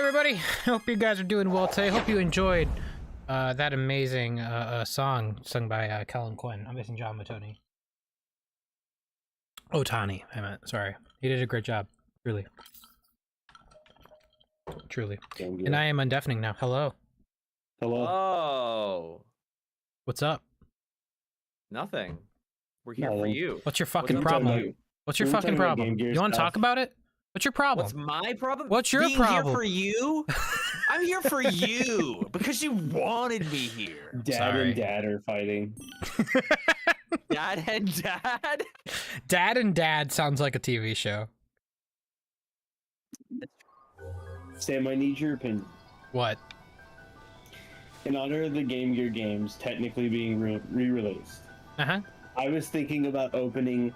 everybody. Hope you guys are doing well today. Hope you enjoyed that amazing song sung by Kellen Quinn. I'm missing John Matoni. Otani, I meant. Sorry. He did a great job. Truly. Truly. And I am undeafening now. Hello. Hello. Oh. What's up? Nothing. We're here for you. What's your fucking problem? What's your fucking problem? You want to talk about it? What's your problem? What's my problem? What's your problem? Here for you? I'm here for you because you wanted me here. Dad and Dad are fighting. Dad and Dad? Dad and Dad sounds like a TV show. Sam, I need your opinion. What? In honor of the Game Gear games technically being re-released, I was thinking about opening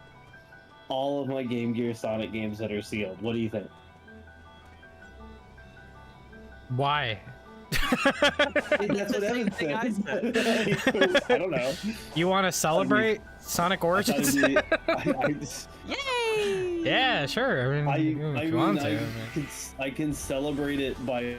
all of my Game Gear Sonic games that are sealed. What do you think? Why? That's what Evan said. I don't know. You want to celebrate Sonic Origins? Yay! Yeah, sure. I can celebrate it by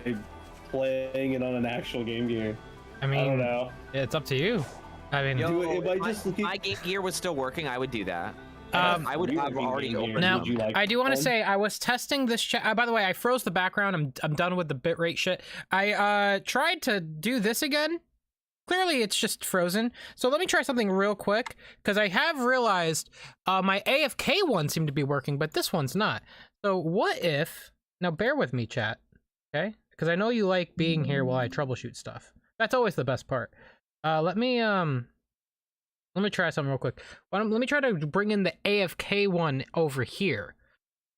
playing it on an actual Game Gear. I mean, I don't know. Yeah, it's up to you. I mean, if my Game Gear was still working, I would do that. I would have already opened. Now, I do want to say I was testing this chat. By the way, I froze the background. I'm done with the bitrate shit. I tried to do this again. Clearly, it's just frozen. So let me try something real quick because I have realized my AFK one seemed to be working, but this one's not. So what if? Now, bear with me, chat. Okay, because I know you like being here while I troubleshoot stuff. That's always the best part. Let me try something real quick. Let me try to bring in the AFK one over here.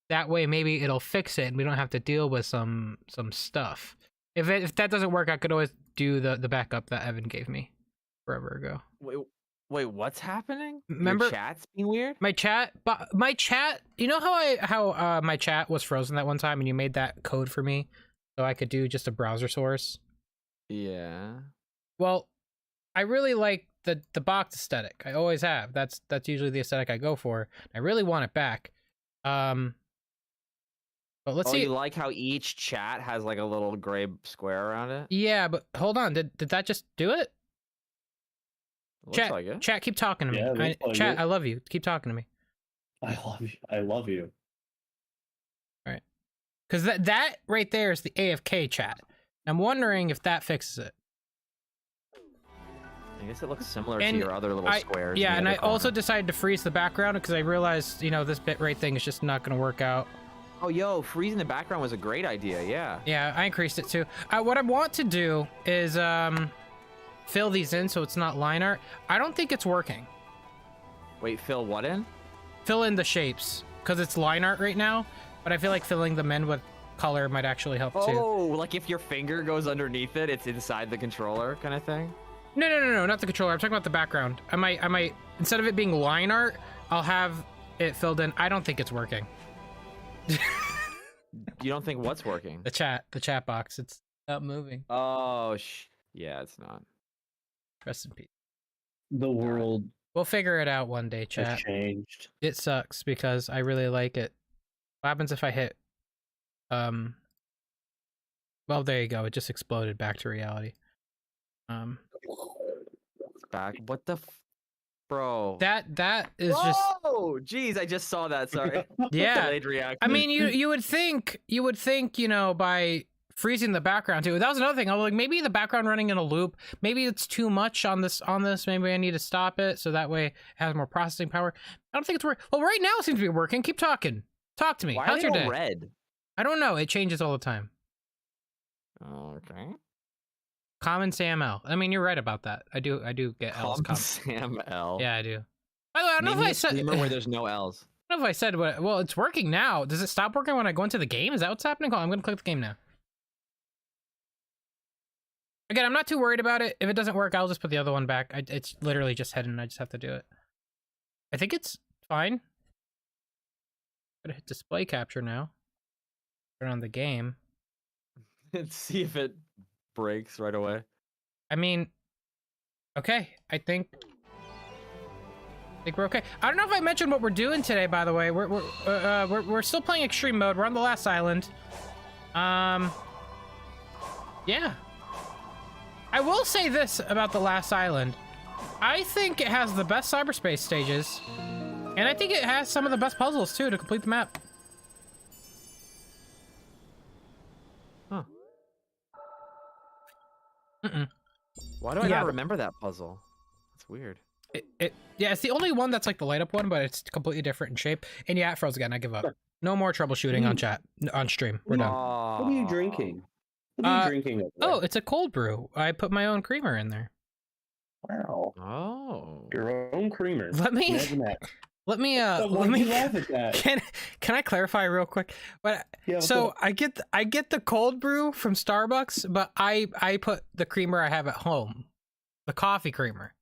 That way, maybe it'll fix it, and we don't have to deal with some stuff. If that doesn't work, I could always do the backup that Evan gave me forever ago. Wait, what's happening? Remember, your chat's being weird? My chat. You know how my chat was frozen that one time, and you made that code for me, so I could do just a browser source. Yeah. Well, I really like the box aesthetic. I always have. That's usually the aesthetic I go for. I really want it back. But let's see. You like how each chat has like a little gray square around it? Yeah, but hold on. Did that just do it? Looks like it. Chat, keep talking to me. Yeah, chat, I love you. Keep talking to me. I love you. I love you. All right. Because that right there is the AFK chat. I'm wondering if that fixes it. I guess it looks similar to your other little squares. Yeah, and I also decided to freeze the background because I realized, this bitrate thing is just not going to work out. Oh, yo, freezing the background was a great idea, yeah. Yeah, I increased it too. What I want to do is fill these in so it's not line art. I don't think it's working. Wait, fill what in? Fill in the shapes, because it's line art right now, but I feel like filling them in with color might actually help too. Oh, like if your finger goes underneath it, it's inside the controller kind of thing? No, not the controller. I'm talking about the background. I might, instead of it being line art, I'll have it filled in. I don't think it's working. You don't think what's working? The chat box. It's not moving. Oh, yeah, it's not. Rest in peace. The world. We'll figure it out one day, chat. Has changed. It sucks because I really like it. What happens if I hit? Well, there you go. It just exploded back to reality. It's back. What the bro? That is just. Oh, geez, I just saw that. Sorry. Yeah. Delayed reaction. I mean, you would think, by freezing the background too. That was another thing. I was like, maybe the background running in a loop. Maybe it's too much on this. Maybe I need to stop it so that way it has more processing power. I don't think it's working. Well, right now it seems to be working. Keep talking. Talk to me. Why How's your day? Red? I don't know. It changes all the time. Okay. Common Sam L. I mean, you're right about that. I do get L's. Common Sam L. Yeah, I do. By the way, I don't know if I said where there's no L's. I don't know if I said what. Well, it's working now. Does it stop working when I go into the game? Is that what's happening? Hold on, I'm gonna click the game now. Again, I'm not too worried about it. If it doesn't work, I'll just put the other one back. It's literally just hidden. I just have to do it. I think it's fine. Gonna hit display capture now. Turn on the game. And see if it breaks right away. I mean, okay. I think we're okay. I don't know if I mentioned what we're doing today. By the way, we're still playing extreme mode. We're on the last island. Yeah. I will say this about The Last Island. I think it has the best cyberspace stages, and I think it has some of the best puzzles too to complete the map. Huh. Mm-mm. Why do I not remember that puzzle? That's weird. Yeah, it's the only one that's like the light up one, but it's completely different in shape. And yeah, it froze again. I give up. No more troubleshooting on stream. We're done. What are you drinking? What are you drinking over there? Oh, it's a cold brew. I put my own creamer in there. Wow. Oh. Your own creamer. Let me laugh at that? Can I clarify real quick? But Yeah, so I get the cold brew from Starbucks, but I put the creamer I have at home. The coffee creamer.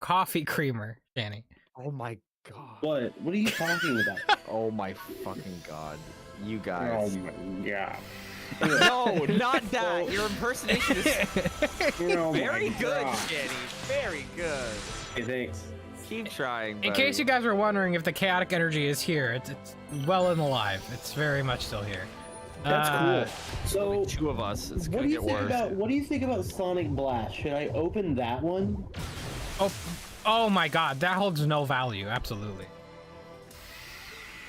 Coffee creamer, Kenny. Oh my god. What are you talking about? Oh my fucking god. You guys. Oh my god. No, not that. Your impersonation is Oh my very good, God. Kenny. Very good. Hey, thanks. Keep trying, buddy. In case you guys were wondering if the chaotic energy is here, it's well and alive. It's very much still here. That's cool. So, Only two of us. It's what gonna do you get think worse. about Sonic Blast? Should I open that one? Oh my god, that holds no value. Absolutely.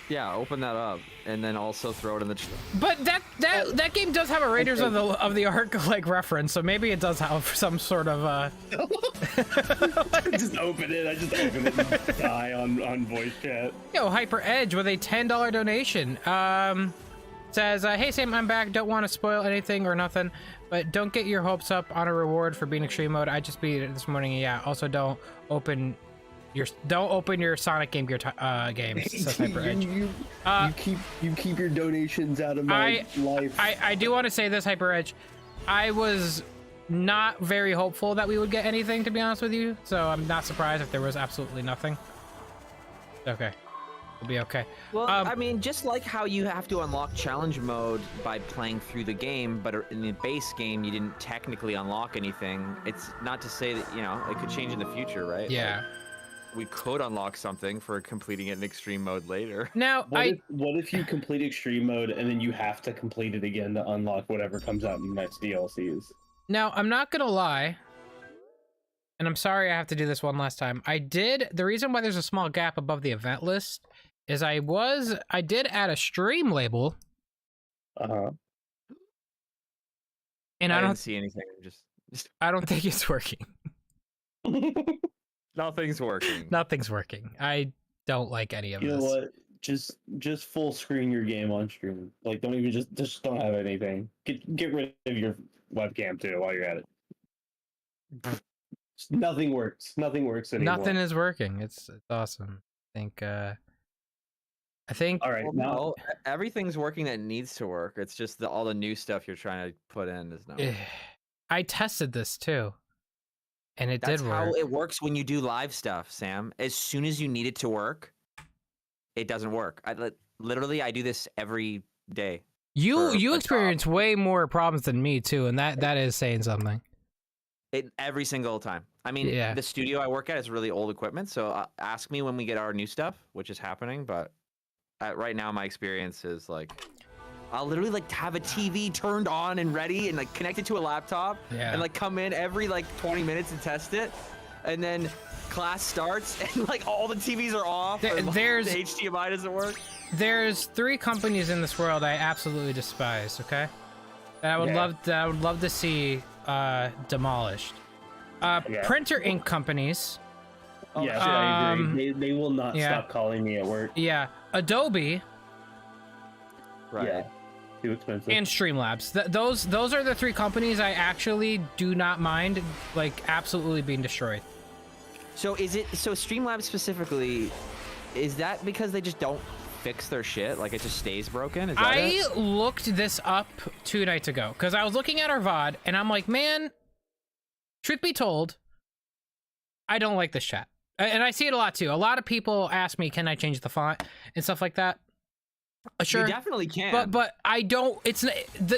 Yeah, open that up and then also throw it in the. But that game does have a Raiders of the Ark like reference, so maybe it does have some sort of Just open it. I just open it and die on voice chat. Yo, Hyper Edge with a $10 donation. Says, hey Sam, I'm back. Don't want to spoil anything or nothing, but don't get your hopes up on a reward for being extreme mode. I just beat it this morning. Yeah. Also, don't open your Sonic Game Gear games. Says Hyper Edge. You keep your donations out of my life. I do want to say this, Hyper Edge. I was not very hopeful that we would get anything, to be honest with you. So I'm not surprised if there was absolutely nothing. Okay. We'll be okay. Well, I mean, just like how you have to unlock challenge mode by playing through the game, but in the base game you didn't technically unlock anything. It's not to say that, you know, it could change in the future, right? Yeah. Like, we could unlock something for completing it in extreme mode later. Now, what if you complete extreme mode and then you have to complete it again to unlock whatever comes out in the next DLCs? Now, I'm not gonna lie, and I'm sorry I have to do this one last time. The reason why there's a small gap above the event list is I did add a stream label. Uh-huh. And I don't see anything. Just I don't think it's working. Nothing's working. Nothing's working. I don't like any of this. You know what? Just full screen your game on stream. Like, don't even just don't have anything. Get rid of your webcam too while you're at it. Nothing works. Nothing works anymore. Nothing is working. It's awesome. I think. All right, now everything's working that needs to work. It's just all the new stuff you're trying to put in is not. I tested this too, and it did work. That's how it works when you do live stuff, Sam. As soon as you need it to work, it doesn't work. Literally, I do this every day. You experience way more problems than me too, and that is saying something. Every single time. I mean, the studio I work at is really old equipment, so ask me when we get our new stuff, which is happening. But right now, my experience is like, I'll literally like have a TV turned on and ready and like connected to a laptop, and like come in every like 20 minutes and test it, and then class starts and like all the TVs are off. The HDMI doesn't work. There's 3 companies in this world I absolutely despise. Okay, that I would love to see demolished. Printer ink companies. Yes, I agree. They will not stop calling me at work. Yeah, Adobe. Right. Yeah. Too expensive. And Streamlabs. Those are the 3 companies I actually do not mind like absolutely being destroyed. So Streamlabs specifically, is that because they just don't fix their shit? Like it just stays broken? Is that I looked this up 2 nights ago because I was looking at our VOD and I'm like, man, truth be told, I don't like this chat. And I see it a lot too. A lot of people ask me, can I change the font and stuff like that? Sure. You definitely can. But I don't,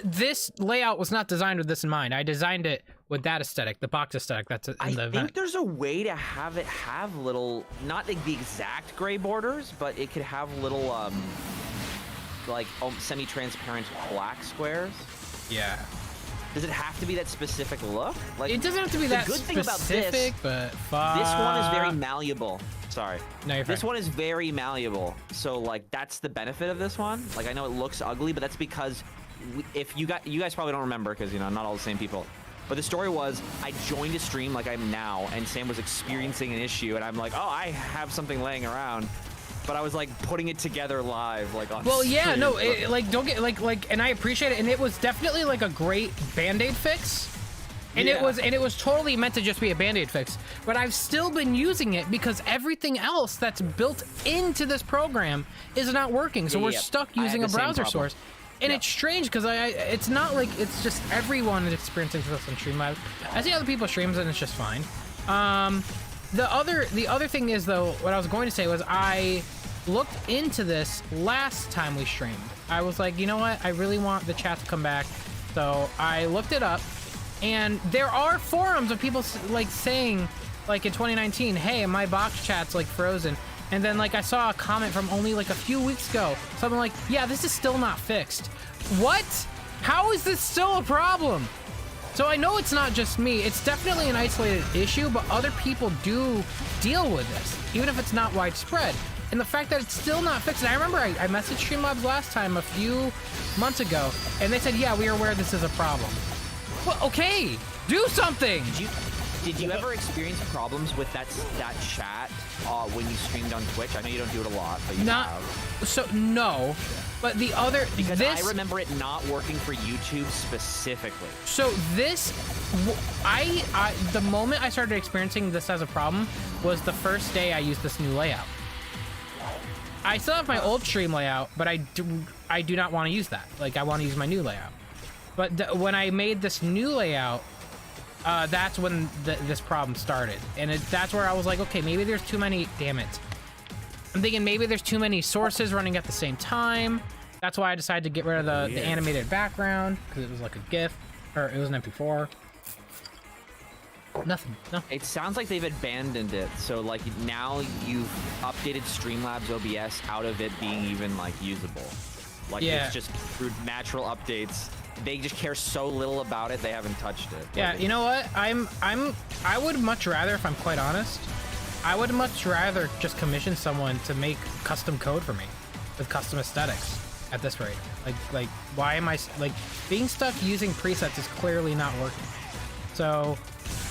this layout was not designed with this in mind. I designed it with that aesthetic, the box aesthetic that's in the event. I think there's a way to have it have little, not like the exact gray borders, but it could have little, like semi-transparent black squares. Yeah. Does it have to be that specific look? Like, it doesn't have to be that specific, but this one is very malleable. Sorry. No, you're fine. This one is very malleable. So like that's the benefit of this one. Like I know it looks ugly, but that's because if you guys probably don't remember because you know not all the same people. But the story was I joined a stream like I'm now, and Sam was experiencing an issue, and I'm like, oh, I have something laying around. But I was like putting it together live, like on well, yeah, stream. no, like don't get like, and I appreciate it, and it was definitely like a great Band-Aid fix, and it was totally meant to just be a Band-Aid fix. But I've still been using it because everything else that's built into this program is not working, so we're stuck using a browser source. And it's strange because it's not like it's just everyone is experiencing this on Streamlabs. I see other people's streams and it's just fine. The other thing is though, what I was going to say was I looked into this last time we streamed. I was like, you know what? I really want the chat to come back. So I looked it up, and there are forums of people like saying, like in 2019, hey, my box chat's like frozen. And then like I saw a comment from only like a few weeks ago, something like, yeah, this is still not fixed. What? How is this still a problem? So I know it's not just me. It's definitely an isolated issue, but other people do deal with this, even if it's not widespread. And the fact that it's still not fixed, and I remember I messaged Streamlabs last time a few months ago, and they said, yeah, we are aware this is a problem. Well, okay, do something! Did you ever experience problems with that chat when you streamed on Twitch? I know you don't do it a lot, but you have. So, no. But the other... Because I remember it not working for YouTube specifically. So this... the moment I started experiencing this as a problem was the first day I used this new layout. I still have my old stream layout, but I do not want to use that. Like, I want to use my new layout. But when I made this new layout... that's when this problem started, and that's where I was like, okay, maybe there's too many. Damn it! I'm thinking maybe there's too many sources running at the same time. That's why I decided to get rid of the animated background because it was like a GIF, or it was an MP4. Nothing. No. It sounds like they've abandoned it. So like now you've updated Streamlabs OBS out of it being even like usable. Like it's just through natural updates. They just care so little about it, they haven't touched it. Yeah, you know what? I would much rather, if I'm quite honest, I would much rather just commission someone to make custom code for me with custom aesthetics at this rate. Like why am I like being stuck using presets is clearly not working. So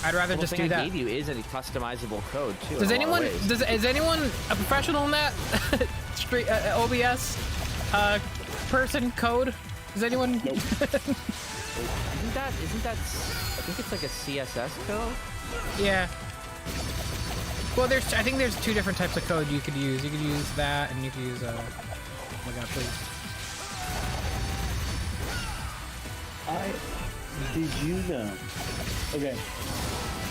I'd rather just do that. I gave you is a customizable code too. Is anyone a professional in that OBS person code? Is anyone? Nope. Isn't that? I think it's like a CSS code. Yeah. Well, I think there's two different types of code you could use. You could use that, and you could use oh my god, please. Did you know? Okay.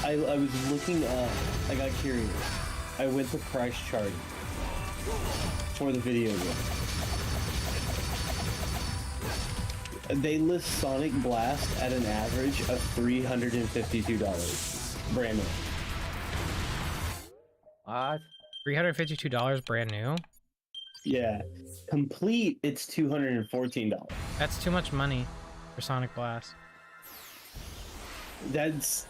I was looking up. I got curious. I went to price chart for the video game. They list Sonic Blast at an average of $352 brand new. What? $352 brand new? Yeah. Complete, it's $214. That's too much money for Sonic Blast. That's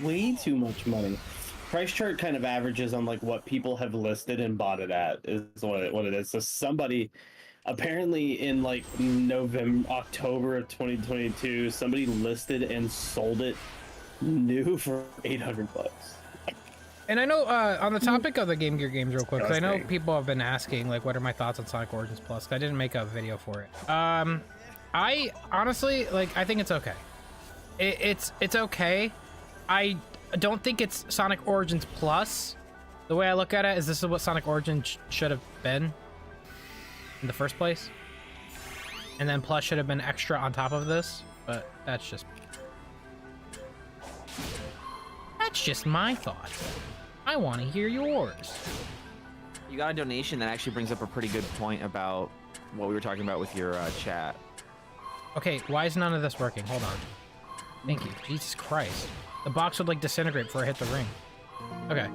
way too much money. Price chart kind of averages on like what people have listed and bought it at is what it is. So somebody apparently in like October of 2022, somebody listed and sold it new for $800. And I know on the topic of the Game Gear games real quick, because I know people have been asking like what are my thoughts on Sonic Origins Plus. I didn't make a video for it. I honestly like I think it's okay. It's okay. I don't think it's Sonic Origins Plus. The way I look at it is this is what Sonic Origins should have been in the first place, and then Plus should have been extra on top of this, but that's just my thought. I want to hear yours. You got a donation that actually brings up a pretty good point about what we were talking about with your chat. Okay, why is none of this working? Hold on. Thank you. Jesus Christ. The box would like disintegrate before I hit the ring. Okay.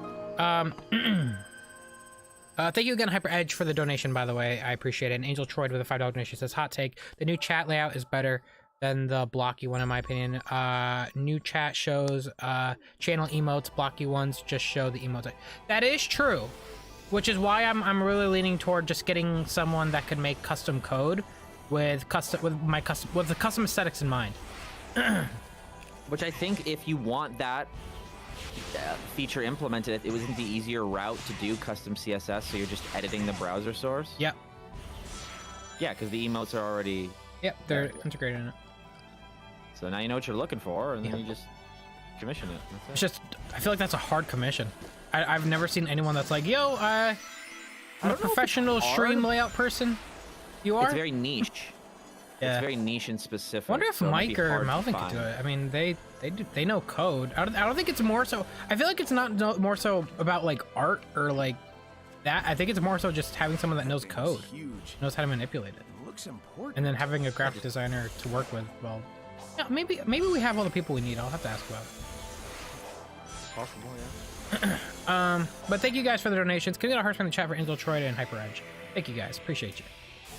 Thank you again, Hyper Edge, for the donation, by the way. I appreciate it. And Angel Troyd with a $5 donation says, hot take. The new chat layout is better then they'll block you one, in my opinion. New chat shows channel emotes, blocky ones just show the emotes. That is true, which is why I'm really leaning toward just getting someone that could make custom code with the custom aesthetics in mind. Which I think if you want that feature implemented, it wasn't the easier route to do custom CSS, so you're just editing the browser source. Yep. Yeah, because the emotes are already. Yep, they're integrated in it. So now you know what you're looking for, and then you just commission it. It's just, I feel like that's a hard commission. I've never seen anyone that's like, yo, I'm a professional stream layout person. You are? It's very niche. Yeah. It's very niche and specific. I wonder if Mike or Melvin could do it. I mean, they know code. I don't think it's more so. I feel like it's not more so about like art or like that. I think it's more so just having someone that knows code, knows how to manipulate it. Looks important. And then having a graphic designer to work with. Well, yeah, maybe we have all the people we need. I'll have to ask about it. Possible, yeah. But thank you guys for the donations. Can we get a heart from the chat for Intel Troy and Hyper Edge? Thank you guys, appreciate you.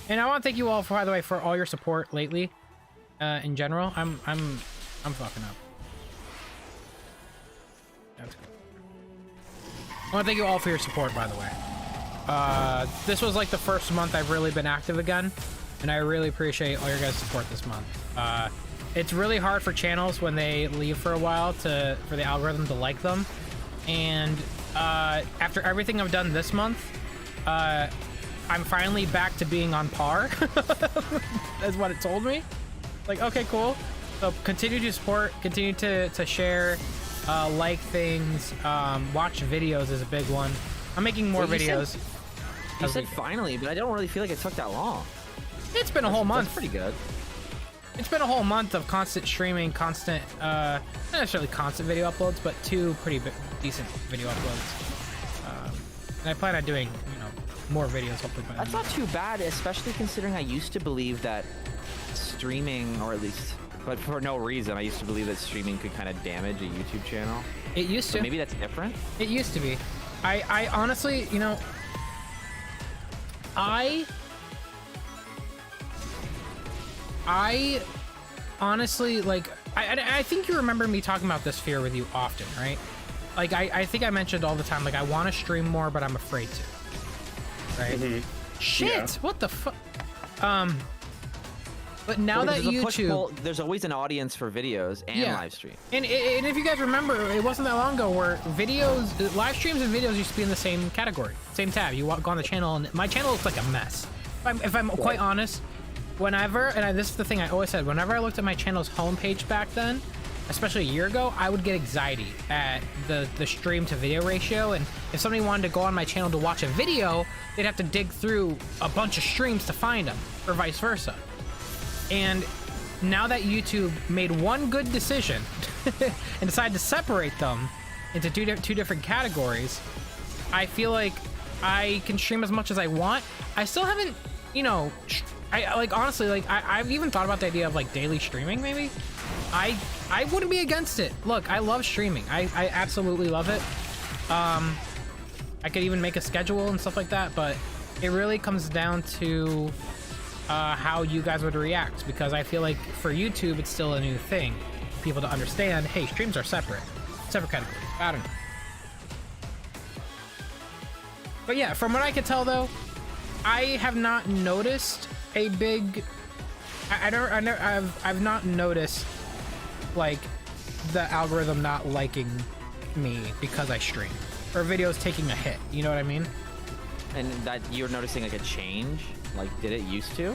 And I want to thank you all, by the way, for all your support lately. In general, I'm fucking up. That's good. I want to thank you all for your support, by the way. This was like the first month I've really been active again, and I really appreciate all your guys' support this month. It's really hard for channels when they leave for a while for the algorithm to like them, and after everything I've done this month, I'm finally back to being on par. That's what it told me. Like, okay, cool. So continue to support, continue to share, like things, watch videos is a big one. I'm making more videos. You said finally, but I don't really feel like it took that long. It's been a whole month. That's pretty good. It's been a whole month of constant streaming, constant, not necessarily constant video uploads, but 2 pretty decent video uploads. And I plan on doing, more videos hopefully. That's not too bad, especially considering I used to believe that streaming, or at least, but for no reason, I used to believe that streaming could kind of damage a YouTube channel. It used to. Maybe that's different. It used to be. I honestly, I honestly, like, I think you remember me talking about this fear with you often, right? Like, I think I mentioned all the time, like, I want to stream more, but I'm afraid to. Right? Mm-hmm. Shit! Yeah. What the fuck? But now that YouTube... there's always an audience for videos and live stream. And if you guys remember, it wasn't that long ago where live streams and videos used to be in the same category, same tab. You go on the channel, and my channel looks like a mess. If I'm quite honest, this is the thing I always said, whenever I looked at my channel's homepage back then, especially a year ago, I would get anxiety at the stream to video ratio, and if somebody wanted to go on my channel to watch a video, they'd have to dig through a bunch of streams to find them, or vice versa. And now that YouTube made one good decision and decided to separate them into two different categories, I feel like I can stream as much as I want. I still haven't, I've even thought about the idea of like daily streaming maybe. I wouldn't be against it. Look, I love streaming. I absolutely love it. I could even make a schedule and stuff like that, but it really comes down to how you guys would react, because I feel like for YouTube it's still a new thing for people to understand, hey, streams are separate categories. I don't know. But yeah, from what I could tell though, I have not noticed a big I've not noticed like the algorithm not liking me because I stream, or videos taking a hit, you know what I mean? And that you're noticing like a change? Like, did it used to?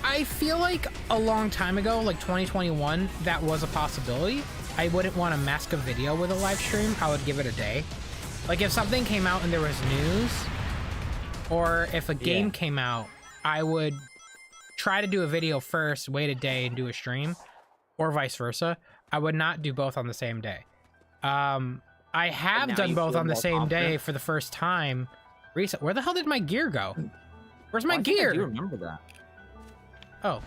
I feel like a long time ago, like 2021, that was a possibility. I wouldn't want to mask a video with a live stream. I would give it a day. Like if something came out and there was news, or if a game came out, I would try to do a video first, wait a day and do a stream, or vice versa. I would not do both on the same day. I have done both on the same day for the first time recent. Where the hell did my gear go? Where's my gear? I do remember that. Oh.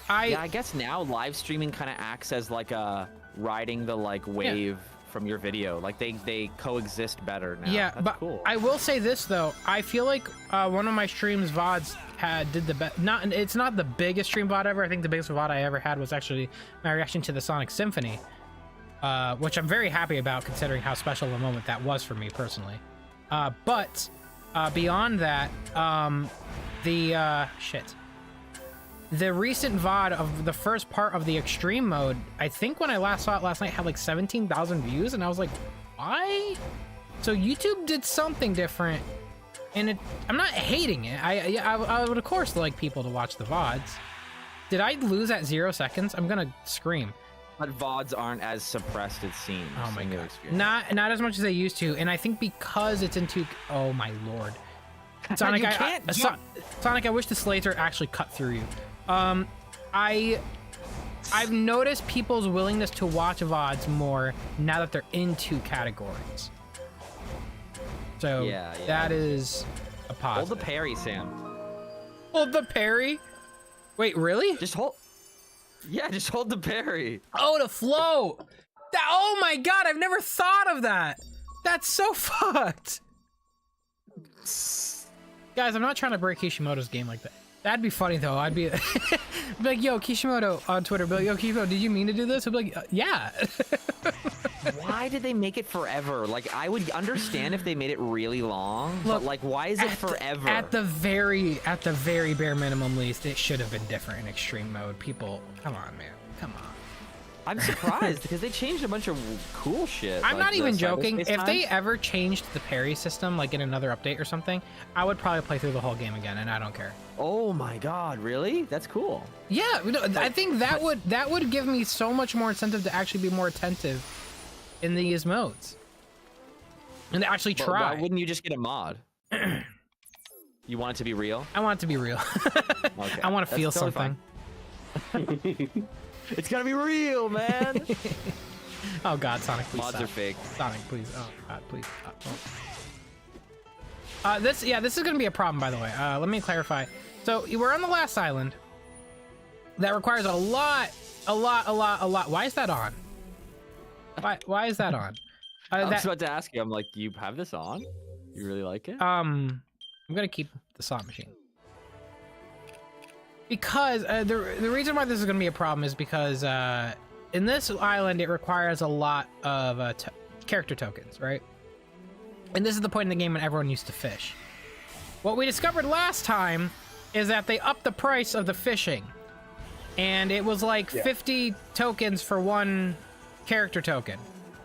I guess now live streaming kind of acts as like a riding the like wave from your video. Like they coexist better now. Yeah, that's but cool. I will say this though. I feel like one of my streams VODs did the best. It's not the biggest stream VOD ever. I think the biggest VOD I ever had was actually my reaction to the Sonic Symphony, which I'm very happy about considering how special a moment that was for me personally. But beyond that, the recent VOD of the first part of the extreme mode, I think when I last saw it last night, had like 17,000 views, and I was like, why? So YouTube did something different, and I'm not hating it. I would of course like people to watch the VODs. Did I lose at 0 seconds? I'm gonna scream. But VODs aren't as suppressed, it seems. Oh my god. Not as much as they used to, and I think because it's into, oh my lord. Sonic, Sonic, I wish the Slater actually cut through you. I've noticed people's willingness to watch VODs more now that they're into categories. So that is a positive. Hold the parry, Sam. Hold the parry? Wait, really? Just hold. Yeah, just hold the parry. Oh, the flow. Oh my god, I've never thought of that. That's so fucked. Guys, I'm not trying to break Kishimoto's game like that. That'd be funny though. I'd be, like, yo, Kishimoto on Twitter, be like, yo, Kishimoto, did you mean to do this? I'd be like, yeah. Why did they make it forever? Like, I would understand if they made it really long, but like, why is it forever? At the very bare minimum least, it should have been different in extreme mode. People, come on, man, come on. I'm surprised because they changed a bunch of cool shit. I'm not even joking. If they ever changed the parry system, like in another update or something, I would probably play through the whole game again, and I don't care. Oh my god, really? That's cool. Yeah, I think that would give me so much more incentive to actually be more attentive in these modes and to actually try. Why wouldn't you just get a mod? You want it to be real? I want it to be real. Okay. I want to feel something. It's gotta be real, man. Oh god, Sonic, please mods stop. are fake. Sonic, please. Oh god, please. This is gonna be a problem, by the way. Let me clarify. So we're on the last island. That requires a lot. Why is that on? Why is that on? I was about to ask you. I'm like, do you have this on? You really like it? I'm gonna keep the slot machine. Because the reason why this is going to be a problem is because in this island it requires a lot of character tokens, right? And this is the point in the game when everyone used to fish. What we discovered last time is that they upped the price of the fishing, and it was like 50 tokens for one character token,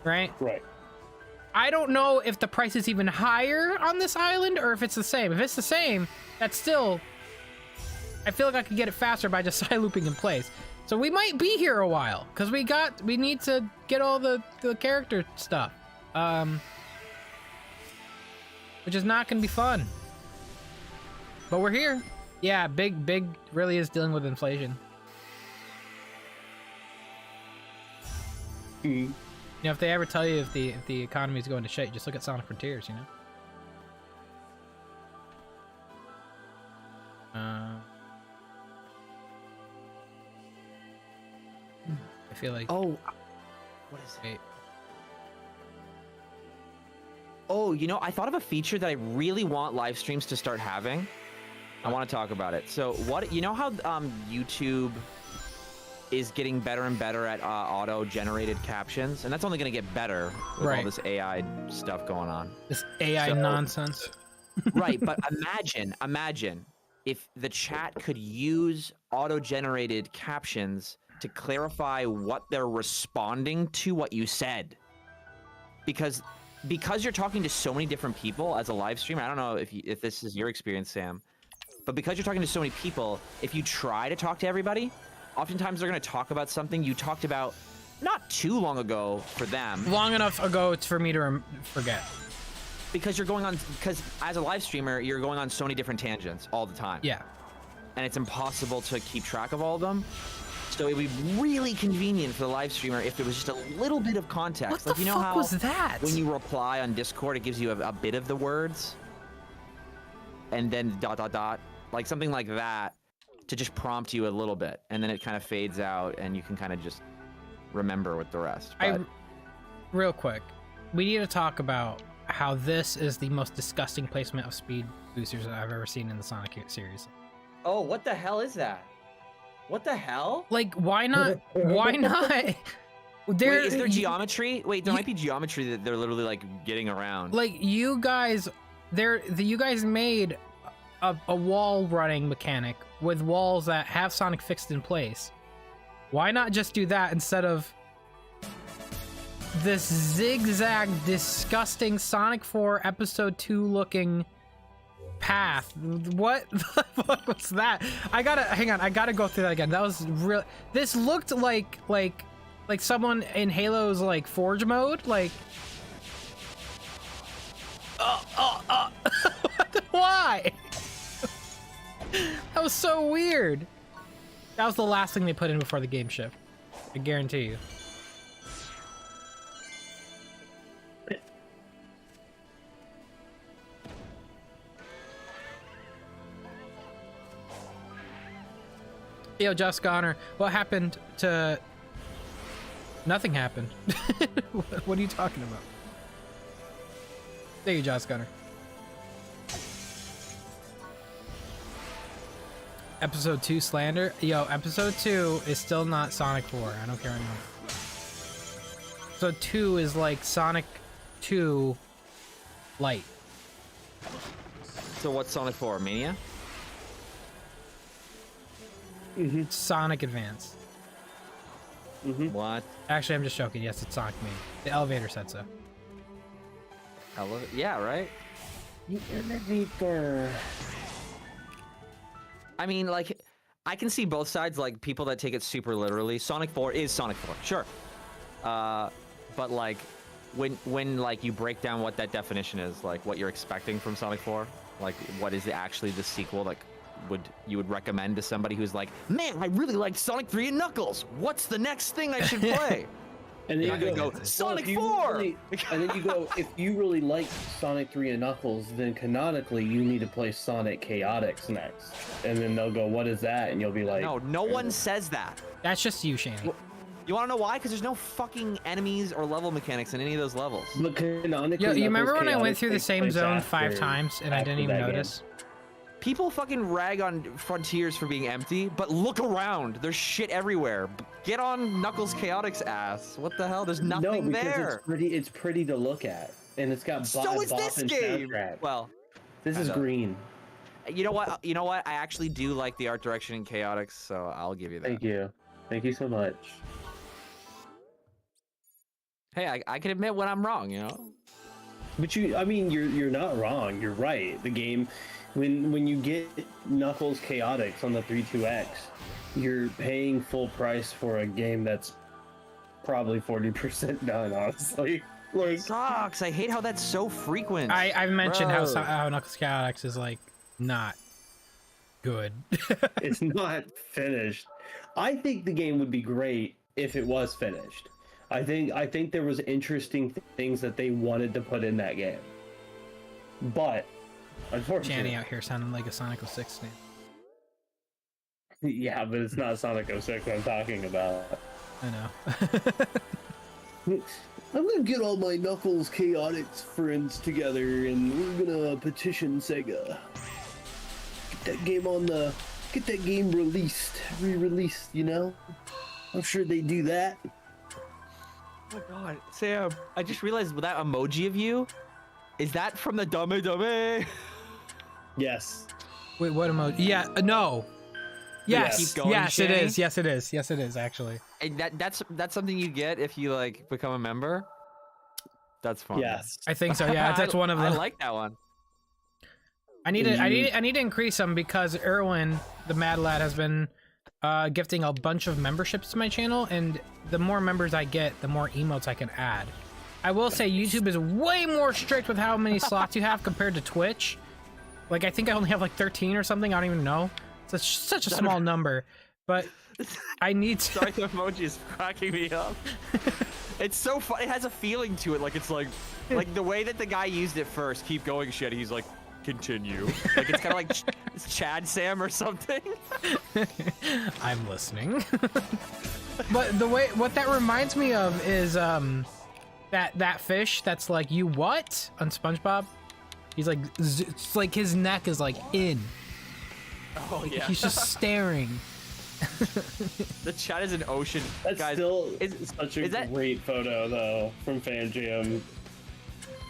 right? Right. I don't know if the price is even higher on this island or if it's the same. If it's the same, that's still... I feel like I could get it faster by just side looping in place. So we might be here a while because we need to get all the character stuff, which is not gonna be fun. But we're here. Yeah, big really is dealing with inflation. You know, if they ever tell you if the economy is going to shit, just look at Sonic Frontiers. You know. I feel like. Oh, what is it? Wait. Oh, you know, I thought of a feature that I really want live streams to start having. I want to talk about it. So, you know how YouTube is getting better and better at auto-generated captions, and that's only going to get better with all this AI stuff going on. This AI nonsense. Right, but imagine if the chat could use auto-generated captions to clarify what they're responding to what you said, because you're talking to so many different people as a live streamer. I don't know if this is your experience, Sam, but because you're talking to so many people, if you try to talk to everybody, oftentimes they're going to talk about something you talked about not too long ago for them. Long enough ago for me to forget. Because as a live streamer, you're going on so many different tangents all the time. Yeah. And it's impossible to keep track of all of them. So it would be really convenient for the live streamer if there was just a little bit of context. What the fuck was that? When you reply on Discord, it gives you a bit of the words, and then ... like something like that, to just prompt you a little bit, and then it kind of fades out, and you can kind of just remember with the rest. But... real quick, we need to talk about how this is the most disgusting placement of speed boosters that I've ever seen in the Sonic series. Oh, what the hell is that? What the hell? Like, why not? Why not? Wait, is there geometry? Wait, there might be geometry that they're literally like getting around. Like, you guys, you guys made a wall running mechanic with walls that have Sonic fixed in place. Why not just do that instead of this zigzag, disgusting Sonic 4 Episode 2 looking path? What the fuck was that? Hang on, I gotta go through that again. That was real. This looked like someone in Halo's like Forge mode, like. Why? That was so weird. That was the last thing they put in before the game shipped. I guarantee you. Yo, Just Honor, what happened to... Nothing happened. What are you talking about? Thank you, Just Gunner. Episode 2 slander? Yo, Episode 2 is still not Sonic 4. I don't care anymore. Episode 2 is like Sonic 2 Light. So what's Sonic 4? Mania? Sonic Advance. What? Actually, I'm just joking. Yes, it's Sonic Mania. The elevator said so. Yeah, right? The elevator. I mean, like, I can see both sides, like, people that take it super literally. Sonic 4 is Sonic 4, sure. But, like, when like, you break down what that definition is, like, what you're expecting from Sonic 4, like, what is actually the sequel, like, you would recommend to somebody who's like, man, I really liked Sonic 3 and Knuckles. What's the next thing I should play? And then you go Sonic 4! Really, and then you go, if you really like Sonic 3 and Knuckles, then canonically you need to play Sonic Chaotix next. And then they'll go, what is that? And you'll be like... No one says that. That's just you, Shane. You want to know why? Because there's no fucking enemies or level mechanics in any of those levels. But canonically, Yo, you remember when I went Chaotix through the same zone 5 times and I didn't even notice? People fucking rag on Frontiers for being empty, but look around. There's shit everywhere. Get on Knuckles Chaotix ass. What the hell? There's nothing there. It's pretty to look at. And it's got so is this game. Soundtrack. Well, this is green. You know what? I actually do like the art direction in Chaotix, so I'll give you that. Thank you. Thank you so much. Hey, I can admit when I'm wrong, you know? But you're not wrong. You're right. The game... When you get Knuckles Chaotix on the 32X, you're paying full price for a game that's probably 40% done, honestly. Like, sucks. I hate how that's so frequent. I've mentioned how Knuckles Chaotix is like not good. It's not finished. I think the game would be great if it was finished. I think there was interesting things that they wanted to put in that game. But unfortunately, Channy out here sounding like a Sonic 06 name. Yeah, but it's not Sonic 06 I'm talking about. I know. I'm gonna get all my Knuckles Chaotix friends together and we're gonna petition Sega. Get that game re-released, you know? I'm sure they do that. Oh my god, Sam, I just realized that emoji of you, is that from the Dame Dame? Yes. Wait, what emoji? Yeah, no. Yes, keep going, yes, Shanny? it is. Yes, it is. Yes, it is, actually. And that's something you get if you like become a member. That's fun. Yes, I think so. Yeah, that's one of them. I like that one. I need to increase them because Erwin, the Mad Lad, has been gifting a bunch of memberships to my channel, and the more members I get, the more emotes I can add. I will say YouTube is way more strict with how many slots you have compared to Twitch. Like, I think I only have like 13 or something. I don't even know. It's such a small number, but I need to... Sorry, the emoji is cracking me up. It's so fun. It has a feeling to it. Like, it's like the way that the guy used it first. Keep going, shit. He's like, continue. Like, it's kind of like it's Chad Sam or something. I'm listening. But what that reminds me of is that fish that's like, you what? On SpongeBob. He's like, it's like his neck is like in. Oh yeah. He's just staring. The chat is an ocean. That's guys, still such a great photo though from FanJam.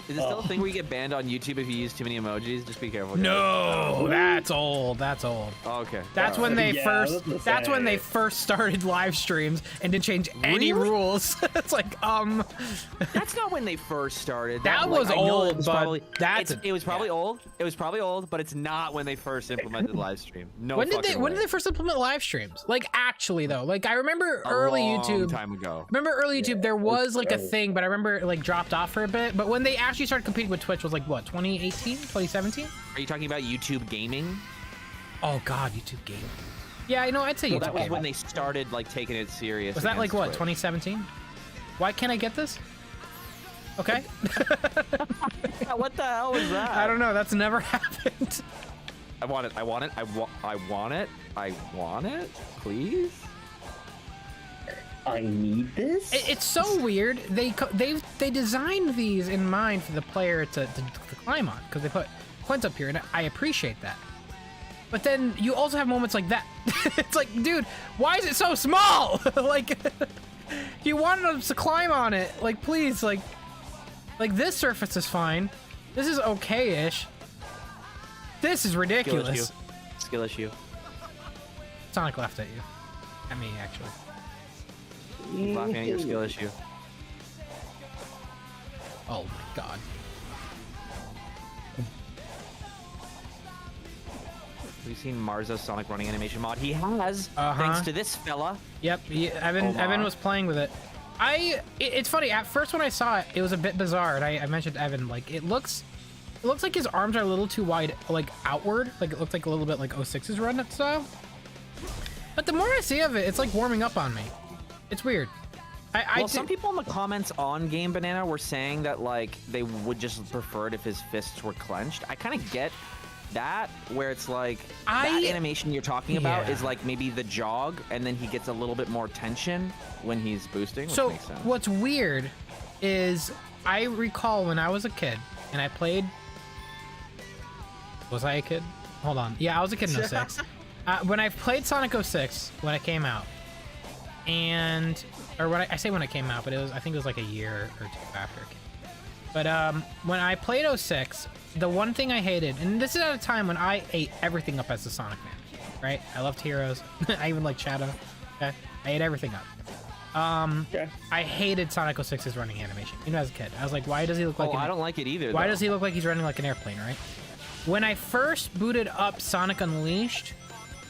Is it still a thing where you get banned on YouTube if you use too many emojis? Just be careful. No, that's old. That's old. Oh, okay. That's when they first. That's when they first started live streams and didn't change any rules. It's like That's not when they first started. That was old, but it was probably old. It was probably old, but it's not when they first implemented live stream. No. When did they first implement live streams? Like actually though, like I remember early YouTube. Time ago. Remember early YouTube? There was like a thing, but I remember it like dropped off for a bit. But when they actually started competing with Twitch was like what, 2018, 2017? Are you talking about YouTube gaming? Oh god, YouTube gaming. Yeah, I know. I'd say YouTube. That was gaming. when they started like taking it serious. Was that like what, Twitch. 2017? Why can't I get this? Okay. What the hell was that? I don't know. That's never happened. I want it. I want it. I want it. I want it. Please. I need this. It's so weird. They designed these in mind for the player to climb on because they put points up here, and I appreciate that. But then you also have moments like that. It's like, dude, why is it so small? Like, you wanted us to climb on it. Like, please, like this surface is fine. This is okay-ish. This is ridiculous. Skill issue. Sonic laughed at you. At me, actually. Laughing at your skill issue. Oh my god. Have you seen Marzo's Sonic running animation mod? He has, thanks to this fella. Yep, Evan was playing with it. It's funny, at first when I saw it, it was a bit bizarre, and I mentioned to Evan, like, it looks like his arms are a little too wide, like, outward. Like, it looks like a little bit like 06's run style. But the more I see of it, it's like warming up on me. It's weird. Some people in the comments on Game Banana were saying that, like, they would just prefer it if his fists were clenched. I kind of get that, where it's like, that animation you're talking about is like maybe the jog, and then he gets a little bit more tension when he's boosting, which makes sense. What's weird is I recall when I was a kid, and I played... Was I a kid? Hold on. Yeah, I was a kid in 06. When I played Sonic 06, when it came out, or when I say when it came out, but I think it was like a year or two after it came out. But when I played 06, the one thing I hated, and this is at a time when I ate everything up as a Sonic man, right? I loved Heroes. I even liked Shadow. Okay, I ate everything up. I hated Sonic 06's running animation. You know, as a kid, I was like, why does he look like? I don't like it either. Why does he look like he's running like an airplane, right? When I first booted up Sonic Unleashed,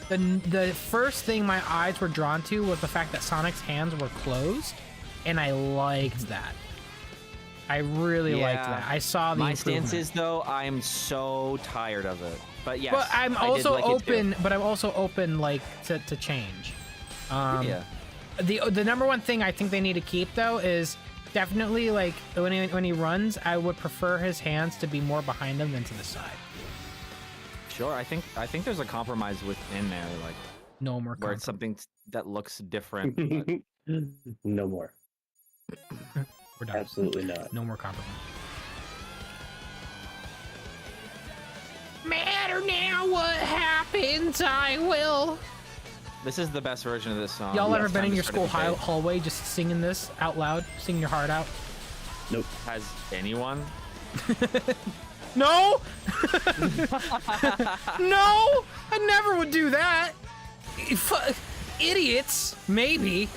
the first thing my eyes were drawn to was the fact that Sonic's hands were closed, and I liked that. I really liked that. I saw the improvement. Stance is, though, I'm so tired of it. But yes, but I'm also open. But I'm also open, like, to change. The number one thing I think they need to keep, though, is definitely, like, when he runs, I would prefer his hands to be more behind him than to the side. Sure, I think there's a compromise within there, like no more where it's something that looks different. No more. We're done. Absolutely not. No more compromise. Matter now what happens, I will. This is the best version of this song. Y'all ever been in your school hallway just singing this out loud, singing your heart out? Nope. Has anyone? No! No! I never would do that! Idiots, maybe.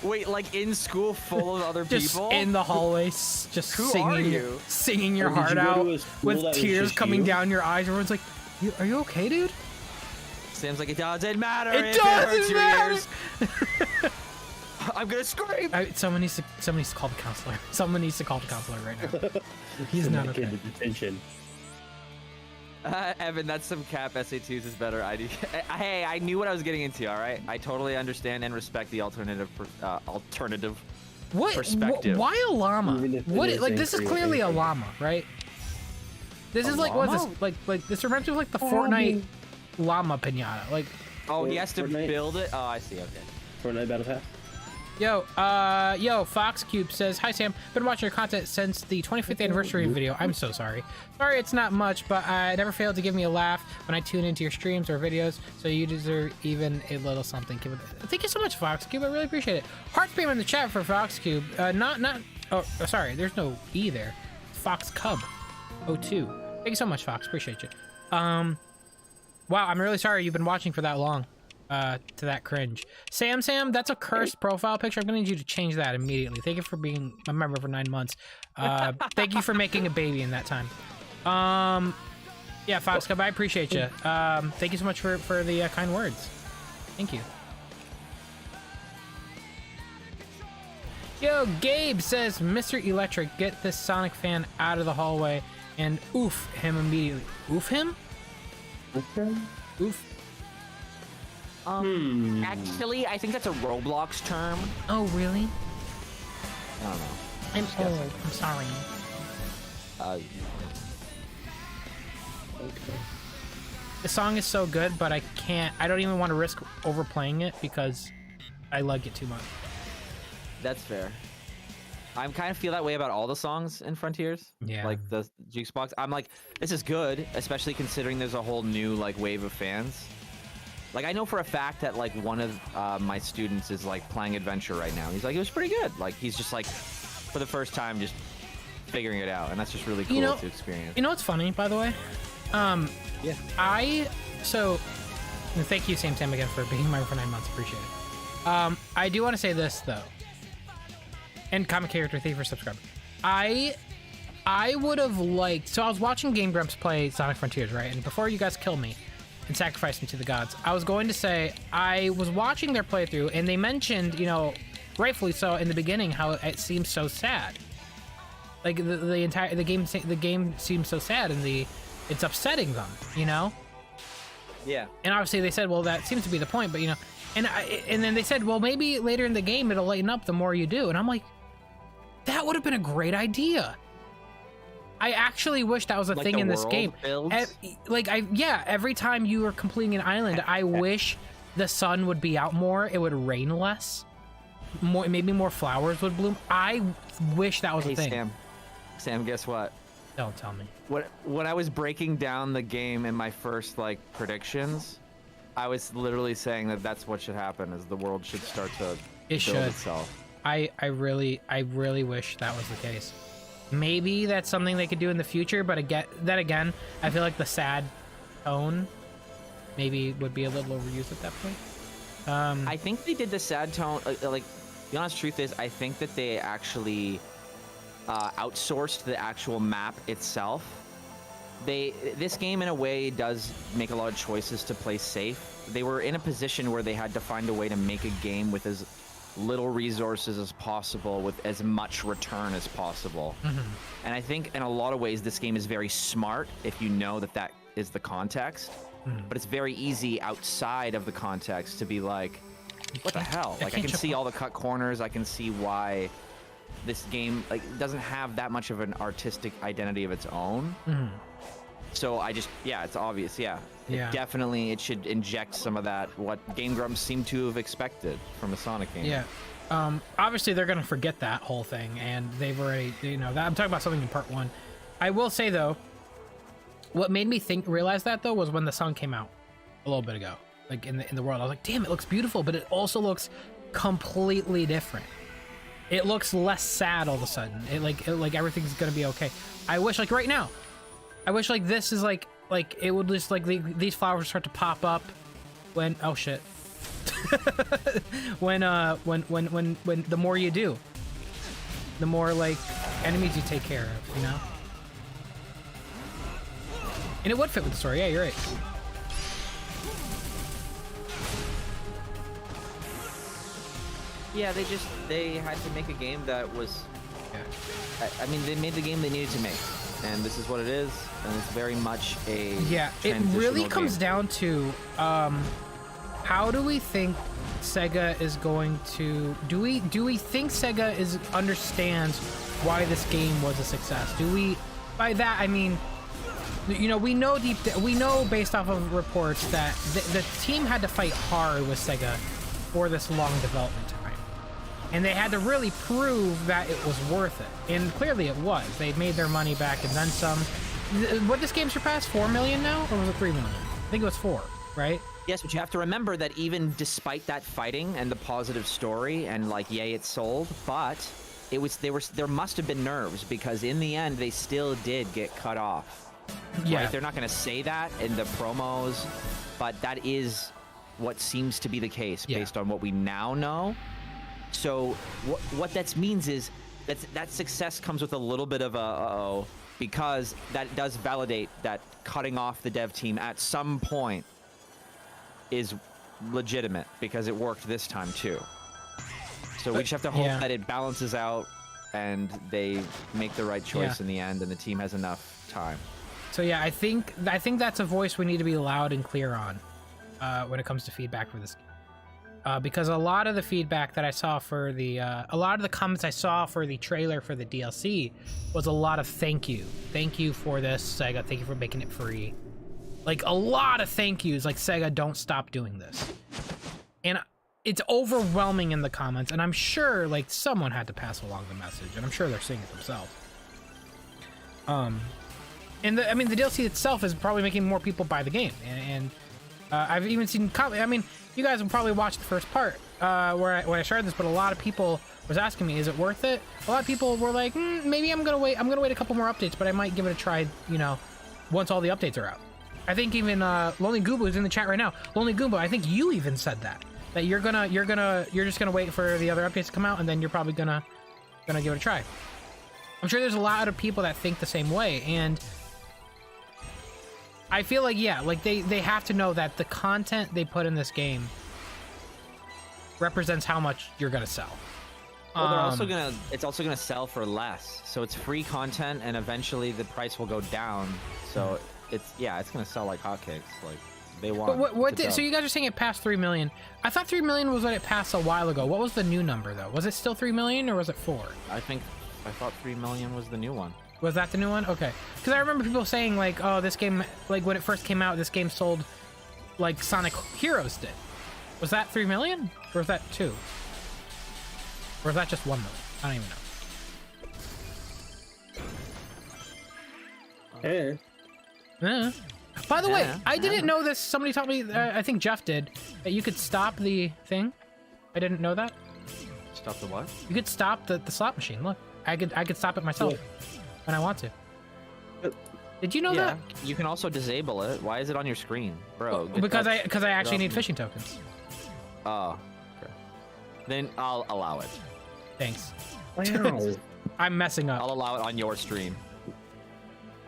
Wait, like in school full of other just people? In the hallways, just Who singing your heart out with tears coming down your eyes. Everyone's like, are you okay, dude? Sam's like, it doesn't matter. It doesn't matter! I'm gonna scream. Someone needs to call the counselor. Someone needs to call the counselor right now. He's not okay. Detention. Evan, that's some cap. SATs is better. Hey, I knew what I was getting into. All right, I totally understand and respect the alternative perspective. Why a llama? What? Like, this is clearly a llama, right? This is like llama? What's this? Like this reminds me of like the Fortnite llama pinata. Like, oh, he has to build it. Oh, I see. Okay. Fortnite Battle Pass. Yo, Fox Cube says, hi Sam, been watching your content since the 25th anniversary video. I'm so sorry. Sorry it's not much, but I never failed to give me a laugh when I tune into your streams or videos, so you deserve even a little something. Thank you so much, Fox Cube, I really appreciate it. Heart spam in the chat for Fox Cube. Oh, sorry, there's no E there. Fox Cub 02. Thank you so much, Fox, appreciate you. Wow, I'm really sorry you've been watching for that long. To that cringe. Sam, that's a cursed profile picture. I'm gonna need you to change that immediately. Thank you for being a member for 9 months. Thank you for making a baby in that time. Yeah, Fox Cub, I appreciate you. Thank you so much for the kind words. Thank you. Yo, Gabe says, Mr. Electric, get this Sonic fan out of the hallway and oof him immediately. Oof him? Oof. Actually, I think that's a Roblox term. Oh, really? I don't know. I'm sorry. Okay. The song is so good, but I don't even want to risk overplaying it because I like it too much. That's fair. I kind of feel that way about all the songs in Frontiers. Yeah. Like the Jukebox. I'm like, this is good, especially considering there's a whole new like wave of fans. Like, I know for a fact that, like, one of my students is, like, playing Adventure right now. He's like, it was pretty good. Like, he's just, like, for the first time, just figuring it out. And that's just really cool to experience. You know what's funny, by the way? Yeah. Thank you, Sam again, for being my for 9 months. Appreciate it. I do want to say this, though. And Comic Character, thank you for subscribing. I would have liked... So I was watching Game Grumps play Sonic Frontiers, right? And before you guys kill me and sacrifice me to the gods, I was going to say I was watching their playthrough and they mentioned, you know, rightfully so in the beginning, how it seems so sad. Like the game seems so sad and it's upsetting them, you know? Yeah. And obviously they said, well, that seems to be the point, but you know, and then they said, well, maybe later in the game it'll lighten up the more you do. And I'm like, that would have been a great idea. I actually wish that was a thing in this game. Every time you were completing an island, I wish the sun would be out more. It would rain less. Maybe more flowers would bloom. I wish that was a thing. Sam, guess what? Don't tell me. When I was breaking down the game in my first like predictions, I was literally saying that that's what should happen: is the world should start to build itself. I really wish that was the case. Maybe that's something they could do in the future, but again, I feel like the sad tone maybe would be a little overused at that point. I think they did the sad tone. Like, the honest truth is, I think that they actually outsourced the actual map itself. This game, in a way, does make a lot of choices to play safe. They were in a position where they had to find a way to make a game with as little resources as possible with as much return as possible. And I think in a lot of ways this game is very smart if you know that is the context, but it's very easy outside of the context to be like, what the hell? Like, I can see all the cut corners. I can see why this game like doesn't have that much of an artistic identity of its own. So it's obvious. Definitely it should inject some of that, what Game Grumps seem to have expected from a Sonic game. Yeah. Obviously they're going to forget that whole thing, and they've already, you know, I'm talking about something in part 1. I will say, though, what made me realize that, though, was when the song came out a little bit ago, like in the world. I was like, damn, it looks beautiful, but it also looks completely different. It looks less sad all of a sudden. It like everything's going to be okay. I wish, like, right now, I wish, like, this is, like it would just, like, these flowers start to pop up when, oh, shit. when the more you do, the more, like, enemies you take care of, you know? And it would fit with the story, yeah, you're right. Yeah, they had to make a game that was... Yeah. I mean, they made the game they needed to make. And this is what it is, and it's very much a it really comes down to how do we think Sega is going to do we think Sega understands why this game was a success? Do we, by that I mean, you know, we know based off of reports that the team had to fight hard with Sega for this long development time. And they had to really prove that it was worth it. And clearly it was. They made their money back and then some. What this game surpassed? 4 million now? Or was it 3 million? I think it was 4, right? Yes, but you have to remember that even despite that fighting and the positive story and like, yay, it sold, but there must have been nerves because in the end, they still did get cut off. Yeah. Right? They're not going to say that in the promos, but that is what seems to be the case based on what we now know. So what that means is that success comes with a little bit of a uh-oh, because that does validate that cutting off the dev team at some point is legitimate because it worked this time too. So we just have to hope that it balances out and they make the right choice in the end and the team has enough time. So yeah, I think that's a voice we need to be loud and clear on when it comes to feedback for this game. Because a lot of the feedback that I saw for the, a lot of the comments I saw for the trailer for the DLC was a lot of thank you. Thank you for this, Sega. Thank you for making it free. Like, a lot of thank yous, like, Sega, don't stop doing this. And it's overwhelming in the comments, and I'm sure, like, someone had to pass along the message, and I'm sure they're seeing it themselves. And I mean, the DLC itself is probably making more people buy the game, and I've even seen I mean, you guys will probably watch the first part where I started this, but a lot of people was asking me, is it worth it? A lot of people were like, maybe I'm gonna wait a couple more updates, but I might give it a try, you know, once all the updates are out. I think even Lonely Goomba is in the chat right now. Lonely Goomba, I think you even said that you're just gonna wait for the other updates to come out, and then you're probably gonna give it a try. I'm sure there's a lot of people that think the same way, and I feel like, yeah, like they have to know that the content they put in this game represents how much you're gonna sell. Well, it's also gonna sell for less. So it's free content, and eventually the price will go down. So it's gonna sell like hotcakes. Like they want. But so you guys are saying it passed 3 million? I thought 3 million was what it passed a while ago. What was the new number though? Was it still 3 million or was it 4? I thought 3 million was the new one. Was that the new one? Okay. Because I remember people saying, like, oh, this game, like, when it first came out, this game sold like Sonic Heroes did. Was that 3 million? Or was that 2? Or was that just 1 million? I don't even know. By the way, I didn't know this. Somebody told me, I think Jeff did, that you could stop the thing. I didn't know that. Stop the what? You could stop the slot machine. Look, I could stop it myself. Yeah. When I want to. Did you know that? You can also disable it. Why is it on your screen, bro? Because I actually need fishing tokens. Oh, okay. Then I'll allow it. Thanks. Wow. I'm messing up. I'll allow it on your stream.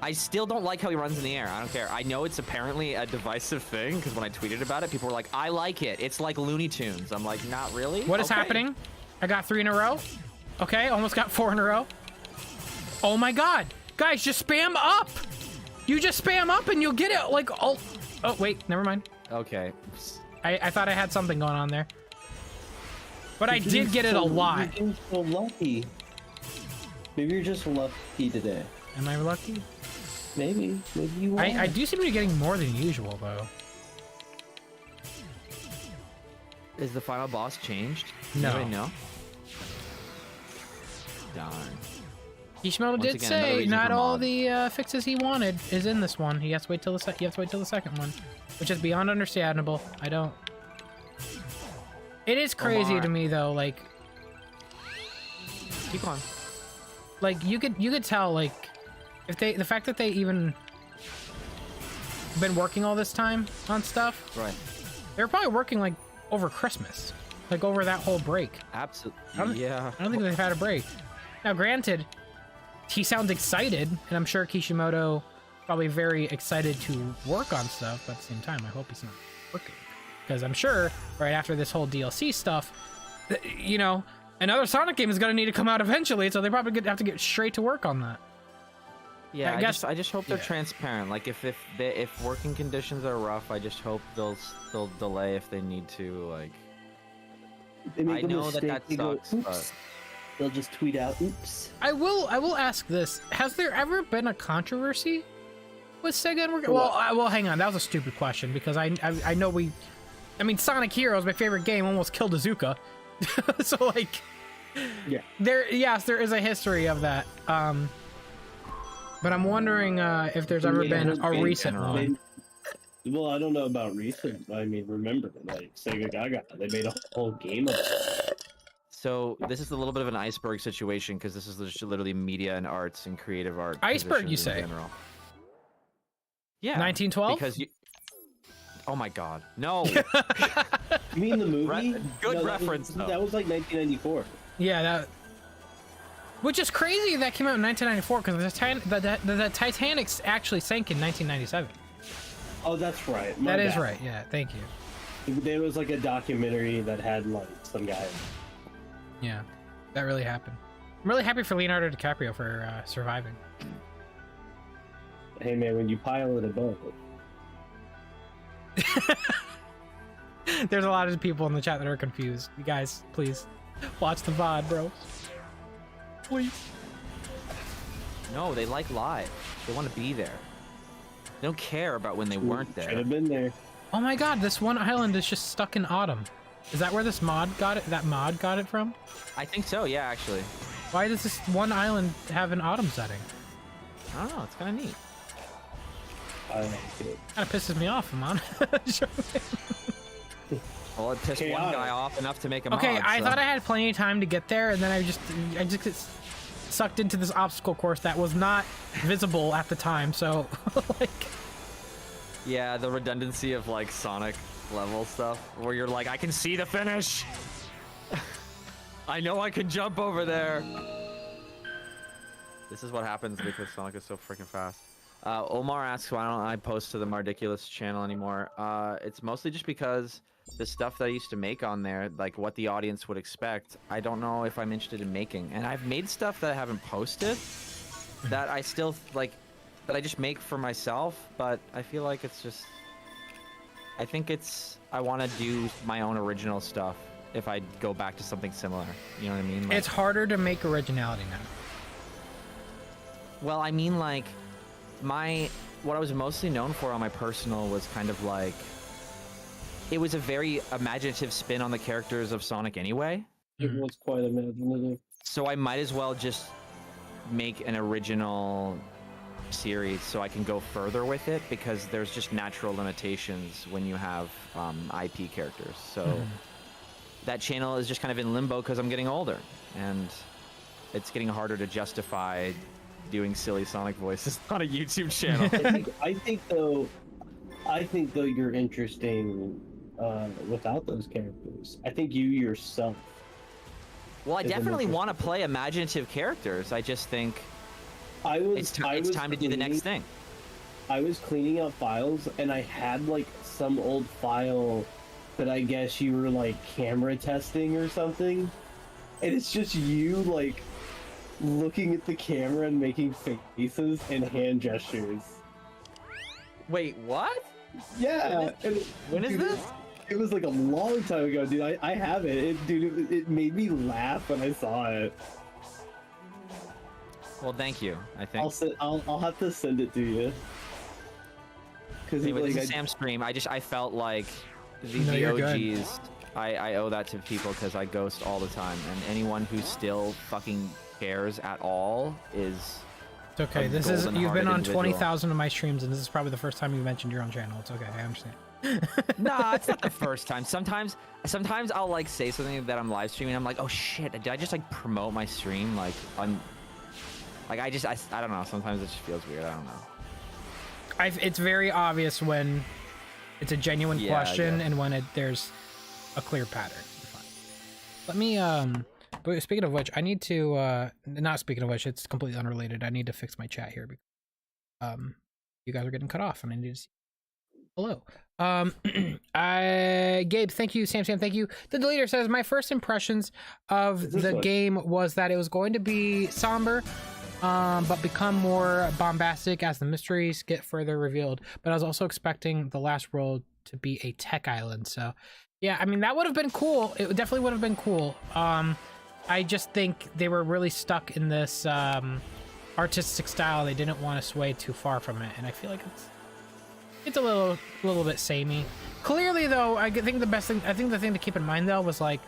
I still don't like how he runs in the air. I don't care. I know it's apparently a divisive thing because when I tweeted about it, people were like, I like it. It's like Looney Tunes. I'm like, not really? What is happening? I got 3 in a row. Okay, almost got 4 in a row. Oh my god. Guys, just spam up. You just spam up and you'll get it like oh wait, never mind. Okay. I thought I had something going on there. But I did get it a lot. You're so lucky. Maybe you're just lucky today. Am I lucky? Maybe you are. I do seem to be getting more than usual though. Is the final boss changed? No. No. Darn. Kishimoto did say not all the fixes he wanted is in this one. He has to wait till the second one, which is beyond understandable. I don't. It is crazy to me though. Like, keep on. Like you could tell like if the fact that they even been working all this time on stuff. Right. They're probably working like over Christmas, like over that whole break. Absolutely. Yeah. I don't think they've had a break. Now, granted, he sounds excited, and I'm sure Kishimoto probably very excited to work on stuff, but at the same time, I hope he's not working. Because I'm sure right after this whole DLC stuff, you know, another Sonic game is going to need to come out eventually, so they probably have to get straight to work on that. Yeah, I just hope they're transparent. Like if working conditions are rough, I just hope they'll delay if they need to. Like, I know that sucks, but they'll just tweet out, "Oops." I will ask this: has there ever been a controversy with Sega and well, hang on, that was a stupid question because I know I mean, Sonic Heroes, my favorite game, almost killed Azuka, so like, Yeah. Yes, there is a history of that. But I'm wondering if there's ever been a recent one. Well, I don't know about recent. I mean, remember, like Sega Gaga, they made a whole game of it. So this is a little bit of an iceberg situation because this is just literally media and arts and creative art. Iceberg, you say? General. Yeah. 1912? Because you. Oh my God, no! You mean the movie? Good reference. That was like 1994. Yeah, that. Which is crazy that came out in 1994 because the Titanic actually sank in 1997. Oh, that's right. That is right. Yeah, thank you. There was like a documentary that had like some guy. Yeah, that really happened. I'm really happy for Leonardo DiCaprio for surviving. Hey man, when you pilot a boat. There's a lot of people in the chat that are confused. You guys, please watch the VOD, bro. Please. No, they like live. They want to be there. They don't care about when they weren't there. Should have been there. Oh my God, this one island is just stuck in autumn. Is that where this mod got it? That mod got it from? I think so. Yeah, actually. Why does this one island have an autumn setting? I don't know. It's kind of neat. I like it. Kind of pisses me off, man. Well, it pissed one guy off enough to make him. Okay, mod, I so. thought I had plenty of time to get there, and then I just get sucked into this obstacle course that was not visible at the time. So, like. Yeah, the redundancy of like Sonic level stuff, where you're like, I can see the finish. I know I can jump over there. This is what happens because Sonic is so freaking fast. Omar asks, why don't I post to the Mardiculous channel anymore? It's mostly just because the stuff that I used to make on there, like what the audience would expect, I don't know if I'm interested in making. And I've made stuff that I haven't posted that I still like, that I just make for myself, but I feel like it's just, I think it's, I want to do my own original stuff if I go back to something similar. You know what I mean? Like, it's harder to make originality now. Well, I mean, like, what I was mostly known for on my personal was kind of like, it was a very imaginative spin on the characters of Sonic anyway. It was quite imaginative. So I might as well just make an original series so I can go further with it, because there's just natural limitations when you have IP characters. So that channel is just kind of in limbo because I'm getting older, and it's getting harder to justify doing silly Sonic voices on a YouTube channel. I think though you're interesting without those characters. I think you yourself. Well, I definitely want to play imaginative characters. I just think it's time to do the next thing. I was cleaning up files, and I had like some old file that I guess you were like camera testing or something, and it's just you like looking at the camera and making faces and hand gestures. Wait, what? Yeah. When is this? It was like a long time ago, dude. I have it. It made me laugh when I saw it. Well, thank you. I think I'll have to send it to you. Because anyway, this is Sam's stream. I felt like the OGs. I owe that to people because I ghost all the time, and anyone who still fucking cares at all is. It's okay. You've been on 20,000 of my streams, and this is probably the first time you mentioned your own channel. It's okay. I understand. Nah, it's not the first time. Sometimes I'll like say something that I'm live streaming. I'm like, oh shit, did I just like promote my stream like on? Like I don't know. Sometimes it just feels weird. I don't know. It's very obvious when it's a genuine question and when there's a clear pattern. Let me But speaking of which, I need to not speaking of which, it's completely unrelated. I need to fix my chat here because you guys are getting cut off and I need to see. Hello. Gabe, thank you. Sam, thank you. The deleter says my first impressions of the game was that it was going to be somber, but become more bombastic as the mysteries get further revealed. But I was also expecting the last world to be a tech island. So yeah, I mean, that would have been cool. It definitely would have been cool. I just think they were really stuck in this artistic style. They didn't want to sway too far from it, and I feel like it's a little bit samey. Clearly, though, I think the thing to keep in mind though was like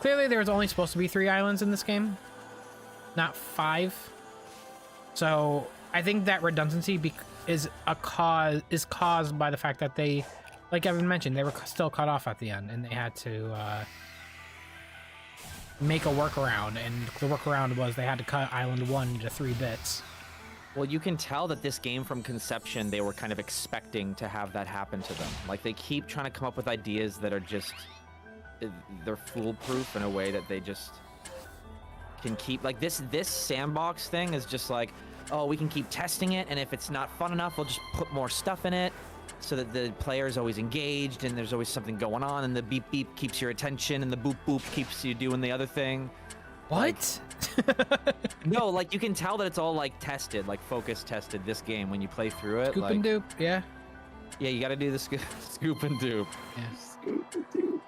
clearly there was only supposed to be 3 islands in this game, not 5. So I think that redundancy is caused by the fact that they, like Evan mentioned, they were still cut off at the end, and they had to make a workaround, and the workaround was they had to cut Island 1 into 3 bits. Well, you can tell that this game from conception, they were kind of expecting to have that happen to them. Like, they keep trying to come up with ideas that are just, they're foolproof in a way that they just can keep, like this sandbox thing is just like, oh, we can keep testing it, and if it's not fun enough, we'll just put more stuff in it so that the player is always engaged and there's always something going on, and the beep beep keeps your attention and the boop boop keeps you doing the other thing. What? No, like, you can tell that it's all like tested, like focus tested this game when you play through it. Scoop like, and dupe, yeah. Yeah, you gotta do the scoop and dupe. Yeah. Scoop and dupe.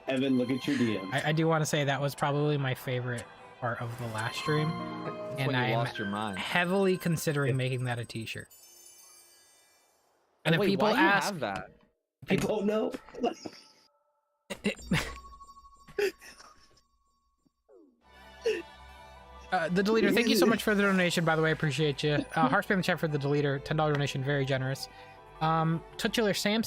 Evan, look at your DM. I do want to say that was probably my favorite part of the last stream. That's and when you I'm lost your mind. heavily considering making that a t-shirt. And if wait, people why do you ask, have that? I don't know. The deleter, thank you so much for the donation, by the way, I appreciate you. Heart spam in the chat for the deleter, $10 donation, very generous. Titular Sam,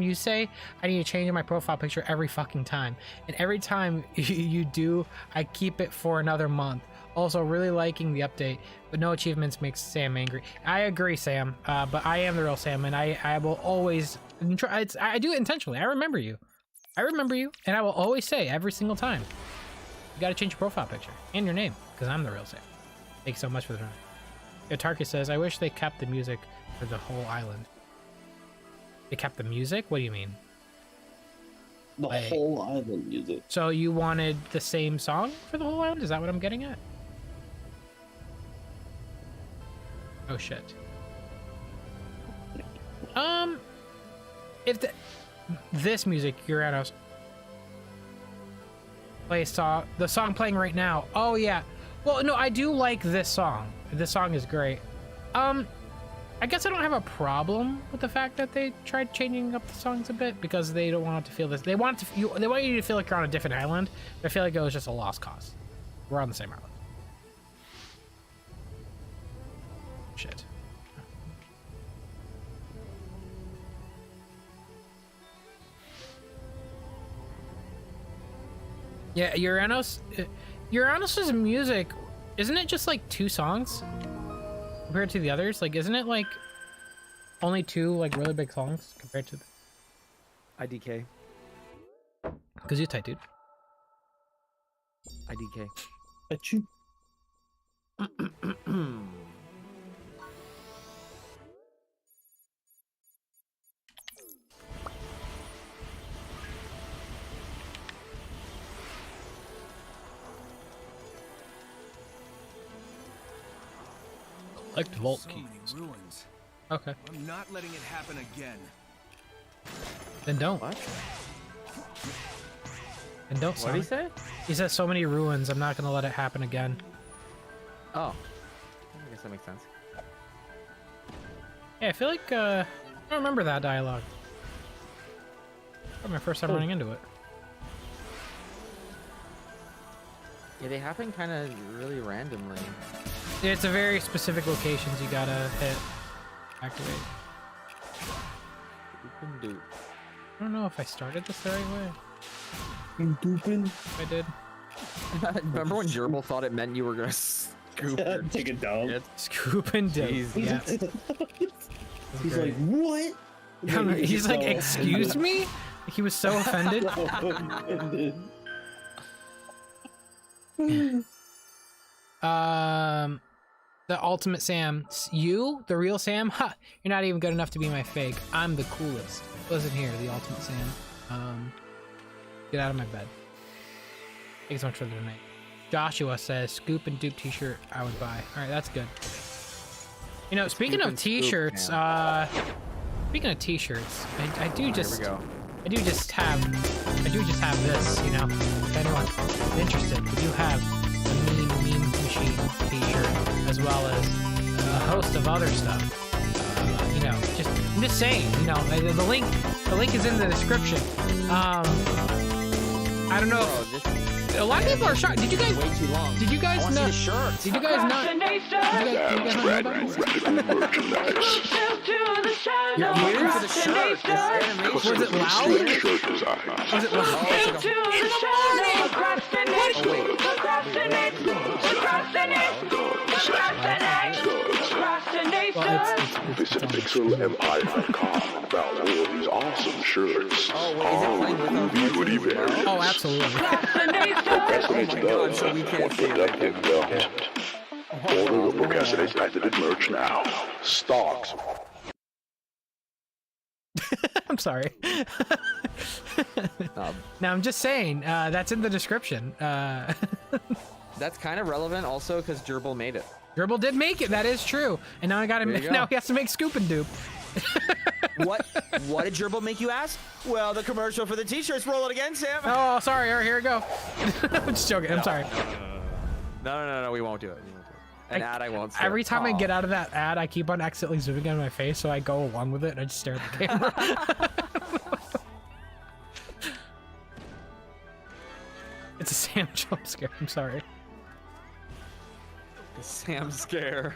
you say I need to change my profile picture every fucking time, and every time you do, I keep it for another month. Also, really liking the update, but no achievements makes Sam angry. I agree, Sam, but I am the real Sam, and I will always I do it intentionally. I remember you, and I will always say every single time, you gotta change your profile picture and your name, because I'm the real Sam. Thank you so much for the donation. Tarkus says, I wish they kept the music for the whole island. They kept the music? What do you mean? The whole island music. So you wanted the same song for the whole island? Is that what I'm getting at? Oh shit. If this music, Uranus, play the song playing right now. Oh yeah. Well, no, I do like this song. This song is great. I guess I don't have a problem with the fact that they tried changing up the songs a bit, because they don't want it to feel this. They want you to feel like you're on a different island. But I feel like it was just a lost cause. We're on the same island. Shit. Yeah, Uranus's music, isn't it just like 2 songs? Compared to the others, like, isn't it like only 2 like really big songs compared to IDK. Cause you're tight, dude. IDK. At you. Collect vault so keys. Ruins. Okay. I'm not letting it happen again. Then don't. What? Then don't. What did he say? He says so many ruins. I'm not gonna let it happen again. Oh, I guess that makes sense. Yeah, I feel like I don't remember that dialogue. Probably my first time running into it. Yeah, they happen kind of really randomly. Yeah, it's a very specific locations you gotta hit, activate. Oop and doop. I don't know if I started this the right way. Doopin'. If I did. Remember when Gerbil thought it meant you were gonna scoop your Take a dump. shit? Scoop and dip. Jeez. Yeah. He's like, what? He's like, excuse me? He was so offended. The ultimate Sam. You? The real Sam? Ha! You're not even good enough to be my fake. I'm the coolest. Listen here, the ultimate Sam. Get out of my bed. Thanks so much for the donate. Joshua says, scoop and dupe t-shirt I would buy. Alright, that's good. You know, speaking of t-shirts, speaking of t-shirts, I do just have this, you know. If anyone's interested, we do have the Meme Machine t-shirt, as well as a host of other stuff. You know, I'm just saying, you know, the link is in the description. I don't know. A lot of people are shocked. Did you guys? Way too long. Did you guys know? Did you guys not? Did you guys know about this? Your ears? The shirt. Was it loud? Was it loud? Visit pixelempire.com and browse all these awesome shirts. Good event. Oh, absolutely. Procrastinates does what productive doesn't. Order the Procrastinates patented merch now. Stocks. I'm sorry. Now I'm just saying, that's in the description. That's kind of relevant also because Gerbil made it. Gerbil did make it, that is true. And now I got him. Now he has to make Scoop and Dupe. What did Gerbil make you ask? Well, the commercial for the t-shirts. Roll it again, Sam. Oh, sorry. All right, here we go. I'm just joking. I'm sorry. No, we won't do it. An ad I won't say. Every time I get out of that ad, I keep on accidentally zooming in my face, so I go along with it and I just stare at the camera. It's a Sam jump scare. I'm sorry. The Sam scare.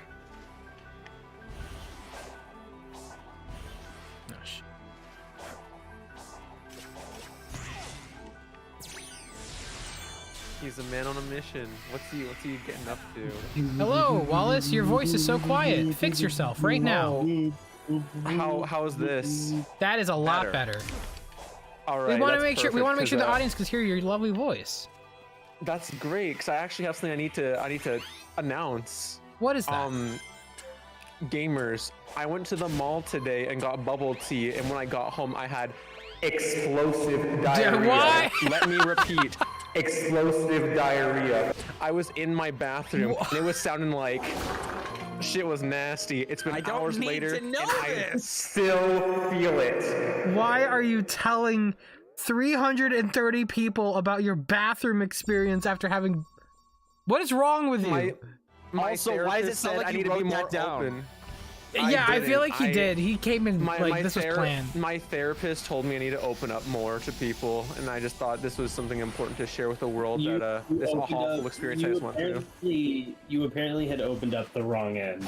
Oh, shit. He's a man on a mission. What's he getting up to? Hello, Wallace. Your voice is so quiet. Fix yourself right now. How is this? That is a lot better. All right. We want to make sure the audience can hear your lovely voice. That's great, because I actually have something I need to announce. What is that? Gamers, I went to the mall today and got bubble tea, and when I got home, I had explosive diarrhea. Why? Let me repeat. Explosive diarrhea. I was in my bathroom and it was sounding like shit was nasty. It's been hours later and I still feel it. Why are you telling 330 people about your bathroom experience after having... What is wrong with you? Also, why does it sound like you wrote that down? Open. Yeah, I feel like he did. He came in like this was planned. My therapist told me I need to open up more to people, and I just thought this was something important to share with the world. This awful experience I just went through. You apparently had opened up the wrong end.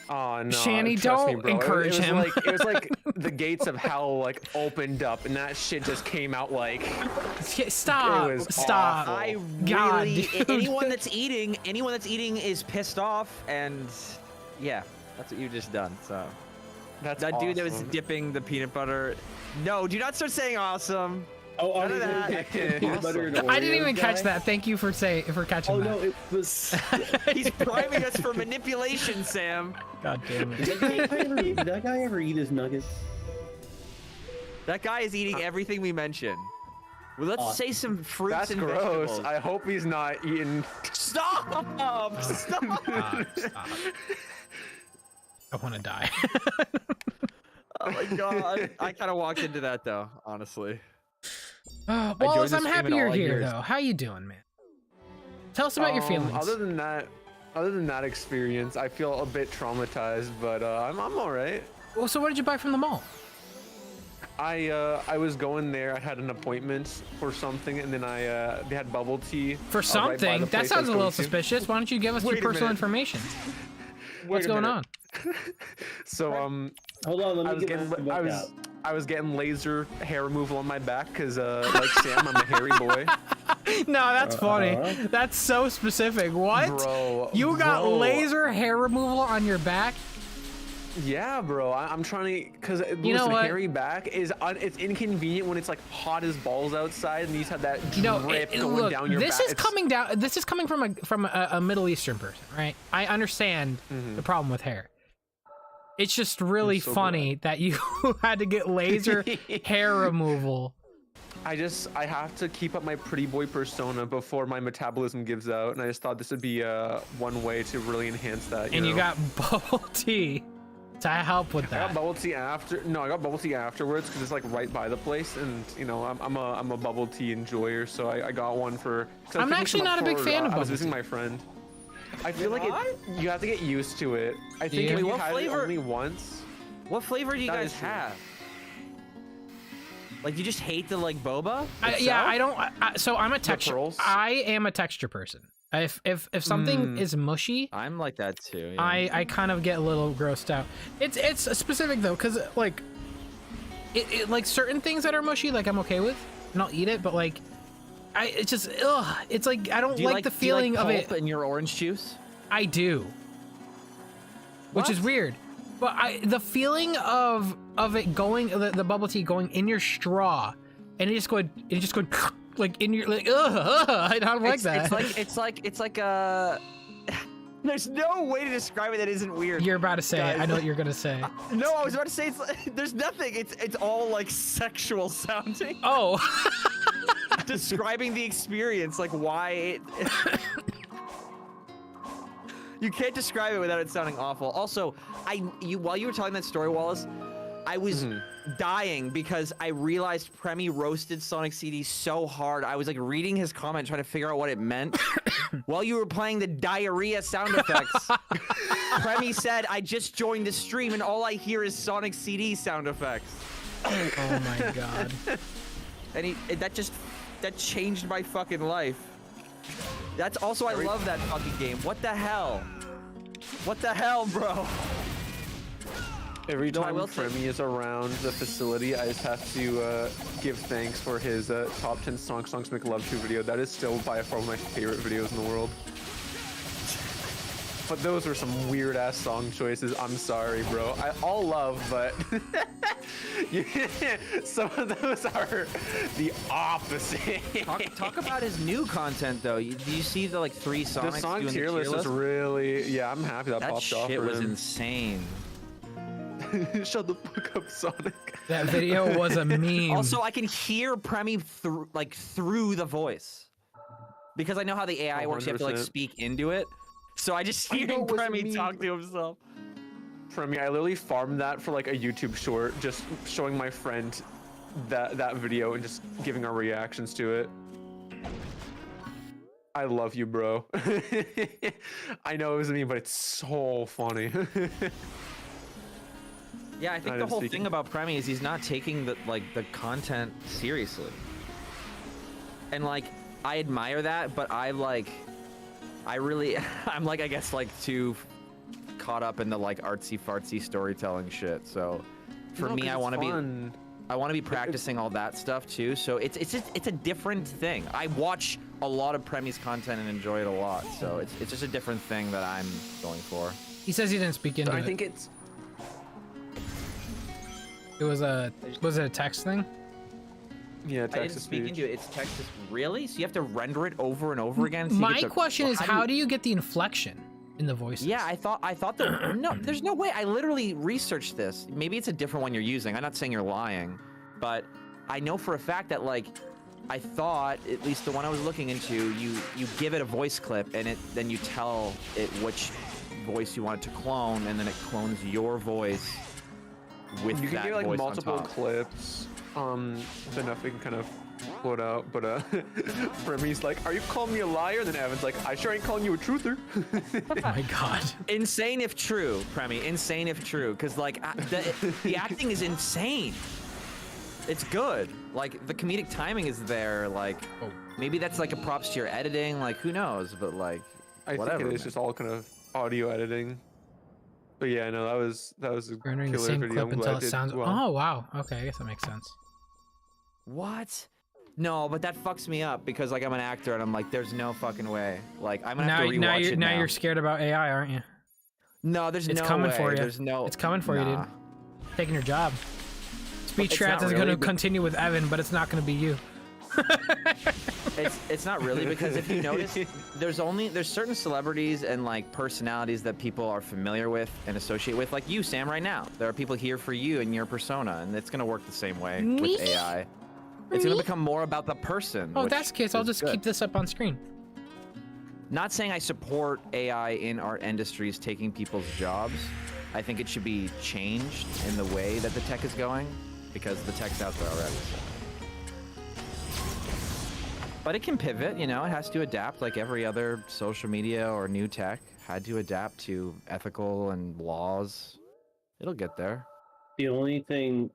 Oh no, Shanny, don't encourage him. It was like the gates of hell opened up, and that shit just came out like. Stop! It was Stop! awful. I God, really, dude. anyone that's eating is pissed off, and yeah, that's what you just done. So that's that dude that was awesome. dipping the peanut butter. No, do not start saying awesome. Oh, None of that. I didn't even catch that. Thank you for catching that. Oh no, it was. He's priming us for manipulation, Sam. God damn it. Did that guy ever eat his nuggets? That guy is eating everything we mentioned. Well, let's say some fruits That's and gross. vegetables. I hope he's not eating. Stop! Stop! I want to die. Oh my god. I kind of walked into that though, honestly. Wallace, I'm happy you're here though. How you doing, man? Tell us about your feelings. Other than that experience, I feel a bit traumatized, but I'm all right. Well, so what did you buy from the mall? I was going there. I had an appointment for something, and then they had bubble tea. For something? That sounds a little suspicious. Why don't you give us your personal information? What's going on? So hold on, let me get the book out. I was getting laser hair removal on my back because like Sam, I'm a hairy boy. No, that's funny. That's so specific. What? Bro, you got laser hair removal on your back? Yeah, bro. I'm trying to, because you know what? hairy back is it's inconvenient when it's like hot as balls outside and you just have that drip going down your back. This is coming from a Middle Eastern person, right? I understand the problem with hair. It's just really funny that you had to get laser hair removal. I have to keep up my pretty boy persona before my metabolism gives out, and I just thought this would be one way to really enhance that. You got bubble tea to help with that. I got bubble tea after. No, I got bubble tea afterwards because it's like right by the place, and you know I'm a bubble tea enjoyer, so I got one for. I'm actually not a big fan of bubble tea. I was visiting my friend. I feel like you have to get used to it. I think if you had it only once. What flavor do you guys have? Like you just hate the like boba? Yeah, I don't. So I'm a texture. I am a texture person. If something is mushy, I'm like that too. Yeah. I kind of get a little grossed out. It's specific though, because like it like certain things that are mushy, like I'm okay with, and I'll eat it. But like it's just it's like I don't like the feeling of it. In your orange juice? I do, which is weird. But the feeling of it going, the bubble tea going in your straw, and it just going like in your like, I don't like that. It's like there's no way to describe it that isn't weird. You're about to say it. I know what you're gonna say. No, I was about to say there's nothing. It's all like sexual sounding. Oh. Describing the experience, like why it. You can't describe it without it sounding awful. Also, while you were telling that story, Wallace, I was dying because I realized Premi roasted Sonic CD so hard. I was like reading his comment, trying to figure out what it meant. While you were playing the diarrhea sound effects, Premi said, "I just joined the stream and all I hear is Sonic CD sound effects." Oh my god! And that changed my fucking life. That's also, I love that fucking game. What the hell? What the hell, bro? Every time Premi is around the facility, I just have to give thanks for his top 10 songs make love to video. That is still by far one of my favorite videos in the world. But those were some weird ass song choices. I'm sorry, bro. All love, but some of those are the opposite. Talk about his new content though. Do you see the like 3 songs? The song tier list is really, yeah. I'm happy that popped off. That shit was insane. Shut the fuck up, Sonic. That video was a meme. Also, I can hear Premi through the voice because I know how the AI works. You have to like speak into it. So I just hear Premi talk to himself. Premi, I literally farmed that for like a YouTube short, just showing my friend that video and just giving our reactions to it. I love you, bro. I know it was me, but it's so funny. Yeah, I think the whole thing about Premi is he's not taking the content seriously. And like I admire that, but I'm like I guess like too caught up in the like artsy fartsy storytelling shit. So for me, I want to be practicing all that stuff too. So it's a different thing. I watch a lot of Premi's content and enjoy it a lot. So it's just a different thing that I'm going for. He says he didn't speak into it. I think it was it a text thing? Yeah, text I didn't speak into it. It's text. Really? So you have to render it over and over again? My question is, how do you get the inflection in the voices? Yeah, I thought that no, there's no way. I literally researched this. Maybe it's a different one you're using. I'm not saying you're lying, but I know for a fact that like I thought, at least the one I was looking into, you give it a voice clip and then you tell it which voice you want it to clone, and then it clones your voice with you can that get like voice multiple on top. clips. Then nothing kind of float out, but Premi's like, "Are you calling me a liar?" Then Evan's like, "I sure ain't calling you a truther." Oh my god. Insane if true, Premi. Insane if true, because like the acting is insane. It's good. Like the comedic timing is there. Like maybe that's like a props to your editing. Like who knows? But like I think it is just all kind of audio editing. But yeah, no, that was a rendering killer the same video. clip until it sounds. Well. Oh wow. Okay, I guess that makes sense. What? No, but that fucks me up because like I'm an actor and I'm like, there's no fucking way. Like I'm gonna have to rewatch it now. Now you're scared about AI, aren't you? No, there's no way. It's coming for you. There's no. It's coming for you, dude. Taking your job. Speech Trans is going to continue with Evan, but it's not going to be you. It's not really, because if you notice, there's certain celebrities and like personalities that people are familiar with and associate with, like you, Sam, right now. There are people here for you and your persona, and it's gonna work the same way with AI. It's gonna become more about the person. Oh, that's the case. I'll just keep this up on screen. Not saying I support AI in art industries taking people's jobs. I think it should be changed in the way that the tech is going, because the tech's out there already. But it can pivot, you know, it has to adapt like every other social media or new tech had to adapt to ethical and laws. It'll get there. The only thing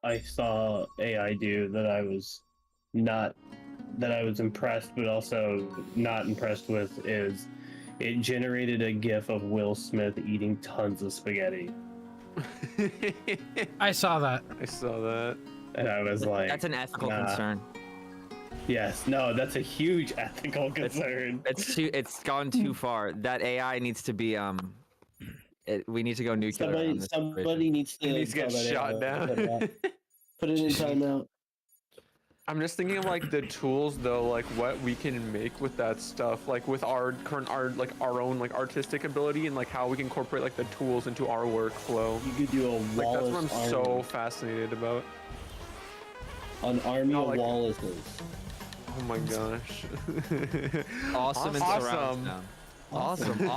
I saw AI do that I was impressed, but also not impressed with is it generated a GIF of Will Smith eating tons of spaghetti. I saw that. I saw that. And I was like, that's an ethical concern. Yes, no, that's a huge ethical concern. It's gone too far. That AI needs to be we need to go nuclear. Somebody needs to get shot down. Put it in timeout. I'm just thinking of like the tools though, like what we can make with that stuff, like with our current art, like our own like artistic ability, and like how we can incorporate like the tools into our workflow. You could do a Wallace. Like that's what I'm so fascinated about. An army of Wallaces. Oh my gosh. Awesome and surround sound. Awesome.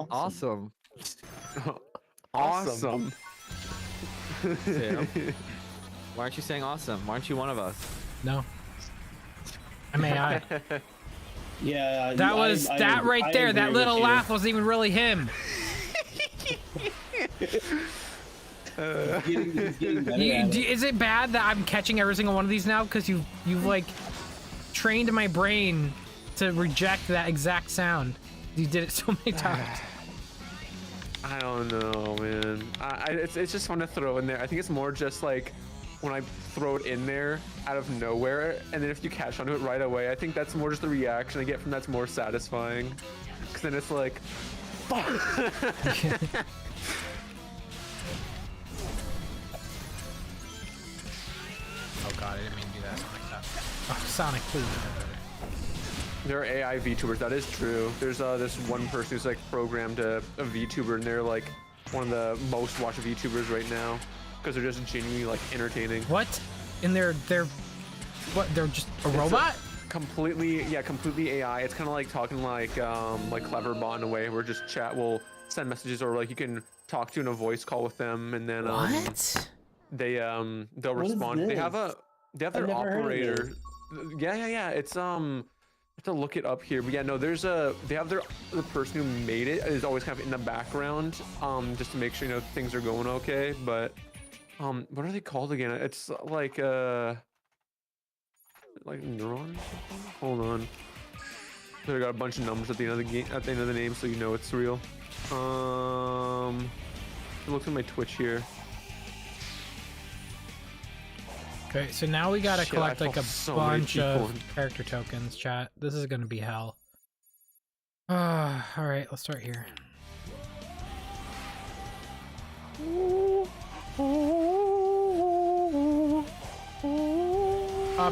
Awesome. Awesome. Sam, why aren't you saying awesome? Why aren't you one of us? No. I'm AI. Yeah. That was right there. That little laugh wasn't even really him. Is it bad that I'm catching every single one of these now because you've like trained my brain to reject that exact sound? You did it so many times. I don't know, man. It's just fun to throw in there. I think it's more just like when I throw it in there out of nowhere, and then if you catch onto it right away, I think that's more just the reaction I get from that's more satisfying. Because then it's like, fuck. Oh god, I didn't mean to do that. Oh, Sonic, please. There are AI VTubers, that is true. There's this one person who's like programmed a VTuber, and they're like one of the most watched VTubers right now because they're just genuinely like entertaining. What? And they're just a robot? Completely AI. It's kind of like talking like Cleverbot in a way, where just chat will send messages, or like you can talk to in a voice call with them, and then what? they'll respond. They have their operator. Yeah. It's I have to look it up here, but yeah, no, they have the person who made it is always kind of in the background, just to make sure things are going okay. But what are they called again? It's like neuron. Hold on, they got a bunch of numbers at the end of the game, at the end of the name, so it's real. Look at my Twitch here. Okay, so now we gotta collect like a bunch of character tokens, chat. This is gonna be hell. Alright, let's start here.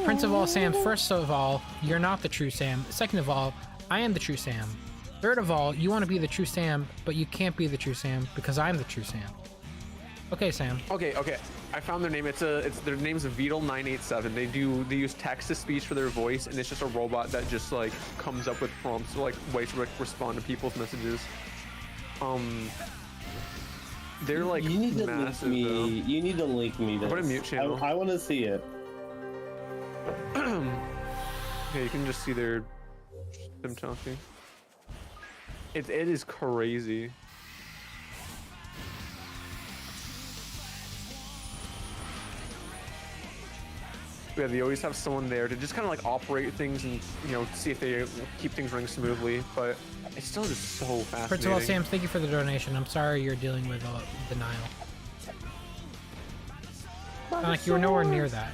Prince of all Sam, first of all, you're not the true Sam. Second of all, I am the true Sam. Third of all, you want to be the true Sam, but you can't be the true Sam because I'm the true Sam. Okay, Sam. Okay. I found their name. Their name's Beetle987. They use text to speech for their voice, and it's just a robot that just like comes up with prompts, like ways to respond to people's messages. They're like you need to massive. Link me. You need to link me. This. Put a mute channel. I want to see it. Yeah, you can just see them talking. It is crazy. Yeah, they always have someone there to just kind of like operate things and see if they keep things running smoothly. But it's still just so fascinating. First of all, Sam, thank you for the donation. I'm sorry you're dealing with denial. Like you were nowhere near that.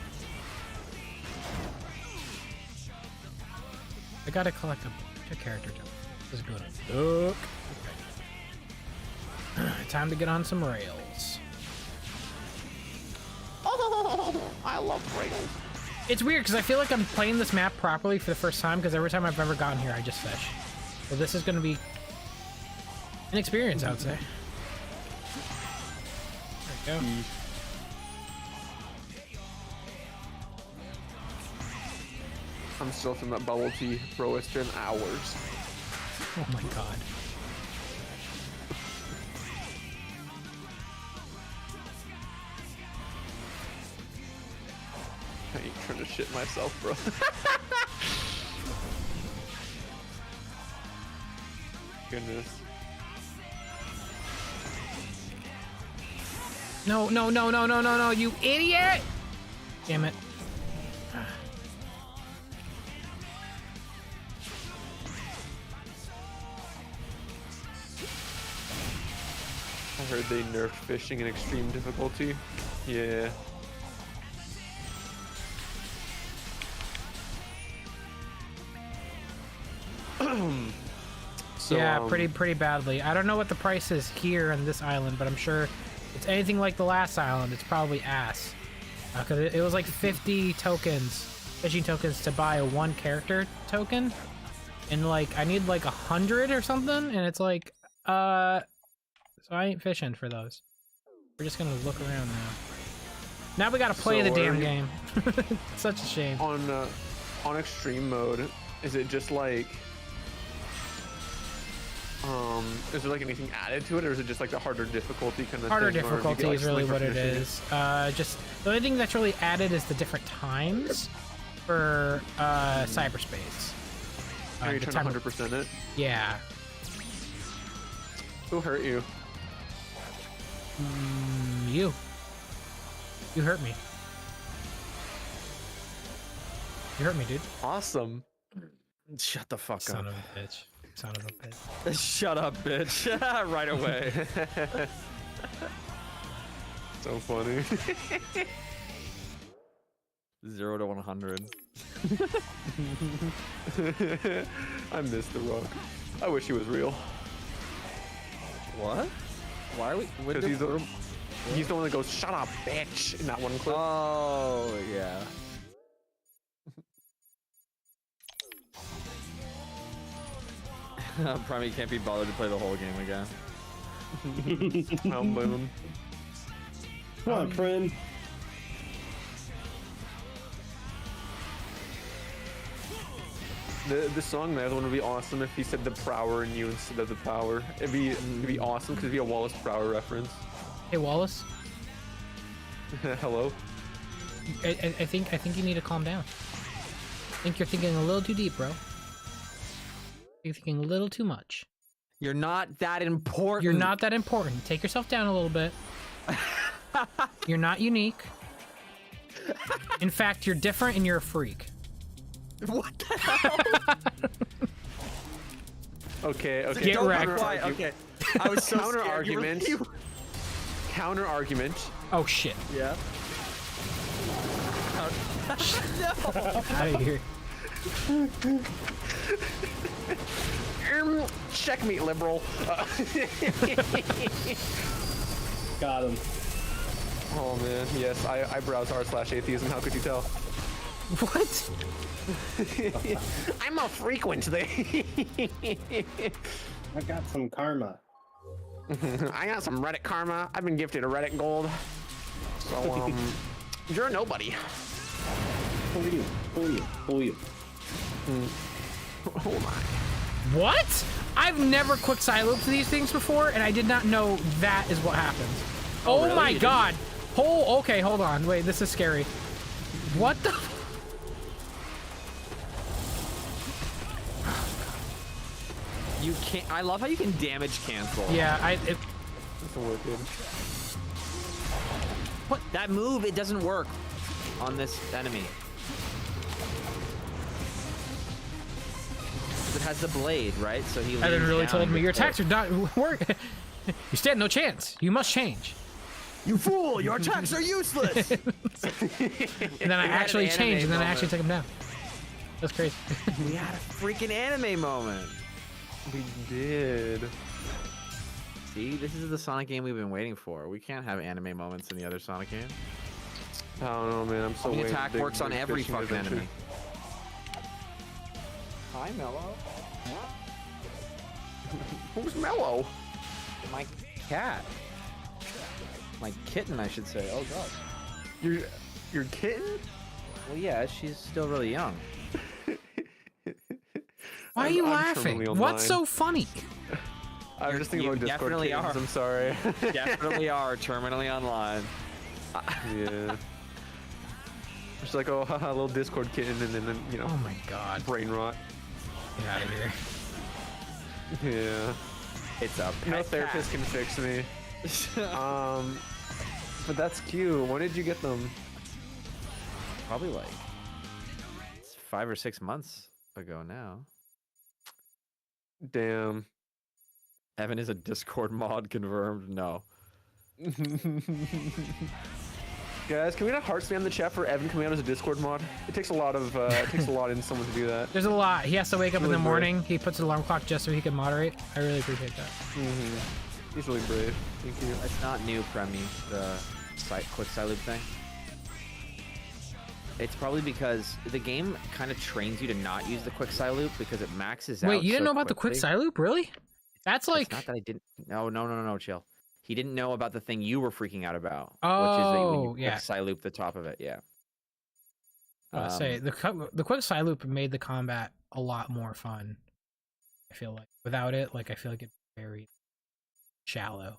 I gotta collect a character token. This is good. Okay. Time to get on some rails. Oh, I love rails. It's weird because I feel like I'm playing this map properly for the first time because every time I've ever gotten here, I just fish. So this is going to be an experience, I would say. There we go. I'm still from that bubble tea, bro. It's been hours. Oh my god. I ain't trying to shit myself, bro. Goodness. No, no, no, no, no, no, no, you idiot! Damn it. I heard they nerfed fishing in extreme difficulty. Yeah. So, yeah, pretty badly. I don't know what the price is here on this island, but I'm sure it's anything like the last island. It's probably ass. Because it was like 50 tokens, fishing tokens to buy a 1 character token. And like, I need like 100 or something. And it's like, so I ain't fishing for those. We're just gonna look around now. Now we gotta play the damn game. Such a shame. On extreme mode, is it just like, is there like anything added to it, or is it just like the harder difficulty kind of harder thing? Difficulty like, is really what it is. Just the only thing that's really added is the different times for cyberspace. Are you trying to 100% it? Yeah. Who hurt you? You. You hurt me. You hurt me, dude. Awesome. Shut the fuck Son up. of a bitch. Son of a bitch. Shut up, bitch. Right away. So funny. 0 to 100. I miss The Rock. I wish he was real. What? Why are we? Because he's the one that goes, "Shut up, bitch," in that one clip. Oh yeah. Probably can't be bothered to play the whole game again. I don't blame him. Come on, friend. The song there would be awesome if he said the prower in you instead of the power. It'd be awesome because it'd be a Wallace Prower reference. Hey, Wallace. Hello. I think you need to calm down. I think you're thinking a little too deep, bro. You're thinking a little too much. You're not that important. You're not that important. Take yourself down a little bit. You're not unique. In fact, you're different and you're a freak. What the hell? Okay. Get wrecked. Okay. I was so counter scared. argument. Counter argument. Oh shit. Yeah. No. Out of here. Checkmate, liberal. Got him. Oh man, yes, I browse r/atheism. How could you tell? What? I'm a frequent thing. I got some karma. I got some Reddit karma. I've been gifted a Reddit gold. So you're a nobody. Who are you? Oh my. What? I've never quick silooped these things before, and I did not know that is what happens. Oh really? My god. Okay, hold on. Wait, this is scary. What the? You can't. I love how you can damage cancel. Yeah, It's wicked. What? That move, it doesn't work on this enemy. It has the blade, right? So he. Evan really told me your attacks are not work. You stand no chance. You must change. You fool! Your attacks are useless. And then I actually changed, and then I actually took him down. That's crazy. We had a freaking anime moment. We did. See, this is the Sonic game we've been waiting for. We can't have anime moments in the other Sonic game. I don't know, man. I'm so. The attack works on every fucking enemy. Hi, Mello. Who's Mello? My cat. My kitten, I should say. Oh god. Your kitten? Well, yeah, she's still really young. Why are you laughing? What's so funny? I'm just thinking about Discord definitely kittens, are. I'm sorry. Definitely are terminally online. Yeah. It's like, oh, haha, little Discord kitten, and then you know. Oh my god. Brain rot. Get out of here. Yeah. It's a pet No therapist cat. can fix me. But that's cute. When did you get them? Probably like 5 or 6 months ago now. Damn. Evan is a Discord mod confirmed. No. Guys, can we not heart spam in the chat for Evan coming out as a Discord mod? It takes a lot of in someone to do that. There's a lot. He has to wake up in the morning. He puts an alarm clock just so he can moderate. I really appreciate that. He's really brave. Thank you. It's not new, Premi, the quick side loop thing. It's probably because the game kind of trains you to not use the quick side loop because it maxes out. Wait, you didn't know about the quick side loop, really? That's like. It's not that I didn't. No, chill. He didn't know about the thing you were freaking out about. Oh, which is that when you quick side loop the top of it. Yeah. I say the quick side loop made the combat a lot more fun. I feel like without it, like I feel like it's very shallow.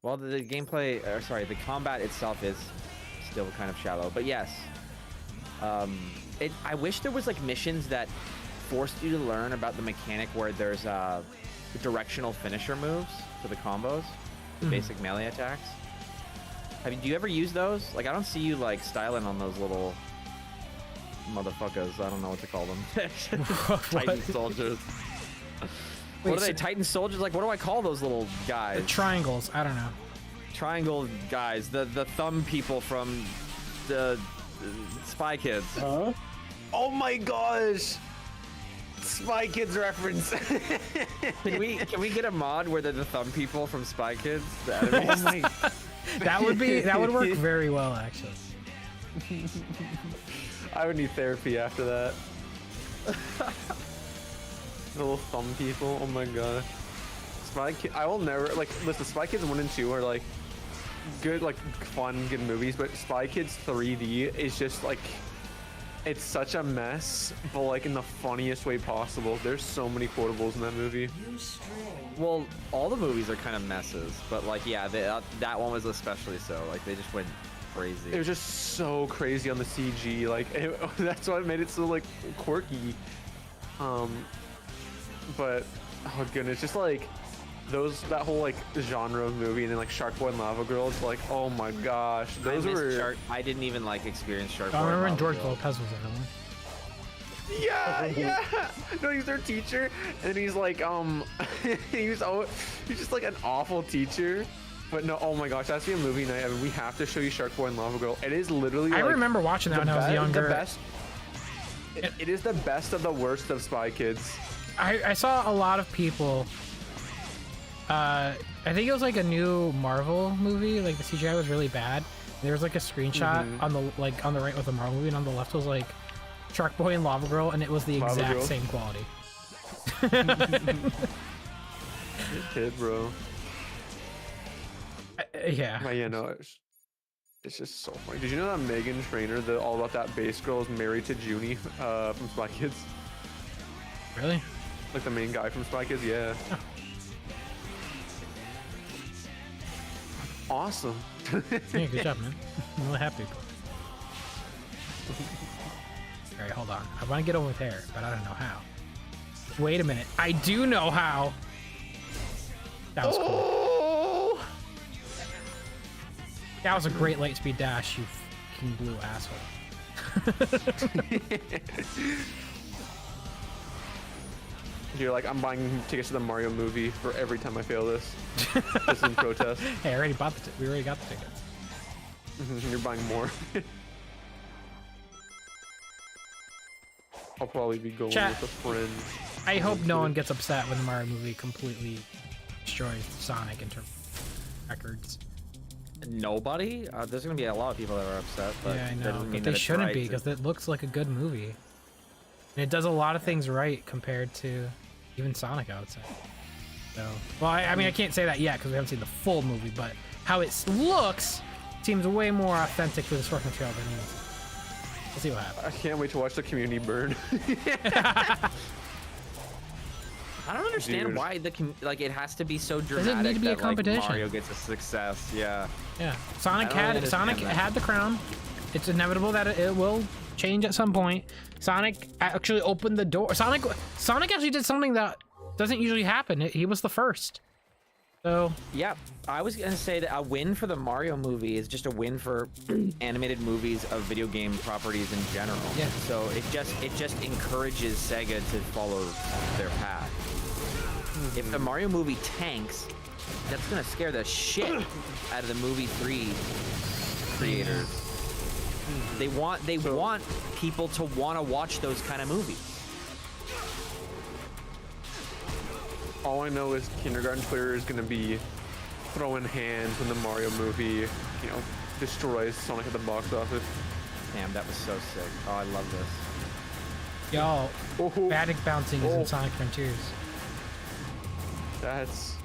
Well, the gameplay, or sorry, the combat itself is still kind of shallow, but yes. I wish there was like missions that forced you to learn about the mechanic where there's directional finisher moves for the combos, the basic melee attacks. Do you ever use those? Like, I don't see you like styling on those little motherfuckers. I don't know what to call them. Titan soldiers. What are they? Titan soldiers? Like, what do I call those little guys? The triangles. I don't know. Triangle guys. The thumb people from the Spy Kids. Huh? Oh my gosh! Spy Kids reference. Can we get a mod where they're the thumb people from Spy Kids? The enemies? That would work very well, actually. I would need therapy after that. The little thumb people. Oh my god. Spy Kids. I will never listen. Spy Kids 1 and 2 are like good, like fun, good movies, but Spy Kids 3D is just like. It's such a mess, but like in the funniest way possible. There's so many quotables in that movie. Well, all the movies are kind of messes, but like, yeah, that one was especially so. Like, they just went crazy. It was just so crazy on the CG. Like, that's what made it so like quirky. But oh goodness, just like that whole like genre of movie, and then like Shark Boy and Lava Girl. It's like, oh my gosh, those were. I didn't even like experience Shark Boy. I remember when George Lopez was in them. Yeah. No, he's their teacher, and he's like, he's just like an awful teacher. But no, oh my gosh, that's be a movie night. I mean, we have to show you Shark Boy and Lava Girl. It is literally. I remember watching that when I was younger. It is the best of the worst of Spy Kids. I saw a lot of people. I think it was like a new Marvel movie. Like the CGI was really bad. There was like a screenshot on the right with the Marvel movie, and on the left was like Shark Boy and Lava Girl, and it was the exact same quality. You're a kid, bro. Yeah. But yeah, no, it's just so funny. Did you know that Megan Trainor, the All About That Bass girl, is married to Junie from Spy Kids? Really? Like the main guy from Spy Kids, yeah. Oh. Awesome. Yeah, good job, man. I'm really happy. Alright, hold on. I want to get over there, but I don't know how. Wait a minute. I do know how. That was cool. That was a great light speed dash, you fucking blue asshole. You're like, I'm buying tickets to the Mario movie for every time I fail this. Just in protest. Hey, I already bought we already got the tickets. You're buying more. I'll probably be going with a friend. I hope no one gets upset when the Mario movie completely destroys Sonic in terms of records. Nobody? There's gonna be a lot of people that are upset, but yeah, I know, but they shouldn't be because it looks like a good movie. And it does a lot of things right compared to even Sonic, I would say. So, well, I mean, I can't say that yet because we haven't seen the full movie, but how it looks seems way more authentic to the source material than it is. We'll see what happens. I can't wait to watch the community burn. I don't understand why it has to be so dramatic. Does it need to be a competition? Like, Mario gets a success. Yeah. Yeah. Sonic had the crown. It's inevitable that it will change at some point. Sonic actually opened the door. Sonic actually did something that doesn't usually happen. He was the first. So yeah, I was gonna say that a win for the Mario movie is just a win for animated movies of video game properties in general. Yeah. So it just encourages Sega to follow their path. If the Mario movie tanks, that's gonna scare the shit out of the movie 3 creators. They want people to want to watch those kind of movies. All I know is kindergarten Twitter is gonna be throwing hands when the Mario movie, destroys Sonic at the box office. Damn, that was so sick. Oh, I love this. Yo, Static bouncing is in Sonic Frontiers. That's...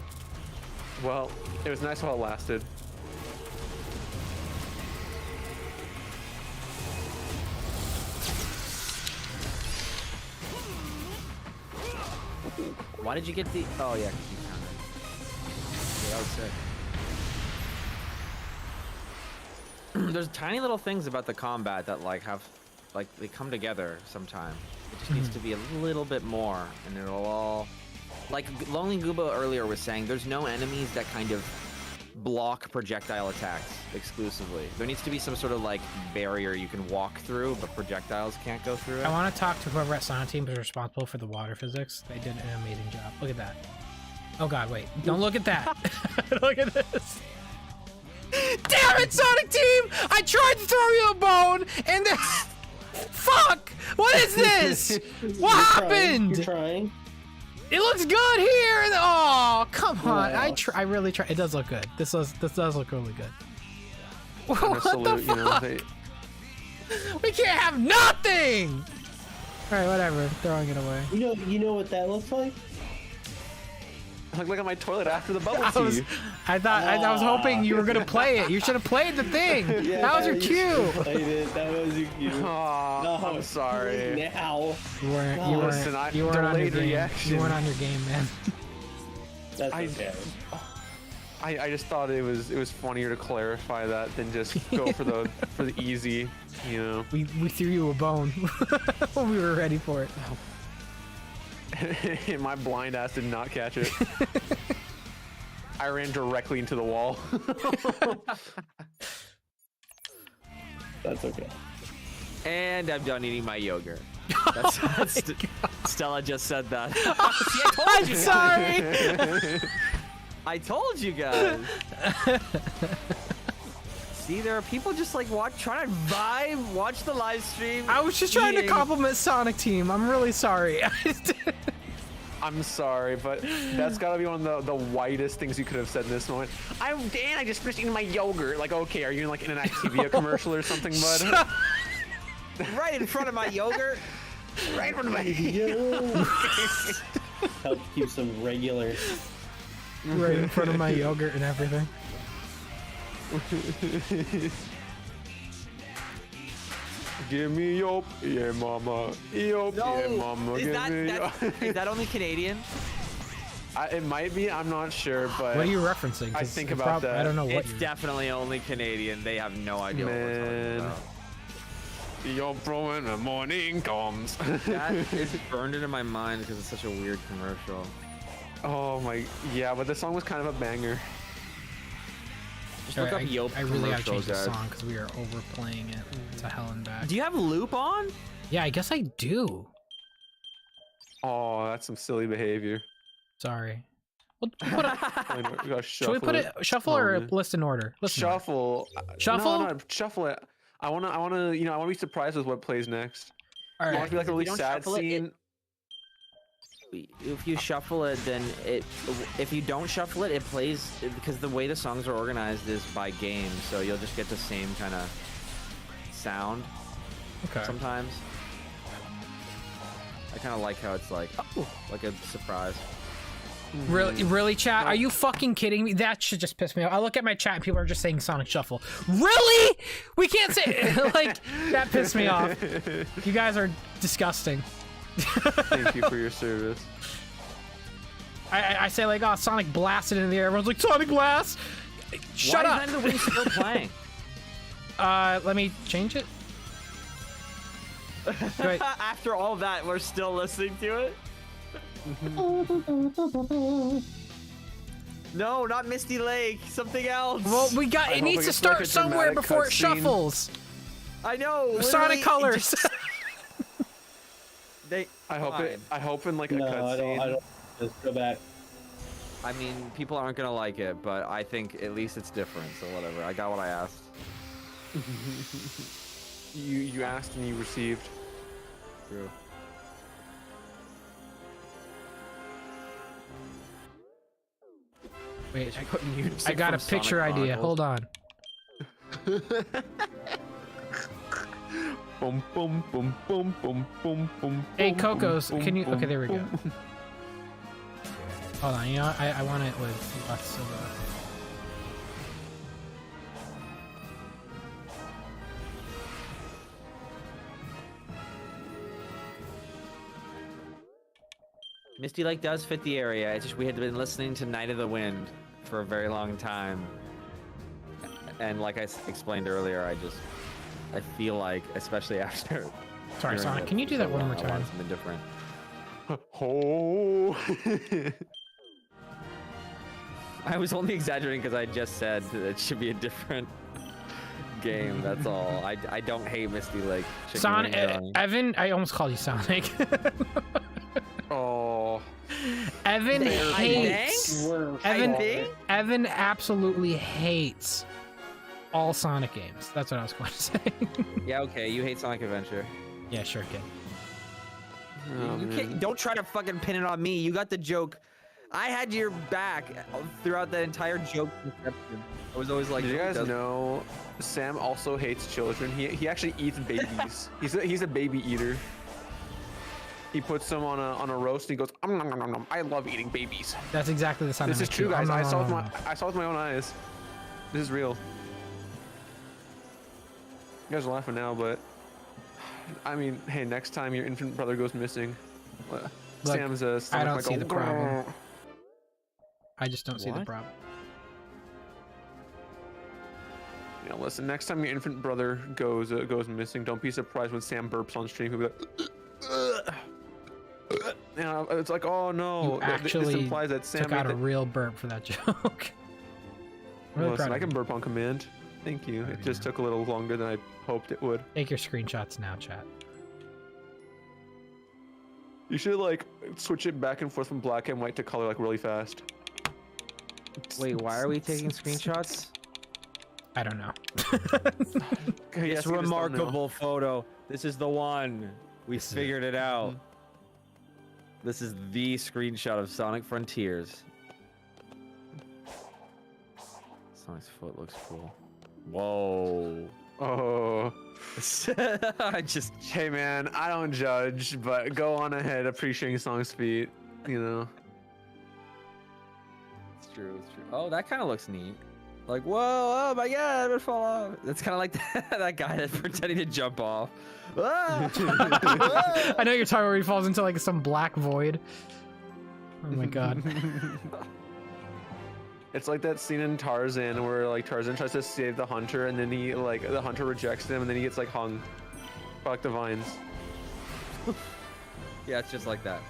Well, it was nice while it lasted. Why did you get the... Oh, yeah, 'cause you counted. Yeah, that was sick. There's tiny little things about the combat that, they come together sometime. It just needs to be a little bit more, and it'll all... Like Lonely Gooba earlier was saying, there's no enemies that kind of block projectile attacks exclusively. There needs to be some sort of, barrier you can walk through, but projectiles can't go through it. I want to talk to whoever at Sonic Team is responsible for the water physics. They did an amazing job. Look at that. Oh god, wait. Don't look at that. Look at this. Damn it, Sonic Team! I tried to throw you a bone, and then... Fuck! What is this? What happened? You're trying. It looks good here. Oh, come on! Wow. I really try. It does look good. This does look really good. What the fuck? We can't have nothing. All right, whatever. Throwing it away. You know what that looks like? Look at my toilet after the bubble tea. I was hoping you were gonna play it. You should have played the thing. Yeah, that was your cue. Played it. That was your cue. No, I'm sorry. Now. You weren't on your game. You weren't on your game, man. That's okay. I just thought it was funnier to clarify that than just go for the easy, We threw you a bone when we were ready for it. My blind ass did not catch it. I ran directly into the wall. That's okay. And I'm done eating my yogurt. Stella just said that. See, I'm sorry. I told you guys. See, there are people just trying to vibe, watch the live stream. I was just trying to compliment Sonic Team. I'm really sorry. I'm sorry, but that's gotta be one of the whitest things you could have said in this moment. Dan, I just finished eating my yogurt. Okay, are you in an Activia commercial or something, bud? Right in front of my yogurt. Right in front of my yogurt. Help keep some regular. Right in front of my yogurt and everything. Give me yop, yeah mama, yop, yeah mama. Is that only Canadian? It might be, I'm not sure, but... What are you referencing? I think about that. I don't know what it's definitely only Canadian. They have no idea what we're talking about. Yo, bro, when the morning comes. That is burned into my mind because it's such a weird commercial. Oh my, yeah, but the song was kind of a banger. Just look up Yelp I really gotta change the song because we are overplaying it to hell and back. Do you have loop on? Yeah, I guess I do. Oh, that's some silly behavior. Sorry. Should we put it shuffle or list in order? Shuffle. Shuffle? No, shuffle it. I wanna be surprised with what plays next. All right. I want to be a really sad scene. If you shuffle it, then if you don't shuffle it, it plays because the way the songs are organized is by game, so you'll just get the same kind of sound. Okay. Sometimes. I kind of like how it's like a surprise. Really, chat? Are you fucking kidding me? That should just piss me off. I look at my chat and people are just saying Sonic Shuffle. Really? We can't say that pissed me off. You guys are disgusting. Thank you for your service. I say oh, Sonic blasted into the air. Everyone's like, Sonic Blast! Shut up! Why is Nine of the Wind still playing? Let me change it. Wait. After all that, we're still listening to it? No, not Misty Lake. Something else. Well, it needs to start somewhere before it shuffles. I know. Sonic Colors. I hope in like a cutscene. I don't. Just go back. I mean, people aren't gonna like it, but I think at least it's different. So whatever. I got what I asked. You asked and you received. True. Wait, I got a picture idea. Hold on. Boom, boom, boom, boom, boom, boom, boom. Hey, boom, Cocos, boom, can you? boom, Okay, there we go. boom. Hold on, you know what? I want it with lots of. Misty Lake does fit the area. It's just we had been listening to Night of the Wind for a very long time, and like I explained earlier, I feel like, especially after. Sorry, Sonic. Can you do that one more time? I want something different. Oh. I was only exaggerating because I just said that it should be a different game. That's all. I don't hate Misty Lake. Sonic, Evan. I almost called you Sonic. Oh. Evan hates. Evan absolutely hates all Sonic games. That's what I was going to say. Yeah, okay. You hate Sonic Adventure. Yeah, sure, kid. Oh, you can't, don't try to fucking pin it on me. You got the joke. I had your back throughout that entire joke conception. I was always like, did you guys know Sam also hates children? He actually eats babies. he's a baby eater. He puts them on a roast and he goes, I love eating babies. That's exactly the sound. This is true, guys. I saw it with my own eyes. This is real. You guys are laughing now, but I mean, hey, next time your infant brother goes missing, Sam's I don't see the problem. I just don't see the problem. Yeah, listen. Next time your infant brother goes missing, don't be surprised when Sam burps on stream. He'll be like, yeah, it's like, oh no. You actually this implies that Sam took out a real burp for that joke. Really listen, I can burp on command. Thank you. It just took a little longer than I hoped it would. Take your screenshots now, chat. You should like switch it back and forth from black and white to color like really fast. Wait, why are we taking screenshots? I don't know. It's a remarkable photo. This is the one. We figured it out. This is the screenshot of Sonic Frontiers. Sonic's foot looks cool. Whoa. Oh. Hey man, I don't judge, but go on ahead appreciating Sonic's feet, you know. It's true, it's true. Oh, that kind of looks neat. Like, whoa, oh my god, I'm gonna fall off. That's kind of like that guy that's pretending to jump off. Ah! I know you're talking where he falls into like some black void. Oh my god. It's like that scene in Tarzan where like Tarzan tries to save the hunter and then the hunter rejects him and then he gets like hung by like the vines. Yeah, it's just like that.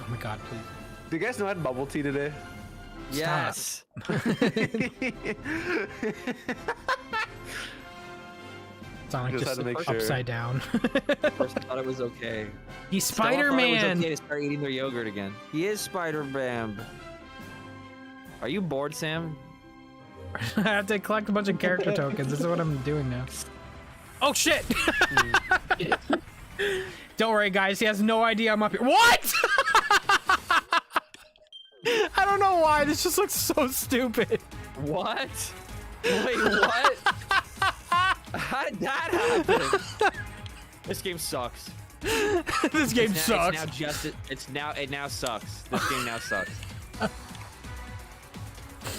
Oh my god, please. Do you guys know I had bubble tea today? Yes. Sonic just upside down. First I thought it was okay. He's Spider-Man. Okay to start eating their yogurt again. He is Spider-Man. Are you bored, Sam? I have to collect a bunch of character tokens. This is what I'm doing now. Oh shit! Don't worry, guys. He has no idea I'm up here. What? I don't know why. This just looks so stupid. What? Wait, what? How did that happen? This game sucks. This game sucks. It now sucks. This game now sucks.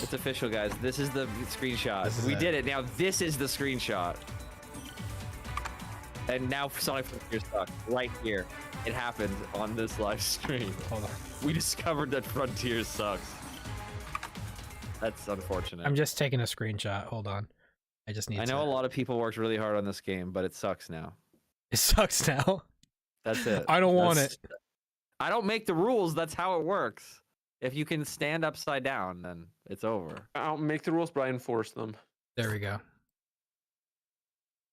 It's official, guys. This is the screenshot. We did it. Now this is the screenshot. And now Sonic Frontiers sucks. Right here. It happened on this live stream. Hold on. We discovered that Frontiers sucks. That's unfortunate. I'm just taking a screenshot. Hold on. I just need I know a lot of people worked really hard on this game, but it sucks now. It sucks now. That's it. I don't want it. I don't make the rules. That's how it works. If you can stand upside down, then it's over. I don't make the rules, but I enforce them. There we go.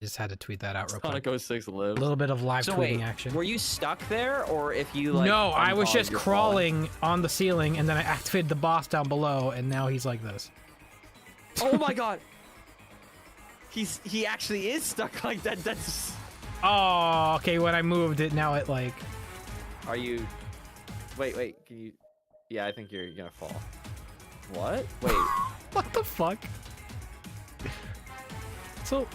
Just had to tweet that out real quick. Sonic 06 lives. A little bit of live tweeting action. Were you stuck there, or if you like? No, I was just crawling on the ceiling, and then I activated the boss down below, and now he's like this. Oh my god! He actually is stuck like that. That's. Oh, okay. When I moved it, now it like. Are you? Wait. Can you? Yeah, I think you're gonna fall. What? Wait. What the fuck? So,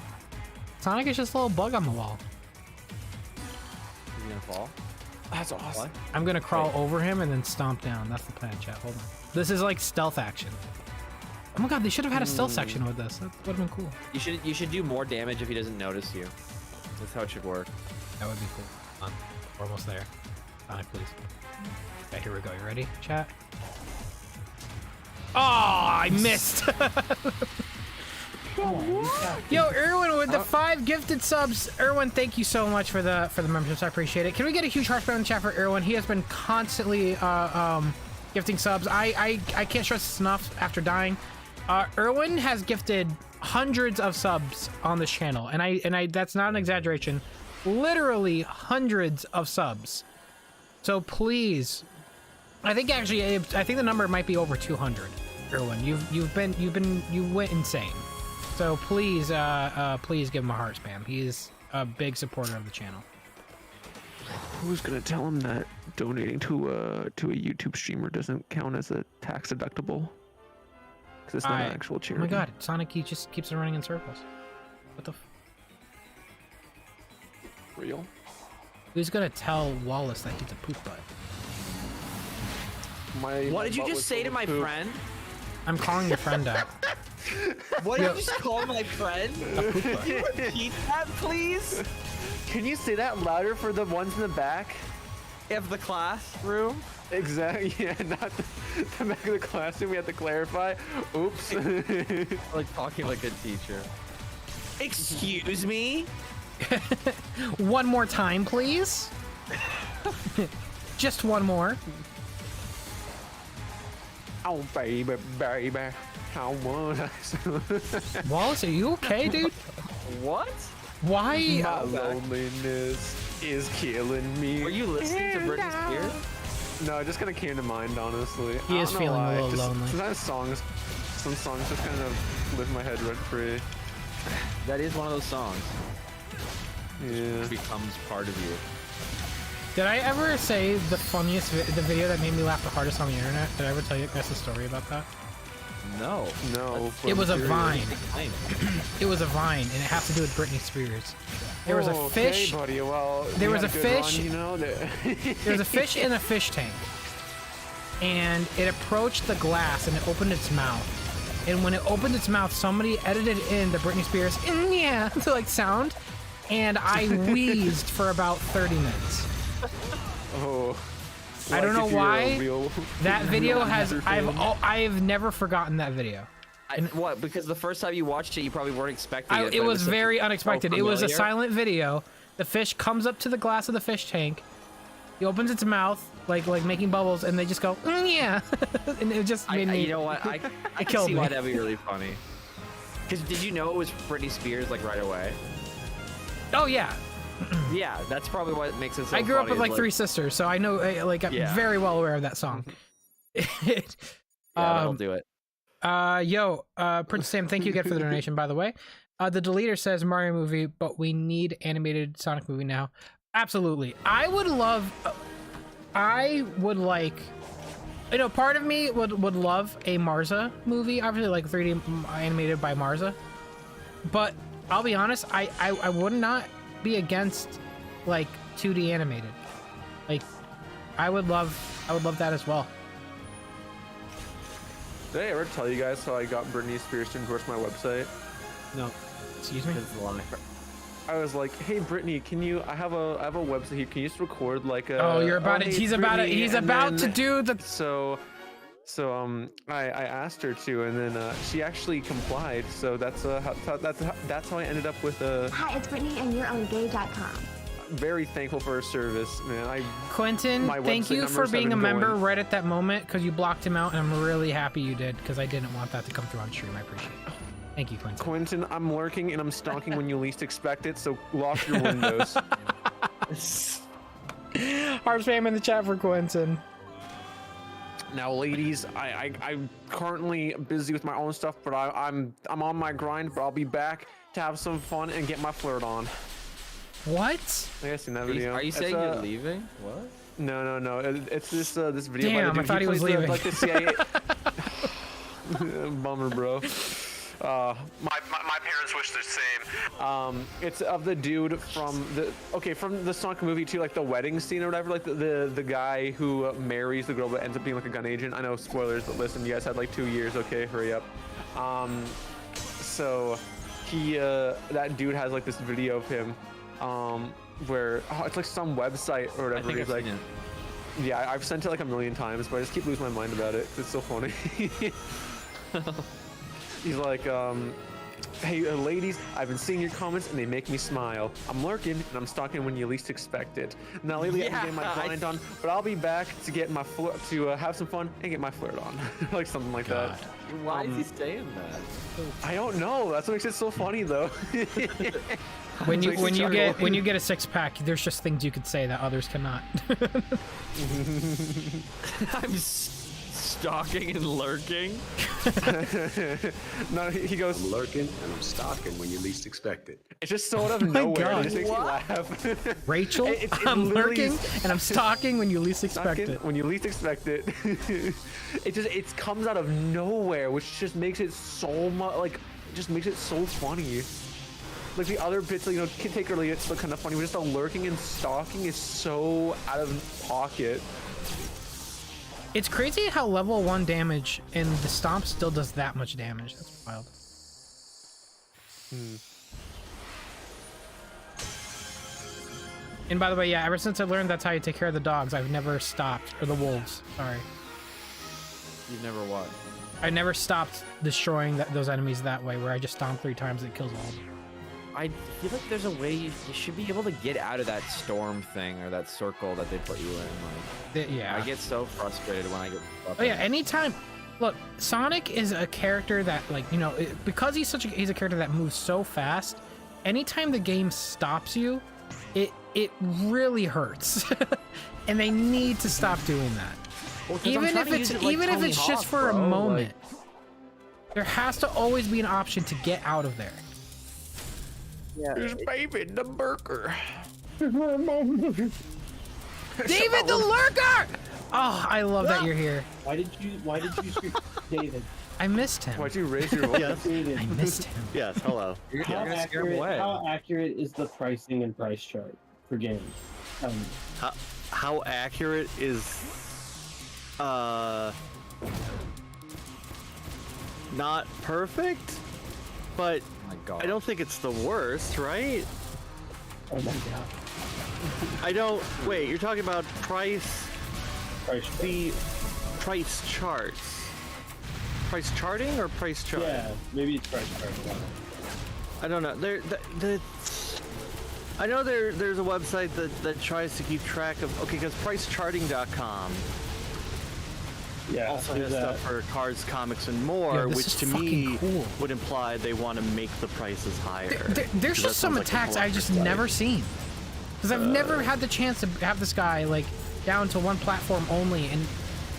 Sonic is just a little bug on the wall. He's gonna fall? That's awesome. What? I'm gonna crawl over him and then stomp down. That's the plan, chat. Hold on. This is like stealth action. Oh my god, they should have had a stealth section with this. That would have been cool. You should do more damage if he doesn't notice you. That's how it should work. That would be cool. Hold on. We're almost there. Sonic, please. Okay, here we go. You ready, chat? Oh, I missed. Yo, Erwin with the 5 gifted subs. Erwin, thank you so much for the memberships. I appreciate it. Can we get a huge heart in the chat for Erwin? He has been constantly gifting subs. I can't stress this enough after dying. Erwin has gifted hundreds of subs on this channel, and I that's not an exaggeration. Literally hundreds of subs. So please, I think the number might be over 200. Erwin, you went insane. So please, please give him a heart spam. He is a big supporter of the channel. Who's gonna tell him that donating to a YouTube streamer doesn't count as a tax deductible? Because it's not an actual charity. Oh my god, Sonic, he just keeps it running in circles. What the? Real? Who's gonna tell Wallace that he's a poop butt? What did you just say to my friend? I'm calling your friend out. What did you just call my friend? Can you repeat that, please? Can you say that louder for the ones in the back? Of the classroom? Exactly, yeah, not the back of the classroom. We have to clarify. Oops. Like talking like a teacher. Excuse me? One more time, please. Just one more. Oh, baby, baby. How much? Wallace, are you okay, dude? What? Why? My loneliness is killing me. Were you listening to Britney Spears? No, it just kind of came to mind, honestly. He is feeling a little lonely. Sometimes some songs just kind of live my head rent free. That is one of those songs. Yeah. It becomes part of you. Did I ever say the video that made me laugh the hardest on the internet? Did I ever tell you guys the story about that? No. It was a Vine. It was a Vine, and it had to do with Britney Spears. There was a fish. Okay, buddy. Well, there was a fish. Run, you know, there was a fish in a fish tank, and it approached the glass and it opened its mouth. And when it opened its mouth, somebody edited in the Britney Spears yeah to like sound, and I wheezed for about 30 minutes. Oh. I don't know why that video has. I've never forgotten that video. What? Because the first time you watched it, you probably weren't expecting it. It was very unexpected. It was a silent video. The fish comes up to the glass of the fish tank. He opens its mouth, like making bubbles, and they just go, yeah. And it just made me. You know what? I can see why that'd be really funny. Because did you know it was Britney Spears like right away? Oh yeah. Yeah, that's probably what makes it so I grew up with like 3 sisters, so I know, like, I'm very well aware of that song. Yeah, that'll do it. Prince Sam, thank you again for the donation, by the way. The deleter says Mario movie, but we need animated Sonic movie now. Absolutely. I would like, you know, part of me would love a Marza movie, obviously like 3D animated by Marza. But I'll be honest, I would not be against like 2D animated. Like I would love that as well. Did I ever tell you guys how I got Britney Spears to endorse my website? No. Excuse me? I was like, hey Britney, can you I have a website here, can you just record like a he's about to do the So I asked her to, and then she actually complied. So that's how I ended up with Hi, it's Brittany, and you're on gay.com. very thankful for her service, man. Quentin, thank you for being a member right at that moment, because you blocked him out, and I'm really happy you did, because I didn't want that to come through on stream. I appreciate it. Thank you, Quentin. Quentin, I'm lurking and I'm stalking when you least expect it, so lock your windows. Hard spam in the chat for Quentin. Now, ladies, I'm currently busy with my own stuff, but I'm on my grind. But I'll be back to have some fun and get my flirt on. What? I guess in that video. Are you saying you're leaving? What? No. It's this video. Damn, I thought he was leaving. Like the CIA. Bummer, bro. My parents wish the same. It's of the dude from the Sonic movie too, like the wedding scene or whatever, like the guy who marries the girl but ends up being like a gun agent. I know, spoilers, but listen, you guys had like 2 years, okay, hurry up. So he that dude has like this video of him where it's like some website or whatever. He's like, yeah, I've sent it like a million times, but I just keep losing my mind about it. It's so funny. He's like, hey, ladies, I've been seeing your comments and they make me smile. I'm lurking and I'm stalking when you least expect it. Now lately I've been getting my grind on, but I'll be back to get my have some fun and get my flirt on. Like something like that. Why is he saying that? I don't know. That's what makes it so funny though. When you get a 6-pack, there's just things you could say that others cannot. I'm stalking and lurking. No, he goes, I'm lurking and I'm stalking when you least expect it. It's just sort of nowhere. God. It just makes me laugh. Rachel, I'm lurking and I'm stalking when you least expect it. When you least expect it. it comes out of nowhere, which just makes it so much just makes it so funny. Like the other bits, you know, can take or leave, it's still kind of funny, but just the lurking and stalking is so out of pocket. It's crazy how level 1 damage and the stomp still does that much damage. That's wild. And by the way, yeah, ever since I learned that's how you take care of the dogs, I've never stopped, or the wolves, sorry. You've never what? I never stopped destroying those enemies that way, where I just stomp 3 times and it kills all of them. I feel like there's a way you should be able to get out of that storm thing or that circle that they put you in. Like, yeah. I get so frustrated when I get. Oh yeah, anytime. Look, Sonic is a character that, like, you know, because he's a character that moves so fast. Anytime the game stops you, it really hurts, and they need to stop doing that. Well, even if it's just for a moment, there has to always be an option to get out of there. Yeah. There's baby the burger. David the lurker! Oh, I love that you're here. Why did you scream David? I missed him. Why'd you raise your voice? Yes. I missed him. Yes, hello. How accurate is the pricing and price chart for games? How accurate is not perfect, but I don't think it's the worst, right? Oh my god. I don't. Wait, you're talking about price? The price charts. Price charting or price chart? Yeah, maybe it's price charting. I don't know. I know there's a website that tries to keep track of. Okay, because pricecharting.com. Yeah, also has stuff for cards, comics, and more, which to me would imply they want to make the prices higher. There's just some attacks I've just never seen, because I've never had the chance to have this guy like down to one platform only, and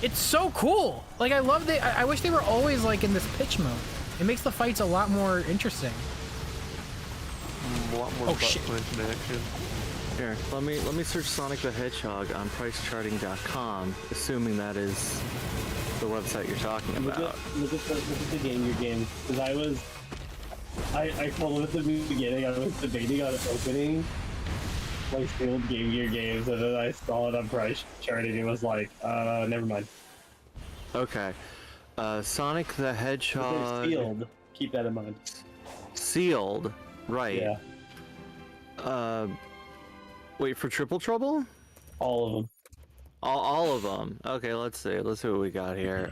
it's so cool. Like, I love that. I wish they were always like in this pitch mode. It makes the fights a lot more interesting. A lot more action. Here, let me search Sonic the Hedgehog on pricecharting.com, assuming that is the website you're talking about. Look at the Game Gear game, because I told him at the beginning I was debating on opening like sealed Game Gear games, and then I saw it on price charting. It was like, never mind. Okay, Sonic the Hedgehog. Sealed. Keep that in mind. Sealed, right? Yeah. Wait, for Triple Trouble? All of them. All of them. Okay, let's see. Let's see what we got here.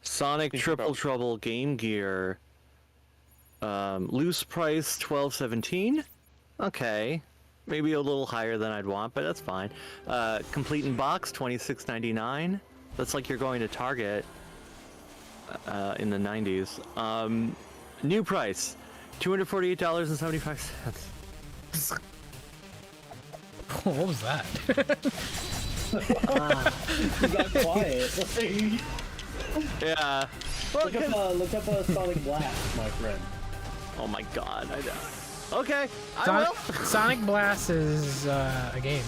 Sonic Triple Trouble Game Gear. Loose price $12.17. Okay. Maybe a little higher than I'd want, but that's fine. Complete in box, $26.99. That's like you're going to Target in the 90s. New price, $248.75. What was that? You got quiet. Yeah. Well, look up Sonic Blast, my friend. Oh my god, I know. Okay, I will. Sonic Blast is a game.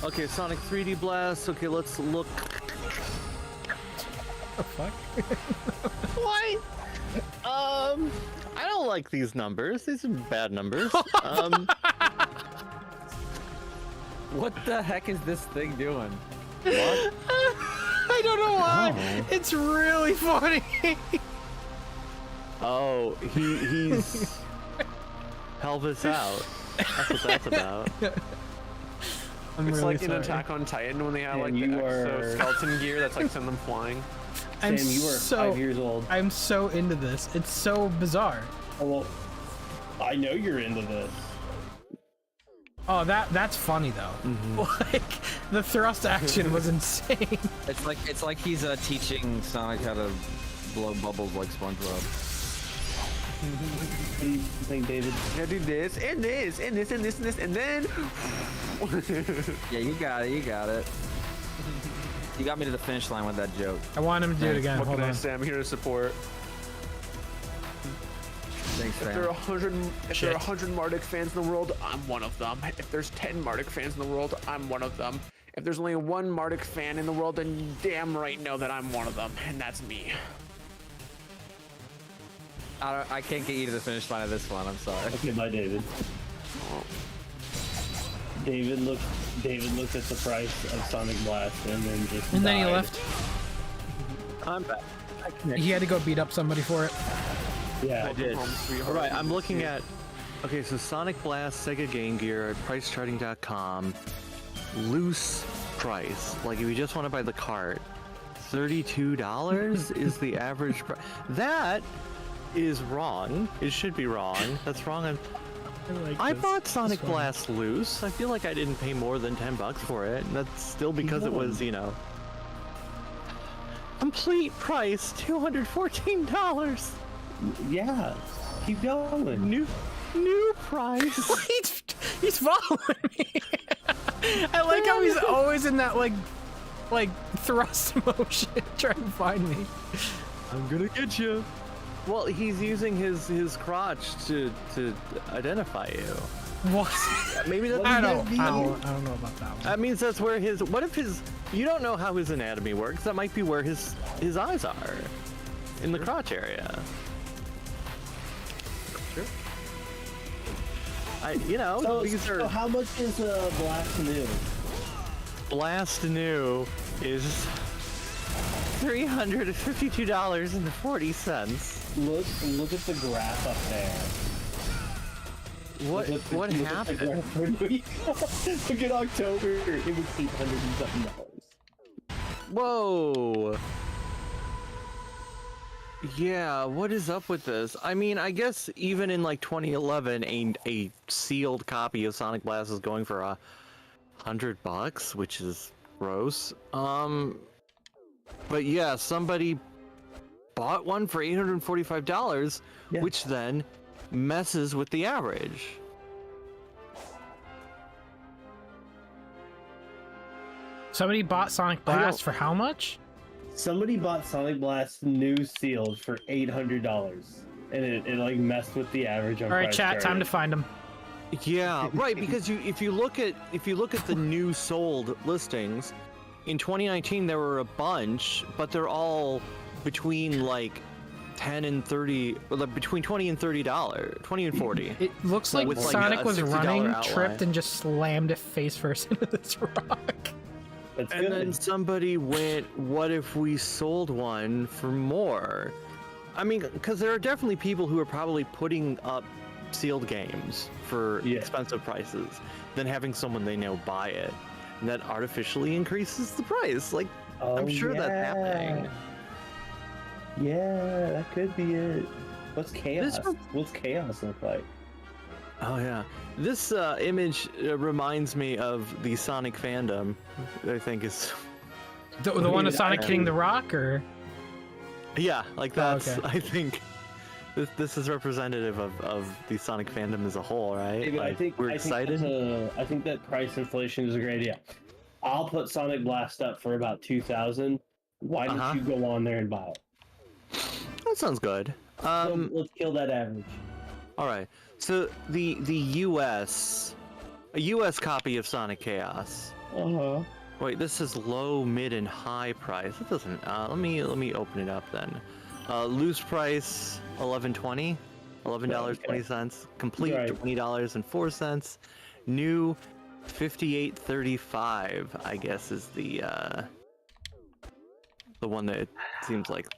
Okay, Sonic 3D Blast. Okay, let's look. What the fuck? What? I don't like these numbers. These are bad numbers. What the heck is this thing doing? What? I don't know why. Oh. It's really funny. Oh, he's help us out. That's what that's about. It's really like in Attack on Titan when they have like the exoskeleton gear that's like send them flying. Sam, you were 5 years old. I'm so into this. It's so bizarre. Oh, well, I know you're into this. Oh, that's funny though. Mm-hmm. Like the thrust action was insane. It's like he's teaching Sonic how to blow bubbles like SpongeBob. What do you think, David? I do this and this and this and this and this and then. Yeah, you got it. You got it. You got me to the finish line with that joke. I want him to do it again. What Hold can on. I say? I'm here to support. Thanks, if there are 100 Marduk fans in the world, I'm one of them. If there's 10 Marduk fans in the world, I'm one of them. If there's only one Marduk fan in the world, then you damn right know that I'm one of them, and that's me. I can't get you to the finish line of this one. I'm sorry. Okay, bye, David. David looked at the price of Sonic Blast and then just And then died. he left. I'm back. He had to go beat up somebody for it. Yeah, I did. All right, I'm looking at. Okay, so Sonic Blast, Sega Game Gear at PriceCharting.com. Loose price. Like if you just want to buy the cart, $32 is the average price. That is wrong. It should be wrong. That's wrong. I bought Sonic Blast loose. I feel like I didn't pay more than $10 for it. And that's still because it was, you know, complete price $214. Yeah, keep going. New price. He's following me. I like how he's always in that like thrust motion trying to find me. I'm gonna get you. Well, he's using his crotch to identify you. What? Maybe that's. I don't know about that one. That means that's where his. What if his? You don't know how his anatomy works. That might be where his eyes are, in the crotch area. Sure. So how much is Blast New? Blast New is $352.40. Look at the graph up there. What happened? Look at October. It was $800 Whoa. Yeah, what is up with this? I mean, I guess even in like 2011, a sealed copy of Sonic Blast is going for $100, which is gross. But yeah, somebody bought one for $845, which then messes with the average. Somebody bought Sonic Blast for how much? Somebody bought Sonic Blast new sealed for $800, and it like messed with the average on. All right, chat. Time to find them. Yeah, right. Because if you look at the new sold listings, in 2019 there were a bunch, but they're all between like 10 and 30, between $20 and $30, 20 and 40. It looks like with Sonic like was running, outlay. tripped, and just slammed it face first into this rock. And then somebody went, what if we sold one for more? I mean, because there are definitely people who are probably putting up sealed games for expensive prices, then having someone they know buy it, and that artificially increases the price. Like, I'm sure that's happening. Yeah, that could be it. What's chaos? What's chaos look like? Oh yeah, this image reminds me of the Sonic fandom. I think is the one of Sonic hitting the rock, or yeah, like that's. Oh, okay. I think this is representative of the Sonic fandom as a whole, right? David, like, I think we're excited. I think that price inflation is a great idea. I'll put Sonic Blast up for about 2,000. Why don't you go on there and buy it? That sounds good. So let's kill that average. All right. So the US copy of Sonic Chaos. Wait, this is low, mid, and high price. It doesn't. Let me open it up then. Loose price $11.20, $11.20. Complete $20.04. New $58.35. I guess is the one that it seems like.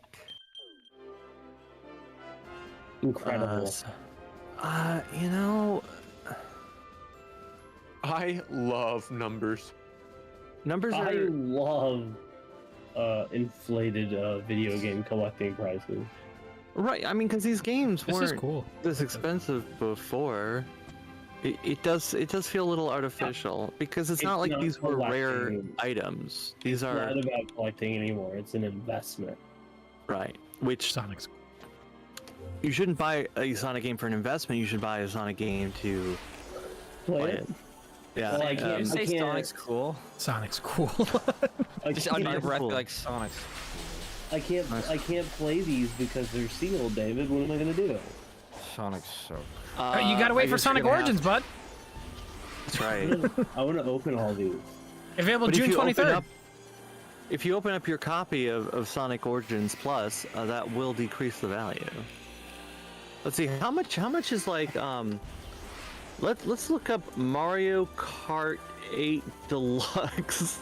Incredible. You know, I love numbers. I love inflated video game collecting prices. Right. I mean, because these games weren't this expensive before. It does feel a little artificial because it's not like these were rare items. These are not about collecting anymore. It's an investment. Right. Which Sonic's. You shouldn't buy a Sonic game for an investment. You should buy a Sonic game to play it. Yeah. Well, I can't say Sonic's cool. Sonic's cool. Just under your breath, like Sonic's. I can't play these because they're sealed, David. What am I gonna do? Sonic's so. You gotta wait for Sonic Origins, bud. That's right. I want to open all these. Available June 23rd. If you open up your copy of Sonic Origins Plus, that will decrease the value. Let's see how much is like let's look up Mario Kart 8 Deluxe.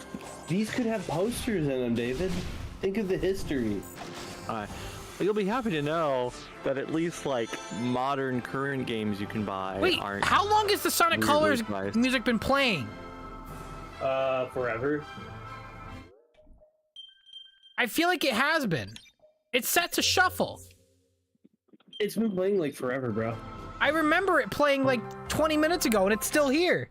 These could have posters in them, David. Think of the history. You'll be happy to know that at least like modern current games you can buy aren't. How long has the Sonic Colors music been playing? Forever. I feel like it has been. It's set to shuffle. It's been playing like forever, bro. I remember it playing like 20 minutes ago and it's still here.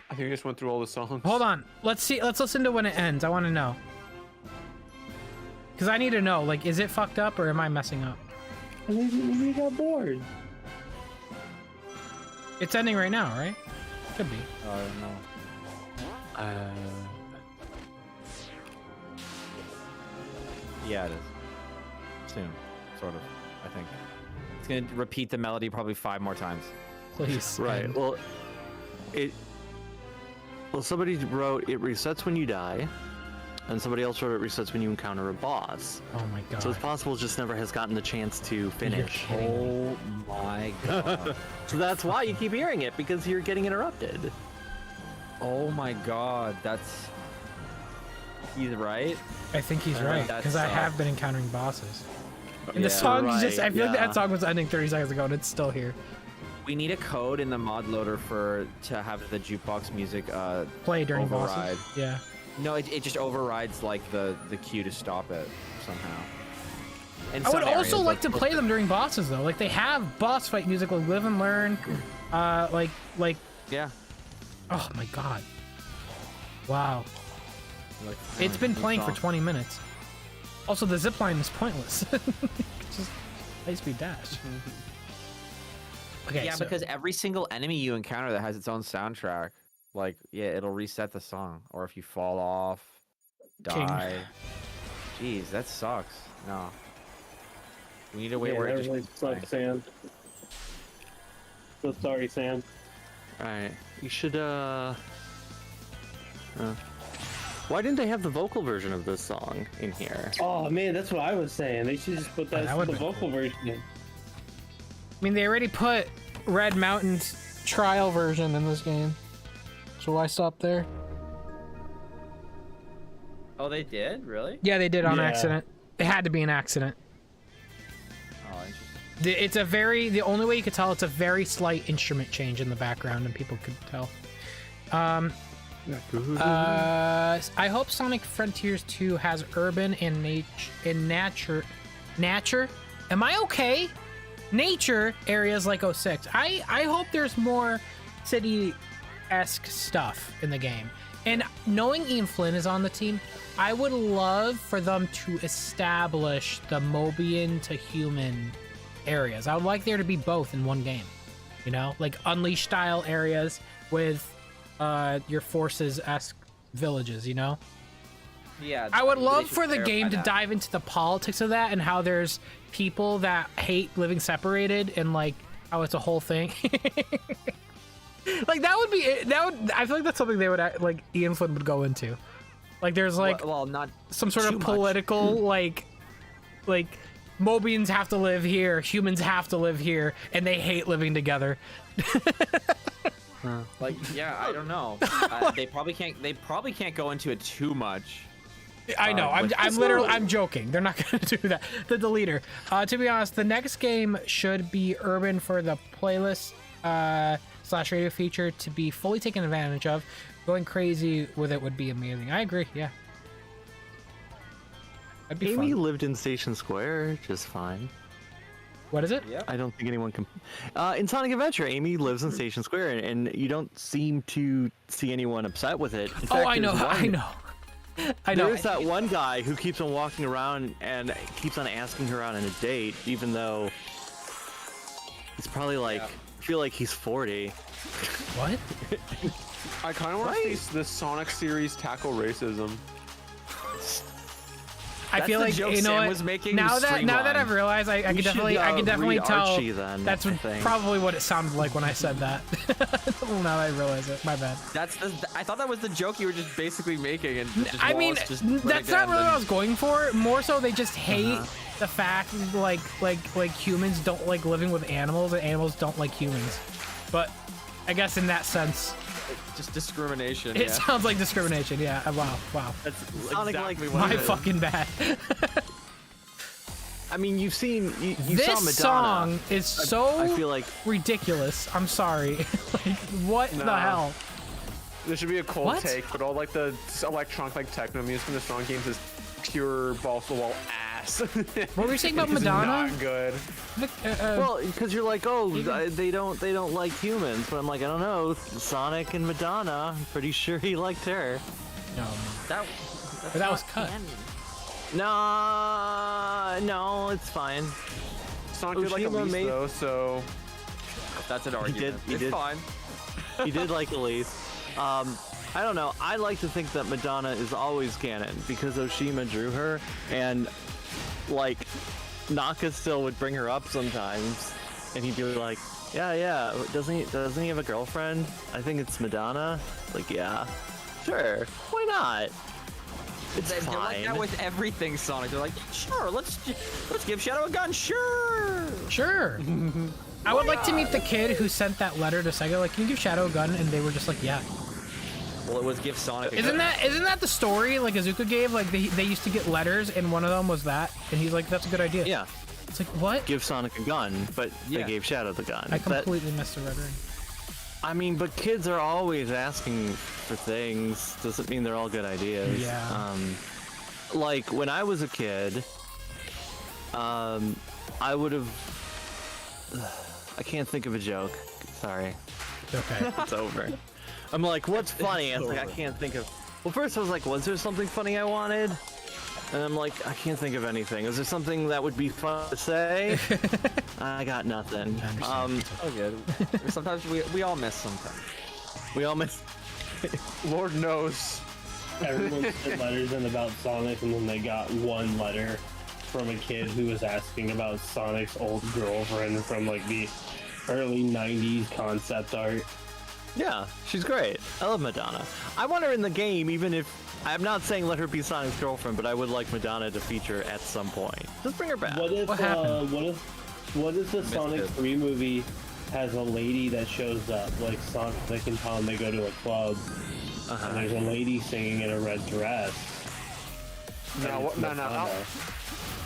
I think I just went through all the songs. Hold on. Let's see. Let's listen to when it ends. I want to know. Because I need to know, like, is it fucked up or am I messing up? We got bored. It's ending right now, right? Could be. I don't know. Yeah, it is. Soon. Sort of, I think. It's gonna repeat the melody probably 5 more times. Please. Right. Well, somebody wrote it resets when you die, and somebody else wrote it resets when you encounter a boss. Oh my god. So it's possible it just never has gotten the chance to finish. Oh my god. So that's why you keep hearing it, because you're getting interrupted. Oh my god, that's... He's right? I think he's right, because I have been encountering bosses. And the song just, I feel like that song was ending 30 seconds ago and it's still here. We need a code in the mod loader to have the jukebox music play during override. bosses. Yeah. No, it just overrides like the cue to stop it somehow. I would also like to play them during bosses though. Like they have boss fight music like Live and Learn. Like yeah. Oh my god. Wow. It's been playing for 20 minutes. Also, the zipline is pointless. Just high-speed dash. Okay, yeah, because every single enemy you encounter that has its own soundtrack, like, yeah, it'll reset the song. Or if you fall off, die. Jeez, that sucks. No. We need to wait where it just really sucks, Sam. So sorry, Sam. Alright, you should, why didn't they have the vocal version of this song in here? Oh man, that's what I was saying. They should just put the vocal version in. I mean, they already put Red Mountain's trial version in this game. So why stop there? Oh, they did? Really? Yeah, they did on accident. It had to be an accident. Oh, interesting. It's a the only way you could tell, it's a very slight instrument change in the background and people could tell. I hope Sonic Frontiers 2 has urban and nature. Am I okay? nature areas like 06. I hope there's more city-esque stuff in the game. And knowing Ian Flynn is on the team, I would love for them to establish the Mobian to human areas. I would like there to be both in one game. You know, like Unleashed style areas with your Forces-esque villages, you know? Yeah. I would love for the game to dive into the politics of that and how there's people that hate living separated and like how it's a whole thing. Like that would be I feel like that's something they would like Ian Flynn would go into. Like there's like well not some sort of political like Mobians have to live here, humans have to live here, and they hate living together. Like yeah, I don't know. They probably can't go into it too much. I know. I'm joking. They're not going to do that. The deleter. To be honest, the next game should be urban for the playlist / radio feature to be fully taken advantage of. Going crazy with it would be amazing. I agree. Yeah. That'd be Amy fun. lived in Station Square just fine. What is it? Yeah. I don't think anyone can. In Sonic Adventure, Amy lives in Station Square, and you don't seem to see anyone upset with it. In fact, I know. I know. There's that one guy who keeps on walking around and keeps on asking her out on a date, even though he's probably like, I feel like he's 40. What? I kind of want to see the Sonic series tackle racism. I feel like you know what? Now that I've realized, I can definitely tell. That's probably what it sounded like when I said that. Now that I realize it, my bad. I thought that was the joke you were just basically making, and I mean, that's not really what I was going for. More so, they just hate the fact like humans don't like living with animals, and animals don't like humans. But I guess in that sense, just discrimination. It sounds like discrimination. Yeah. Wow. That's Sonic exactly like what my it is. fucking bad. I mean, you've seen you this saw Madonna. Song is so I feel like ridiculous. I'm sorry. Like what the hell? There should be a cold What? take, but all like the electronic like techno music in the Sonic games is pure balls to the wall ass. What were you saying about It's Madonna? Not good. well, because you're like, oh, they don't like humans, but I'm like, I don't know, Sonic and Madonna. I'm pretty sure he liked her. No, that was cut. No, it's fine. Sonic did like Elise though, so that's an argument. It's fine. He did like Elise. I don't know. I like to think that Madonna is always canon because Oshima drew her, and like Naka still would bring her up sometimes, and he'd be like, "Yeah, doesn't he have a girlfriend? I think it's Madonna." Like, yeah, sure, why not? It's fine. They're like that with everything Sonic. They're like, sure, let's give Shadow a gun, sure. I would like to meet the kid who sent that letter to Sega. Like, can you give Shadow a gun? And they were just like, yeah. Well, it was give Sonic. Isn't that the story like Azuka gave? Like they used to get letters, and one of them was that, and he's like, that's a good idea. Yeah. It's like what? Give Sonic a gun, but they gave Shadow the gun. I completely missed the rendering. I mean, but kids are always asking for things. Doesn't mean they're all good ideas. Yeah. Like when I was a kid, I would have. I can't think of a joke. Sorry. Okay. It's over. I'm like, what's funny? I was like, I can't think of. Well, first I was like, was there something funny I wanted? And I'm like, I can't think of anything. Is there something that would be fun to say? I got nothing. Oh, good. Sometimes we all miss something. We all miss. Lord knows. Everyone sent letters in about Sonic, and then they got one letter from a kid who was asking about Sonic's old girlfriend from like the early 90s concept art. Yeah, she's great. I love Madonna. I want her in the game, even if I'm not saying let her be Sonic's girlfriend, but I would like Madonna to feature at some point. Just bring her back. What if the Sonic 3 movie has a lady that shows up, like Sonic and Tom, they go to a club, and there's a lady singing in a red dress. No.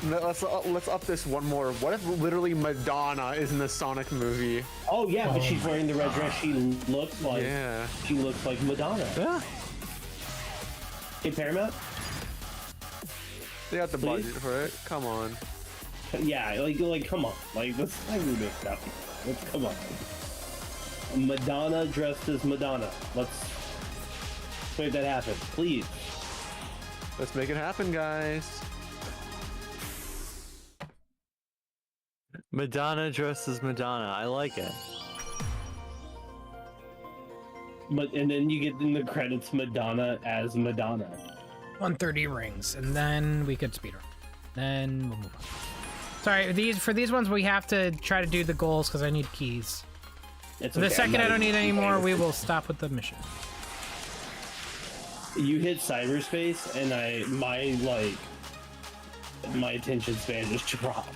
Let's up this one more. What if literally Madonna is in the Sonic movie? Oh yeah, but she's wearing the red dress. She looks like Madonna. Yeah. Hey Paramount, They got the budget for it. Come on. Yeah, like, come on. Like, let's not remake that. Let's come on. Madonna dressed as Madonna. Let's make that happen, please. Let's make it happen, guys. Madonna dressed as Madonna. I like it. And then you get in the credits Madonna as Madonna. 130 rings, and then we could speedrun. Then we'll move on. Sorry, for these ones we have to try to do the goals because I need keys. The second I don't need any more, we will stop with the mission. You hit cyberspace, and my attention span just dropped.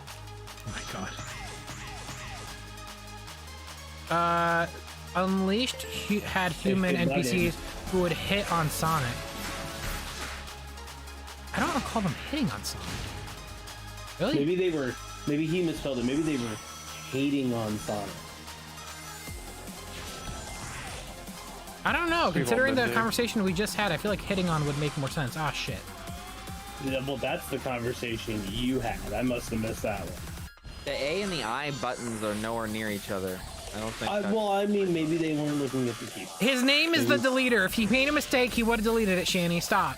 Oh my god. Unleashed had human NPCs who would hit on Sonic. I don't recall them hitting on Sonic. Really? Maybe he misspelled it. Maybe they were hating on Sonic. I don't know. Considering the conversation we just had, I feel like hitting on would make more sense. Ah, shit. Yeah, well, that's the conversation you had. I must have missed that one. The A and the I buttons are nowhere near each other. I don't think. Well, I mean, maybe they weren't looking at the key. His name is the deleter. If he made a mistake, he would have deleted it, Shanny. Stop.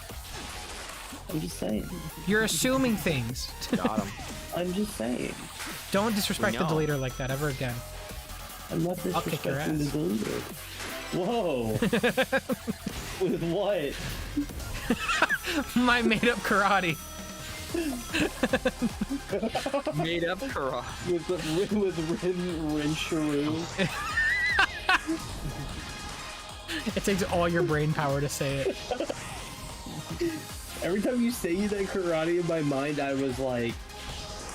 I'm just saying. You're assuming things. Got him. I'm just saying. Don't disrespect the deleter like that ever again. I'm not disrespecting the deleter. Whoa. With what? My made-up karate. Made up karate. With Rin Sharu. It takes all your brain power to say it. Every time you say that karate in my mind, I was like,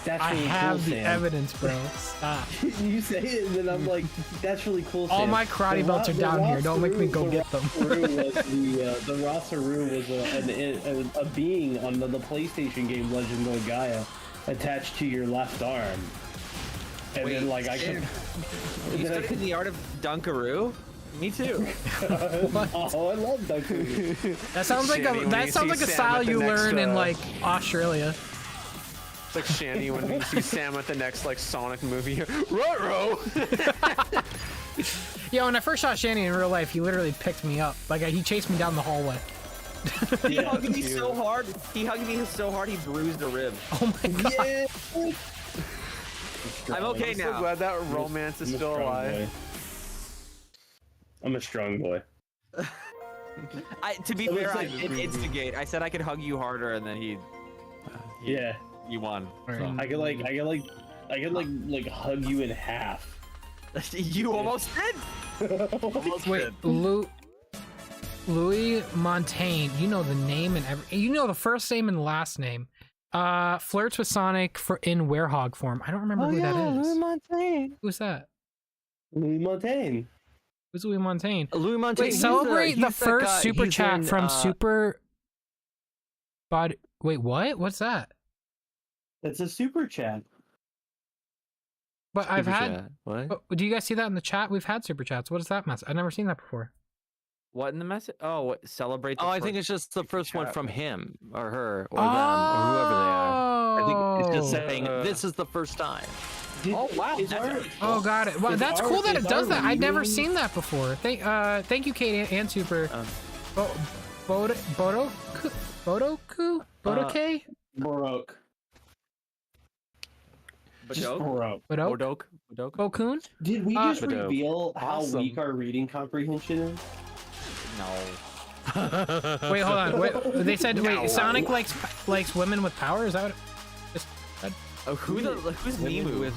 that's really cool, I have the Sam. evenance, bro. Stop. You say it, and then I'm like, that's really cool, Sam. All my karate belts are down here. Don't make me go get them. The Rosaru was a being on the PlayStation game Legend of Gaia attached to your left arm. And wait, then, like, I could... You studied the art of Dunkaroo? Me too. Oh, I love Dunkaroo. That sounds like a style you learn in, like, Australia. It's like Shanny when we see Sam at the next like Sonic movie. Ruh-roh! Yeah, when I first saw Shanny in real life, he literally picked me up. Like, he chased me down the hallway. He hugged me so hard. He bruised a rib. Oh my god. Yeah. I'm okay I'm now. so glad that romance is still alive. I'm a strong boy. To be fair, I did instigate. I said I could hug you harder, and then Yeah. You won. Right. I could hug you in half. You almost did. Wait, Louis Montaigne. You know the name and you know the first name and last name. Flirts with Sonic in werehog form. I don't remember who that is. Louis Montaigne. Who's that? Louis Montaigne. Who's Louis Montaigne? Louis Montaigne. Wait, celebrate the first super chat from Super. But wait, what? What's that? It's a super chat. But I've had. What? Do you guys see that in the chat? We've had super chats. What is that mess? I've never seen that before. What in the message? Oh, what, celebrate. I think it's just the first one from him or her or them or whoever they are. I think it's just saying this is the first time. Oh wow! Oh, got it. Wow, that's cool that it does that. I've never seen that before. Thank you, Kate and Super. Bodoku? Bodoke? Baroque. Bodok. Bokun? Did we just reveal how weak our reading comprehension is? No. Wait, hold on. Wait, they said Sonic likes women with power. Is that what? Who's Nemu?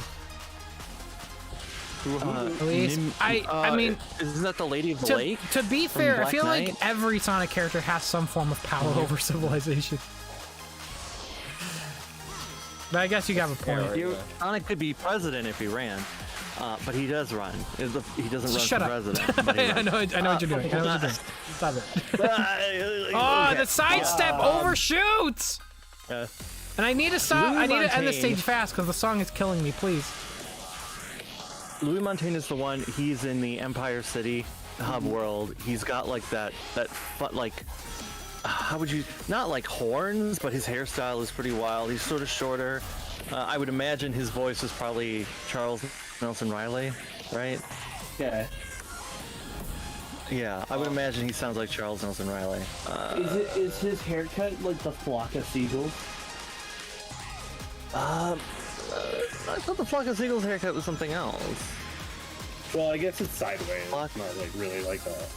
I mean, isn't that the Lady of the Lake? To be fair, I feel Knight? like every Sonic character has some form of power over civilization. But I guess you have a point. Sonic could be president if he ran, but he does run. He doesn't run for president. But he I know what you're doing. Stop it. Oh, the sidestep overshoots! And I need to stop. I need to end the stage fast because the song is killing me. Please. Louis Montaigne is the one. He's in the Empire City hub world. He's got like that how would you, not like horns, but his hairstyle is pretty wild. He's sort of shorter, I would imagine his voice was probably Charles Nelson Riley, right? Yeah. Yeah, I would imagine he sounds like Charles Nelson Riley. Is his haircut like the flock of seagulls? I thought the flock of seagulls haircut was something else. Well, I guess it's sideways. It's not like really like that.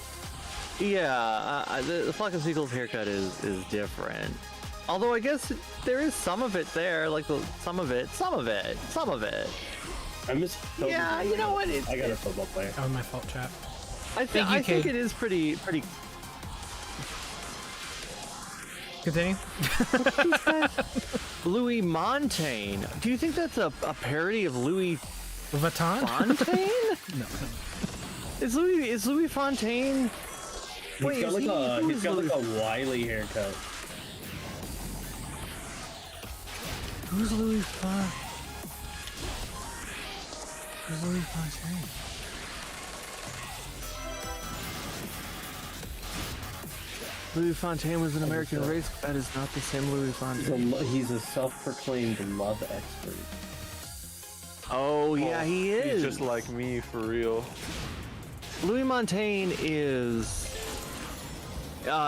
Yeah, the flock of seagulls haircut is different. Although I guess there is some of it there, like some of it. I miss. Yeah, you know what? I got a football player. Oh, my fault, chat. I think it is pretty. Continue. Louis Montaigne. Do you think that's a parody of Louis Vuitton? Fontaine? No. Is Louis Fontaine? He's got like a Wiley haircut. Who's Louis Fontaine? Louis Fontaine was an American race. That is not the same Louis Fontaine. He's a self-proclaimed love expert. Oh yeah, he is. He's just like me, for real. Louis Montaigne is.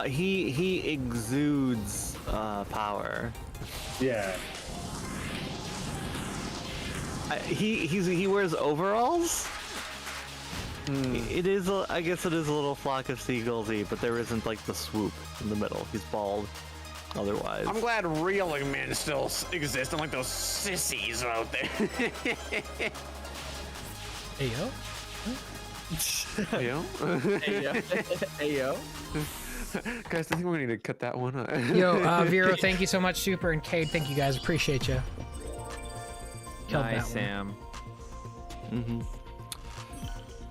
He exudes power. Yeah. He wears overalls. It is. I guess it is a little flock of seagullsy, but there isn't like the swoop in the middle. He's bald. Otherwise, I'm glad real men still exist, unlike those sissies out there. Ayo. Ayo. Ayo. Guys, I think we're gonna need to cut that one. Yo, Vero, thank you so much. Super, and Cade, thank you guys. Appreciate you. Nice, Sam.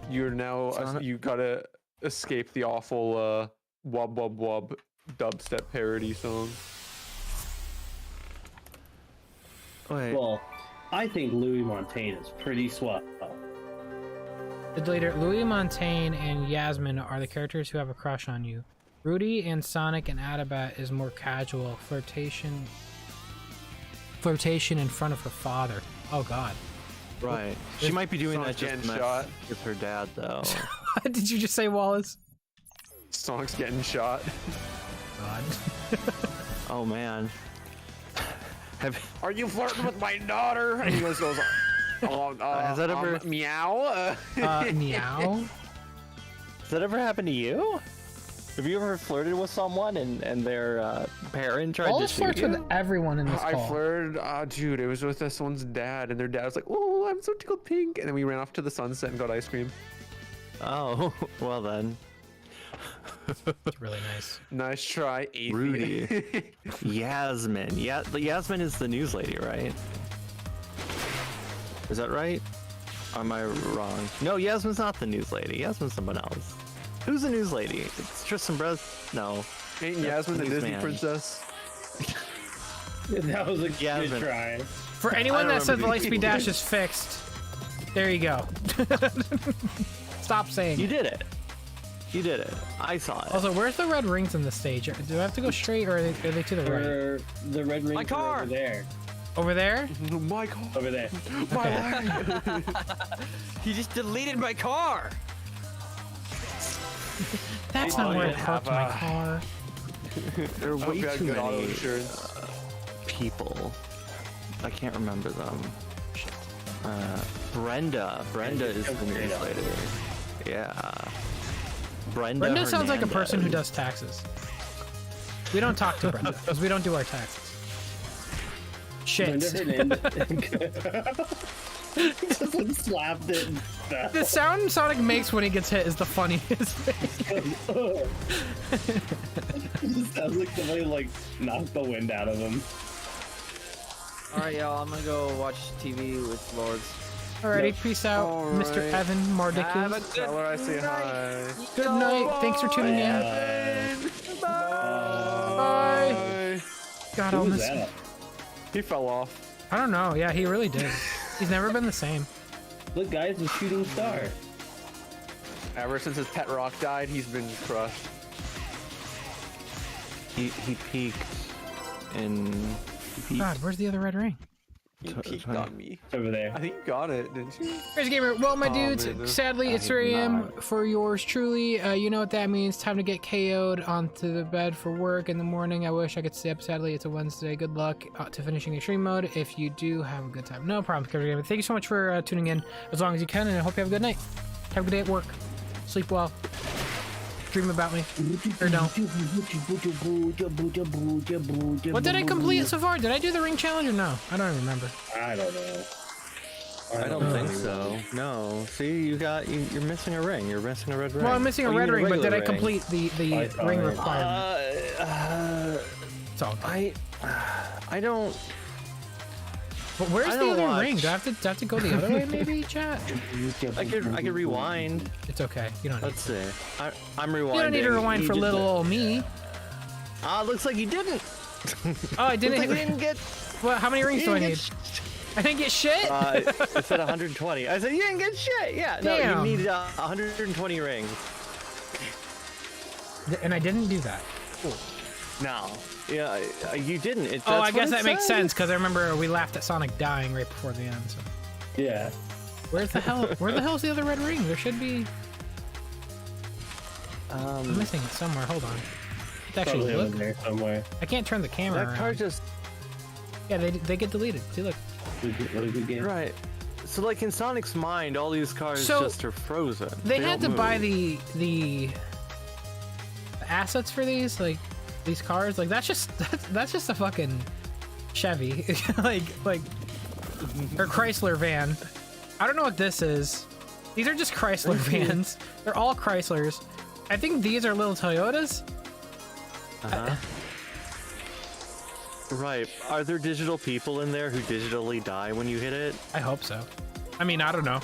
You're now. You gotta escape the awful wub wub wub dubstep parody song. Wait. Well, I think Louis Montaigne is pretty swell. Later, Louis Montaigne and Yasmin are the characters who have a crush on you. Rudy and Sonic and Adabat is more casual flirtation in front of her father. Oh God. Right. She might be doing that just shot with her dad, though. Did you just say Wallace? Sonic's getting shot. God. Oh man. Are you flirting with my daughter? And he goes, has that ever meow? Meow. Has that ever happened to you? Have you ever flirted with someone and their parent tried to shoot you? Flirts with everyone in this call. I flirted, dude, it was with this one's dad, and their dad was like, "Oh, I'm so tickled pink," and then we ran off to the sunset and got ice cream. Oh, well then. It's really nice. Nice try, Ethan. Rudy. Yasmin. Yeah, Yasmin is the news lady, right? Is that right? Or am I wrong? No, Yasmin's not the news lady. Yasmin's someone else. Who's the news lady? It's Tristan Brez? No. Ain't Yasmin the Disney princess? That was a good try. For anyone that said the Lightspeed Dash is fixed, there you go. Stop saying You did it. You did it. I saw it. Also, where's the red rings in the stage? Do I have to go straight, or are they to the right? The red rings are over there. Over there? My car. Over there. My He just deleted my car. That's not where it parked my car. There are way too many people. I can't remember them. Brenda. Brenda is the news lady. Yeah. Brenda sounds like a person who does taxes. We don't talk to Brenda because we don't do our taxes. Shit. Just like slapped it. The sound Sonic makes when he gets hit is the funniest thing. It sounds like somebody like knocked the wind out of him. Alright, y'all, I'm gonna go watch TV with Lourdes. Alrighty, peace out, Mr. Evan Mardicus. Tell her I say hi. Good night. Thanks for tuning in. Bye. God, I'll miss him. He fell off. I don't know. Yeah, he really did. He's never been the same. Look, guys, a shooting star. Ever since his pet rock died, he's been crushed. He peaked in... God, where's the other red ring? You peeked on me. It's over there. I think you got it, didn't you? Crazy Gamer, well, my dudes, man. sadly, it's 3 a.m. for yours truly. You know what that means. Time to get KO'd onto the bed for work in the morning. I wish I could stay up. Sadly, it's a Wednesday. Good luck to finishing extreme mode. If you do, have a good time. No problem, Crazy Gamer. Thank you so much for tuning in as long as you can, and I hope you have a good night. Have a good day at work. Sleep well. Dream about me. Or don't. What did I complete so far? Did I do the ring challenge or no? I don't even remember. I don't know. I don't think so. No. See, you're missing a ring. You're missing a red ring. Well, I'm missing a red ring, but did I complete the ring requirement? It's all good. I don't. But where's the other ring? Do I have to go the other way, maybe, chat? I could rewind. It's okay. You don't. Let's see. I'm rewinding. You don't need to rewind for little old me. Looks like you didn't. Oh, I didn't. Looks like you didn't get. What? How many rings do I need? I didn't get shit. It said 120. I said you didn't get shit. Yeah. No, Damn. you need 120 rings. And I didn't do that. Cool. No. Yeah, you didn't. Oh, I guess that makes sense because I remember we laughed at Sonic dying right before the end. So. Yeah. Where the hell's the other red ring? There should be. I'm missing it somewhere. Hold on. It's actually look. There somewhere. I can't turn the camera. That card just. Yeah, they get deleted. See, look. What a good game. Right. So, like in Sonic's mind, all these cards just are frozen. They had to buy the assets for these, like. These cars, like that's just a fucking Chevy, like or Chrysler van. I don't know what this is. These are just Chrysler vans. They're all Chryslers. I think these are little Toyotas. Right. Are there digital people in there who digitally die when you hit it? I hope so. I mean, I don't know.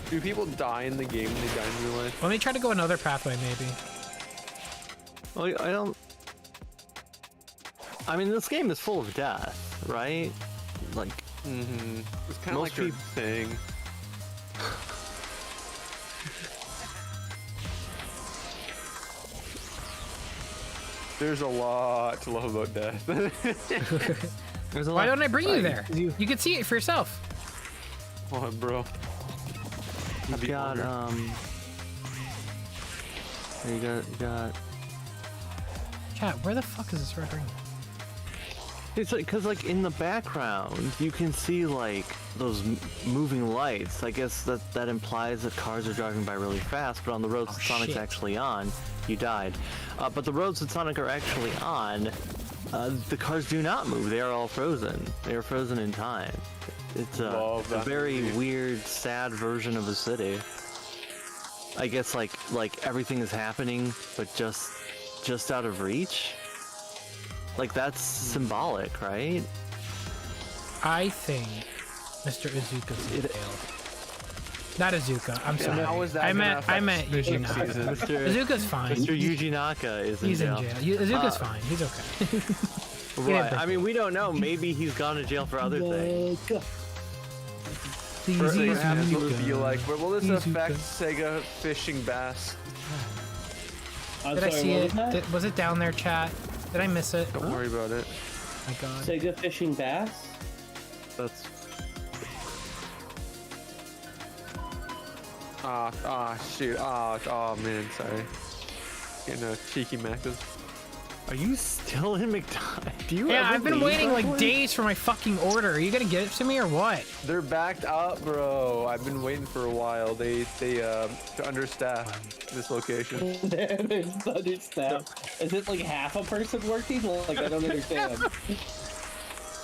Do people die in the game when they die in real life? Let me try to go another pathway, maybe. Well, I don't. I mean, this game is full of death, right? Like, It's kind of like your thing. There's a lot to love about death. There's a lot. Why don't I bring you there? You can see it for yourself. Come on, bro. You got You got. Chat, where the fuck is this red ring? It's like, cause like in the background, you can see like those moving lights. I guess that implies that cars are driving by really fast, but on the roads that Sonic's actually on, you died. But the roads that Sonic are actually on, the cars do not move. They are all frozen. They are frozen in time. It's a very weird, sad version of a city. I guess like everything is happening, but just out of reach. Like that's symbolic, right? I think Mr. Izuka's in jail. Not Izuka. I'm sorry. How is that I meant Yuji Naka. Izuka's fine. Mr. Yuji Naka is in jail. Izuka's fine. He's okay. Right. I mean, we don't know. Maybe he's gone to jail for other things. First thing happens will be like, where will this affect Sega Fishing Bass? Did I see it? Was it down there, chat? Did I miss it? Don't worry about it. Oh my god. Sega Fishing Bass? That's... shoot. Oh man, sorry. Getting a cheeky Macca's. Are you still in McKnight? Do you Yeah, I've been waiting like days for my fucking order. Are you gonna get it to me or what? They're backed up, bro. I've been waiting for a while. They understaffed this location. They're understaffed. Is it like half a person working? Like I don't understand.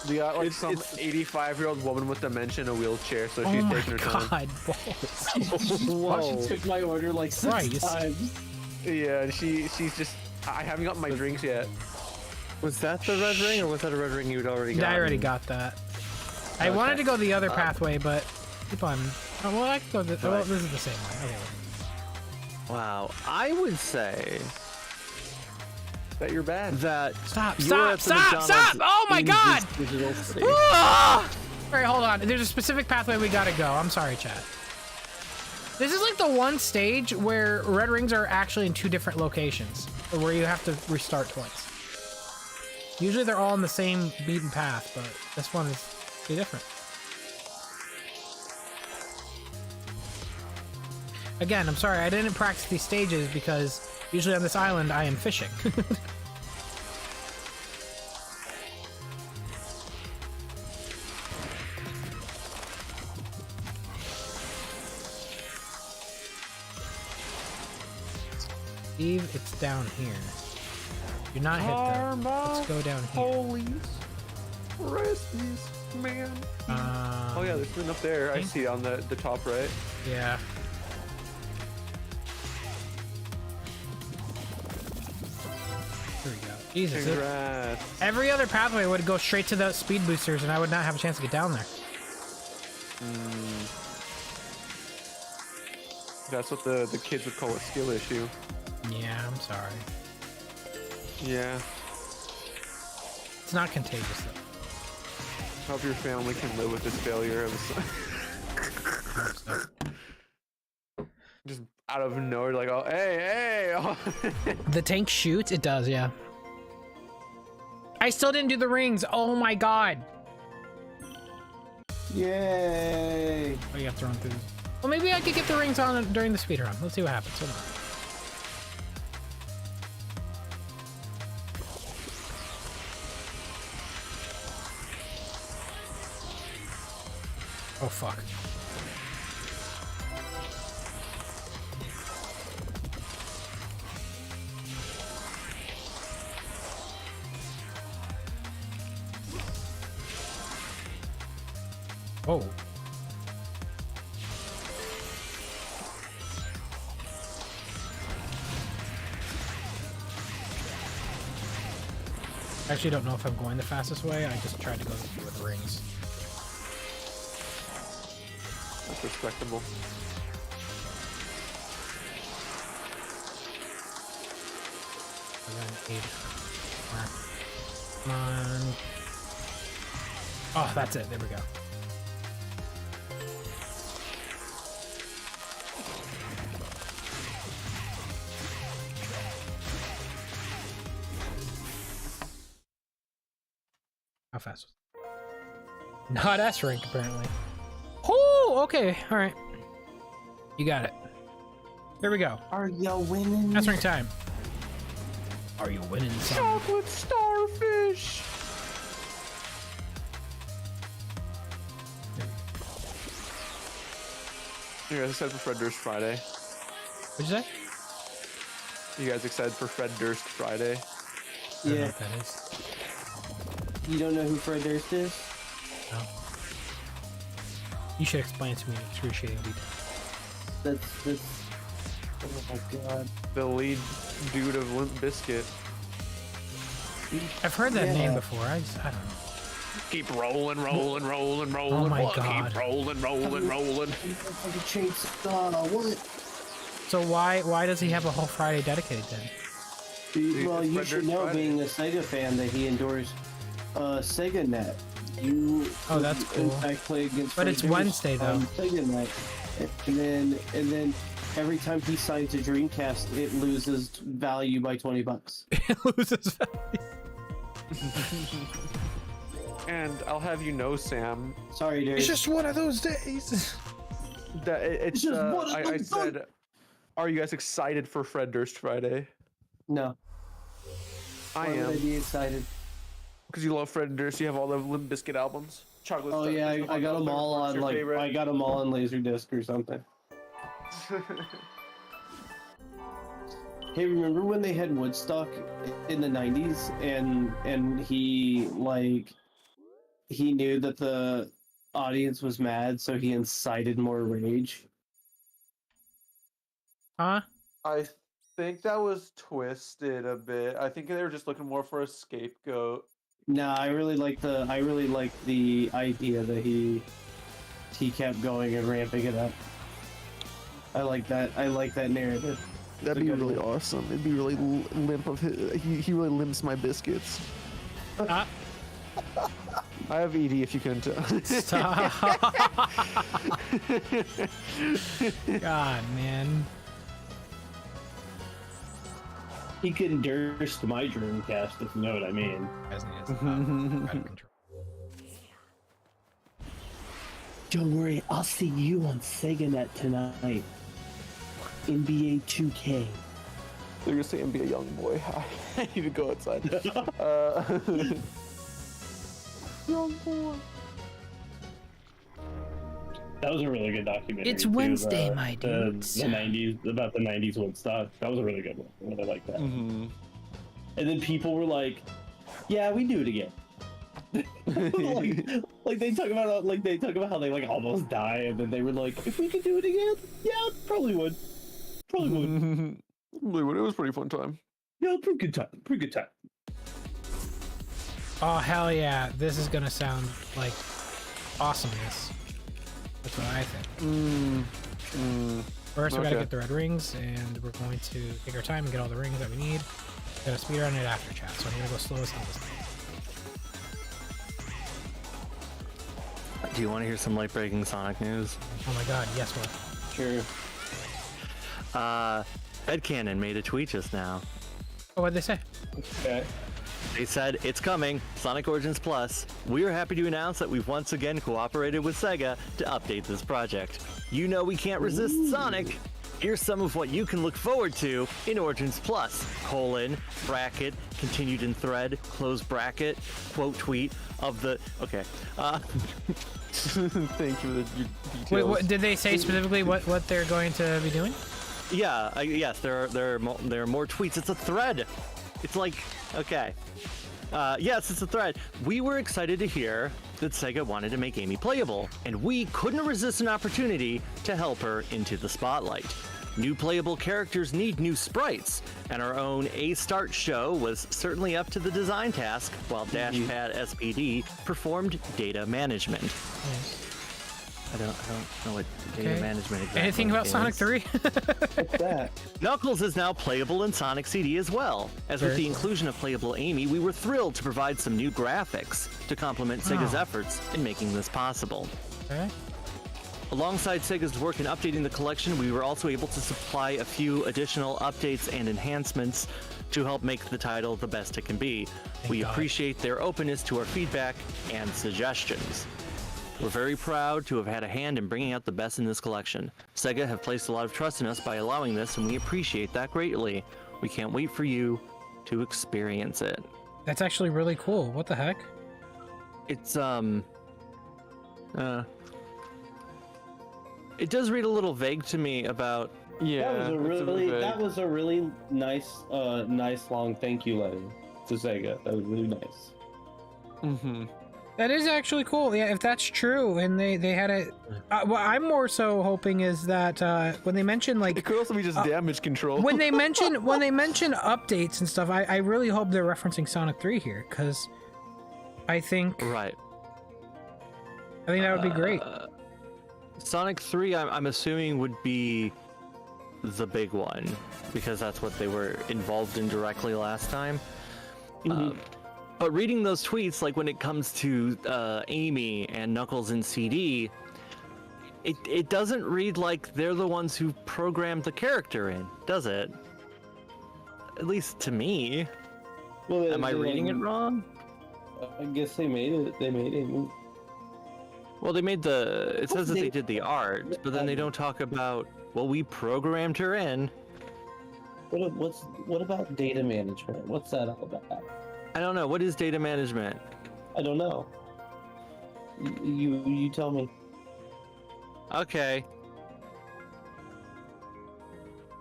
They got like some 85-year-old woman with dementia in a wheelchair, so she's taking her time. Whoa. She took my order like 6 times. Yeah, she's just. I haven't gotten my drinks yet. Was that the red ring, or was that a red ring you'd already got? I already got that. I wanted to go the other pathway, but keep on. Oh, well, I can go. Well, this is the same one. Okay. Wow, I would say that you're bad. That stop! Oh my god! Alright, hold on. There's a specific pathway we gotta go. I'm sorry, chat. This is like the one stage where red rings are actually in 2 different locations, where you have to restart twice. Usually they're all in the same beaten path, but this one is pretty different. Again, I'm sorry, I didn't practice these stages because usually on this island I am fishing. Steve, it's down here. You're not hit though. Let's go down here. Holy Christmas, man. Oh yeah, there's one up there. I see on the top right. Yeah. There we go. Jesus. Every other pathway would go straight to the speed boosters and I would not have a chance to get down there. That's what the kids would call a skill issue. Yeah, I'm sorry. Yeah. It's not contagious though. Hope your family can live with this failure of just out of nowhere, like, oh, hey, oh. The tank shoots? It does, yeah. I still didn't do the rings. Oh my god. Yay! Oh, you got thrown through. Well, maybe I could get the rings on during the speedrun. Let's see what happens. Hold on. Oh, fuck. Oh. I actually don't know if I'm going the fastest way. I just tried to go with rings. That's respectable. Come on. Oh, that's it. There we go. How fast was it? Not S rank, apparently. Oh, okay. All right. You got it. There we go. Are you winning? S rank time. Are you winning something? Chocolate starfish! You guys excited for Fred Durst Friday? What'd you say? You guys excited for Fred Durst Friday? I don't know what that is. You don't know who Fred Durst is? No. You should explain it to me in excruciating detail. That's. Oh my god. The lead dude of Limp Bizkit. I've heard that name before. I don't know. Keep rolling. Oh my god. Keep rolling. What? So why does he have a whole Friday dedicated then? Well, you should know, being a Sega fan, that he endorsed Sega Net. Oh, that's cool. In fact, play against. But it's Wednesday though. Sega Net, and then every time he signs a Dreamcast, it loses value by $20. It loses value. And I'll have you know, Sam. Sorry, dude. It's just one of those days. That it's just I said, are you guys excited for Fred Durst Friday? No. I am. Why would I be excited? Because you love Fred Durst. You have all the Limp Bizkit albums. Chocolate. Oh yeah, I got them all on I got them all on Laserdisc or something. Hey, remember when they had Woodstock in the 90s and he knew that the audience was mad, so he incited more rage? Huh? I think that was twisted a bit. I think they were just looking more for a scapegoat. No, I really like the idea that he kept going and ramping it up. I like that narrative. That'd be really awesome. It'd be really limp of his. He really limps my biscuits. I have ED if you couldn't tell. Stop. God, man. He can durst my Dreamcast, if you know what I mean. As he is out of control. Don't worry, I'll see you on SegaNet tonight. NBA 2K. They're gonna say NBA young boy. I need to go outside. Young boy. That was a really good documentary. It's Wednesday, my dudes. The 90s, about the 90s Woodstock. That was a really good one. I really like that. Mm-hmm. And then people were like, "Yeah, we do it again." like they talk about how they like almost die, and then they were like, "If we could do it again, yeah, probably would. Probably would. It was a pretty fun time. Yeah, pretty good time. Pretty good time." Oh hell yeah! This is gonna sound like awesomeness. That's what I think. First, we gotta get the red rings, and we're going to take our time and get all the rings that we need. Gotta speed run it after chat, so I'm gonna go slow as hell this time. Do you want to hear some late-breaking Sonic news? Oh my god, yes, what? Sure. Bedcanon made a tweet just now. Oh, what'd they say? Okay. They said, "It's coming, Sonic Origins Plus. We are happy to announce that we've once again cooperated with Sega to update this project. You know we can't resist Sonic. Here's some of what you can look forward to in Origins Plus, bracket, continued in thread, close bracket, quote tweet of the..." Okay. Thank you for the details. Wait, what, did they say specifically what they're going to be doing? Yeah, yes, there are more tweets. It's a thread. It's like, okay. Yes, it's a thread. "We were excited to hear that Sega wanted to make Amy playable, and we couldn't resist an opportunity to help her into the spotlight. New playable characters need new sprites, and our own A-Start show was certainly up to the design task, while Dashpad SPD performed data management." Nice. I don't know what data management exactly Anything about is. Sonic 3? What's that? Knuckles is now playable in Sonic CD as well. As with the inclusion of playable Amy, we were thrilled to provide some new graphics to complement Sega's efforts in making this possible. Okay. Alongside Sega's work in updating the collection, we were also able to supply a few additional updates and enhancements to help make the title the best it can be. We appreciate their openness to our feedback and suggestions. We're very proud to have had a hand in bringing out the best in this collection. Sega have placed a lot of trust in us by allowing this, and we appreciate that greatly. We can't wait for you to experience it. That's actually really cool. What the heck? It's, it does read a little vague to me about... Yeah, that was a really nice, nice long thank you letter to Sega. That was really nice. Mm-hmm. That is actually cool. Yeah, if that's true, and they had a... what I'm more so hoping is that when they mention like... It could also be just damage control. when they mention updates and stuff, I really hope they're referencing Sonic 3 here, because I think... Right. I think that would be great. Sonic 3, I'm assuming, would be the big one, because that's what they were involved in directly last time. But reading those tweets, like when it comes to Amy and Knuckles in CD, it doesn't read like they're the ones who programmed the character in, does it? At least to me. Well, am I reading it wrong? I guess they made it. They made it. Well, they made the... It says that they did the art, but then they don't talk about, well, we programmed her in. What about data management? What's that all about? I don't know. What is data management? I don't know. You tell me. Okay.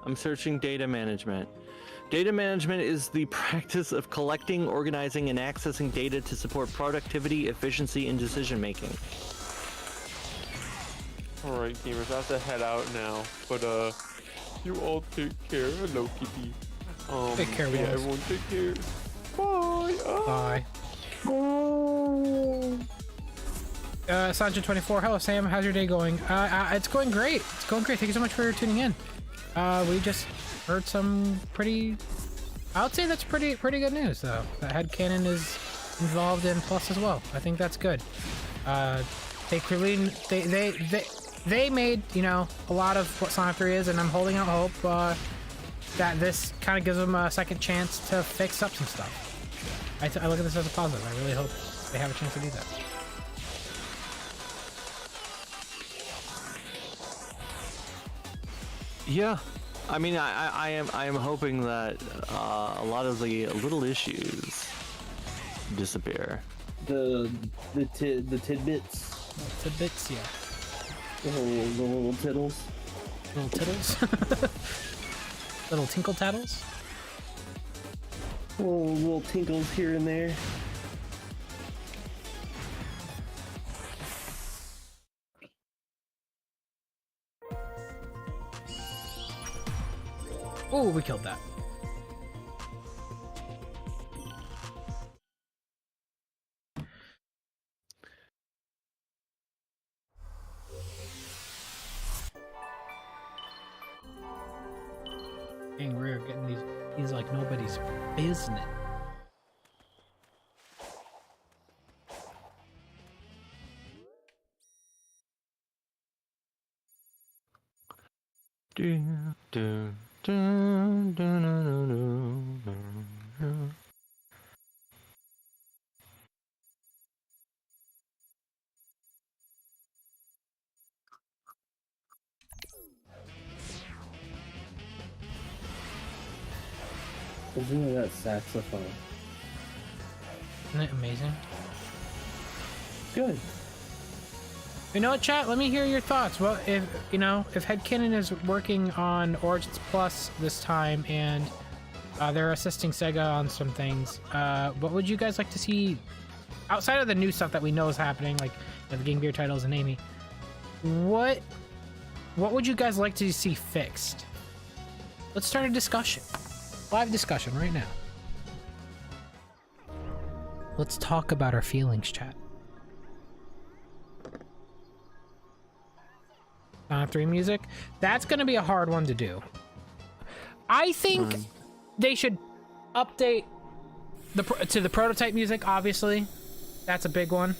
I'm searching data management. Data management is the practice of collecting, organizing, and accessing data to support productivity, efficiency, and decision making. Alright, gamers, I have to head out now. But you all take care. Hello, Kitty. Take care, yeah, everyone take care. Bye. Bye. Sanjay24, hello Sam, how's your day going? It's going great. It's going great. Thank you so much for tuning in. We just heard some pretty... I would say that's pretty good news, though. That Headcanon is involved in Plus as well. I think that's good. They clearly... They made, you know, a lot of what Sonic 3 is, and I'm holding out hope that this kind of gives them a second chance to fix up some stuff. I look at this as a positive. I really hope they have a chance to do that. Yeah, I mean, I am hoping that a lot of the little issues disappear. The tidbits. Tidbits, yeah. The little tittles. Little tittles. Little tinkle tattles. Little tinkles here and there. Oh, we killed that. Dang, we're getting these like nobody's business. Isn't that saxophone? Isn't it amazing? Good. You know what, chat? Let me hear your thoughts. Well, if Headcanon is working on Origins Plus this time and they're assisting Sega on some things, what would you guys like to see outside of the new stuff that we know is happening, like the Game Gear titles and Amy? What would you guys like to see fixed? Let's start a discussion. Live discussion right now. Let's talk about our feelings, chat. 3 music. That's going to be a hard one to do. I think they should update to the prototype music, obviously. That's a big one.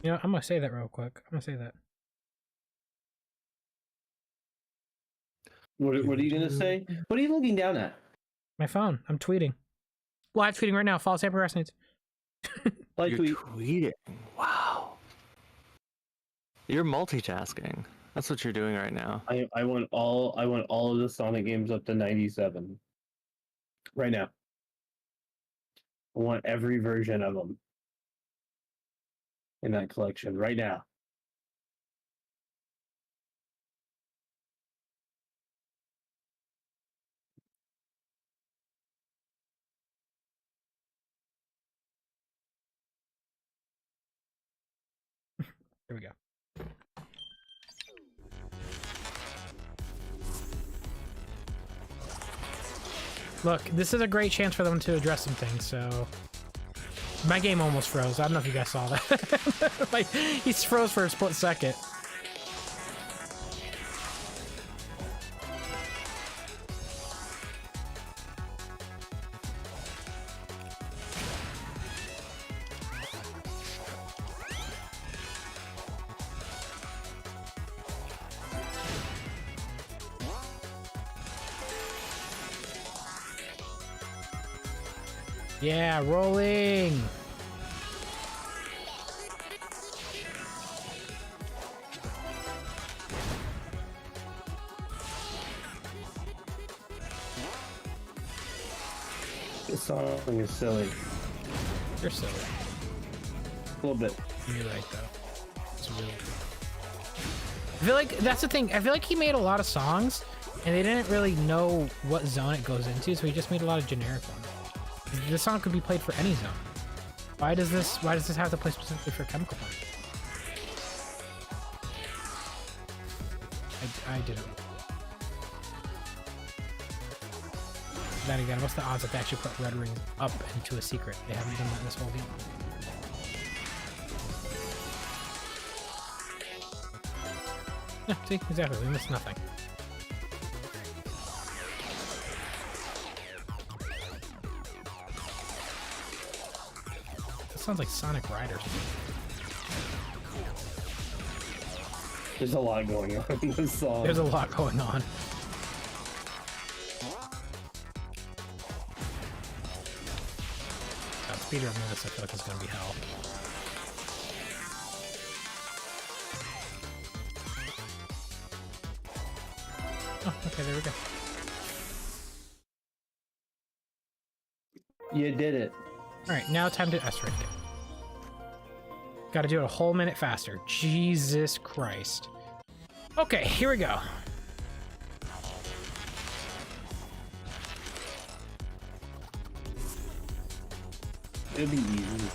You know, I'm going to say that real quick. I'm going to say that. What are you gonna say? What are you looking down at? My phone. I'm tweeting. Live tweeting right now. Follow Sam Procrastinates. Like you're tweeting. Wow. You're multitasking. That's what you're doing right now. I want all of the Sonic games up to 97. Right now. I want every version of them in that collection right now. Here we go. Look, this is a great chance for them to address some things, so... My game almost froze. I don't know if you guys saw that. Like, he froze for a split second. Yeah, rolling. This song is silly. You're silly. A little bit. You're right, though. It's really good. I feel like that's the thing. I feel like he made a lot of songs, and they didn't really know what zone it goes into, so he just made a lot of generic ones. This song could be played for any zone. Why does this have to play specifically for Chemical Plant? I didn't. Then again, what's the odds that they actually put Red Ring up into a secret? They haven't done that in this whole game. Yeah, see? Exactly. We missed nothing. sounds like Sonic Riders. There's a lot going on in this song. There's a lot going on. Speedrun this, I feel like it's gonna be hell. Oh, okay, there we go. You did it. Alright, now time to S-rank it. Gotta do it a whole minute faster. Jesus Christ. Okay, here we go. It'll be easy.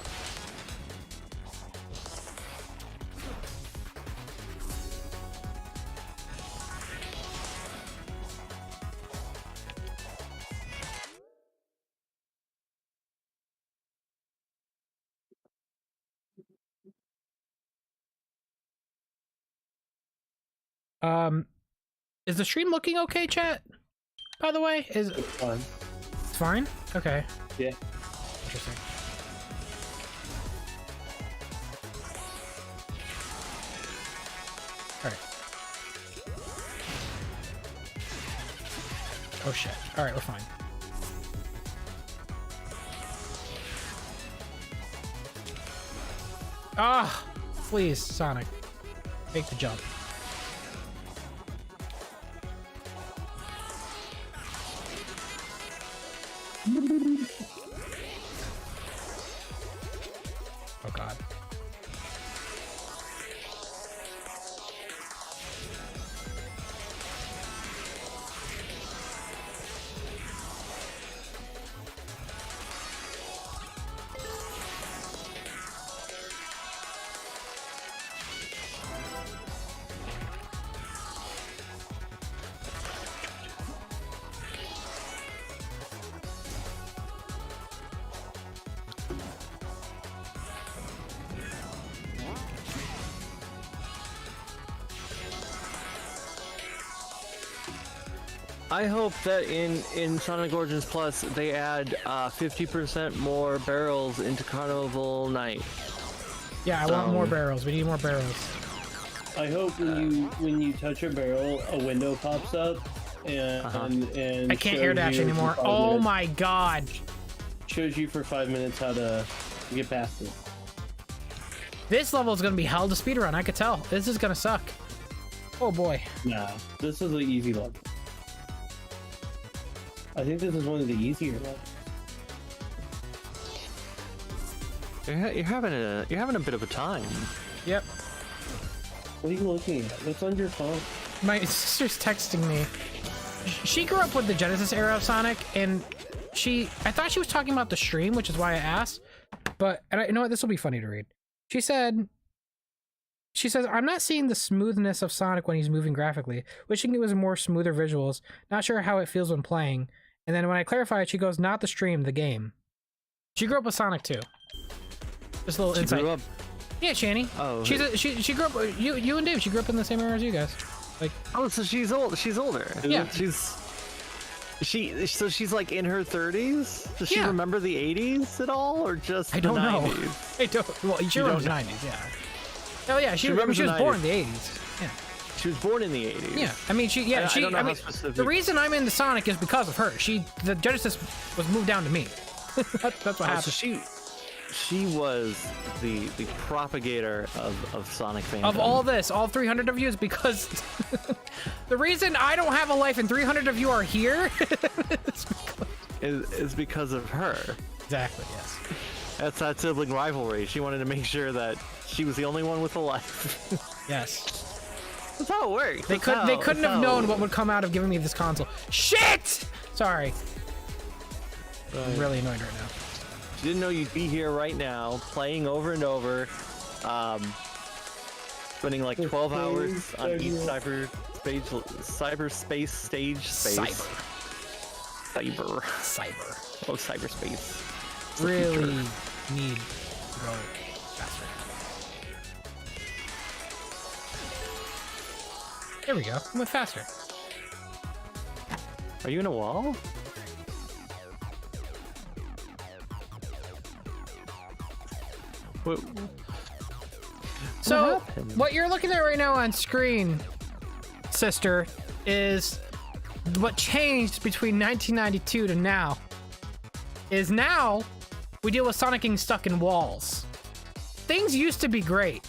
Is the stream looking okay, chat? By the way, is It's fine. it's fine? Okay. Yeah. Interesting. Alright. Oh shit. Alright, we're fine. Ah! Please, Sonic. Make the jump. Oh god. I hope that in Sonic Origins Plus they add 50% more barrels into Carnival Night. Yeah, I want more barrels. We need more barrels. I hope when you touch a barrel, a window pops up and I can't air dash anymore. Oh my god. Shows you for 5 minutes how to get past it. This level is gonna be hell to speedrun, I could tell. This is gonna suck. Oh boy. Nah, this is the easy level. I think this is one of the easier levels. You're having a bit of a time. Yep. What are you looking at? What's on your phone? My sister's texting me. She grew up with the Genesis era of Sonic, and I thought she was talking about the stream, which is why I asked. But, and you know what? This will be funny to read. She says, I'm not seeing the smoothness of Sonic when he's moving graphically. Wishing it was more smoother visuals. Not sure how it feels when playing. And then when I clarified, she goes, not the stream, the game. She grew up with Sonic too. Just a little insight. Grew up. Yeah, Shani. Oh. She grew up. You and Dave. She grew up in the same era as you guys. Like. Oh, so she's old. She's older. Yeah. She's like in her 30s. Does she remember the 80s at all, or just I don't the 90s? know. I don't. Well, she remembers the 90s. Yeah. Oh yeah, she was born in the 80s. Yeah. She was born in the 80s. Yeah, I mean, I don't know how specific. The reason I'm into Sonic is because of her. The Genesis was moved down to me. that's what happened. So she was the propagator of Sonic fandom. Of all this, all 300 of you is because the reason I don't have a life and 300 of you are here is because of her. Exactly. Yes. That's that sibling rivalry. She wanted to make sure that she was the only one with a life. Yes. That's how it works. They couldn't have known what would come out of giving me this console. Shit! Sorry. I'm really annoyed right now. She didn't know you'd be here right now, playing over and over, spending like 12 hours on each cyberspace stage space. Cyber. Oh, cyberspace. Really need to go faster. There we go. I went faster. Are you in a wall? So, what you're looking at right now on screen, sister, is what changed between 1992 to now. Is now we deal with Sonic getting stuck in walls. Things used to be great,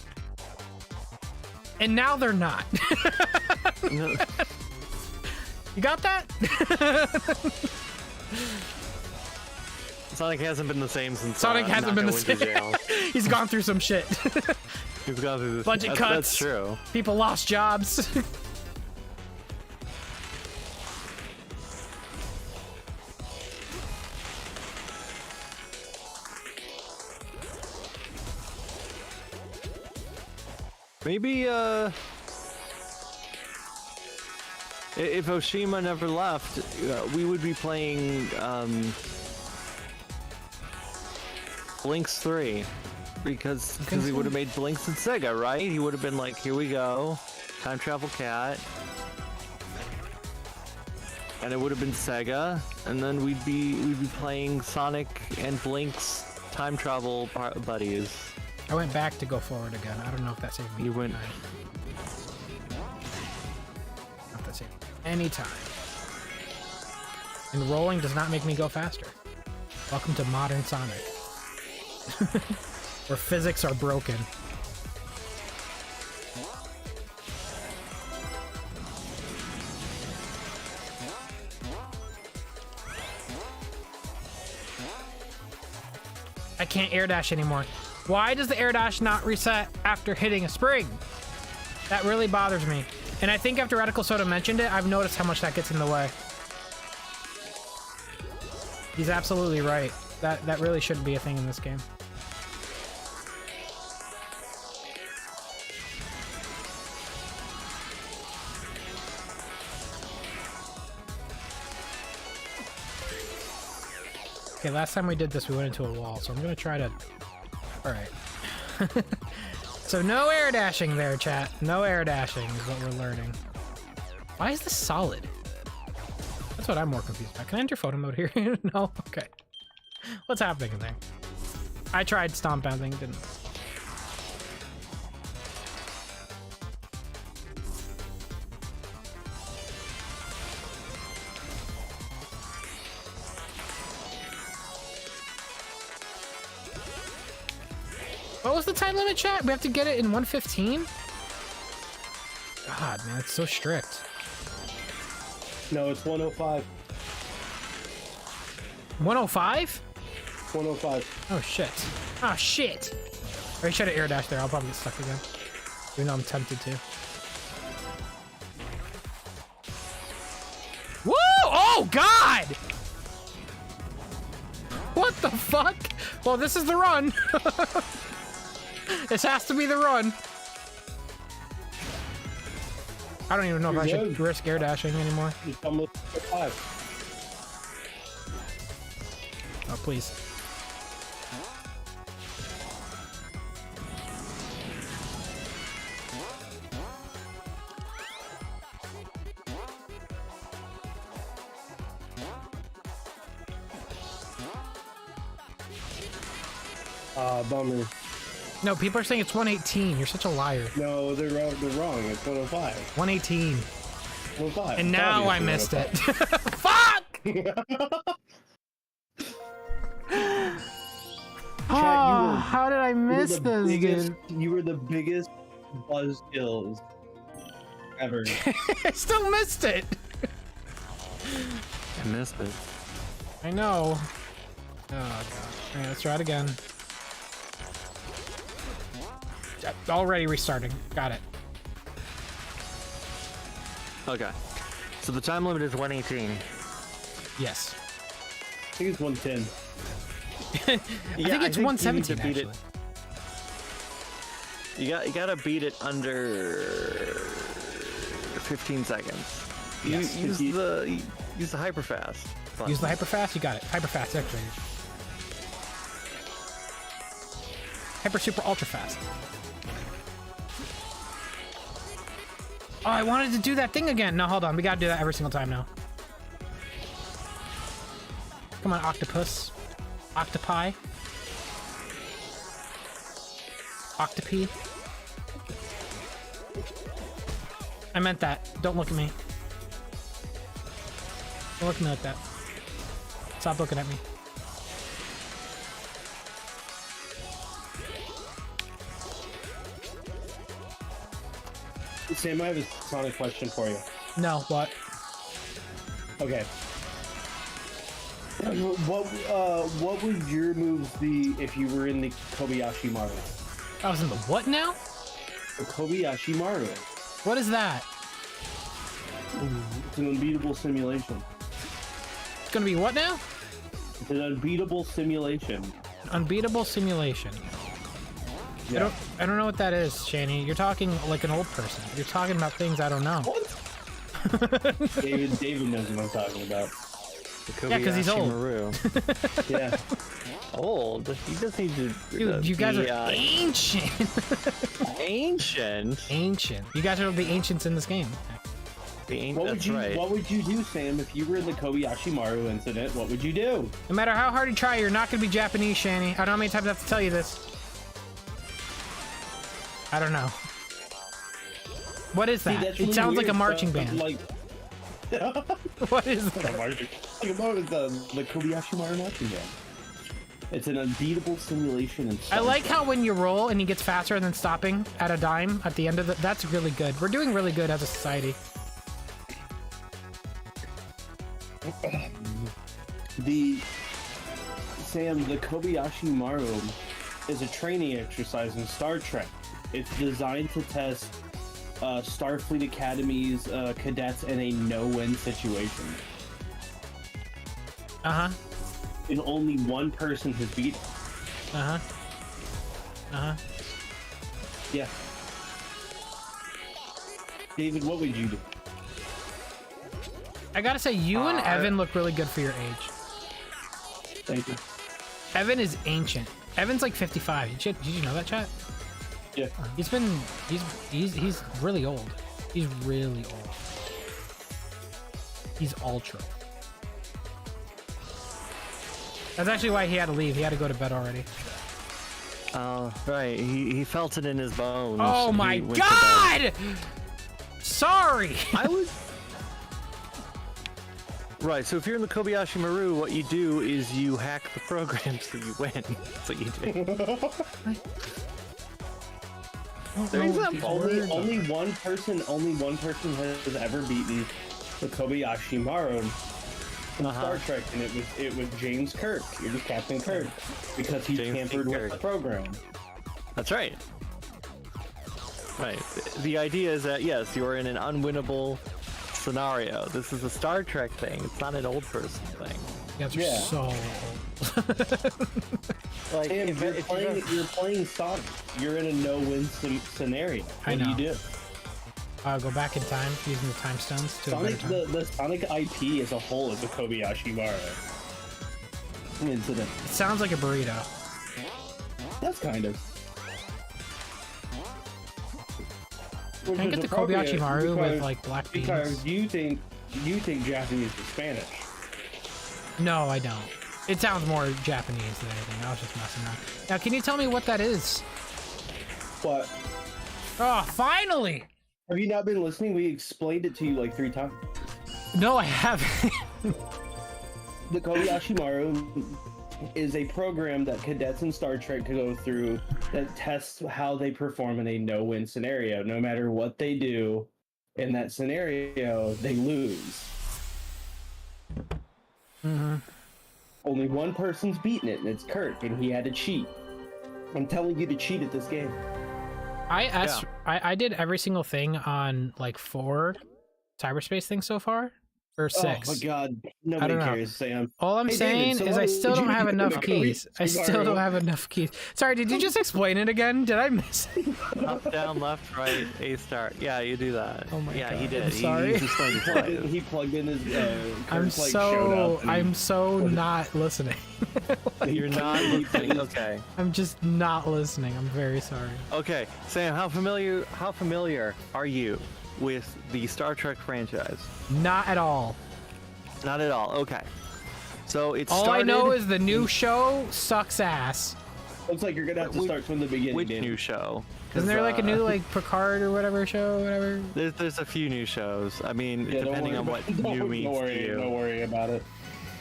and now they're not. You got that? Sonic hasn't been the same since Sonic hasn't been the same. He's gone through some shit. He's gone through this. Budget cuts. That's true. People lost jobs. Maybe if Oshima never left, we would be playing Blinks 3 because he would have made Blinks and Sega, right? He would have been like, here we go, time travel cat, and it would have been Sega, and then we'd be playing Sonic and Blinks time travel buddies. I went back to go forward again. I don't know if that saved me. You went. I don't know if that saved me any time. And rolling does not make me go faster. Welcome to modern Sonic, where physics are broken. I can't air dash anymore. Why does the air dash not reset after hitting a spring? That really bothers me. And I think after Radical Soda mentioned it, I've noticed how much that gets in the way. He's absolutely right. That really shouldn't be a thing in this game. Okay, last time we did this, we went into a wall, so I'm gonna try to... Alright. So no air dashing there, chat. No air dashing is what we're learning. Why is this solid? That's what I'm more confused about. Can I enter photo mode here? No? Okay. What's happening in there? I tried stomp bouncing, didn't. What was the time limit, chat? We have to get it in 1:15? God, man, it's so strict. No, it's 105. 105? 105. Oh, shit. Oh, shit. Or you should have air dashed there. I'll probably get stuck again. Even though I'm tempted to. Woo! Oh, God! What the fuck? Well, this is the run. This has to be the run. I don't even know if I should risk air dashing anymore. It's almost 5. Oh, please. Bummer. No, people are saying it's 118. You're such a liar. No, they're wrong. It's 105. 118. 105. And now I missed it. Fuck! Oh, how did I miss this, dude? You were the biggest buzzkills ever. I still missed it. I missed it. I know. Oh, God. Alright, let's try it again. Already restarting. Got it. Okay. So the time limit is 118. Yes. I think it's 110. I think it's 117 actually. You gotta beat it under 15 seconds. Yes. Use the hyper fast. Use the hyper fast. You got it. Hyper fast activated. Hyper super ultra fast. Oh, I wanted to do that thing again. No, hold on. We gotta do that every single time now. Come on, octopus. Octopi. Octopi. I meant that. Don't look at me. Don't look at me like that. Stop looking at me. Sam, I have a Sonic question for you. No, what? Okay. What would your moves be if you were in the Kobayashi Maru? I was in the what now? The Kobayashi Maru. What is that? It's an unbeatable simulation. It's gonna be what now? It's an unbeatable simulation. Unbeatable simulation. Yeah. I don't know what that is, Shani. You're talking like an old person. You're talking about things I don't know. What? David knows what I'm talking about. Yeah, because he's old. Maru. Yeah. Old? He just needs to... Dude, you guys are ancient. Ancient? Ancient. You guys are the ancients in this game. What would you do, Sam, if you were in the Kobayashi Maru incident? What would you do? No matter how hard you try, you're not going to be Japanese, Shani. I don't know how many times I have to tell you this. I don't know. What is that? See, it sounds like a marching stuff, band. Like... What is that? The Kobayashi Maru marching band. It's an unbeatable simulation. And I like how when you roll and he gets faster than stopping at a dime at the end of that's really good. We're doing really good as a society. The Kobayashi Maru is a training exercise in Star Trek. It's designed to test Starfleet Academy's cadets in a no-win situation. Uh-huh. And only one person has beaten. Uh-huh. Uh-huh. Yeah. David, what would you do? I gotta say, you and Evan look really good for your age. Thank you. Evan is ancient. Evan's like 55. Did you know that, chat? Yeah. He's really old. He's really old. He's ultra. That's actually why he had to leave. He had to go to bed already. Oh, right. He felt it in his bones. Oh my god! Sorry! I was... Right, so if you're in the Kobayashi Maru, what you do is you hack the program so you win. That's what you do. Only one person has ever beaten the Kobayashi Maru in Star Trek, and it was James Kirk. It was Captain Kirk because he tampered with the program. That's right. Right. The idea is that yes, you're in an unwinnable scenario. This is a Star Trek thing. It's not an old person thing. You guys are so old. Like, if you're playing Sonic, you're in a no-win scenario. What do you do? Go back in time using the time stones to Sonic, the Sonic IP as a whole is a Kobayashi Maru incident. It sounds like a burrito. That's kind of. Can I get the Kobayashi Maru with like black beans? Because you think Japanese is Spanish. No, I don't. It sounds more Japanese than anything. I was just messing around. Now, can you tell me what that is? What? Oh, finally! Have you not been listening? We explained it to you like 3 times. No, I haven't. The Kobayashi Maru is a program that cadets in Star Trek can go through that tests how they perform in a no-win scenario. No matter what they do in that scenario, they lose. Mm-hmm. Only one person's beaten it, and it's Kirk, and he had to cheat. I'm telling you to cheat at this game. I did every single thing on like 4 cyberspace things so far. Or 6. Oh my god, nobody cares, Sam. All I'm saying is I still don't have enough keys. I still don't have enough keys. Sorry, did you just explain it again? Did I miss it? Up, down, left, right, A star. Yeah, you do that. Oh my god. Yeah, he did. I'm sorry. He plugged in his. I'm so not listening. You're not listening. Okay. I'm just not listening. I'm very sorry. Okay, Sam, how familiar are you with the Star Trek franchise? Not at all. Not at all. Okay. So it's all I know is the new show sucks ass. Looks like you're gonna have to start from the beginning. Which new show? Isn't there like a new like Picard or whatever show, whatever? There's a few new shows. I mean, depending on what new means to you. Don't worry about it.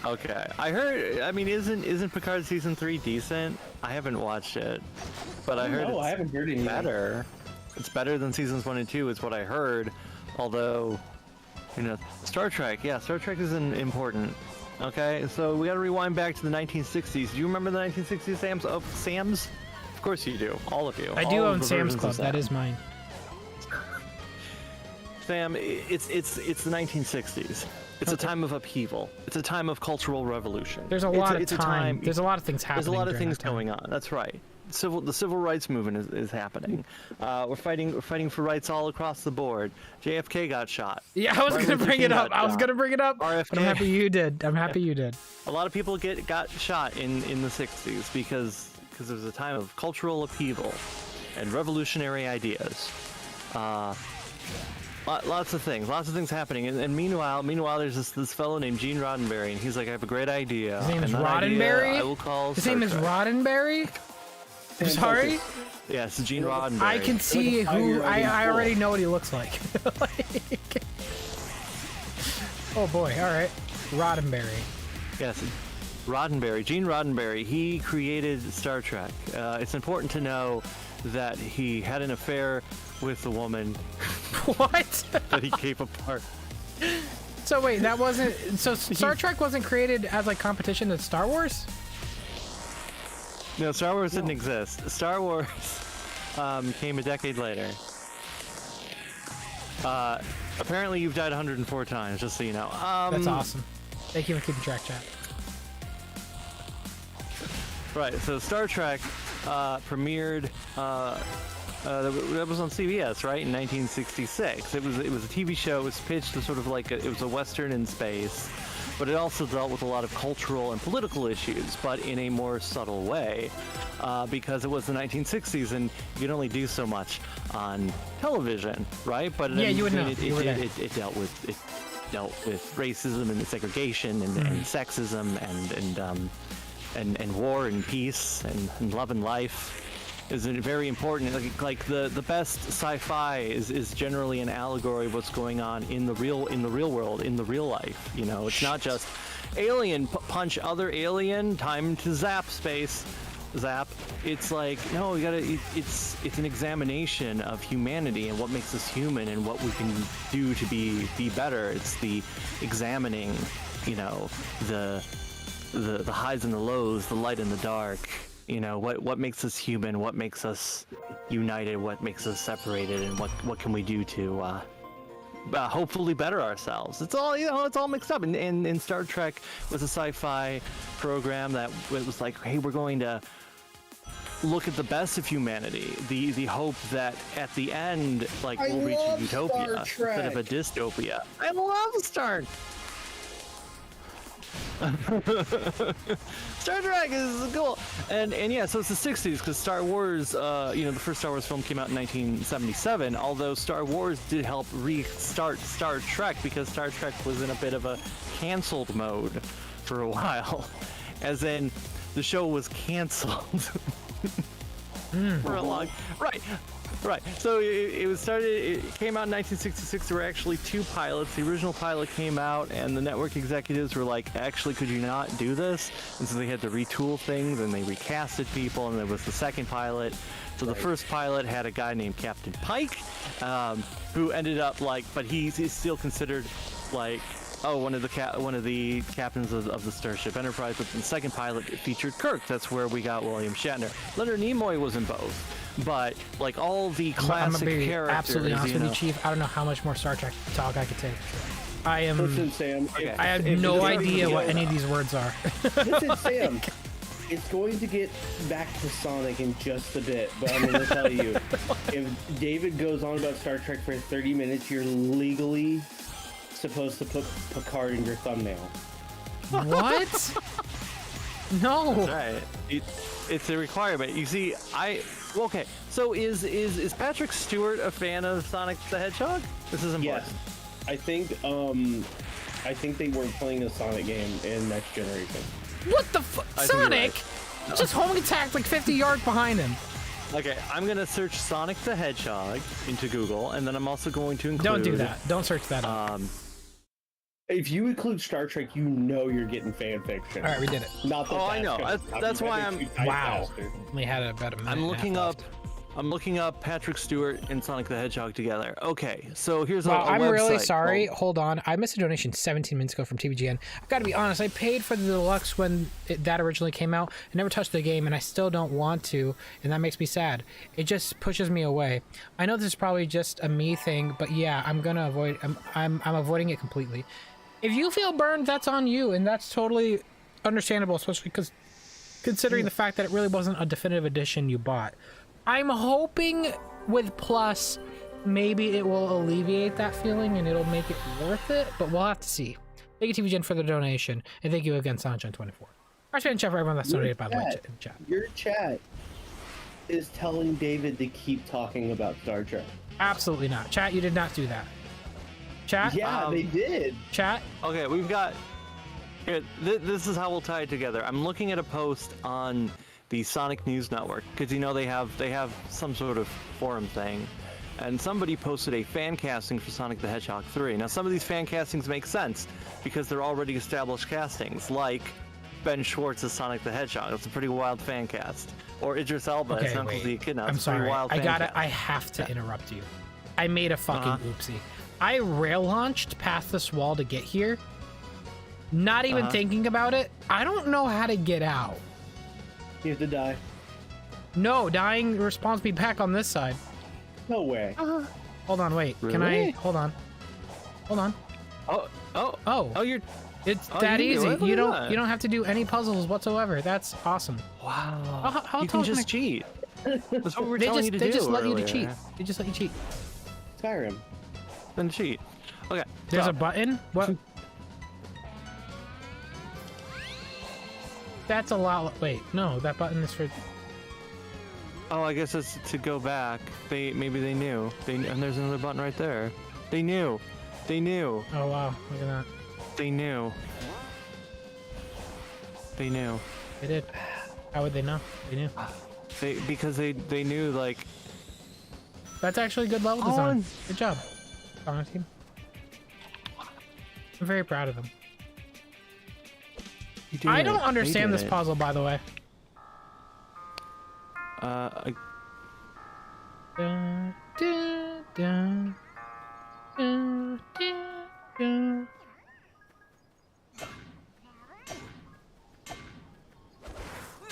Okay, I heard. I mean, isn't Picard season 3 decent? I haven't watched it, but I heard I haven't heard anything. Better. It's better than seasons 1 and 2, is what I heard. Although, Star Trek. Yeah, Star Trek is important. Okay, so we got to rewind back to the 1960s. Do you remember the 1960s, Sam's? Of course you do. All of you. I do own Sam's Club. That is mine. Sam, it's the 1960s. It's a time of upheaval. It's a time of cultural revolution. There's a lot of time. There's a lot of things happening. There's a lot of things going on. That's right. The civil rights movement is happening. We're fighting for rights all across the board. JFK got shot. Yeah, I was gonna bring it up. RFK. But I'm happy you did. A lot of people got shot in the 60s because there was a time of cultural upheaval and revolutionary ideas. Lots of things happening, and meanwhile, there's this fellow named Gene Roddenberry, and he's like, I have a great idea. His name is Roddenberry? I will call. His name is Roddenberry? I'm sorry? Yes, Gene Roddenberry. I can see who. I already know what he looks like. Oh boy! All right, Roddenberry. Yes, Roddenberry. Gene Roddenberry. He created Star Trek. It's important to know that he had an affair with a woman. What? That he gave apart. So wait, that wasn't. So Star Trek wasn't created as like competition to Star Wars? No, Star Wars didn't exist. Star Wars came a decade later. Apparently you've died 104 times, just so you know. That's awesome. Thank you for keeping track, chat. Right, so Star Trek premiered, that was on CBS, right, in 1966. It was a TV show. It was pitched as sort of like it was a Western in space, but it also dealt with a lot of cultural and political issues, but in a more subtle way, because it was the 1960s and you could only do so much on television, right? But yeah, you would know. It dealt with racism and segregation and sexism and war and peace and love and life. Is very important. Like the best sci-fi is generally an allegory of what's going on in the real world, in the real life. It's not just alien punch other alien, time to zap space, zap. It's like no, we gotta. It's an examination of humanity and what makes us human and what we can do to be better. It's the examining, the highs and the lows, the light and the dark. What makes us human, what makes us united, what makes us separated, and what can we do to hopefully better ourselves. It's all it's all mixed up. And Star Trek was a sci-fi program that was like, hey, we're going to look at the best of humanity, the hope that at the end, like, we'll reach a utopia instead of a dystopia. I love Star Trek is cool, and yeah, so it's the 60s because Star Wars, the first Star Wars film came out in 1977. Although Star Wars did help restart Star Trek because Star Trek was in a bit of a canceled mode for a while, as in the show was canceled for a long Right. So it came out in 1966. There were actually 2 pilots. The original pilot came out, and the network executives were like, actually, could you not do this? And so they had to retool things, and they recasted people, and there was the second pilot. So the first pilot had a guy named Captain Pike, who ended up but he's still considered one of the captains of the Starship Enterprise. But the second pilot featured Kirk. That's where we got William Shatner. Leonard Nimoy was in both. But all the classic characters. Absolutely honest with you, Chief. I don't know how much more Star Trek talk I could take. I am. Listen, Sam. Okay. I have no idea what any of these words are. Listen, Sam. It's going to get back to Sonic in just a bit, but I'm going to tell you, if David goes on about Star Trek for 30 minutes, you're legally supposed to put Picard in your thumbnail. What? No. That's right. It's a requirement. You see, okay. So is Patrick Stewart a fan of Sonic the Hedgehog? This is important. Yes. I think they were playing a Sonic game in Next Generation. What the Sonic? just homing attacked like 50 yards behind him. Okay, I'm gonna search Sonic the Hedgehog into Google, and then I'm also going to include... Don't do that. Don't search that up. If you include Star Trek, you know you're getting fan fiction. All right, we did it. Not that I know. That's why I'm... Wow. We had about a minute. I'm looking up Patrick Stewart and Sonic the Hedgehog together. Okay, so here's a I'm website really sorry. called... Hold on. I missed a donation 17 minutes ago from TVGN. I've got to be honest. I paid for the deluxe when that originally came out. I never touched the game, and I still don't want to, and that makes me sad. It just pushes me away. I know this is probably just a me thing, but yeah, I'm gonna avoid. I'm avoiding it completely. If you feel burned, that's on you, and that's totally understandable, especially because considering the fact that it really wasn't a definitive edition you bought. I'm hoping with Plus, maybe it will alleviate that feeling and it'll make it worth it, but we'll have to see. Thank you, TVGen, for the donation, and thank you again, Sunshine24. Our fan chat for everyone that's donated, by the way, in chat. Your chat is telling David to keep talking about Star Trek. Absolutely not. Chat, you did not do that. Chat? Yeah, they did. Chat? Okay, we've got... Here, this is how we'll tie it together. I'm looking at a post on the Sonic News Network, because you know they have some sort of forum thing, and somebody posted a fan casting for Sonic the Hedgehog 3. Now some of these fan castings make sense because they're already established castings, like Ben Schwartz as Sonic the Hedgehog. That's a pretty wild fan cast. Or Idris Elba as Knuckles the Echidna. I'm sorry. I have to interrupt you. I made a fucking oopsie. I rail launched past this wall to get here, not even thinking about it. I don't know how to get out. You have to die. No, dying respawns me back on this side. No way. Hold on, wait. Really? Can I? Hold on. You're... It's that easy. You don't have to do any puzzles whatsoever. That's awesome. Wow. How you can just cheat. That's what we're telling you to do. They just let earlier. you to cheat. They just let you cheat. Skyrim. Then cheat. Okay. There's a button? What? That's a lot. Wait, no, that button is for... Oh, I guess it's to go back. Maybe they knew. And there's another button right there. They knew. Oh, wow. Look at that. They knew. They did. How would they know? They knew. Because they knew, like... That's actually good level design. Good job, Sonic team. I'm very proud of them. I don't understand this puzzle, by the way.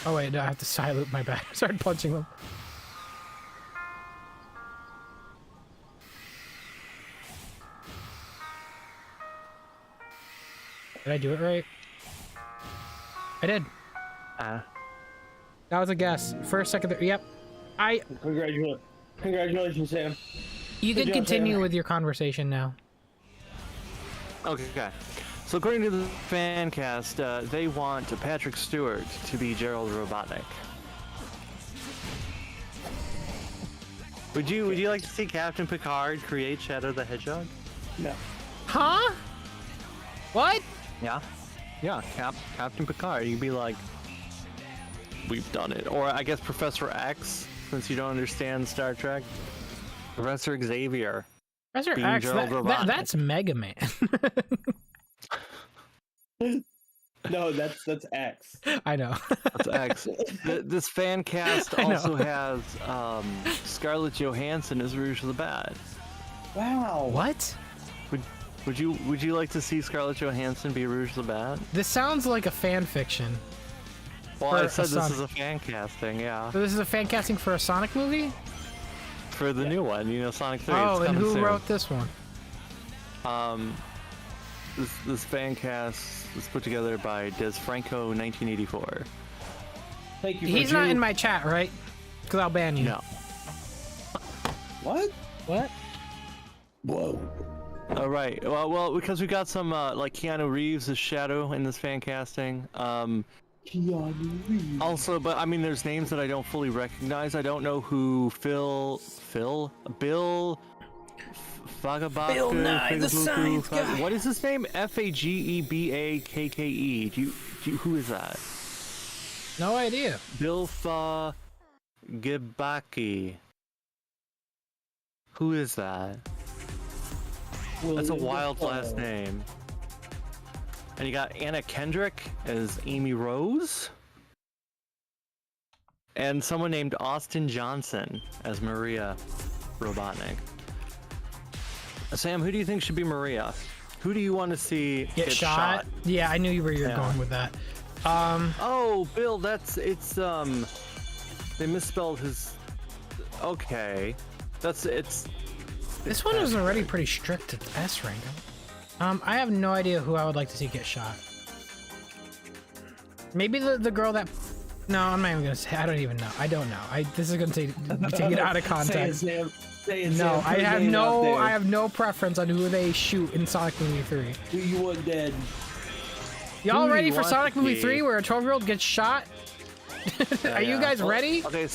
Oh wait, no, I have to side loop my bad. I started punching them. Did I do it right? I did. That was a guess. First, second, third. Yep. Congratulations, Sam. You can continue with your conversation now. Okay. So according to the fan cast, they want Patrick Stewart to be Gerald Robotnik. Would you like to see Captain Picard create Shadow the Hedgehog? No. Huh? What? Yeah, Captain Picard. You'd be like, we've done it. Or I guess Professor X, since you don't understand Star Trek. Professor Xavier. Professor X, that's Mega Man. No, that's X. I know. That's X. This fan cast also has Scarlett Johansson as Rouge the Bat. Wow. What? Would you like to see Scarlett Johansson be Rouge the Bat? This sounds like a fan fiction. Well, I said this is a fan casting, yeah. So this is a fan casting for a Sonic movie? For the new one, Sonic 3. Oh, and who wrote this one? This fan cast was put together by Des Franco 1984. Thank you. He's not in my chat, right? Because I'll ban you. No. What? Whoa. All right. Well, because we got some like Keanu Reeves as Shadow in this fan casting. Keanu Reeves. Also, but I mean, there's names that I don't fully recognize. I don't know who Bill Fagabaku. Bill Nye, the science guy. What is his name? Fagebakkke. Who is that? No idea. Bilfa Gibaki. Who is that? That's a wild last name. And you got Anna Kendrick as Amy Rose. And someone named Austin Johnson as Maria Robotnik. Sam, who do you think should be Maria? Who do you want to see get shot? Yeah, I knew where you were going with that. Oh, Bill, they misspelled his. Okay, This one was already pretty strict at S rank. I have no idea who I would like to see get shot. Maybe the girl that. No, I'm not even gonna say. I don't even know. I don't know. This is gonna take it out of context. Say it, no, Sam. I have no preference on who they shoot in Sonic Movie 3. Who you want dead? Y'all ready for Sonic Movie 3 where a 12-year-old gets shot? Are you guys ready? Okay.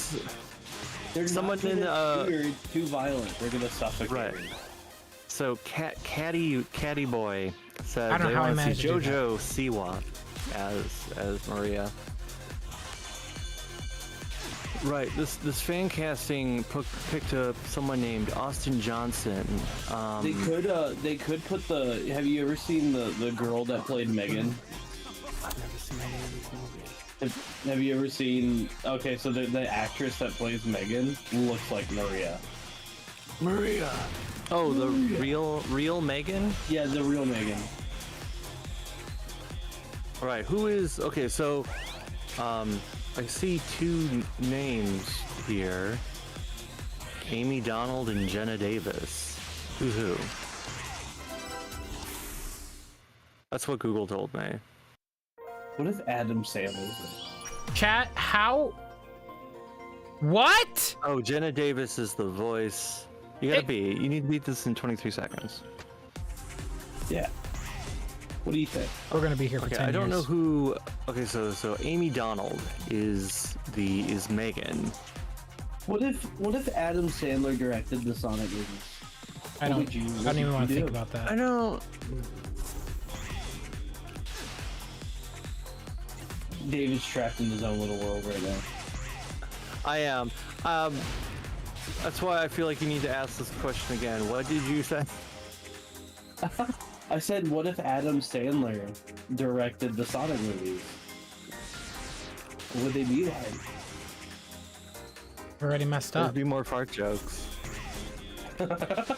Someone in too violent. They're gonna suffocate. Right. So Caddy Boy said I don't they know how want I to see JoJo Siwa as Maria. Right. This fan casting picked up someone named Austin Johnson. They could put the. Have you ever seen the girl that played Megan? I've never seen any of these movies. Have you ever seen? Okay, so the actress that plays Megan looks like Maria. Maria. Oh, the real Megan? Yeah, the real Megan. All right. Who is? Okay, so, I see two names here. Amy Donald and Jenna Davis. Who's who? That's what Google told me. What if Adam Sandler's? Chat, how? What? Oh, Jenna Davis is the voice. You need to beat this in 23 seconds. Yeah. What do you think? We're gonna be here for 10 years. I don't know who. Okay, so Amy Donald is Megan. What if Adam Sandler directed the Sonic movies? I don't even want to think about that. I don't. David's trapped in his own little world right now. I am. That's why I feel like you need to ask this question again. What did you say? I said, what if Adam Sandler directed the Sonic movies? Would they be like? We're already messed up. There'd be more fart jokes. The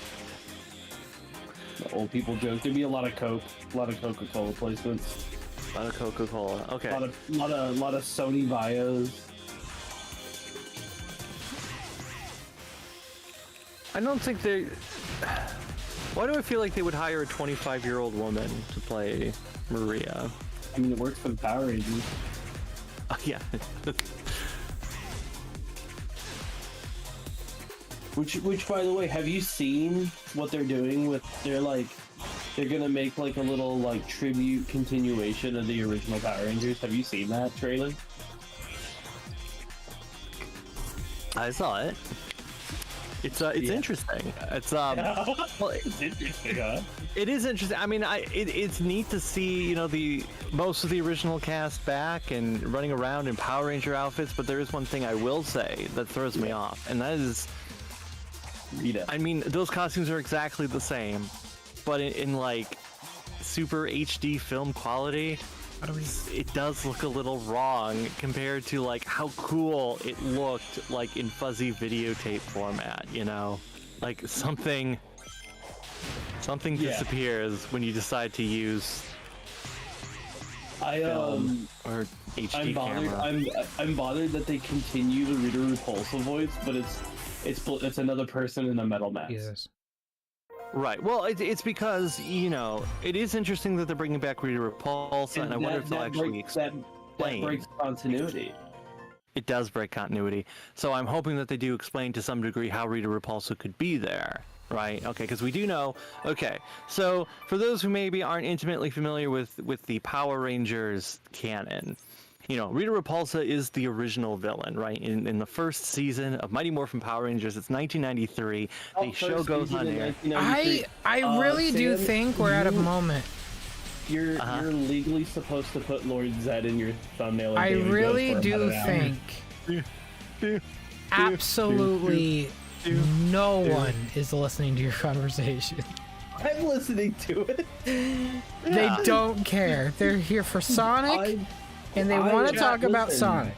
old people joke. There'd be a lot of Coke, a lot of Coca-Cola placements. A lot of Coca-Cola. Okay. A lot of Sony bios. I don't think they. Why do I feel like they would hire a 25-year-old woman to play Maria? I mean, it works for the Power Rangers. Yeah. Which, by the way, have you seen what they're doing with? They're gonna make like a little like tribute continuation of the original Power Rangers. Have you seen that trailer? I saw it. It's interesting. It's well, it's interesting, huh? It is interesting. I mean, it's neat to see the most of the original cast back and running around in Power Ranger outfits. But there is one thing I will say that throws me off, and that is, Rita. I mean, those costumes are exactly the same, but in like super HD film quality. It does look a little wrong compared to like how cool it looked like in fuzzy videotape format, like something disappears when you decide to use film or HD camera. I'm bothered that they continue the Rita Repulsa voice, but it's another person in a metal mask. Jesus. Right. Well, it's because it is interesting that they're bringing back Rita Repulsa, and I wonder if they'll actually explain. That breaks continuity. It does break continuity. So I'm hoping that they do explain to some degree how Rita Repulsa could be there. Right? Okay, because we do know. Okay, so for those who maybe aren't intimately familiar with the Power Rangers canon, Rita Repulsa is the original villain, right? In the first season of Mighty Morphin Power Rangers, it's 1993. The show goes on air. I really do think we're at a moment. You're legally supposed to put Lord Zed in your thumbnail. I really do think absolutely no one is listening to your conversation. I'm listening to it. They don't care. They're here for Sonic, and they want to talk about Sonic.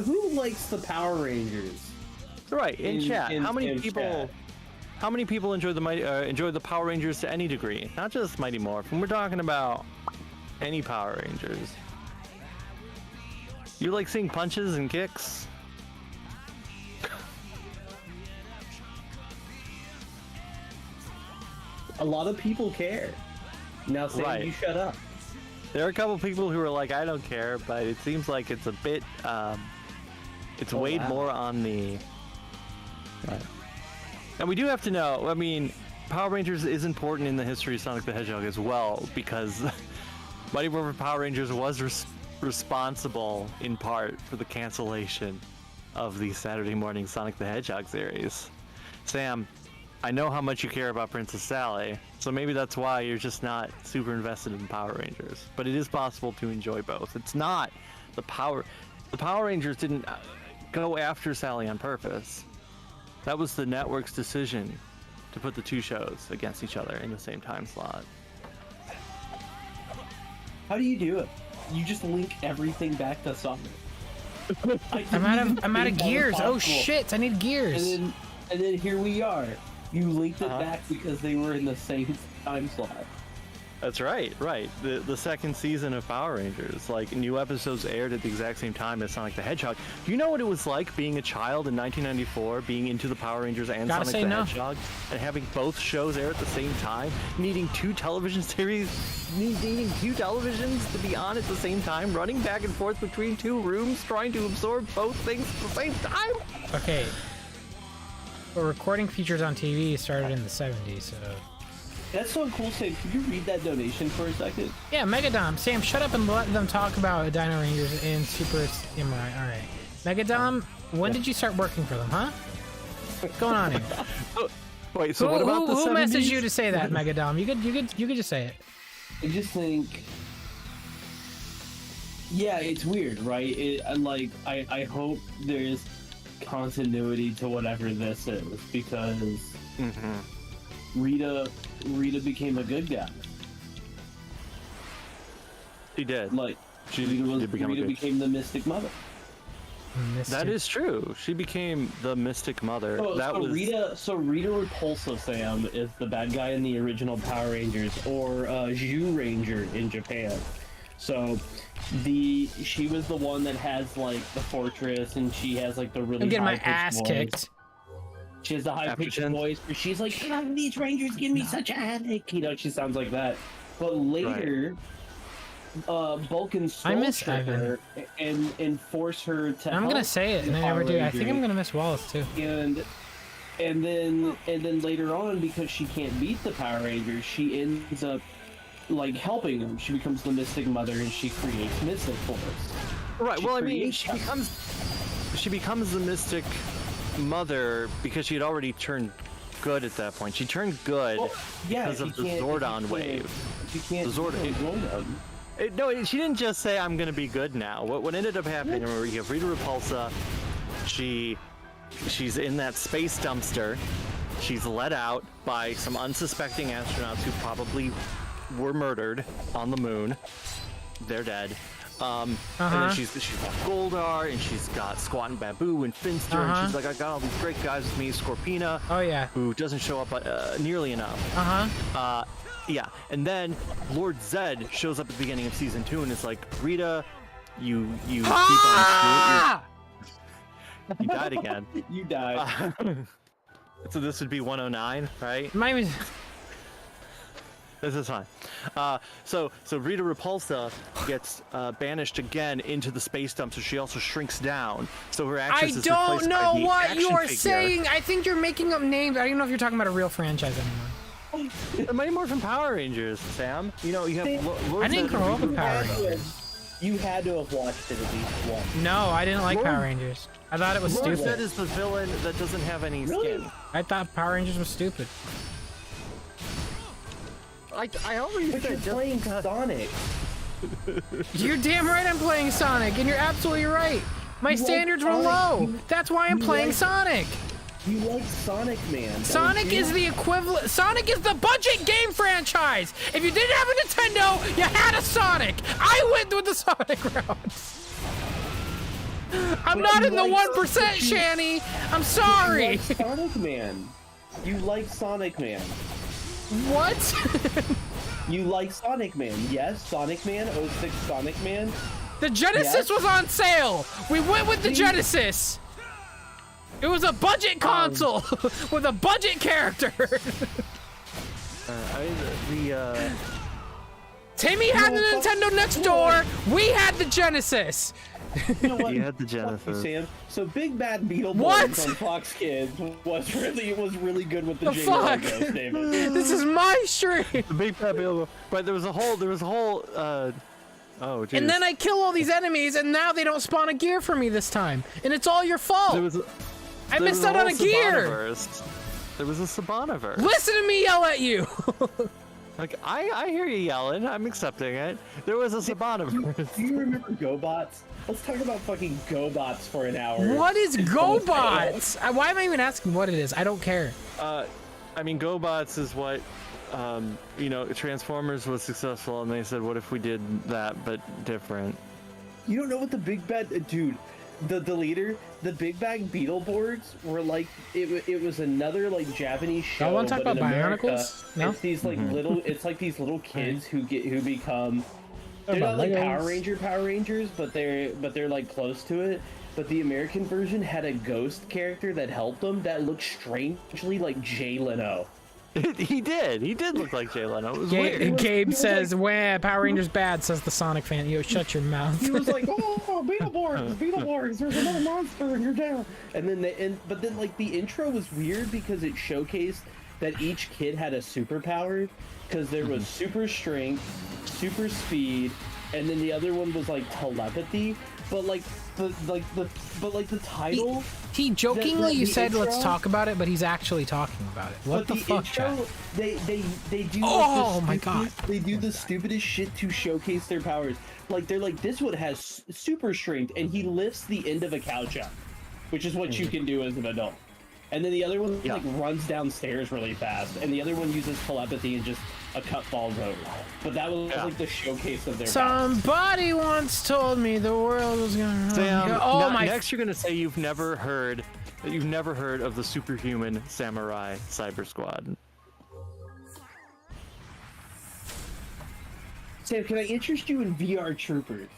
Who likes the Power Rangers? Right, in chat. How many people enjoy the Power Rangers to any degree? Not just Mighty Morphin. We're talking about any Power Rangers. You like seeing punches and kicks? A lot of people care. Now, Sam, you shut up. There are a couple people who are like, I don't care, but it seems like it's a bit, it's weighed more on the... Right. And we do have to know, I mean, Power Rangers is important in the history of Sonic the Hedgehog as well, because Mighty Morphin Power Rangers was responsible, in part, for the cancellation of the Saturday morning Sonic the Hedgehog series. Sam, I know how much you care about Princess Sally, so maybe that's why you're just not super invested in Power Rangers. But it is possible to enjoy both. It's not the Power Rangers didn't go after Sally on purpose. That was the network's decision to put the two shows against each other in the same time slot. How do you do it? You just link everything back to Sonic. I'm out of gears. Oh shit! I need gears. And then here we are. You linked it back because they were in the same time slot. That's right. The second season of Power Rangers, like, new episodes aired at the exact same time as Sonic the Hedgehog. Do you know what it was like being a child in 1994, being into the Power Rangers and Sonic the Hedgehog, and having both shows air at the same time, needing two televisions to be on at the same time, running back and forth between two rooms, trying to absorb both things at the same time? Okay. But recording features on TV started in the 70s, so... That's so cool, Sam. Could you read that donation for a second? Yeah, Megadom. Sam, shut up and let them talk about Dino Rangers and Super Samurai. Alright. Megadom, when did you start working for them, huh? What's going on here? Wait, so what about the 70s? Who messaged you to say that, Megadom? You could just say it. I just think... Yeah, it's weird, right? I hope there's continuity to whatever this is, because Rita became a good guy. She did. Rita became the Mystic Mother. That is true. She became the Mystic Mother. Rita Repulsa, Sam, is the bad guy in the original Power Rangers, or Zhu Ranger in Japan. So she was the one that has like the fortress, and she has like the really. I'm getting my ass kicked. She has the high-pitched voice where she's like, these Rangers give me such a headache. You know, she sounds like that. But later, Vulcan stole her and force her to I'm gonna say it, and I never do. I think I'm gonna miss Wallace, too. And then later on, because she can't beat the Power Rangers, she ends up, like, helping them. She becomes the Mystic Mother, and she creates Mystic Force. Right, well, I mean, she becomes the Mystic Mother because she had already turned good at that point. She turned good because of the Zordon wave. She can't. The Zordon. No, she didn't just say, I'm gonna be good now. What ended up happening, remember, you have Rita Repulsa. She's in that space dumpster. She's let out by some unsuspecting astronauts who probably were murdered on the moon. They're dead. And then she's got Goldar, and she's got Squat and Babu and Finster, and she's like, I got all these great guys with me, Scorpina. Oh yeah. Who doesn't show up nearly enough. Yeah, and then Lord Zed shows up at the beginning of season 2, and it's like, Rita, you keep on. You died again. You died. So this would be 109, right? This is fine. So Rita Repulsa gets banished again into the space dump, so she also shrinks down. So her actress is replaced by the action figure. I don't know what you are saying. I think you're making up names. I don't even know if you're talking about a real franchise anymore. Mighty Morphin Power Rangers, Sam. You know, you have. I didn't grow up with Power Rangers. You had to have watched it at least once. No, I didn't like Power Rangers. I thought it was stupid. Zed is the villain that doesn't have any skin. I thought Power Rangers was stupid. I already But said you're playing Sonic. You're damn right I'm playing Sonic, and you're absolutely right. My standards were low. That's why I'm playing Sonic. You like Sonic, man. Sonic is the equivalent. Sonic is the budget game franchise. If you didn't have a Nintendo, you had a Sonic. I went with the Sonic route. I'm not in the 1%, Shanny. I'm sorry. You like Sonic Man. You like Sonic Man. What? You like Sonic Man. Yes, Sonic Man, 06 Sonic Man. The Genesis was on sale. We went with the Genesis. It was a budget console with a budget character. Timmy had the Nintendo next door. We had the Genesis. You know what? You had the Genesis. Sam. So Big Bad Beetleborgs on Fox Kids was really good with the fuck? Ghost, David. This is my stream. The Big Bad Beetleborg. But there was a whole. Oh, geez. And then I kill all these enemies, and now they don't spawn a gear for me this time, and it's all your fault. I missed out on a gear. There was a Sabanaverse. Listen to me yell at you. Like I hear you yelling. I'm accepting it. There was a Sabanaverse. Do you remember GoBots? Let's talk about fucking GoBots for an hour. What is GoBots? Why am I even asking what it is? I don't care. I mean, GoBots is what, you know, Transformers was successful, and they said, what if we did that, but different? You don't know what the Big Bad... Dude, the leader, the Big Bad Beetleborgs were like... It was another, like, Japanese show, I want to talk about America, Bionicles? No? It's these, like, little... It's like these little kids who become... They're not like Power Rangers, but they're like close to it. But the American version had a ghost character that helped them that looked strangely like Jay Leno. He did look like Jay Leno. It was weird. Gabe says, "Wah, Power Rangers bad," says the Sonic fan. Yo, shut your mouth. He was like, "Oh, Beetleborgs, there's another monster and you're down." And then but then like the intro was weird because it showcased that each kid had a superpower, because there was super strength, super speed, and then the other one was like telepathy. But like the title. He jokingly said, intro, "Let's talk about it," but he's actually talking about it. What the fuck, intro, they do. Oh my god! They do the stupidest shit to showcase their powers. Like they're like, this one has super strength, and he lifts the end of a couch up, which is what you can do as an adult. And then the other one like runs downstairs really fast, and the other one uses telepathy and just a cup falls over. But that was like the showcase of their Somebody powers. Once told me the world was gonna Sam, next you're gonna say you've never heard of the superhuman samurai cyber squad. Sam, can I interest you in VR Troopers?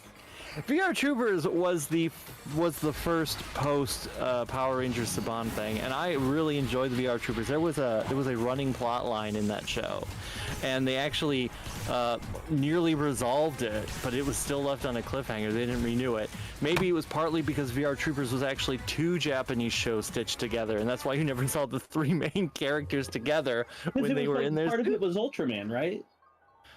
VR Troopers was the first post Power Rangers Saban thing, and I really enjoyed the VR Troopers. There was a running plot line in that show, and they actually nearly resolved it, but it was still left on a cliffhanger. They didn't renew it. Maybe it was partly because VR Troopers was actually two Japanese shows stitched together, and that's why you never saw the three main characters together when they were in there. Part of it was Ultraman, right?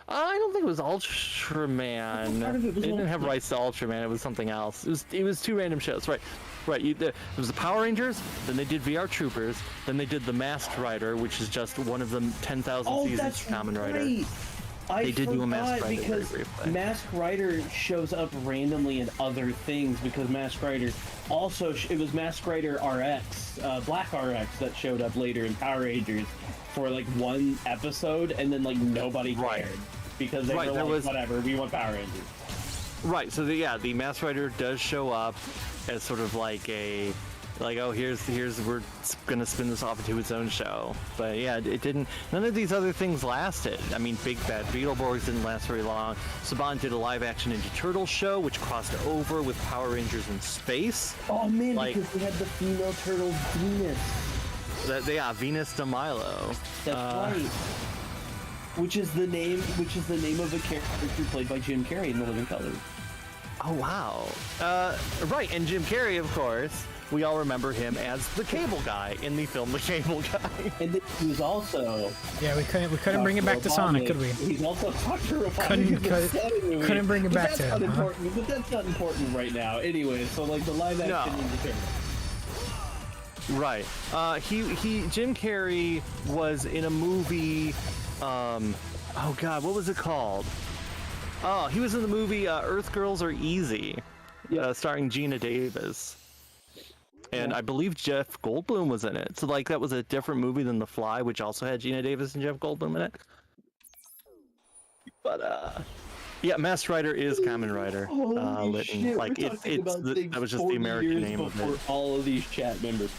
I don't think it was Ultraman. They didn't have rights to Ultraman. It was something else. It was two random shows. Right. It was the Power Rangers. Then they did VR Troopers. Then they did the Masked Rider, which is just one of the 10,000 seasons of Kamen Rider. They did do a Masked Rider because Masked Rider shows up randomly in other things, because Masked Rider also it was Masked Rider RX, Black RX, that showed up later in Power Rangers for like one episode, and then like nobody cared because they were like, whatever, we want Power Rangers. Right. So the Masked Rider does show up as sort of like oh, here's we're gonna spin this off into its own show. But yeah, it didn't. None of these other things lasted. I mean, Big Bad Beetleborgs didn't last very long. Saban did a live-action Ninja Turtles show, which crossed over with Power Rangers in space. Oh man, because they had the female turtle Venus. Venus de Milo. That's right. Which is the name of a character played by Jim Carrey in The Living Colors. Oh wow. Right, and Jim Carrey, of course. We all remember him as the Cable Guy in the film The Cable Guy. And he was also... Yeah, we couldn't bring it back to Sonic, could we? He's also Dr. Robotnik. Couldn't bring it back to him. But that's not important right now. Anyway, so like the live action Ninja Turtles. Right. Jim Carrey was in a movie, Oh God, what was it called? Oh, he was in the movie Earth Girls Are Easy, starring Gina Davis. And I believe Jeff Goldblum was in it. So like that was a different movie than The Fly, which also had Gina Davis and Jeff Goldblum in it. But yeah, Masked Rider is Kamen Rider. Shit, like that was just the American name of it. All of these chat members.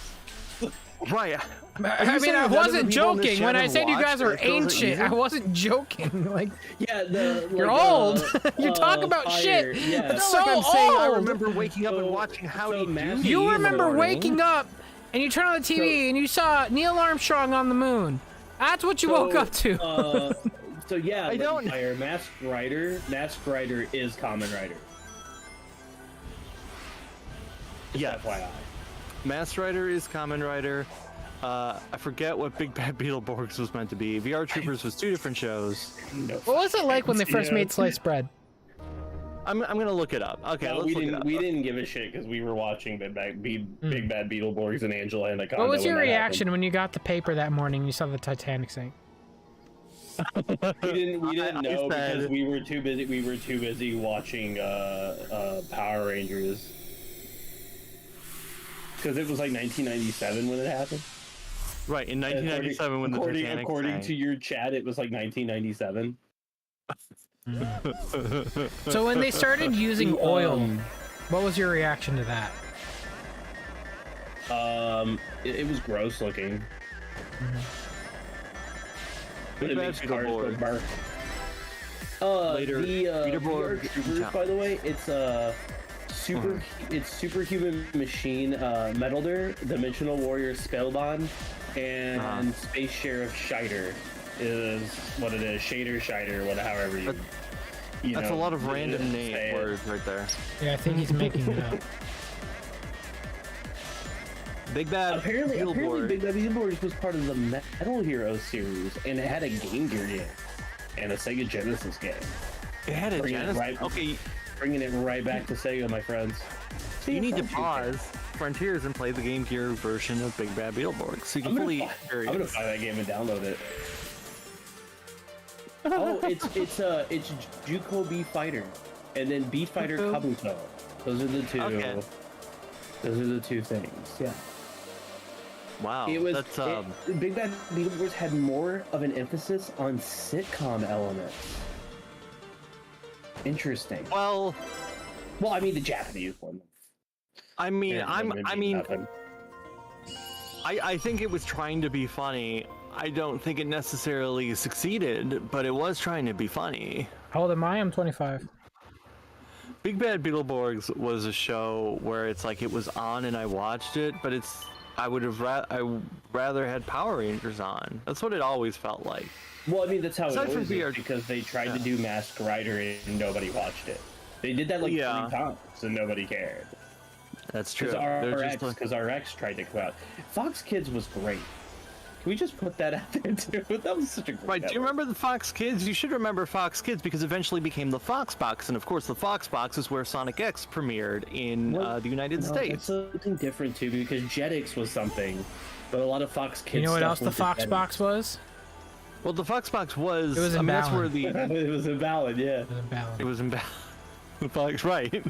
Right. I mean, I wasn't joking when I said you guys are ancient. I wasn't joking. Like, you're old. You talk about shit. Yeah. It's so I'm old. saying I remember waking up and watching Howdy Doody. You remember waking up and you turn on the TV and you saw Neil Armstrong on the moon. That's what you woke up to. So yeah, I don't. Masked Rider is Kamen Rider. Yeah. FYI. Masked Rider is Kamen Rider. I forget what Big Bad Beetleborgs was meant to be. VR Troopers was 2 different shows. What was it like when they first made sliced bread? I'm gonna look it up. Okay, no, let's look it up. We didn't give a shit because we were watching Big Bad Beetleborgs and Angela Anaconda. What was your reaction when you got the paper that morning and you saw the Titanic sink? We didn't know because we were too busy. We were too busy watching Power Rangers. Because it was like 1997 when it happened. Right, in 1997 when the Titanic sank. According to your chat, it was like 1997. So when they started using oil, what was your reaction to that? It was gross looking. But it makes cars go bark. Later, the VR Troopers, by the way, it's Superhuman Machine, Metalder, Dimensional Warrior Spellbond, and Space Sheriff Scheider is what it is. Scheider, whatever, however you That's a lot of random name words right there. Yeah, I think he's making it up. Big Bad apparently Big Bad Beetleborgs was part of the Metal Hero series, and it had a Game Gear game and a Sega Genesis game. It had a Genesis? Okay. Bringing it right back to Sega, my friends. You need to pause Frontiers and play the Game Gear version of Big Bad Beetleborgs so you can fully experience. I'm gonna buy that game and download it. Oh, it's Juko B Fighter, and then B Fighter Kabuto. Those are the two. Okay. Those are the two things. Yeah. Wow. It was Big Bad Beetleborgs had more of an emphasis on sitcom elements. Interesting. Well, I mean the Japanese one. I think it was trying to be funny. I don't think it necessarily succeeded, but it was trying to be funny. How old am I? I'm 25. Big Bad Beetleborgs was a show where it's like it was on and I watched it, but I would rather had Power Rangers on. That's what it always felt like. Well, I mean, that's how it was because they tried to do Masked Rider and nobody watched it. They did that like 3 times and nobody cared. That's true. Because RX tried to come out. Fox Kids was great. Can we just put that out there too? That was such a great network. Do you remember the Fox Kids? You should remember Fox Kids because it eventually became the Fox Box, and of course the Fox Box is where Sonic X premiered in the United States. That's something different too because Jetix was something, but a lot of Fox Kids. You know what else the Fox Box was? Well, the Fox Box was. It was in that's where the. It was in Ballad, yeah. It was in Ballad. The Fox, right?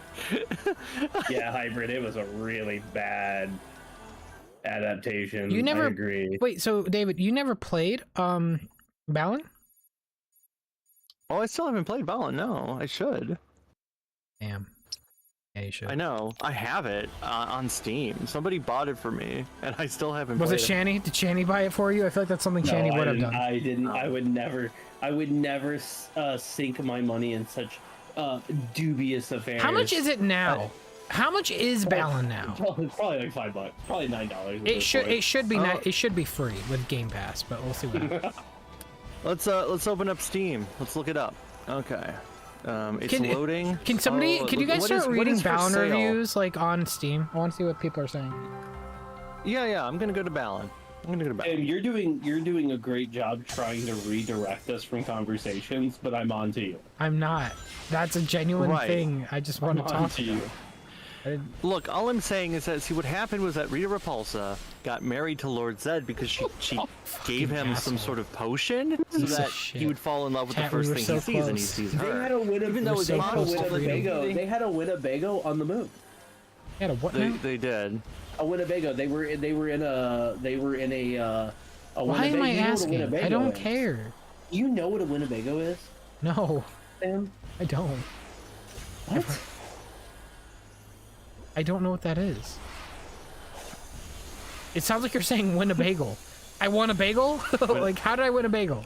Yeah, Hybrid. It was a really bad adaptation. You never I agree. Wait, so David, you never played Balan? Oh, I still haven't played Balan. No, I should. Damn. Yeah, you should. I know. I have it on Steam. Somebody bought it for me, and I still haven't. Was it Shani? Did Shani buy it for you? I feel like that's something Shani would have done. I didn't. No. I would never sink my money in such dubious affairs. How much is it now? How much is Balan now? Probably like $5. Probably $9. It should be it should be free with Game Pass, but we'll see what happens. Let's open up Steam. Let's look it up. Okay. It's loading. Can you guys start reading Balan reviews like on Steam? I want to see what people are saying. Yeah. I'm gonna go to Balan. And you're doing a great job trying to redirect us from conversations, but I'm on to you. I'm not. That's a genuine thing. I just want to talk to you. Look, all I'm saying is that, see, what happened was that Rita Repulsa got married to Lord Zed because she gave him some sort of potion so that he would fall in love with the first thing he sees, and he sees her. They had a Winnebago. They had a Winnebago on the moon. They had a what? They did. A Winnebago. They were in a Why am I asking? I don't care. You know what a Winnebago is? No. Sam? I don't. What? I don't know what that is. It sounds like you're saying win a bagel. I won a bagel? Like, how did I win a bagel?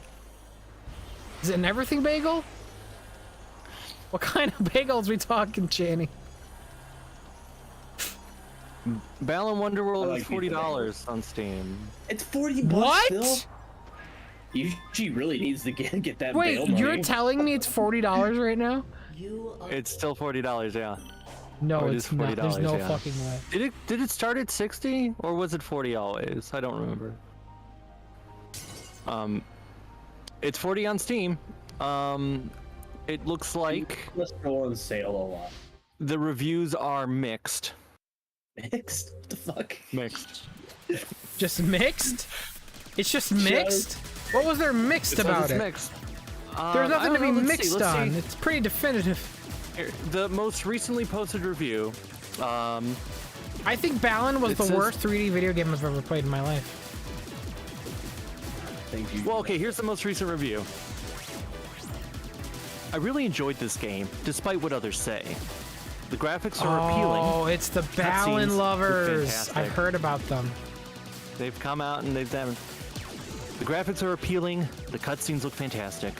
Is it an everything bagel? What kind of bagels we talking, Channy? Balan Wonderworld is $40 on Steam. It's $40 what? Still? She really needs to get that. Wait, you're telling me it's $40 right now? It's still $40, yeah. No, it's not. There's no fucking way. Did it start at 60 or was it 40 always? I don't remember. It's 40 on Steam. It looks like let's go on sale a lot. The reviews are mixed. Mixed? What the fuck? Mixed. Just mixed? It's just mixed? What was there mixed about it? Mixed. There's nothing to be mixed on. It's pretty definitive. Here, the most recently posted review. I think Balan was the worst 3D video game I've ever played in my life. Thank you. Well, okay, here's the most recent review. I really enjoyed this game, despite what others say. The graphics are appealing. Oh, it's the Balan lovers. I've heard about them. They've come out and they've done. The graphics are appealing. The cutscenes look fantastic.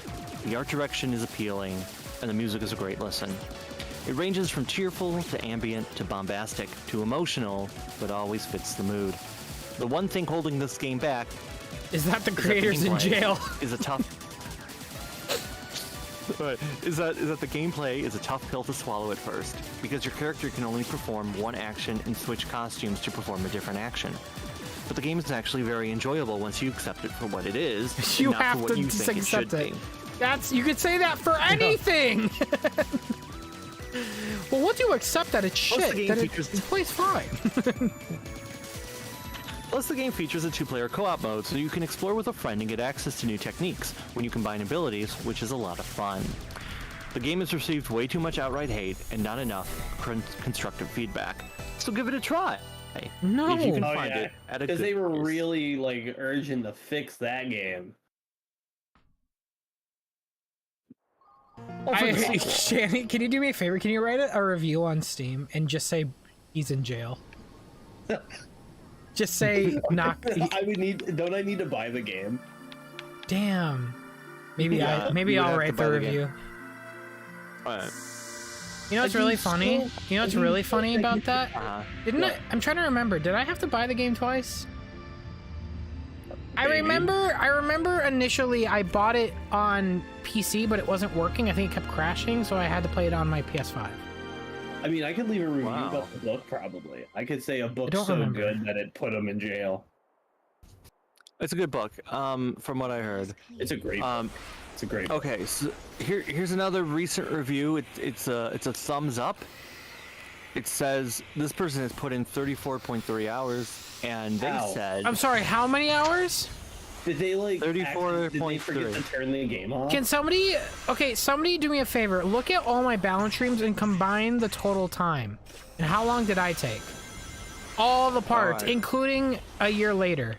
The art direction is appealing, and the music is a great listen. It ranges from cheerful to ambient to bombastic to emotional, but always fits the mood. The one thing holding this game back is that the creators in jail. Is a tough. Is that the gameplay is a tough pill to swallow at first, because your character can only perform one action and switch costumes to perform a different action. But the game is actually very enjoyable once you accept it for what it is. You not have for what to you think accept it. You could say that for anything. Well, once you accept that it's shit, then it plays fine. Plus, the game features a two-player co-op mode, so you can explore with a friend and get access to new techniques when you combine abilities, which is a lot of fun. The game has received way too much outright hate and not enough constructive feedback, so give it a try. No, if you can find it at a because they were price. really like urging to fix that game. Shanny, can you do me a favor? Can you write a review on Steam and just say he's in jail? Just say knock. I would need. Don't I need to buy the game? Damn. Maybe I'll write the review. You know what's really funny? You know what's really funny about that? I'm trying to remember. Did I have to buy the game twice? I remember initially I bought it on PC, but it wasn't working. I think it kept crashing, so I had to play it on my PS5. I mean, I could leave a review about the book, probably. I could say a book's so good that it put him in jail. It's a good book, from what I heard. It's a great book. It's a great book. Okay, so here's another recent review. It's a thumbs up. It says this person has put in 34.3 hours, and they said... I'm sorry, how many hours? Did they, like, 34.3. Did they forget to turn the game off? Can somebody... Okay, somebody do me a favor. Look at all my balance streams and combine the total time. And how long did I take? All the parts, including a year later.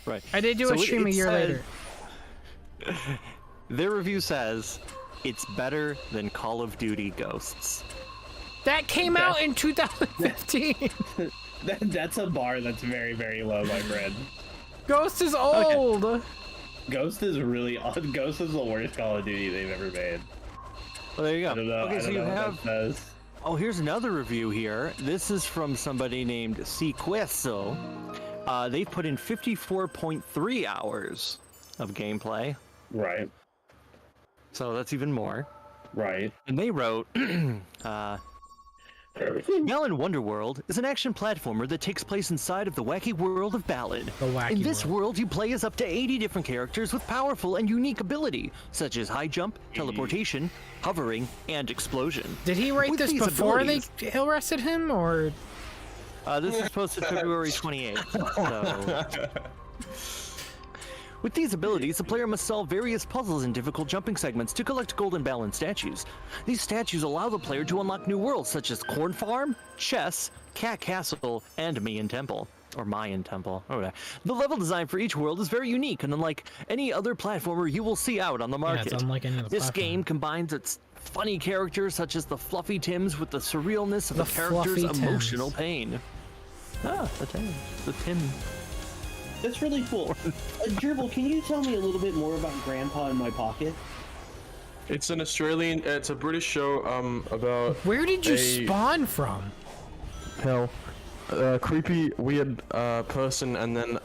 Right. I did do a stream a year later. Their review says, it's better than Call of Duty Ghosts. That came out in 2015. That's a bar that's very, very low, my friend. Ghost is old. Okay. Ghost is really odd. Ghost is the worst Call of Duty they've ever made. Well, there you go. I don't know. Okay, so you have. Says. Oh, here's another review here. This is from somebody named Sequeso. They've put in 54.3 hours of gameplay. Right. So that's even more. Right. And they wrote, Balan Wonderworld is an action platformer that takes place inside of the wacky world of Balan. In this world, you play as up to 80 different characters with powerful and unique ability, such as high jump, teleportation, hovering, and explosion. Did he write this before they arrested him, or...? This was posted February 28th, so... With these abilities, the player must solve various puzzles in difficult jumping segments to collect golden Balan statues. These statues allow the player to unlock new worlds such as Corn Farm, Chess, Cat Castle, and Mayan Temple. Or Mayan Temple. Oh, the level design for each world is very unique and unlike any other platformer you will see out on the market. Yeah, it's unlike any other this game combines its funny characters such as the Fluffy Tims with the surrealness of the character's emotional pain. Ah, the Tim. That's really cool. Gerbil, can you tell me a little bit more about Grandpa in My Pocket? It's an Australian, it's a British show about... Where did you spawn from? Hell. Creepy, weird person, and then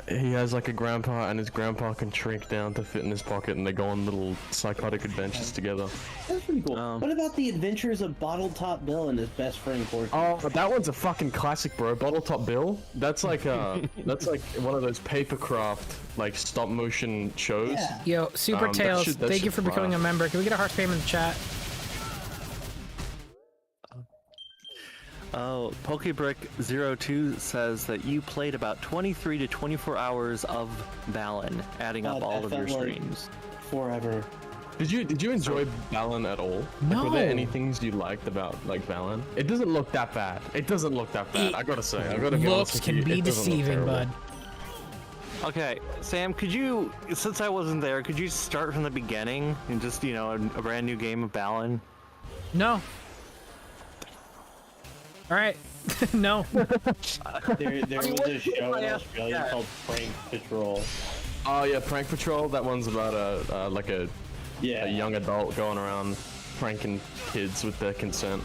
he has like a grandpa, and his grandpa can shrink down to fit in his pocket, and they go on little psychotic adventures together. That's pretty cool. What about the adventures of Bottle Top Bill and his best friend Corky? Oh, that one's a fucking classic, bro. Bottle Top Bill. That's like that's like one of those papercraft like stop motion shows. Yeah. Yo, Super Tails, thank you for becoming a member. Can we get a heart payment in the chat? Oh, Pokebrick02 says that you played about 23 to 24 hours of Balan, adding up all of your streams. Forever. Did you enjoy Balan at all? No. Like, were there any things you liked about like Balan? It doesn't look that bad. It doesn't look that bad. I gotta say. I gotta be honest with you. Looks can be deceiving, bud. Okay, Sam, could you, since I wasn't there, could you start from the beginning and just, you know, a brand new game of Balan? No. Alright. No. There was a show in Australia called Prank Patrol. Oh yeah, Prank Patrol. That one's about a young adult going around pranking kids with their consent.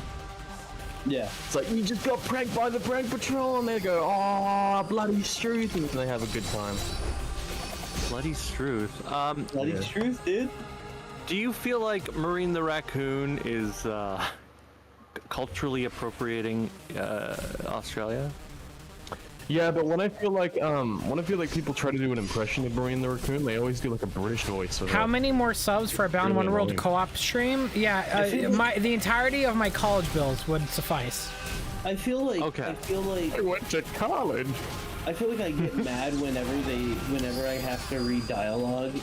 Yeah. It's like, you just got pranked by the Prank Patrol, and they go, oh, bloody Struth, and they have a good time. Bloody Struth. Bloody Struth, dude. Do you feel like Marine the Raccoon is culturally appropriating Australia? Yeah, but when I feel like people try to do an impression of Marine the Raccoon, they always do like a British voice. How many more subs for a Bound Wonderworld co-op stream? Yeah, the entirety of my college bills would suffice. I feel like I went to college. I feel like I get mad whenever I have to read dialogue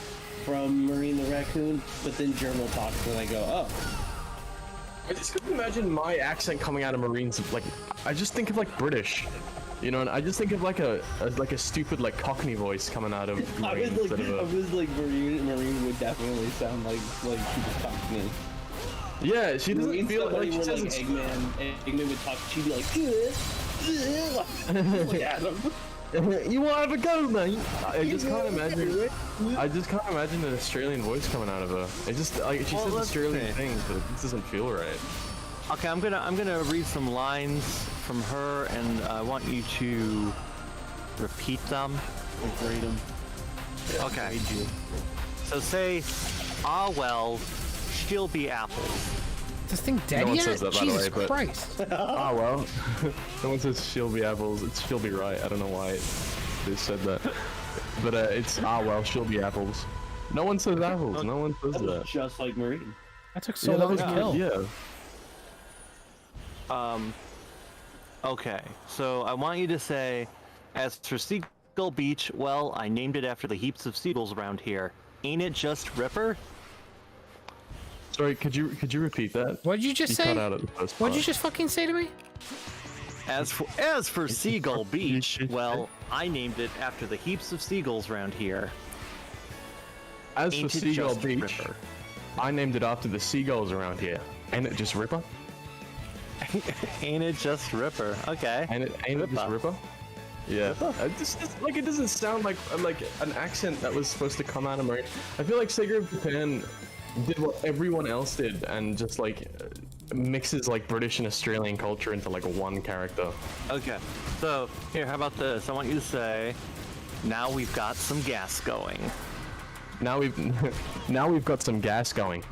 from Marine the Raccoon, but then Gerbil talks and I go, oh. I just couldn't imagine my accent coming out of Marines. Like, I just think of like British, you know, and I just think of like a stupid like Cockney voice coming out of Marine. I was like Marine would definitely sound like she was Cockney. Yeah, she doesn't Marine feel like she like Eggman would talk. She'd be like, Adam. You want to have a go, mate? I just can't imagine an Australian voice coming out of her. It just like she says Australian things, but it just doesn't feel right. Okay, I'm gonna read some lines from her, and I want you to repeat them. Read them. Okay. So say, ah well, she'll be apples. This thing dead no yet? Says that, Jesus by the way, Christ. Ah well. No one says she'll be apples, it's she'll be right. I don't know why they said that. But it's ah well, she'll be apples. No one says apples, no one says that. Just like Marine. That took so long to kill. Yeah. Okay, so I want you to say, as for Seagull Beach, well, I named it after the heaps of seagulls around here. Ain't it just Ripper? Sorry, could you repeat that? What did you just say? Cut out at the first What did you part. just fucking say to me? As for Seagull Beach, well, I named it after the heaps of seagulls around here. As Ain't for it Seagull just Beach, Ripper? I named it after the seagulls around here. Ain't it just Ripper? Ain't it just Ripper? Okay. Ain't it just Ripper? Yeah. Like it doesn't sound like an accent that was supposed to come out of Marine. I feel like Sega of Japan did what everyone else did and just like mixes like British and Australian culture into like one character. Okay. So here, how about this? I want you to say, now we've got some gas going. Now we've got some gas going.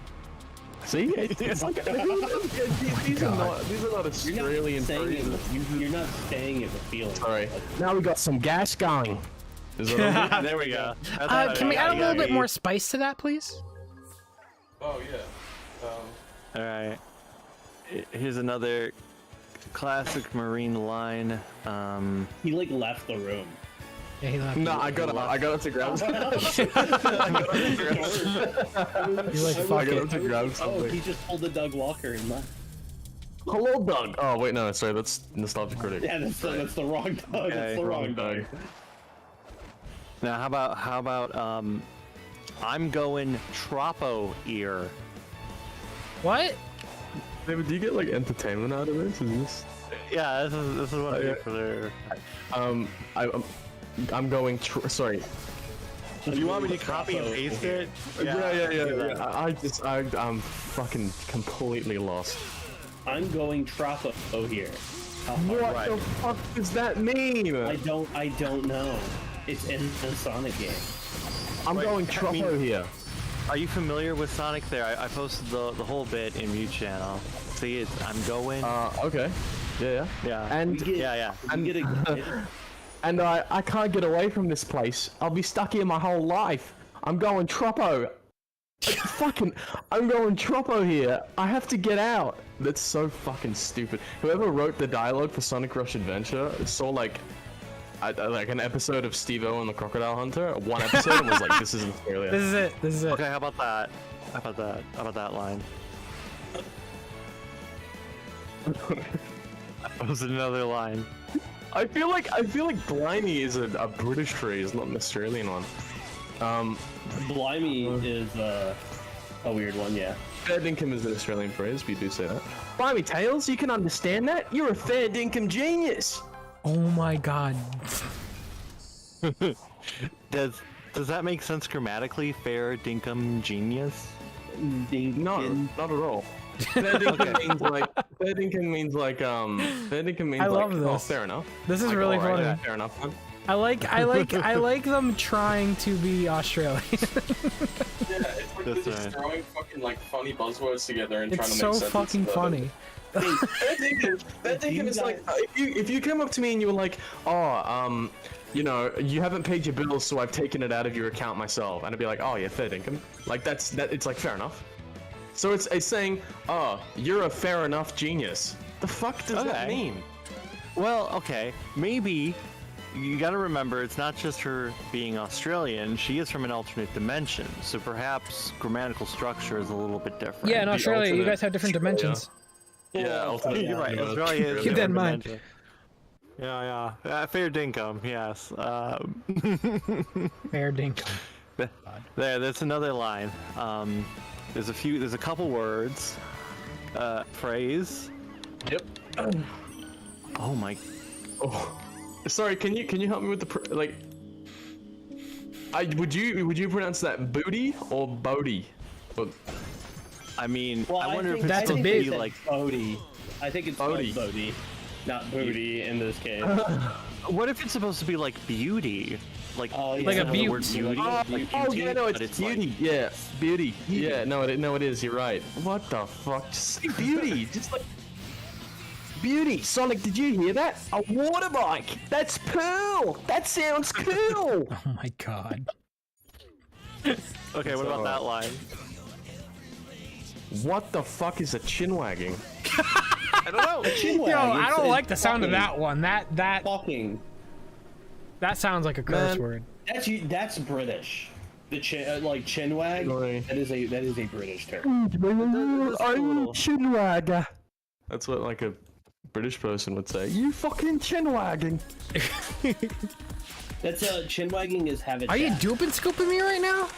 See? It's like, these are not Australian phrases. You're not staying in the feeling. Sorry. Now we got some gas going. There we go. Can we add a little bit more spice to that, please? Oh, yeah. All right. Here's another classic Marine line. He like left the room. Yeah, he left. No, I got it to grab something. He's like, fuck it. To grab something. Oh, he just pulled a Doug Walker and left. Hello, Doug. Oh wait, no, sorry, that's Nostalgic Critic. Yeah, that's the wrong Doug. Okay. That's the wrong Doug. Now, how about I'm going Troppo ear. What? David, do you get like entertainment out of this? Is this? Yeah, this is what I get for their. I'm going. Sorry. Do you want me to copy and paste it? Yeah. I'm fucking completely lost. I'm going Troppo here. What the fuck does that mean? I don't know. It's in the Sonic game. I'm going Troppo here. Are you familiar with Sonic there? I posted the whole bit in Mute channel. See, I'm going. Okay. Yeah. And and I can't get away from this place. I'll be stuck here my whole life. I'm going Troppo. I'm going Troppo here. I have to get out. That's so fucking stupid. Whoever wrote the dialogue for Sonic Rush Adventure saw like an episode of Steve-O and the Crocodile Hunter. One episode and was like, "This isn't Australia." This is it. Okay, how about that? How about that line? That was another line. I feel like Blimey is a British phrase, not an Australian one. Blimey is a weird one, yeah. Fair dinkum is an Australian phrase, we do say that. Blimey Tails, you can understand that? You're a fair dinkum genius! Oh my god. Does that make sense grammatically? Fair dinkum genius? No, not at all. Fair dinkum means like I love this. Oh, fair enough. This is like, really right, funny. yeah, fair enough. Huh? I like them trying to be Australian. Yeah, it's like they're just throwing fucking like funny buzzwords together and trying to it's make so sense. fucking funny. Fair dinkum is like if you come up to me and you were like, oh, you know, you haven't paid your bills, so I've taken it out of your account myself, and I'd be like, oh yeah, fair dinkum. Like that. It's like fair enough. So it's saying, oh, you're a fair enough genius. The fuck does that mean? Well, okay, maybe you gotta remember it's not just her being Australian, she is from an alternate dimension, so perhaps grammatical structure is a little bit different. Yeah, in Australia, you guys have different dimensions. Yeah, alternate. You're right, Australia is Keep that in mind. dimension. Yeah. Fair dinkum, yes. Fair dinkum. That's another line. There's a couple words, phrase. Yep. Oh my. Oh, sorry. Can you help me with the like? Would you pronounce that booty or bodie? I mean, well, I wonder if it's that's supposed big. to be like Bodie. I think it's Bodie. Bodie, not booty in this case. What if it's supposed to be like beauty? Like, like a the word beaut. beauty? Oh yeah, no, but it's like- beauty. Yeah, beauty. Yeah, no, it is. You're right. What the fuck? Just say beauty. Just like beauty. Sonic, did you hear that? A water bike. That's cool. That sounds cool. Oh my god. Okay, what about that line? What the fuck is a chin wagging? I don't know. Yo, I don't like the sound of that one. That Fucking. that sounds like a curse word. That's British. The chin, like chin wag. Sorry. That is a British term. I'm chin wagger. That's what like a British person would say. You fucking chin wagging. That's chin wagging is have it. Are you duping scooping me right now?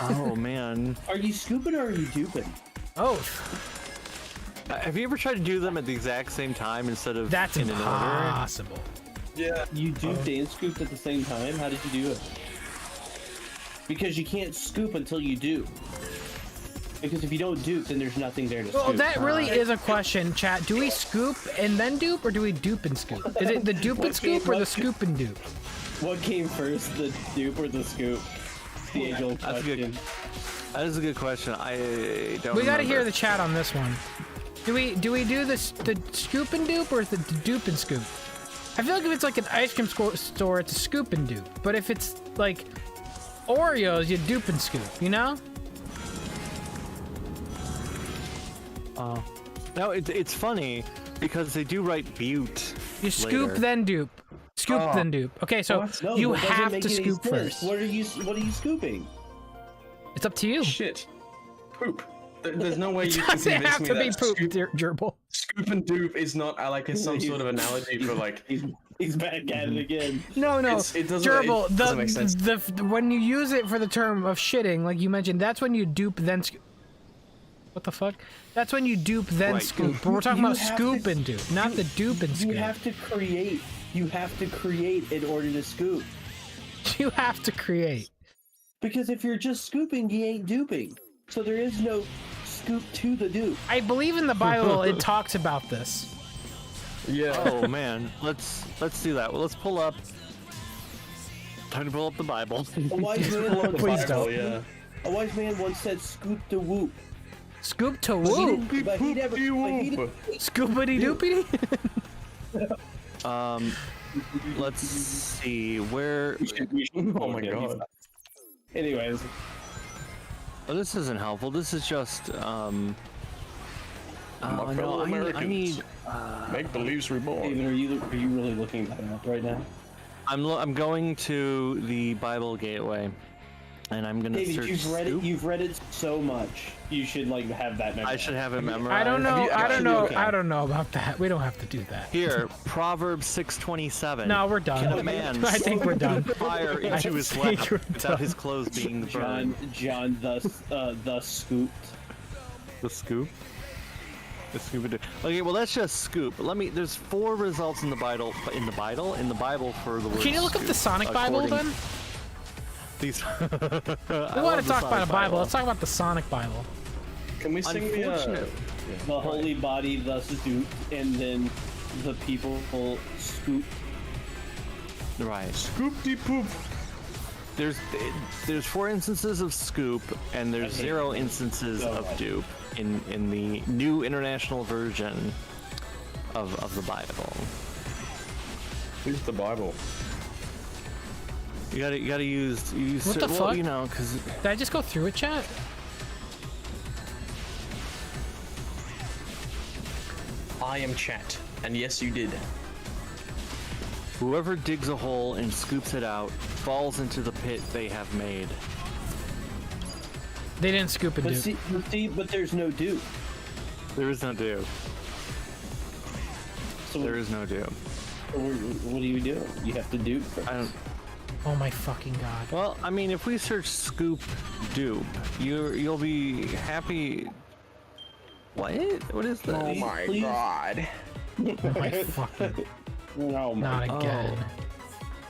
Oh man. Are you scooping or are you duping? Oh, Have you ever tried to do them at the exact same time instead of that's in an order? impossible. Yeah. You duped and scooped at the same time? How did you do it? Because you can't scoop until you do. Because if you don't dupe, then there's nothing there to Well, scoop. that really is a question, chat. Do we scoop and then dupe, or do we dupe and scoop? Is it the dupe and scoop or the scoop and dupe? What came first, the dupe or the scoop? The age-old That's a good- question. That is a good question. I don't. We got to hear the chat on this one. Do we do this the scoop and dupe or the dupe and scoop? I feel like if it's like an ice cream store, it's a scoop and dupe. But if it's like Oreos, you dupe and scoop. You know? No, it's funny because they do write butte. You scoop later. Then dupe. Scoop then dupe. Okay, so no, you have to scoop first. What are you scooping? It's up to you. Shit. Poop. There's no way you can convince me that. It doesn't have to be poop, gerbil. Scoop and dupe is not like some sort of analogy for like. He's back at it again. No, it doesn't. Gerbil, it doesn't make sense. When you use it for the term of shitting, like you mentioned, that's when you dupe then scoop. What the fuck? That's when you dupe then scoop. But we're talking about scoop and dupe, not the dupe and scoop. You have to create. You have to create in order to scoop. You have to create. Because if you're just scooping, you ain't duping. So there is no scoop to the dupe. I believe in the Bible it talks about this. Yeah. Oh man, let's do that. Well, let's pull up. Time to pull up the Bible. A wise man Please don't. Yeah. A wise man once said, "Scoop to whoop." Scoop to whoop. But he never. Scoopity doopity. Let's see where. Oh my god. Anyways. Oh, this isn't helpful. This is just no, I need make beliefs reborn. Steven, are you really looking that up right now? I'm going to the Bible Gateway, and I'm gonna David, search. You've read it so much. You should like have that memorized. I should have it memorized. I don't know about that. We don't have to do that. Here, Proverbs 6:27. No, we're done. Can a man I think we're done. Fire into his lap without his clothes being burned. John, thus scooped. The scoop. The scoop. Okay, well that's just scoop. There's 4 results in the Bible. In the Bible for the word. Can you look up the Sonic Bible then? These. We want to talk about a Bible. Let's talk about the Sonic Bible. Can we sing the holy body thus duped, and then the people will scoop? Right. Scoop-de poop. There's 4 instances of scoop, and there's 0 instances of dupe in the new international version of the Bible. Who's the Bible? You gotta use what the fuck? You know, because did I just go through it, chat? I am chat, and yes, you did. Whoever digs a hole and scoops it out falls into the pit they have made. They didn't scoop and dupe. But there's no dupe. There is no dupe. So there is no dupe. What do you do? You have to dupe first. I don't. Oh my fucking god. Well, I mean, if we search scoop dupe, you'll be happy. What? What is that? Oh my god. Oh my fucking. Oh my. Not again.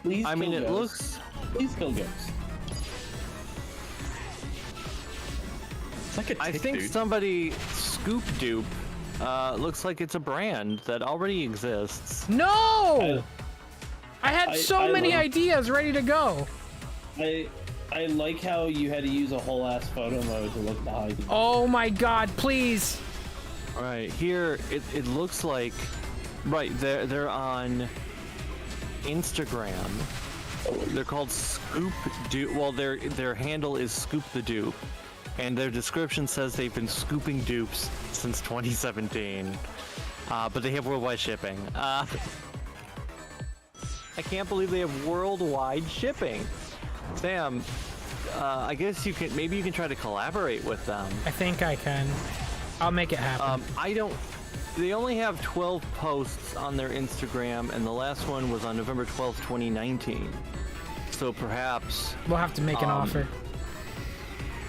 Please. I mean, it looks. Please kill ghosts. It's like a tick, I think dude. somebody scoop dupe. Looks like it's a brand that already exists. No. I had so many ideas ready to go. I like how you had to use a whole ass photo mode to look behind you. Oh my god, please. All right, here it looks like they're on Instagram. They're called Scoop Dupe. Well, their handle is Scoop the Dupe, and their description says they've been scooping dupes since 2017. But they have worldwide shipping. I can't believe they have worldwide shipping. Sam, I guess maybe you can try to collaborate with them. I think I can. I'll make it happen. They only have 12 posts on their Instagram, and the last one was on November 12th, 2019. So perhaps we'll have to make an offer.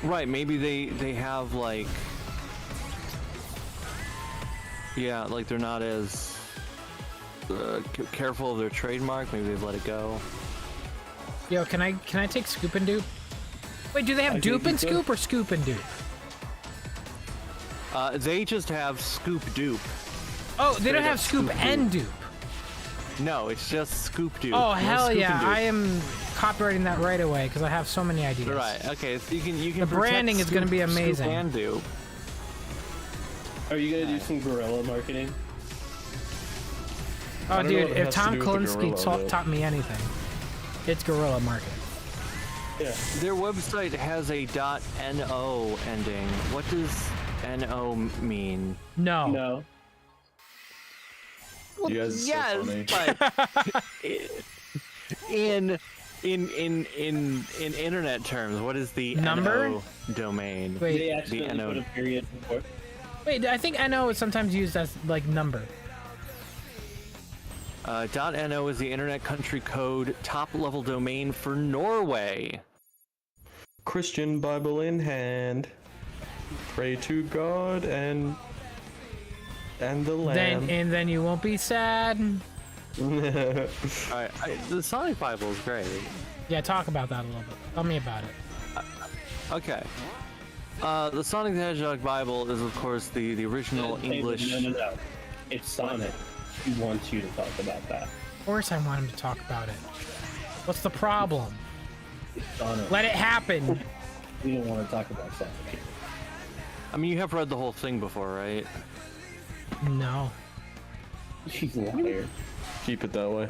Right, maybe they have like, yeah, like they're not as careful of their trademark. Maybe they've let it go. Yo, can I take scoop and dupe? Wait, do they have dupe and scoop or scoop and dupe? They just have scoop dupe. Oh, they don't have scoop and dupe. No, it's just scoop dupe. Oh hell yeah! I am copywriting that right away because I have so many ideas. Right. Okay. So you can. The branding is going to be amazing. And do. Are you gonna do some guerrilla marketing? Oh, dude! If Tom Kalinske taught me anything, it's guerrilla marketing. Yeah. Their website has a .no ending. What does NO mean? No. No. Well, You guys are yes, so but in internet terms, what is the number NO domain? Wait, They actually the NO. put a period before. wait. I think NO is sometimes used as like number. .no is the internet country code top-level domain for Norway. Christian Bible in hand. Pray to God and the Lamb. Then you won't be sad. Alright, the Sonic Bible is great. Yeah, talk about that a little bit. Tell me about it. Okay. The Sonic the Hedgehog Bible is, of course, the original English. No. It's Sonic. He wants you to talk about that. Of course I want him to talk about it. What's the problem? It's Sonic. Let it happen. We don't want to talk about Sonic here. I mean, you have read the whole thing before, right? No. She's a liar. Keep it that way.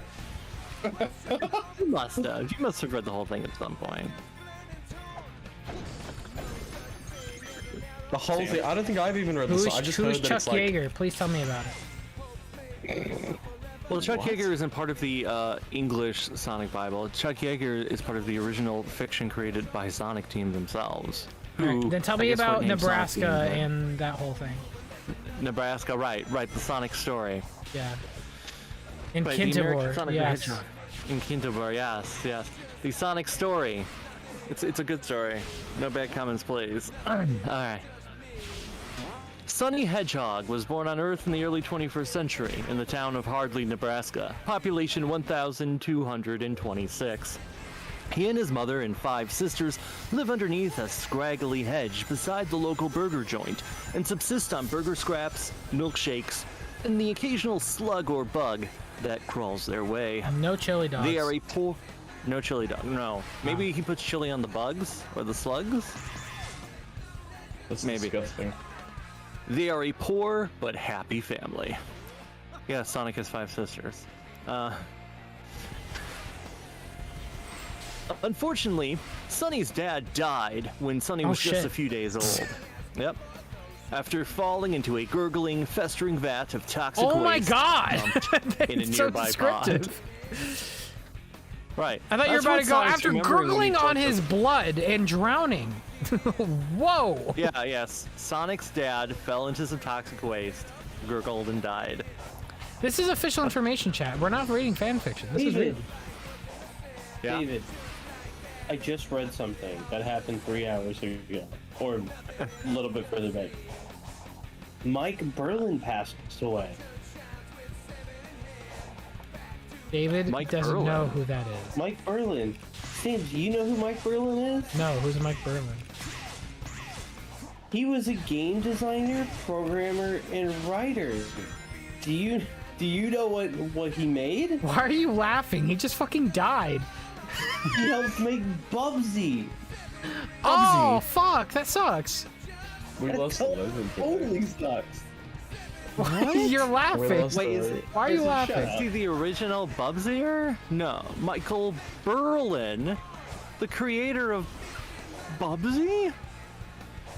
You must have. You must have read the whole thing at some point. The whole thing. I don't think I've even read the song. I just Who's heard that Chuck it's like. Yeager? Please tell me about it. Well, Chuck Yeager isn't part of the English Sonic Bible. Chuck Yeager is part of the original fiction created by Sonic Team themselves. Alright, then tell me about Nebraska and that whole thing. Nebraska, right, the Sonic story. Yeah. In Right, the American Kintabor, Sonic the yes. Hedgehog. In Kintabor, yes. The Sonic story. It's a good story. No bad comments, please. Alright. Sonny Hedgehog was born on Earth in the early 21st century in the town of Hardley, Nebraska. Population 1,226. He and his mother and 5 sisters live underneath a scraggly hedge beside the local burger joint and subsist on burger scraps, milkshakes, and the occasional slug or bug that crawls their way. No chili dogs. They are a poor... No chili dog, no. Maybe he puts chili on the bugs or the slugs? That's maybe. disgusting. They are a poor but happy family. Yeah, Sonic has 5 sisters. Unfortunately, Sonny's dad died when Sonny was just a few days old. Yep. After falling into a gurgling, festering vat of toxic waste. Oh my god! In a so nearby pond. Right. I thought you were about to go after gurgling on his blood and drowning. Whoa! Yeah, yes. Sonic's dad fell into some toxic waste, gurgled, and died. This is official information, chat. We're not reading fan fiction. This is real. Yeah. David, I just read something that happened 3 hours ago, or a little bit further back. Mike Berlin passed away. David doesn't know who that is. Mike Berlin. Sam, do you know who Mike Berlin is? No, who's Mike Berlin? He was a game designer, programmer, and writer. Do you know what he made? Why are you laughing? He just fucking died. He helped make Bubsy. Oh, fuck. That sucks. We lost the legend. Totally sucks. Why you're laughing? Wait, why are you laughing? Is he the original Bubsier? No. Michael Berlin, the creator of Bubsy?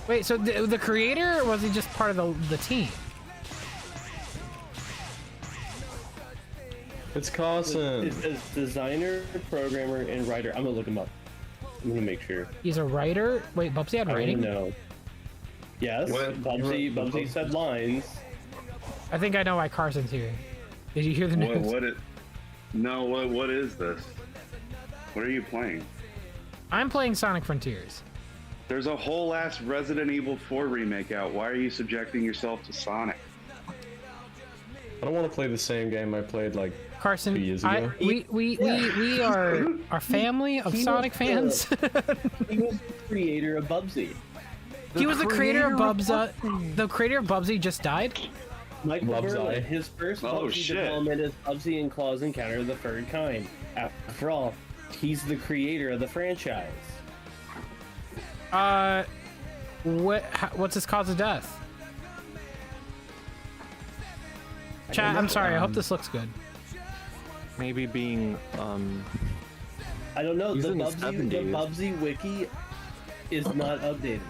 Wait, so the creator, or was he just part of the team? It's Carson. It says designer, programmer, and writer. I'm gonna look him up. I'm gonna make sure. He's a writer? Wait, Bubsy had writing? No. Yes, Bubsy said lines. I think I know why Carson's here. Did you hear the news? What is this? What are you playing? I'm playing Sonic Frontiers. There's a whole ass Resident Evil 4 remake out. Why are you subjecting yourself to Sonic? I don't want to play the same game I played like Carson, 2 years ago. we are a family of Sonic fans. He was the creator of Bubsy. He was the creator of Bubsy. The creator of Bubsy just died? Mike Berlin, his first Bubsy development is Bubsy and Claw's Encounter of the Third Kind. After all, He's the creator of the franchise. What's his cause of death? Chat, I'm sorry. I hope this looks good. Maybe being I don't know. The Bubsy wiki is not updated.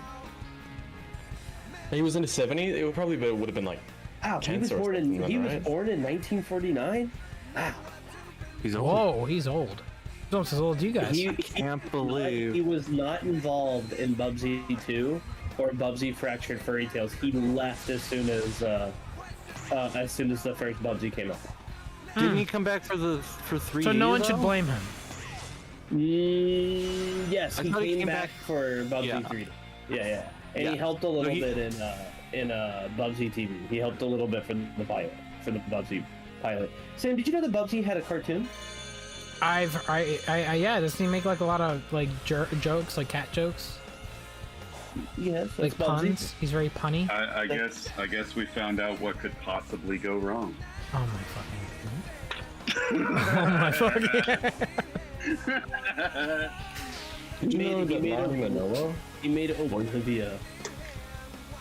He was in the 70s. It would have been like. Wow, he was born in 1949. Wow. He's old. Whoa, he's old. He's almost as old as you guys. I can't believe he was not involved in Bubsy 2 or Bubsy Fractured Furry Tales. He left as soon as the first Bubsy came out. Didn't he come back for 3D? So no one should blame him. Yes, he came back for Bubsy 3D. Yeah. And he helped a little bit in Bubsy TV. He helped a little bit for the pilot, for the Bubsy pilot. Sam, did you know that Bubsy had a cartoon? Yeah. Doesn't he make like a lot of like jokes, like cat jokes? Yes, like puns. He's very punny. I guess we found out what could possibly go wrong. Oh my fucking. He made Oblivia.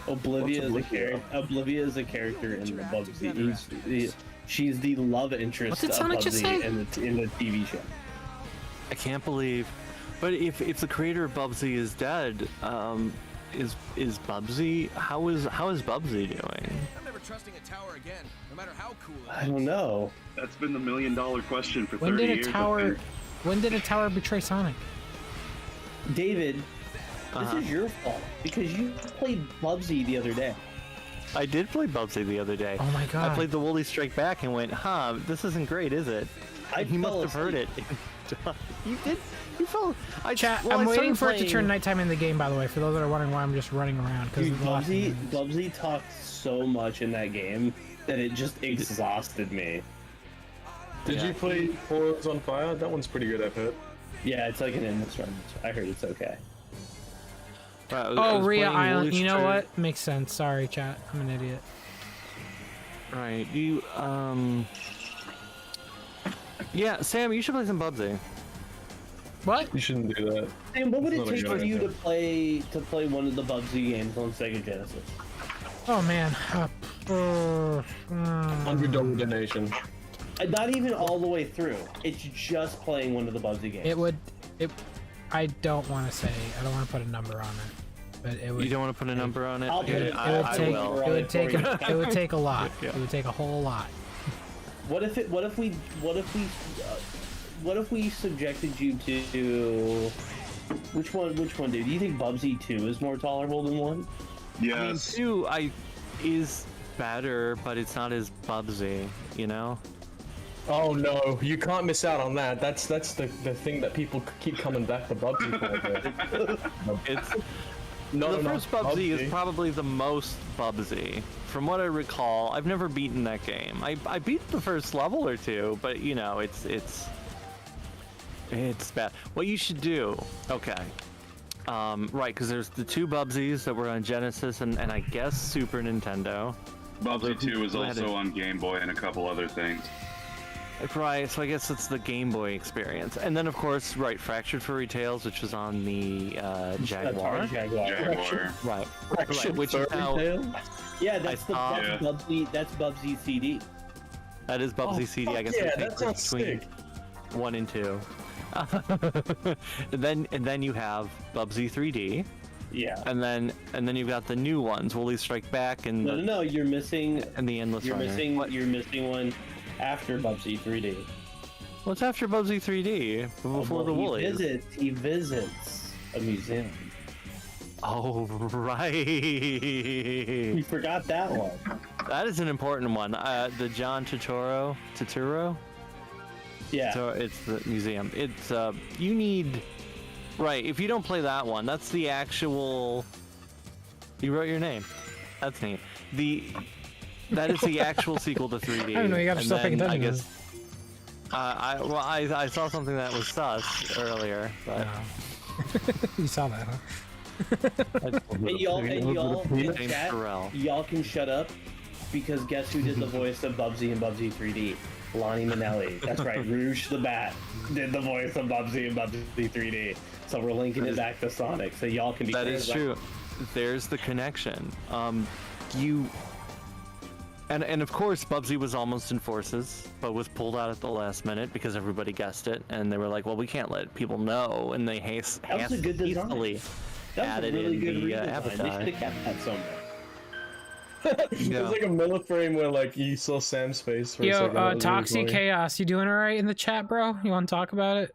Oblivia is a character in the Bubsy. She's the love interest of Bubsy in the TV show. I can't believe. But if the creator of Bubsy is dead, is Bubsy? How is Bubsy doing? I'm never trusting a tower again, no matter how cool it is. I don't know. That's been the $1 million question for 30 years. When did a tower betray Sonic? David, this is your fault because you played Bubsy the other day. I did play Bubsy the other day. Oh my god! I played the Woolly Strike Back and went, this isn't great, is it? He must have heard it. You did? You fell. I'm waiting for it to turn nighttime in the game, by the way, for those that are wondering why I'm just running around. Dude, Bubsy talked so much in that game that it just exhausted me. Did you play Forwards on Fire? That one's pretty good, I've heard. Yeah, it's like an endless run. I heard it's okay. Rhea Island. You know what? Makes sense. Sorry, chat. I'm an idiot. Right. Yeah, Sam, you should play some Bubsy. What? You shouldn't do that. Sam, what would it take for you to play one of the Bubsy games on Sega Genesis? Oh man. $100 donation. Not even all the way through. It's just playing one of the Bubsy games. I don't want to say. I don't want to put a number on it. But it would. You don't want to put a number on it? It would take a lot. It would take a whole lot. What if we subjected you to which one, dude? Do you think Bubsy 2 is more tolerable than 1? Yes. I mean, 2 is better, but it's not as Bubsy, you know? Oh no, you can't miss out on that. That's the thing that people keep coming back to Bubsy for. The first Bubsy is probably the most Bubsy. From what I recall, I've never beaten that game. I beat the first level or two, but you know, it's bad. What you should do, okay. Right, because there's the 2 Bubsies that were on Genesis and I guess Super Nintendo. Bubsy 2 was also on Game Boy and a couple other things. Right, so I guess it's the Game Boy experience. And then, of course, right, Fractured Furry Tales, which was on the Jaguar. Right, which is how... Yeah, that's Bubsy, that's Bubsy CD. That is Bubsy CD, I guess. Yeah, that sounds between sick. 1 and 2. and then you have Bubsy 3D. Yeah. And then you've got the new ones, Woolly Strike Back and No, you're missing and the Endless Runner. You're missing one after Bubsy 3D. What's after Bubsy 3D? Before the Woolies. He visits a museum. Oh, right. You forgot that one. That is an important one. The John Turturro. Yeah. So it's the museum. It's you need. Right. If you don't play that one, that's the actual. You wrote your name. That's neat. That is the actual sequel to 3D. I don't know. You got yourself paying attention. I guess. I saw something that was sus earlier, but. You saw that, huh? And y'all in chat, y'all can shut up because guess who did the voice of Bubsy in Bubsy 3D? Lonnie Manelli. That's right. Rouge the Bat did the voice of Bubsy and Bubsy 3D. So we're linking it back to Sonic, so y'all can be. That is true. There's the connection. And of course, Bubsy was almost in Forces, but was pulled out at the last minute because everybody guessed it, and they were like, "Well, we can't let people know," and they hastily added in the avatar. They should have kept that somewhere. It was like a milliframe where like you saw Sam's face for a second. Yo, Toxie really Chaos, you doing all right in the chat, bro? You want to talk about it?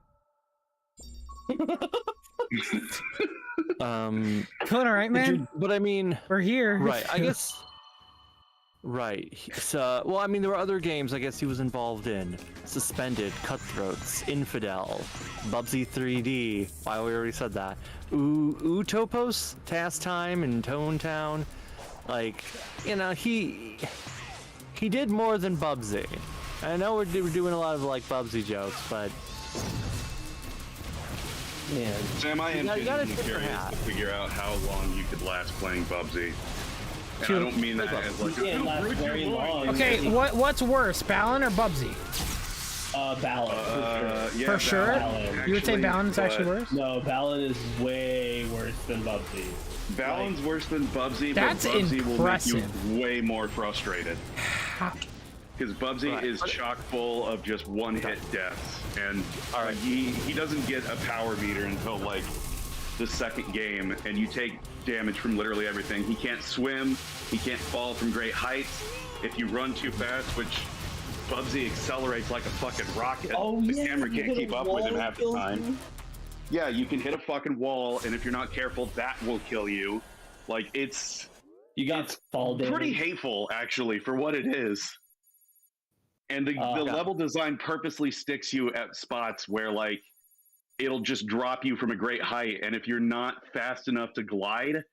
Doing all right, man. But I mean, we're here, right? I guess. Right. So, well, I mean, there were other games I guess he was involved in. Suspended, Cutthroats, Infidel, Bubsy 3D. Wow, we already said that. Utopos, Task Time, and Tone Town. Like, you know, he did more than Bubsy. I know we're doing a lot of like Bubsy jokes, but man, Sam, I am genuinely curious to figure out how long you could last playing Bubsy. And I don't mean that as like very long. Okay, what's worse, Balan or Bubsy? Balan. For sure? Balan. You would say Balan's actually worse? No, Balan is way worse than Bubsy. Balan's worse than Bubsy, that's but Bubsy impressive. will make you way more frustrated. Because Bubsy is chock full of just one-hit deaths, and he doesn't get a power meter until like the second game, and you take damage from literally everything. He can't swim, he can't fall from great heights. If you run too fast, which Bubsy accelerates like a fucking rocket, the camera can't keep up with him half the time. Yeah, you can hit a fucking wall, and if you're not careful, that will kill you. Like, it's fall damage. Pretty hateful, actually, for what it is. And the level design purposely sticks you at spots where, like, it'll just drop you from a great height, and if you're not fast enough to glide,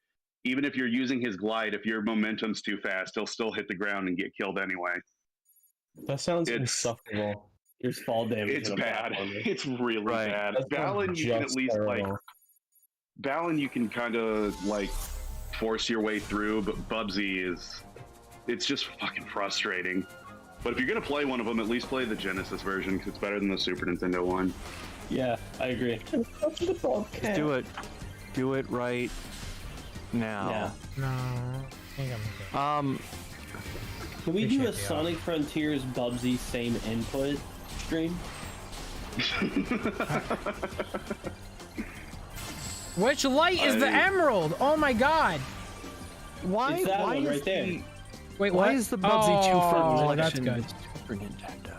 even if you're using his glide, if your momentum's too fast, he'll still hit the ground and get killed anyway. That sounds insufferable. There's fall damage. It's bad. It's really bad. Balan, you can at least Balan, you can kind of like force your way through, but Bubsy it's just fucking frustrating. But if you're gonna play one of them, at least play the Genesis version because it's better than the Super Nintendo one. Yeah, I agree. Just do it. Do it right now. Yeah. No. Can we do a Sonic Frontiers Bubsy same input stream? Which light is the emerald? Oh my god! Why is right there? Wait, why is the Bubsy 2 for that's good. Super Nintendo?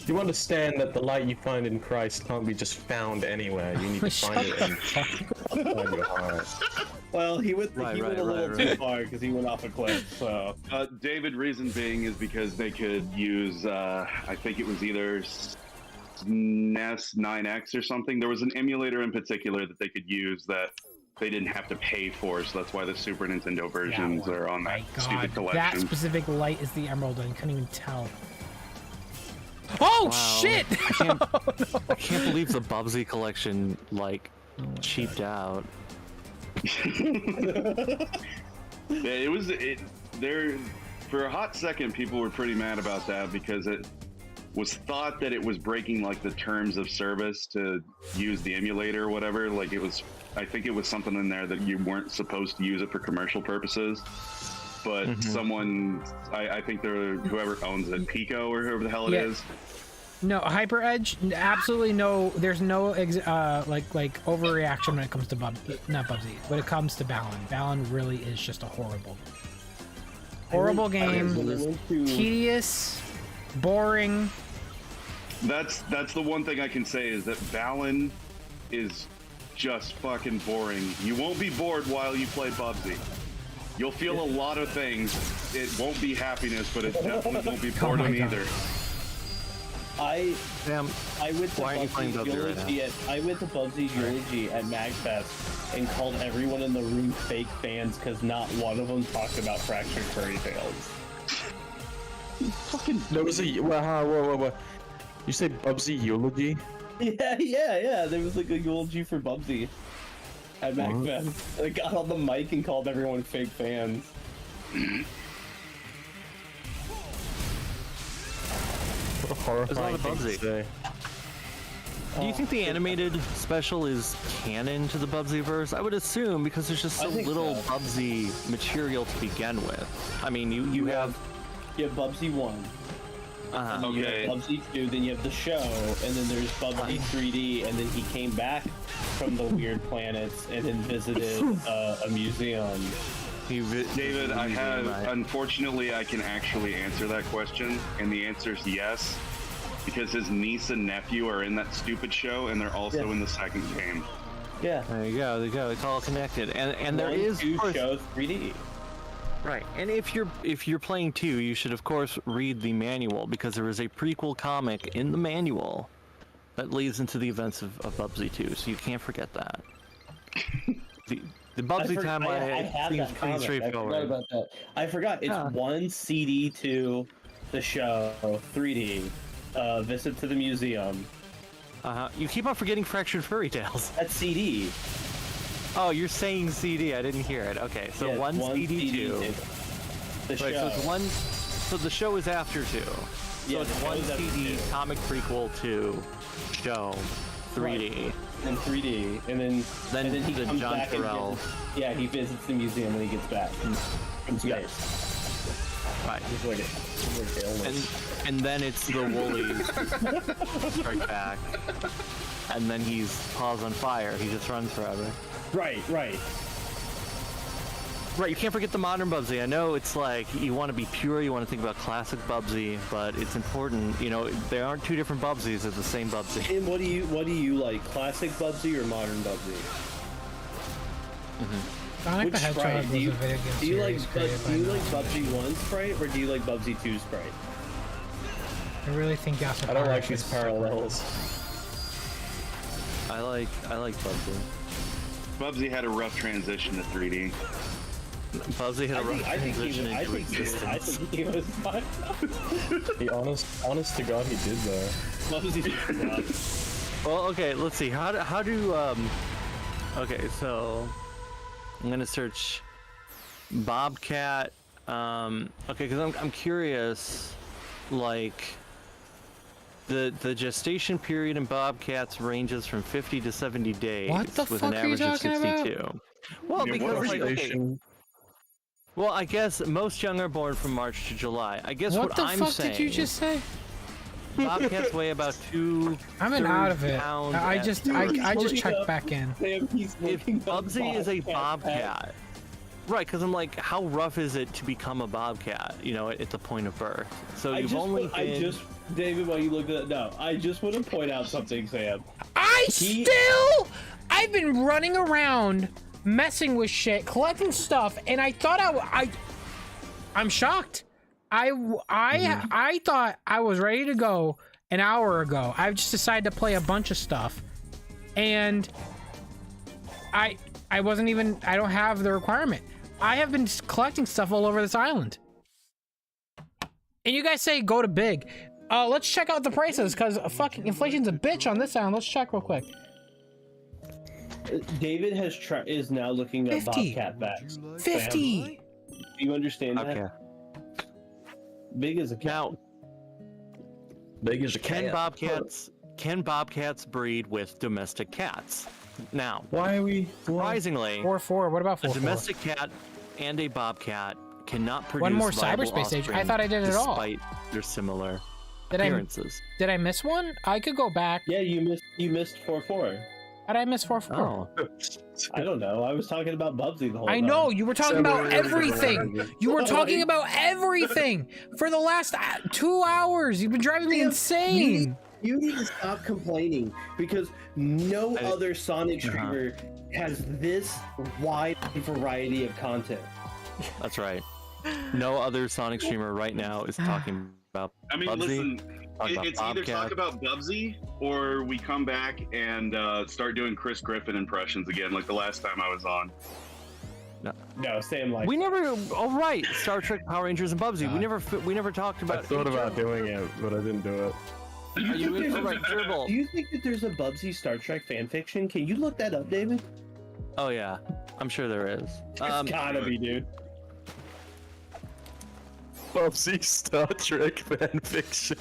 You understand that the light you find in Christ can't be just found anywhere. You need to find it in your heart. Well, he went a little too far because he went off a cliff. So, David, reason being is because they could use, I think it was either SNES 9X or something. There was an emulator in particular that they could use that they didn't have to pay for, so that's why the Super Nintendo versions are on that stupid collection. That specific light is the emerald, and I couldn't even tell. Oh, wow. Shit! I can't believe the Bubsy collection, like, cheaped out. For a hot second, people were pretty mad about that because it was thought that it was breaking, like, the terms of service to use the emulator or whatever. Like, I think it was something in there that you weren't supposed to use it for commercial purposes. But someone, I think whoever owns it, Pico or whoever the hell it is. No, HyperEdge, absolutely no. There's no like overreaction when it comes to not Bubsy. When it comes to Balan, Balan really is just a horrible game. Tedious, boring. That's the one thing I can say is that Balan is just fucking boring. You won't be bored while you play Bubsy. You'll feel a lot of things. It won't be happiness, but it definitely won't be boredom either. I went to Bubsy's eulogy at MagFest and called everyone in the room fake fans because not one of them talked about Fractured Furry Tales. There was whoa. You say Bubsy eulogy? Yeah. There was like a eulogy for Bubsy at MagFest. They got on the mic and called everyone fake fans. horrifying thing to say. Do you think the animated special is canon to the Bubsy-verse? I would assume, because there's just so little Bubsy material to begin with. I mean, you have Bubsy 1. You have Bubsy 2, then you have the show, and then there's Bubsy 3D, and then he came back from the weird planets and then visited a museum. David, unfortunately, I can actually answer that question, and the answer is yes, because his niece and nephew are in that stupid show, and they're also in the second game. Yeah. There you go. It's all connected, and there is two shows 3D. Right, and if you're playing 2, you should of course read the manual, because there is a prequel comic in the manual that leads into the events of Bubsy 2, so you can't forget that. The Bubsy timeline seems pretty straightforward. I forgot about that. I forgot. It's 1 CD to the show 3D. Visit to the museum. You keep on forgetting Fractured Furry Tales. That's CD. Oh, you're saying CD. I didn't hear it. Okay, so one CD 2. The show. So it's one. So the show is after 2. So it's 1 CD comic prequel to show 3D. Right. And 3D, and then he comes John back Terrell. and he visits the museum when he gets back from space. Right. And then it's the Woolies strike back, and then he's paws on fire. He just runs forever. Right. You can't forget the modern Bubsy. I know it's like you want to be pure, you want to think about classic Bubsy, but it's important. You know, there aren't 2 different Bubsies. It's the same Bubsy. And what do you like? Classic Bubsy or modern Bubsy? Sonic the Hedgehog was a video game do you like series Bubsy 1 sprite or do you like Bubsy 2 sprite? I really think Yasuo. I don't like these parallels. I like Bubsy. Bubsy had a rough transition to 3D. Bubsy had a rough transition into existence. I think he was fine. Honest to God, he did though. Bubsy's Well, okay, let's see. How do okay, so I'm gonna search Bobcat. Okay, because I'm curious, like the gestation period in Bobcats ranges from 50 to 70 days. What the with fuck an are you average of talking 62. about? Well, because like, okay. Well, I guess most young are born from March to July. I guess what I'm saying. What the fuck did you just say? Bobcats weigh about 2. I'm out of it. Pounds I just checked back in. If Bubsy is a bobcat, right? Because I'm like, how rough is it to become a bobcat? You know, at the point of birth. So David, while you look at that, no, I just want to point out something, Sam. I've been running around, messing with shit, collecting stuff, and I thought I'm shocked. I thought I was ready to go an hour ago. I just decided to play a bunch of stuff, and I wasn't even. I don't have the requirement. I have been collecting stuff all over this island, and you guys say go to big. Let's check out the prices because fucking inflation's a bitch on this island. Let's check real quick. David is now looking at 50. Bobcat backs. 50. Do you understand that? Big as a cat. Now, big as a cat. Can bobcats breed with domestic cats? Now, why are we surprisingly 4-4? What about 4-4? A domestic cat and a bobcat cannot produce one more viable cyberspace age. I offspring thought I did it all. Despite their similar appearances. Did I miss one? I could go back. Yeah, you missed 4-4. How did I miss 4-4? Oh. I don't know. I was talking about Bubsy the whole time. I know, you were talking about everything. You were talking about everything for the last 2 hours. You've been driving me insane. You need to stop complaining because no other Sonic streamer has this wide variety of content. That's right. No other Sonic streamer right now is talking about Bubsy. Listen, it's either talk about Bubsy or we come back and start doing Chris Griffin impressions again, like the last time I was on. No, Sam like we never. Oh right, Star Trek, Power Rangers, and Bubsy. We never talked about. I thought about doing it, but I didn't do it. Do you think that there's a Bubsy Star Trek fanfiction? Can you look that up, David? Oh yeah, I'm sure there is. It's gotta be, dude. Bubsy Star Trek fanfiction.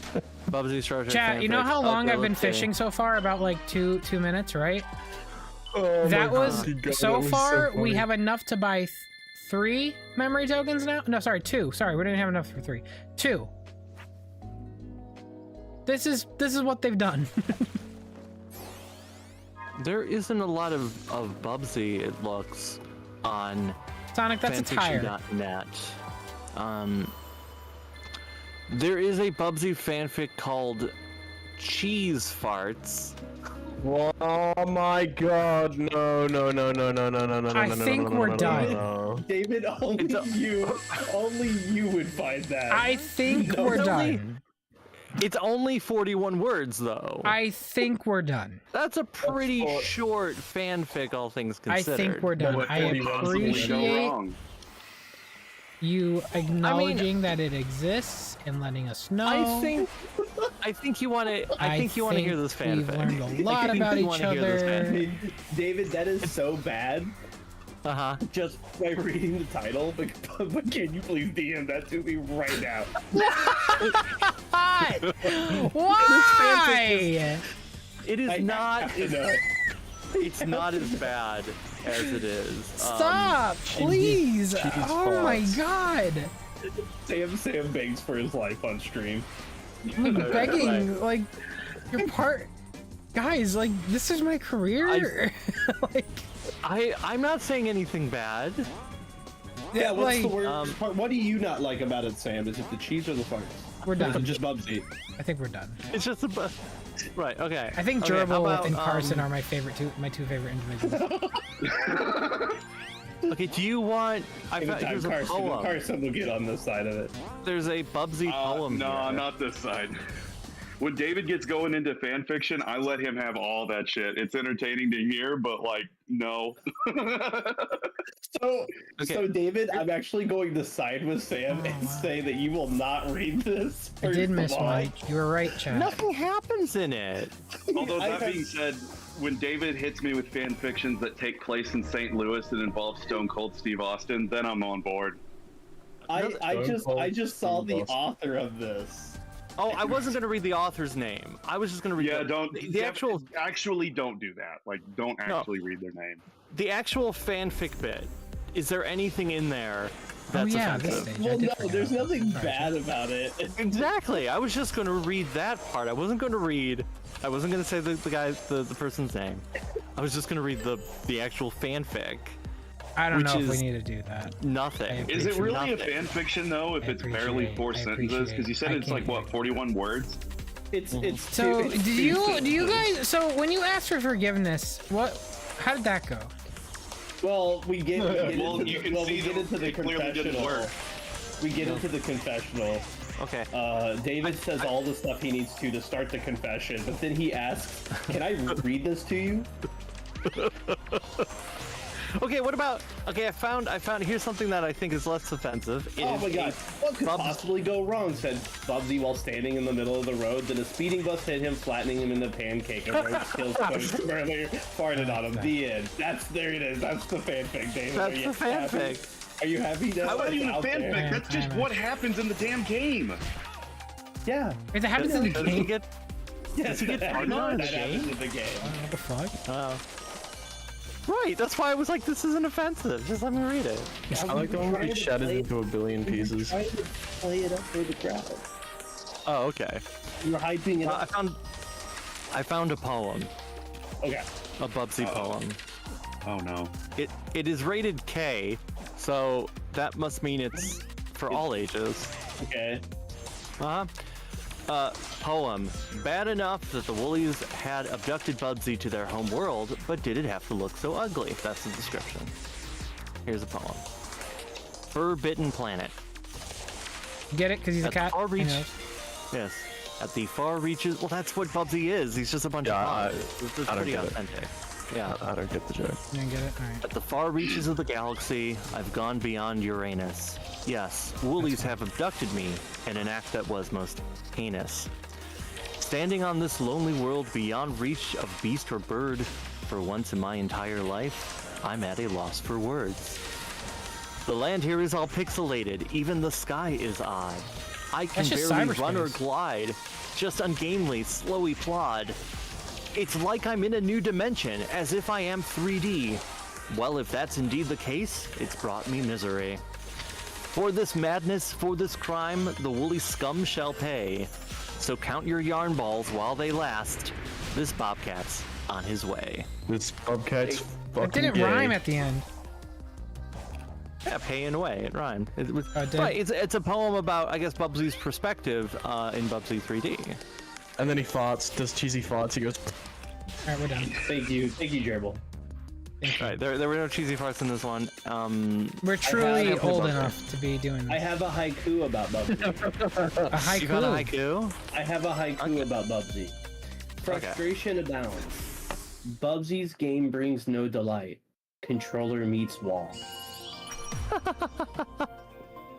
Bubsy Star Trek Chat, you know how long I've been fishing so far? About like two minutes, right? Oh, that was God, so that far. so we have enough to buy 3 memory tokens now. No, sorry, 2. Sorry, we didn't have enough for 3. 2. This is what they've done. There isn't a lot of Bubsy, it looks, on Sonic. That's a tire. fanfiction.net. There is a Bubsy fanfic called Cheese Farts. Oh my God! No! I think we're done. David, only you would find that. I think we're done. It's only 41 words, though. I think we're done. That's a pretty short fanfic, all things considered. I think we're done. I appreciate you acknowledging that it exists and letting us know. I think you want to. I think you want to hear this fanfic. We've learned a lot about each other. David, that is so bad. Just by reading the title, but can you please DM that to me right now? Why? It is not. It's not as bad as it is. Stop, please! Oh my God! Sam begs for his life on stream. I'm begging, like, you're part. Guys, like, this is my career. Like, I'm not saying anything bad. Yeah, what's the worst part? What do you not like about it, Sam? Is it the cheese or the farts? We're done. Just Bubsy. I think we're done. It's just right. Okay. I think Gerbil and Carson are my two favorite individuals. Okay. Do you want? Here's a poem. Carson will get on this side of it. There's a Bubsy poem. No, here. not this side. When David gets going into fan fiction, I let him have all that shit. It's entertaining to hear, but like, no. So David, I'm actually going to side with Sam and say that you will not read this. I did miss one. You were right, Chad. Nothing happens in it. Although that being said, when David hits me with fan fictions that take place in St. Louis that involve Stone Cold Steve Austin, then I'm on board. I just saw the author of this. Oh, I wasn't going to read the author's name. I was just going to read the actual... Actually, don't do that. Like, don't actually read their name. The actual fanfic bit. Is there anything in there that's offensive? Well, no, there's nothing bad about it. Exactly. I was just going to read that part. I wasn't going to say the person's name. I was just going to read the actual fanfic. I don't know if we need to do that. Nothing. Is it really a fan fiction though? If it's barely 4 sentences, because you said it's like what 41 words. It's so. Do you guys? So when you asked for forgiveness, how did that go? Well, we get into the confessional. We get into the confessional. Okay. David says all the stuff he needs to start the confession, but then he asks, "Can I read this to you?" Okay, what about? Okay, I found. Here's something that I think is less offensive. Oh my God! What could possibly go wrong? Said Bubsy while standing in the middle of the road. Then a speeding bus hit him, flattening him in the pancake. And road skills coach earlier farted on him. The end. There it is. That's the fanfic, David. That's the fanfic. Are you happy now? How about even a fanfic? That's just what happens in the damn game. Yeah. It happens in the game. Does he get farted on in the game? What the fuck? Right, that's why I was like, this isn't offensive. Just let me read it. I like the one he shattered into a billion pieces. Trying to play it up for the crowd. Oh, okay. You're hyping it up. I found a poem. Okay. A Bubsy poem. Oh no. It is rated K, so that must mean it's for all ages. Okay. Poem. Bad enough that the Woolies had abducted Bubsy to their home world, but did it have to look so ugly? That's the description. Here's a poem. Fur-bitten planet. Get it? Because he's a cat? Far yes. At the far reaches... Well, that's what Bubsy is. He's just a bunch of bugs. It's pretty authentic. Yeah. I don't get the joke. You didn't get it? All right. At the far reaches of the galaxy, I've gone beyond Uranus. Yes, Woolies have abducted me in an act that was most heinous. Standing on this lonely world beyond reach of beast or bird, for once in my entire life, I'm at a loss for words. The land here is all pixelated. Even the sky is odd. I can barely run or glide. Just ungainly, slowly plod. It's like I'm in a new dimension, as if I am 3D. Well, if that's indeed the case, it's brought me misery. For this madness, for this crime, the woolly scum shall pay. So count your yarn balls while they last. This bobcat's on his way. This bobcat's fucking It didn't gay. rhyme at the end. Yeah, paying away. It rhymed. But it's a poem about, I guess, Bubsy's perspective in Bubsy 3D. And then he farts, does cheesy farts. He goes. All right, we're done. Thank you, Gerbil. Right, there were no cheesy farts in this one. We're truly old enough to be doing this. I have a haiku about Bubsy. A haiku? You got a haiku? I have a haiku about Bubsy. Frustration abounds. Bubsy's game brings no delight. Controller meets wall.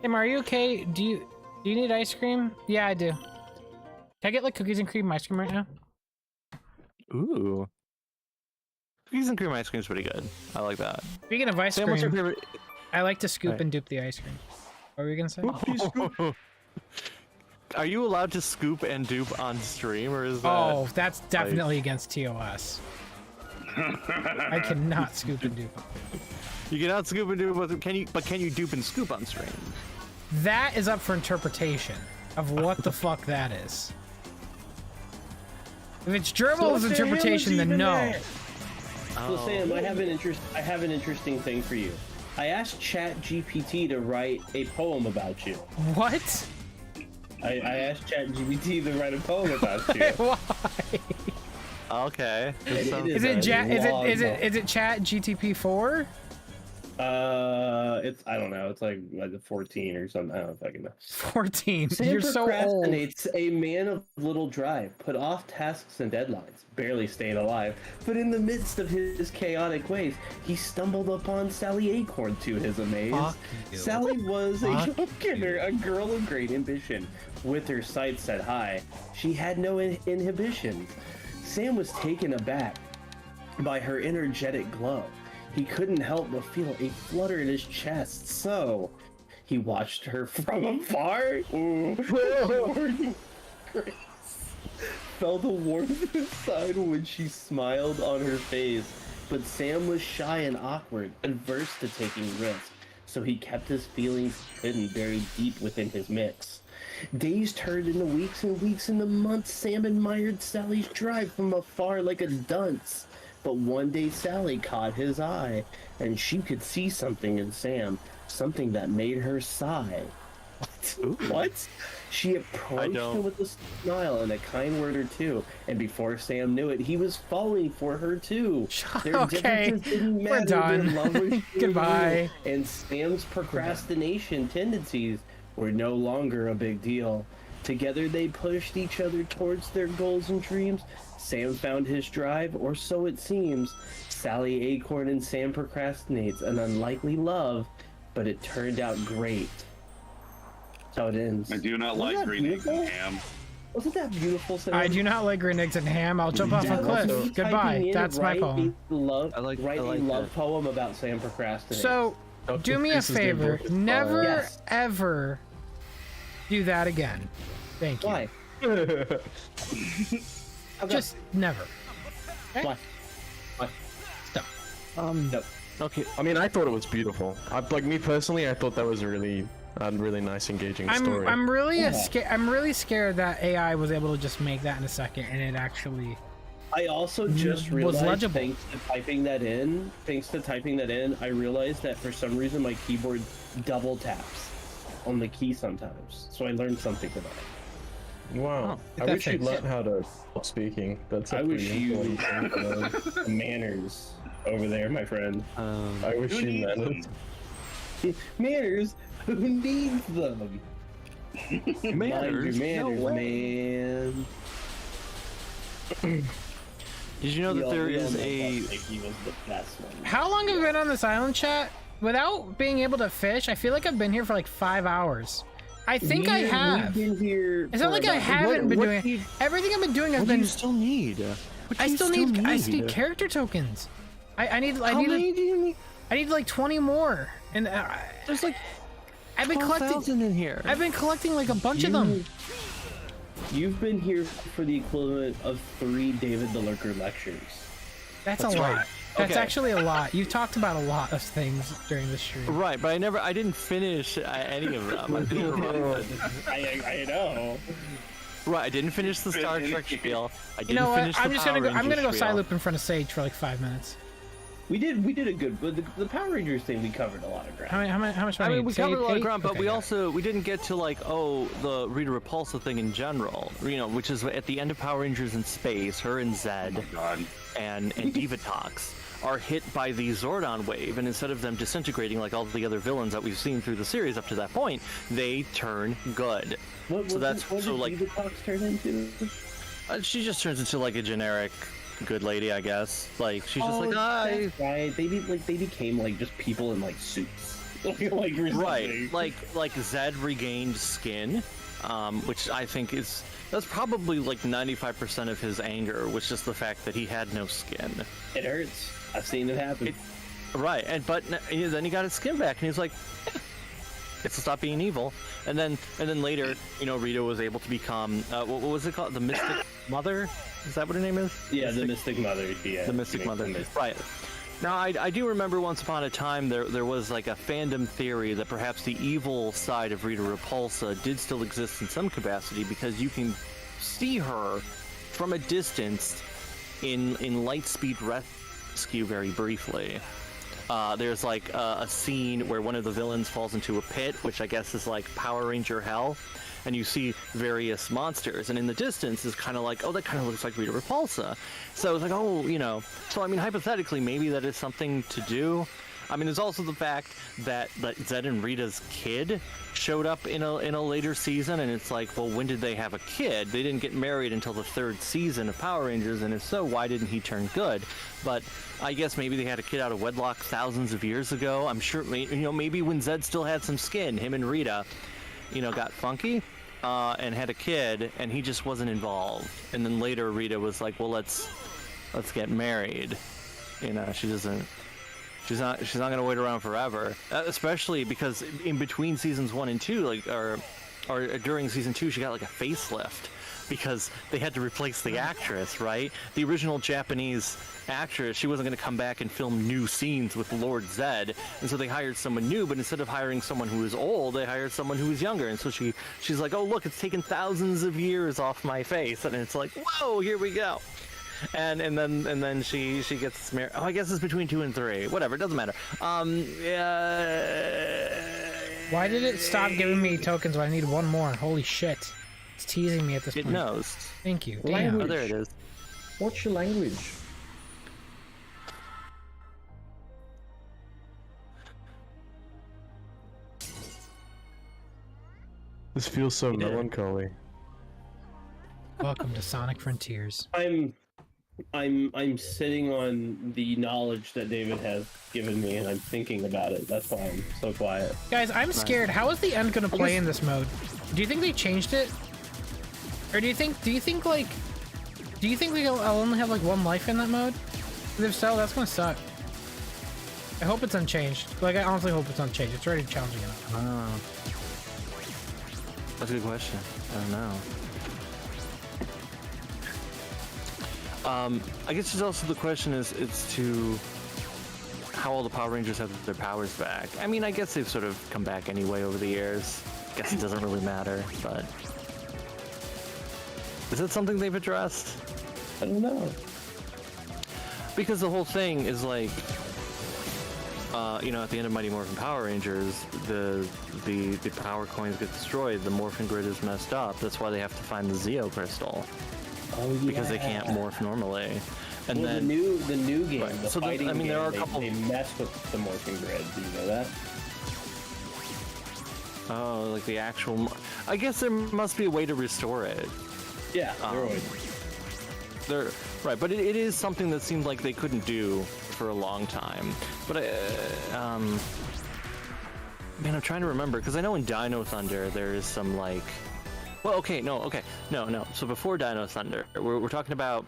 Tim, are you okay? Do you need ice cream? Yeah, I do. Can I get like cookies and cream ice cream right now? Ooh. Cookies and cream ice cream is pretty good. I like that. Speaking of ice Sam, what's your cream, favorite? I like to scoop and dupe the ice cream. What were you gonna say? Are you allowed to scoop and dupe on stream, or is that? Oh, that's definitely against TOS. I cannot scoop and dupe. You cannot scoop and dupe, but can you dupe and scoop on stream? That is up for interpretation of what the fuck that is. If it's Gerbil's interpretation, then no. So Sam, I have an interesting thing for you. I asked ChatGPT to write a poem about you. What? I asked ChatGPT to write a poem about you. Why? Okay. Is it Chat GTP 4? It's I don't know. It's like a 14 or something. I don't fucking know. 14. Sam You're so old. Procrastinates, a man of little drive, put off tasks and deadlines, barely stayed alive. But in the midst of his chaotic ways, he stumbled upon Sally Acorn to his amaze. Sally was a go-getter, a girl of great ambition. With her sights set high, she had no inhibitions. Sam was taken aback by her energetic glow. He couldn't help but feel a flutter in his chest, so he watched her from afar. Felt the warmth inside when she smiled on her face. But Sam was shy and awkward, averse to taking risks, so he kept his feelings hidden very deep within his mix. Days turned into weeks and weeks into months. Sam admired Sally's drive from afar like a dunce. But one day Sally caught his eye, and she could see something in Sam, something that made her sigh. What? She approached him with a smile and a kind word or two, and before Sam knew it, he was falling for her too. Their differences didn't matter. We're done. Their love was Goodbye. real, and Sam's procrastination tendencies were no longer a big deal. Together they pushed each other towards their goals and dreams. Sam found his drive, or so it seems. Sally Acorn and Sam Procrastinates, an unlikely love, but it turned out great. That's how it ends. I do not like green eggs and ham. Wasn't that beautiful? Sam? I do not like green eggs and ham. I'll jump off a cliff. Goodbye. That's my poem. Write a love poem about Sam Procrastinates. So, do me a favor. Never, ever do that again. Thank you. Why? Just never. Okay? Why? Stop. No. Okay. I mean, I thought it was beautiful. Like me personally, I thought that was a really nice, engaging story. I'm really scared that AI was able to just make that in a second, and it actually. I also just realized, legible. thanks to typing that in, I realized that for some reason my keyboard double taps on the key sometimes. So I learned something from that. Wow. I wish you learned how to stop speaking. I wish you manners over there, my friend. I wish you manners. Manners? Who needs them? Manners? Manners, man. Did you know that there is a... He was the best one. How long have you been on this island, chat? Without being able to fish, I feel like I've been here for like 5 hours. I think I have. Been here it's not like I haven't been doing everything I've been doing. I've been. You still need? I still need character tokens. I need I need like 20 more, and there's like I've been collecting in here. I've been collecting like a bunch of them. You've been here for the equivalent of 3 David the Lurker lectures. That's a lot. That's actually a lot. You've talked about a lot of things during the stream. Right, but I didn't finish any of them. I know. Right, I didn't finish the Star Trek spiel. I didn't You know what? finish I'm the just Power gonna go. I'm Rangers gonna go spiel. side loop in front of Sage for like 5 minutes. We did a good, but the Power Rangers thing, we covered a lot of ground. How much? I mean, we covered a lot of ground, but okay, we didn't get to like the Rita Repulsa thing in general. You know, which is at the end of Power Rangers in Space, her and Zed and Vivacity are hit by the Zordon wave, and instead of them disintegrating like all the other villains that we've seen through the series up to that point, they turn good. What did Vivacity turn into? She just turns into like a generic good lady, I guess. Like she's just like, hi. Right. They became like just people in like suits. Right. Like Zed regained skin, which I think that's probably like 95% of his anger was just the fact that he had no skin. It hurts. I've seen it happen. Right, but then he got his skin back, and he's like, it's to stop being evil. And then later, you know, Rita was able to become what was it called? The Mystic Mother? Is that what her name is? Yeah, the Mystic Mother. Yeah, the Mystic Mother. Right. Now, I do remember once upon a time there was like a fandom theory that perhaps the evil side of Rita Repulsa did still exist in some capacity, because you can see her from a distance in Lightspeed Rescue very briefly. There's like a scene where one of the villains falls into a pit, which I guess is like Power Ranger Hell, and you see various monsters, and in the distance is kind of like, oh, that kind of looks like Rita Repulsa. So I was like, oh, you know, so I mean, hypothetically, maybe that is something to do. I mean, there's also the fact that Zed and Rita's kid showed up in a later season, and it's like, well, when did they have a kid? They didn't get married until the 3rd season of Power Rangers, and if so, why didn't he turn good? But I guess maybe they had a kid out of wedlock thousands of years ago. I'm sure, you know, maybe when Zed still had some skin, him and Rita, you know, got funky and had a kid, and he just wasn't involved. And then later Rita was like, well, let's get married. You know, she's not gonna wait around forever, especially because in between seasons 1 and 2, like or during season 2, she got like a facelift because they had to replace the actress, right? The original Japanese actress, she wasn't gonna come back and film new scenes with Lord Zed, and so they hired someone new. But instead of hiring someone who was old, they hired someone who was younger. And so she's like, oh look, it's taken thousands of years off my face, and it's like, whoa, here we go. And then she gets married. Oh, I guess it's between 2 and 3. Whatever, it doesn't matter. Why did it stop giving me tokens when I need one more? Holy shit. It's teasing me at this point. It knows. Thank you. Damn. Oh, there it is. What's your language? This feels so melancholy. Welcome to Sonic Frontiers. I'm sitting on the knowledge that David has given me, and I'm thinking about it. That's why I'm so quiet. Guys, I'm scared. How is the end gonna play in this mode? Do you think they changed it? Or do you think like I'll only have like 1 life in that mode? If so, that's gonna suck. I hope it's unchanged. Like, I honestly hope it's unchanged. It's already challenging enough. That's a good question. I don't know. I guess there's also the question is to how all the Power Rangers have their powers back. I mean, I guess they've sort of come back anyway over the years. I guess it doesn't really matter, but is it something they've addressed? I don't know. Because the whole thing is like, you know, at the end of Mighty Morphin Power Rangers, the power coins get destroyed. The Morphin grid is messed up. That's why they have to find the Zeo crystal. Oh, yeah. Because they can't morph normally. And well, then the new game, right. the so fighting I mean, game, there are a couple. They mess with the morphing grid. Do you know that? Oh, like the actual. I guess there must be a way to restore it. Yeah, there right, but it is something that seemed like they couldn't do for a long time. But man, I'm trying to remember because I know in Dino Thunder there is some like. Well, no. So before Dino Thunder, we're talking about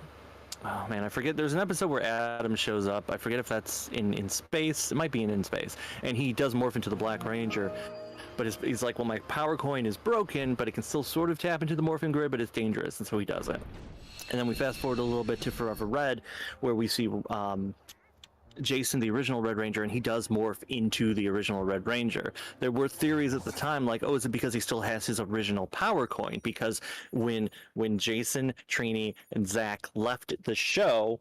Oh man, I forget. There's an episode where Adam shows up. I forget if that's in space. It might be in space, and he does morph into the Black Ranger. But he's like, well, my power coin is broken, but it can still sort of tap into the morphing grid, but it's dangerous, and so he does it. And then we fast forward a little bit to Forever Red, where we see Jason, the original Red Ranger, and he does morph into the original Red Ranger. There were theories at the time like, oh, is it because he still has his original power coin? Because when Jason, Trini, and Zach left the show,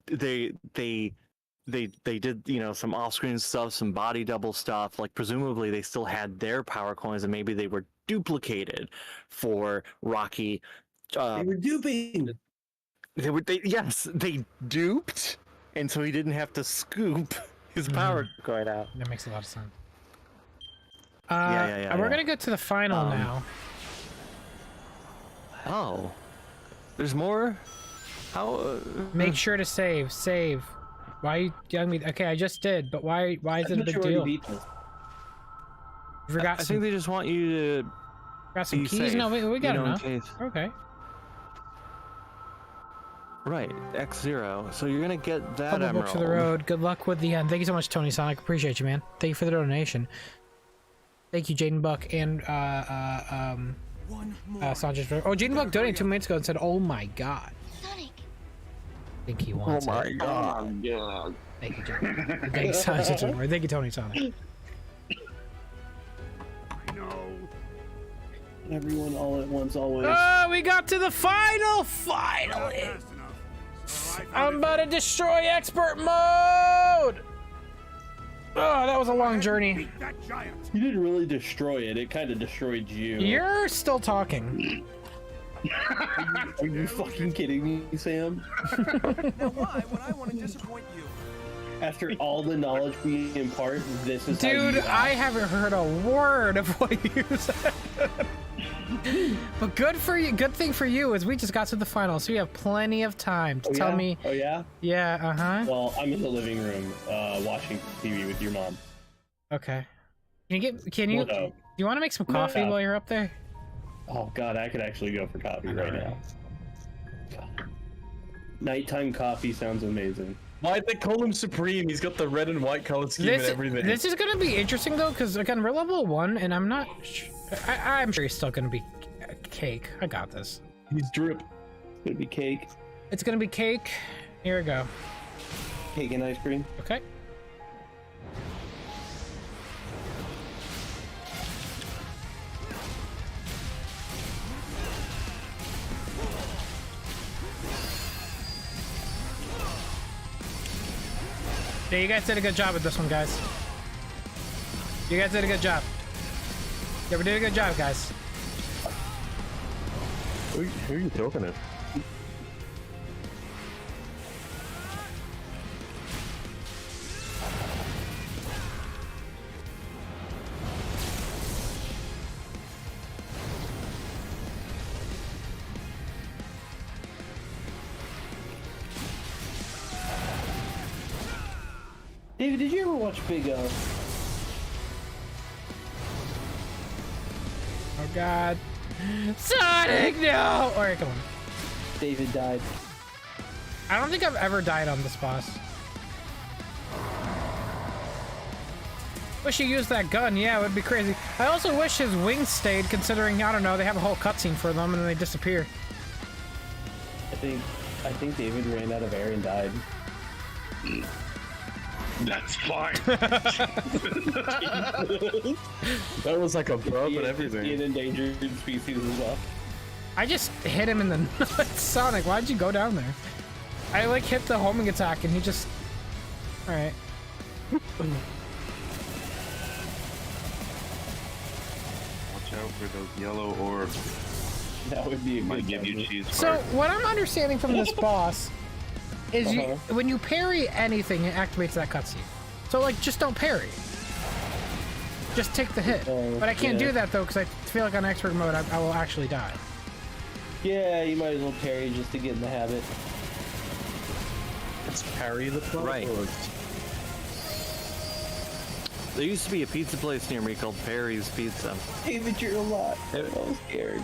they did, you know, some off-screen stuff, some body double stuff. Like, presumably they still had their power coins, and maybe they were duplicated for Rocky. They were duping. Yes, they duped. And so he didn't have to scoop his power coin out. That makes a lot of sense. We're gonna go to the final now. Oh, there's more. How? Make sure to save. Save. Why are you telling me? Okay, I just did, but why is it a big deal? You forgot. I think they just want you to. Got some keys? Safe. No, we got enough. Okay. Right, X0. So you're gonna get that emerald. Books for the road. Good luck with the end. Thank you so much, Tony Sonic. Appreciate you, man. Thank you for the donation. Thank you, Jaden Buck and Sanchez. Oh, Jaden Buck donated 2 minutes ago and said, "Oh my God." Sonic. I think he wants. Oh my God. Yeah. Thank you, Jaden. Thank you, Sanchez. Thank you, Tony Sonic. I know. Everyone all at once, always. Oh, we got to the final. Finally. I'm about to destroy expert mode! Oh, that was a long journey. You didn't really destroy it. It kind of destroyed you. You're still talking. Are you fucking kidding me, Sam? Now why would I want to disappoint you? After all the knowledge we impart, this is Dude, I haven't heard a word of what you said. But good for you. Good thing for you is we just got to the final, so you have plenty of time to tell me. Oh yeah. Yeah. Well, I'm in the living room, watching TV with your mom. Okay. Can you? Do you want to make some coffee while you're up there? Oh God, I could actually go for coffee right now. God. Nighttime coffee sounds amazing. Why'd they call him Supreme? He's got the red and white color scheme and everything. This is gonna be interesting though, because again, we're level 1, and I'm not. I'm sure he's still gonna be cake. I got this. He's drip. It's gonna be cake. It's gonna be cake. Here we go. Cake and ice cream. Okay. Yeah, you guys did a good job with this one, guys. You guys did a good job. Yeah, we did a good job, guys. Who are you talking to? David, did you ever watch Big O? Oh God. Sonic, no! Alright, come on. David died. I don't think I've ever died on this boss. Wish he used that gun, yeah, it would be crazy. I also wish his wings stayed, considering, I don't know, they have a whole cutscene for them and then they disappear. I think David ran out of air and died. That's fine. That was like a bug and everything. An endangered species as well. I just hit him in the nuts. Sonic, why'd you go down there? I like hit the homing attack and he just... Alright. Watch out for those yellow orbs. That would be a might give you cheese. So what I'm understanding from this boss is when you parry anything, it activates that cutscene. So like, just don't parry. Just take the hit. But I can't do that though, because I feel like on expert mode, I will actually die. Yeah, you might as well parry just to get in the habit. It's parry the play? Right. There used to be a pizza place near me called Perry's Pizza. David, you're a lot. I'm scared.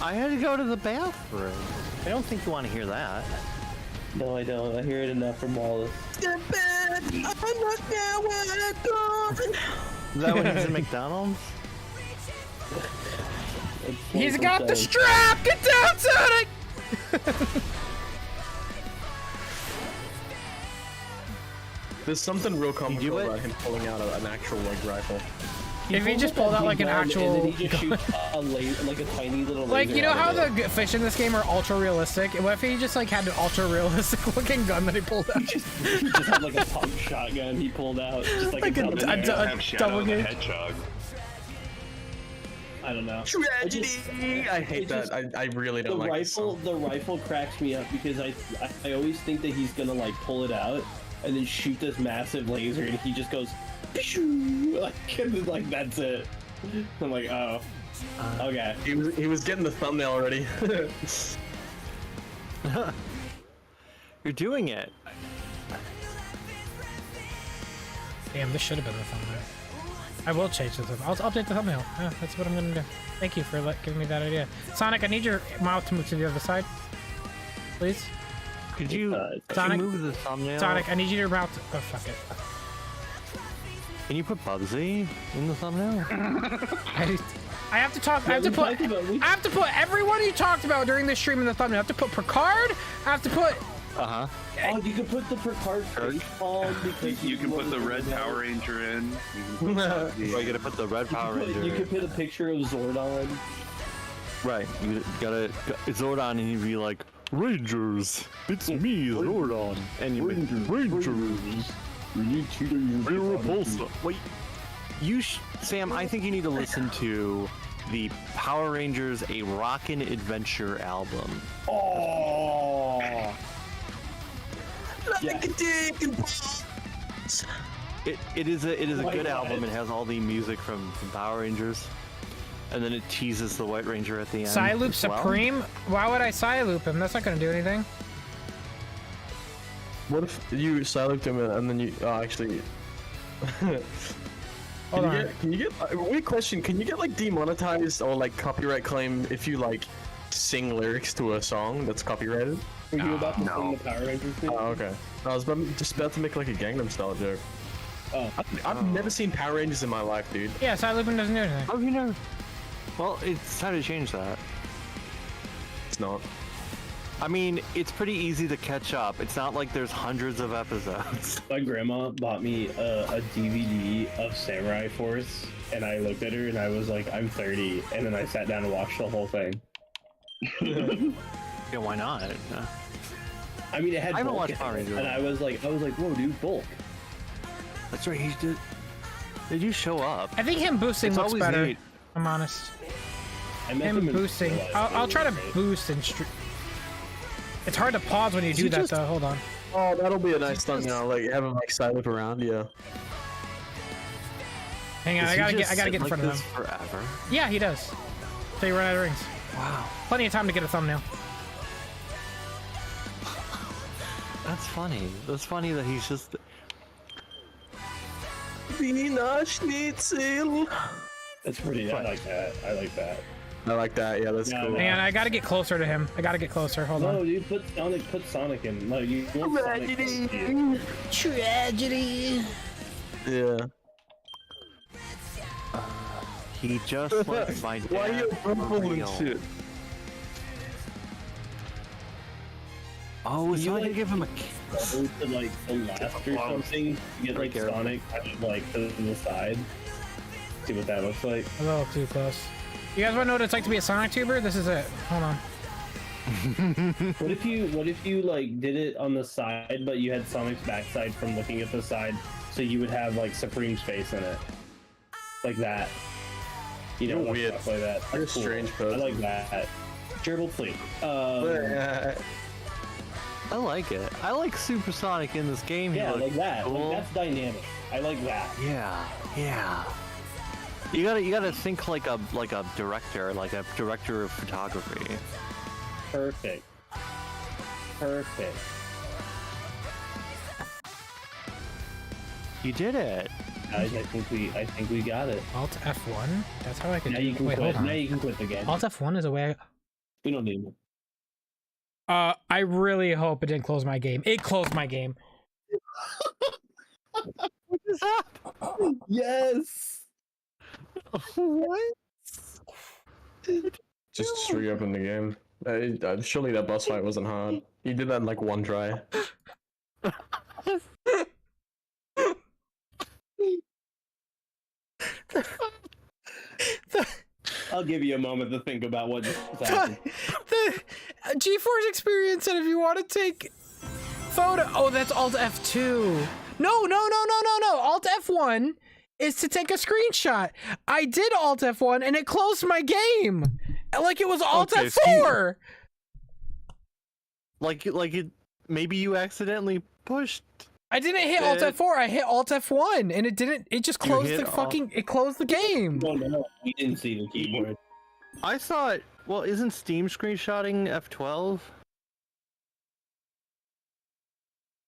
I had to go to the bathroom. I don't think you want to hear that. No, I don't. I hear it enough from Wallace. Is that when he's in McDonald's? He's got the strap! Get down, Sonic! There's something real comical about him pulling out an actual rifle. If he just pulled out like an actual, and then he just shoots like a tiny little. Like, you know how the fish in this game are ultra realistic? What if he just like had an ultra realistic looking gun that he pulled out? he just had like a pump shotgun he pulled out, just like a double gauge. Hedgehog. I don't know. Tragedy. I hate that. I really don't like this song. The rifle cracks me up because I always think that he's gonna like pull it out and then shoot this massive laser, and he just goes like that's it. I'm like, oh, okay. He was getting the thumbnail already. You're doing it. Damn, this should have been the thumbnail. I will change the thumbnail. I'll update the thumbnail. Yeah, that's what I'm gonna do. Thank you for giving me that idea. Sonic, I need your mouth to move to the other side, please. Could you Sonic, move the thumbnail? Sonic, I need your mouth to... Oh, fuck it. Can you put Bubsy in the thumbnail? I have to talk. I have to put everyone you talked about during this stream in the thumbnail. I have to put Picard. I have to put. Oh, you can put the Picard face palm because you can put the red Power Ranger in. You gotta put the red Power Ranger. You can put a picture of Zordon. Right. You gotta Zordon, and you'd be like, Rangers, it's me, Zordon, and you Rangers. We're repulsive. Wait, Sam, I think you need to listen to the Power Rangers A Rockin' Adventure album. Oh! Yeah. It is a good album. It has all the music from Power Rangers. And then it teases the White Ranger at the end. Psyloop Supreme? Why would I Psyloop him? That's not gonna do anything. What if you Psylooped him and then you actually Can you get weird question, can you get like demonetized or like copyright claim if you like sing lyrics to a song that's copyrighted? Were you about to sing the Power Rangers thing? Oh, okay. I was just about to make like a Gangnam Style joke. Oh. I've never seen Power Rangers in my life, dude. Yeah, Psylooping doesn't do anything. Oh, you know. Well, it's time to change that. It's not. I mean, it's pretty easy to catch up. It's not like there's hundreds of episodes. My grandma bought me a DVD of Samurai Force, and I looked at her and I was like, I'm 30, and then I sat down and watched the whole thing. Yeah, why not? I mean, it had Bulk in Power it, Rangers. and I was like, whoa, dude, Bulk. That's right. He did. Did you show up? I think him boosting It's looks always better. neat. I'm honest. Him boosting. I'll try to boost and It's hard to pause when you do that, though. Hold on. Oh, that'll be a nice thumbnail. Like have him like Psyloop around, yeah. Hang on, I gotta get in front of him. Forever. Yeah, he does. Till you run out of rings. Wow. Plenty of time to get a thumbnail. That's funny. That's funny that he's just. Wiener Schnitzel. That's pretty. I like that. I like that. I like that. Yeah, that's cool. Man, I gotta get closer to him. I gotta get closer. Hold on. No, dude, put Sonic in. No, you want Tragedy. Tragedy. Yeah. He just like my dad. Why are you purple and shit? Oh, is you to give him a to like the left or something? You get like Sonic kind of like to the side. See what that looks like. A little too close. You guys want to know what it's like to be a Sonic tuber? This is it. Hold on. What if you like did it on the side, but you had Sonic's backside from looking at the side, so you would have like Supreme's face in it, like that. You know, weird. Stuff like that. You're a strange person. I like that. Gerbil Fleet. I like it. I like Supersonic in this game. Yeah, like that. Cool. Like, that's dynamic. I like that. Yeah. You gotta think like a director, like a director of photography. Perfect. You did it. Guys, I think we got it. Alt F1. That's how I can. Now you can quit. Now you can quit the game. Alt F1 is a way. We don't need it. I really hope it didn't close my game. It closed my game. What is that? Yes. What? Just reopen the game. Surely that boss fight wasn't hard. He did that in like one try. I'll give you a moment to think about what just happened. The GeForce experience said if you want to take photo. Oh, that's Alt F2. No. Alt F1 is to take a screenshot. I did Alt F1 and it closed my game. Like it was Alt F4. Maybe you accidentally pushed. I didn't hit Alt F4. I hit Alt F1 and it didn't. It just closed the fucking. It closed the game. No, we didn't see the keyboard. I thought. Well, isn't Steam screenshotting F12?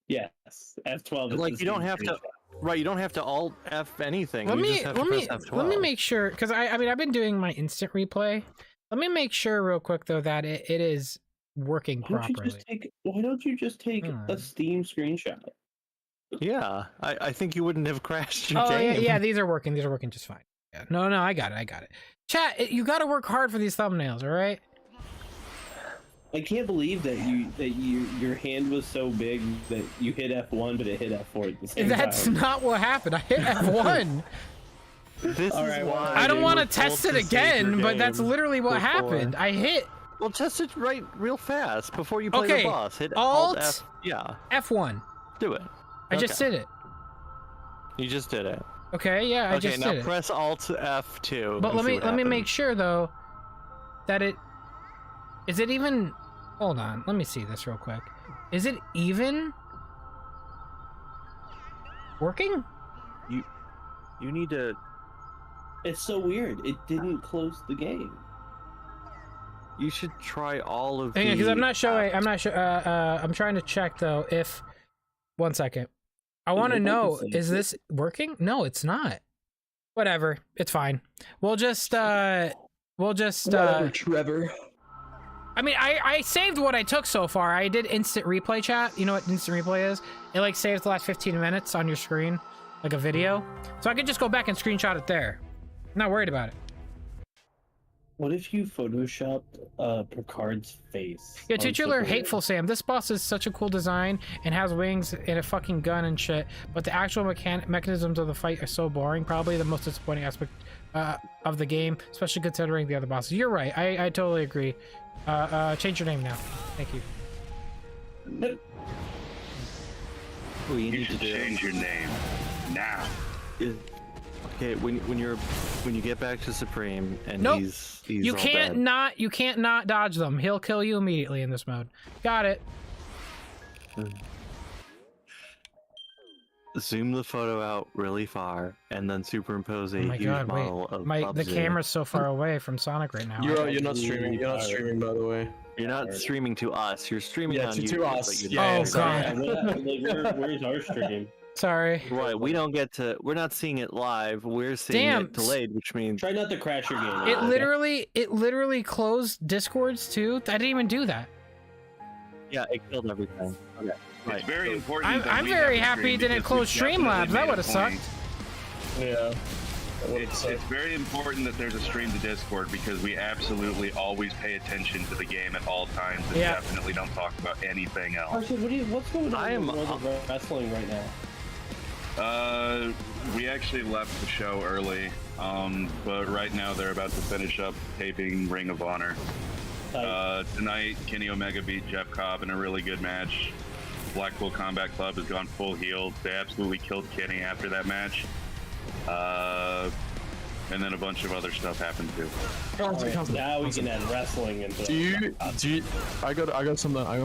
Yes, F12. Is like you don't have to. Right, you don't have to Alt F anything. Let me F12. make sure, because I mean I've been doing my instant replay. Let me make sure real quick though that it is working properly. Why don't you just take a Steam screenshot? Yeah, I think you wouldn't have crashed your game. Yeah, these are working. These are working just fine. Yeah. No, I got it. Chat, you got to work hard for these thumbnails, all right? I can't believe that your hand was so big that you hit F1, but it hit F4 at the same time. That's not what happened. I hit F1. This is why I don't want to test it again, but that's literally what happened. I hit. Well, test it real fast before you play the boss. Hit Alt F. Yeah. F1. Do it. I just did it. You just did it. Okay, yeah, I just did it. Okay, now press Alt F2. But let me make sure though that is it even. Hold on, let me see this real quick. Is it even working? You need to. It's so weird. It didn't close the game. You should try all of these. Because I'm not sure. I'm trying to check though if. 1 second. I want to know, is this working? No, it's not. Whatever. It's fine. We'll just Whatever, Trevor. I mean, I saved what I took so far. I did instant replay, chat. You know what instant replay is? It like saves the last 15 minutes on your screen, like a video. So I could just go back and screenshot it there. I'm not worried about it. What if you photoshopped Picard's face? Yeah, titular hateful Sam. This boss is such a cool design and has wings and a fucking gun and shit, but the actual mechanisms of the fight are so boring. Probably the most disappointing aspect of the game, especially considering the other bosses. You're right. I totally agree. Change your name now. Thank you. You need to change your name now. Okay, when you get back to Supreme and nope. he's you all can't dead. you can't not dodge them. He'll kill you immediately in this mode. Got it. Zoom the photo out really far and then superimpose a huge model of the camera's so far away from Sonic right now. You're not streaming. You're not streaming, by the way. You're not streaming to us. You're streaming on YouTube. To us. Oh god. Where's our stream? Sorry. Right, we don't get to. We're not seeing it live. We're seeing it delayed, which means try not to crash your game. It literally closed Discords too. I didn't even do that. Yeah, it killed everything. Okay. It's very important. I'm very happy it didn't close Streamlabs. That would have sucked. Yeah. It's very important that there's a stream to Discord because we absolutely always pay attention to the game at all times and definitely don't talk about anything else. Actually, what's going on in the world of wrestling right now? We actually left the show early, but right now they're about to finish up taping Ring of Honor. Tonight, Kenny Omega beat Jeff Cobb in a really good match. Blackpool Combat Club has gone full heel. They absolutely killed Kenny after that match. And then a bunch of other stuff happened too. Now we can add wrestling into. Do you? I got something. I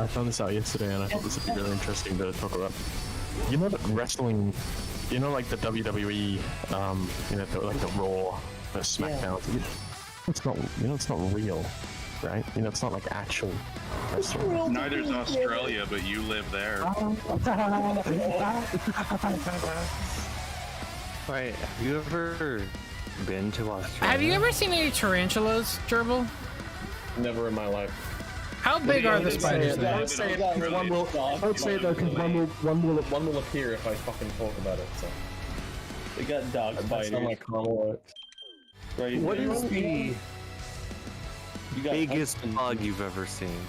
found this out yesterday, and I thought this would be really interesting to talk about. You know that wrestling, you know, like the WWE, you know, like the Raw, the SmackDown. Yeah. It's not, you know, it's not real, right? You know, it's not like actual wrestling. Neither's Australia, but you live there. Right, have you ever been to Australia? Have you ever seen any tarantulas, Gerbil? Never in my life. How big are the spiders there? I would say one will. I would say though, because one will appear if I fucking talk about it. So. They got dog spiders. That's how my karma works. Right. What is the biggest bug you've ever seen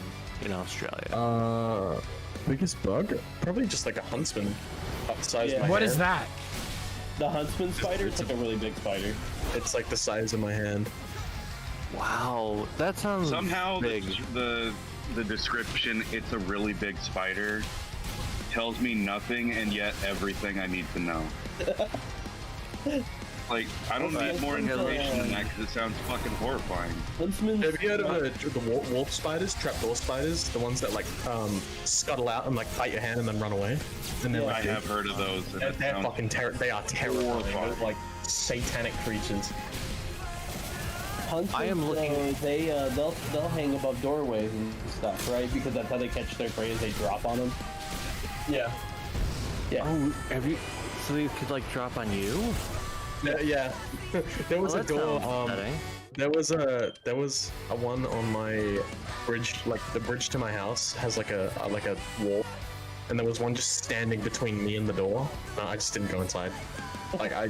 in Australia? Biggest bug? Probably just like a huntsman. About the size of my What hand. is that? The huntsman spider? It's like a really big spider. It's like the size of my hand. Wow, that sounds somehow big. The description, it's a really big spider, tells me nothing and yet everything I need to know. Like, I don't need more information than that because it sounds fucking horrifying. Have you heard of the wolf spiders, trapdoor spiders? The ones that like scuttle out and like bite your hand and then run away? And then I have heard of those. They're fucking they are terrifying. They're like satanic creatures. Hunters, I am looking. They'll hang above doorways and stuff, right? Because that's how they catch their prey, is they drop on them. Yeah. Yeah. Oh, have you? So they could like drop on you? Yeah. There was a door. There was a one on my bridge, like the bridge to my house has like a wall, and there was one just standing between me and the door. No, I just didn't go inside. Like I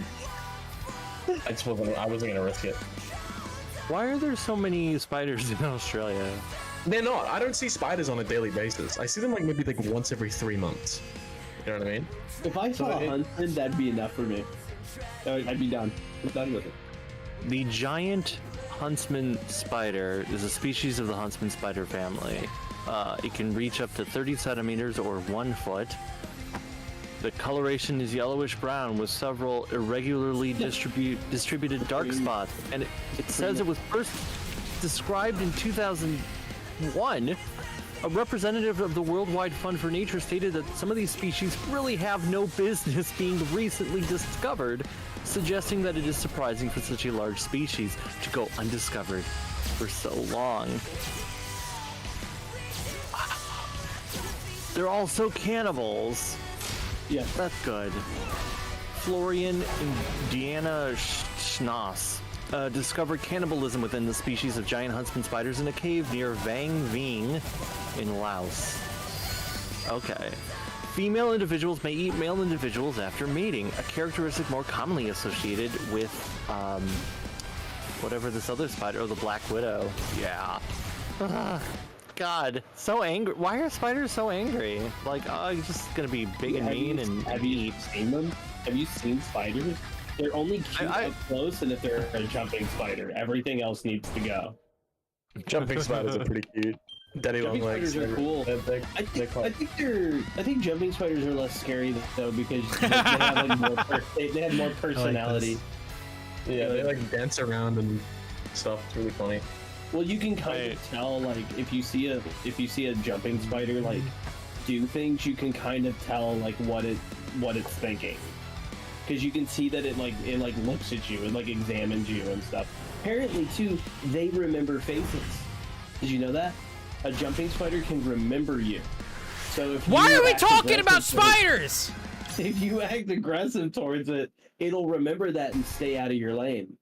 wasn't gonna risk it. Why are there so many spiders in Australia? They're not. I don't see spiders on a daily basis. I see them like maybe like once every 3 months. You know what I mean? If I saw a huntsman, that'd be enough for me. I'd be done. I'm done with it. The giant huntsman spider is a species of the huntsman spider family. It can reach up to 30 centimeters or 1 foot. The coloration is yellowish brown with several irregularly distributed dark spots. And it says it was first described in 2001. A representative of the Worldwide Fund for Nature stated that some of these species really have no business being recently discovered, suggesting that it is surprising for such a large species to go undiscovered for so long. They're also cannibals. Yeah. That's good. Florian and Deanna Schnoss discovered cannibalism within the species of giant huntsman spiders in a cave near Vang Ving in Laos. Okay. Female individuals may eat male individuals after mating, a characteristic more commonly associated with whatever this other spider, the black widow. Yeah. God, so angry. Why are spiders so angry? Like, oh, you're just gonna be big and mean and have you seen them? Have you seen spiders? They're only cute up close, and if they're a jumping spider, everything else needs to go. Jumping spiders are pretty cute. Daddy long legs. Spiders are cool. I think jumping spiders are less scary though because they have like they have more personality. Yeah, they like dance around and stuff. It's really funny. Well, you can kind of tell, like, if you see a jumping spider like do things, you can kind of tell like what it's thinking, because you can see that it looks at you and like examines you and stuff. Apparently, too, they remember faces. Did you know that? A jumping spider can remember you. So if why are we talking about spiders? If you act aggressive towards it, it'll remember that and stay out of your lane.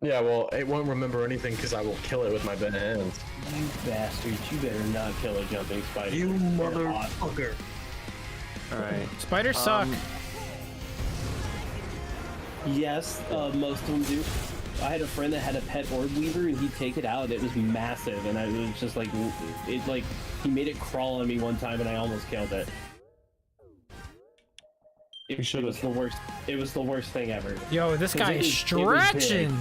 Yeah, well, it won't remember anything because I will kill it with my bare hands. You bastards, you better not kill a jumping spider. You motherfucker. Alright. Spiders suck. Yes, most of them do. I had a friend that had a pet orb weaver, and he'd take it out. It was massive, and it was just like, he made it crawl on me one time, and I almost killed it. It was the worst. It was the worst thing ever. Yo, this guy is stretching.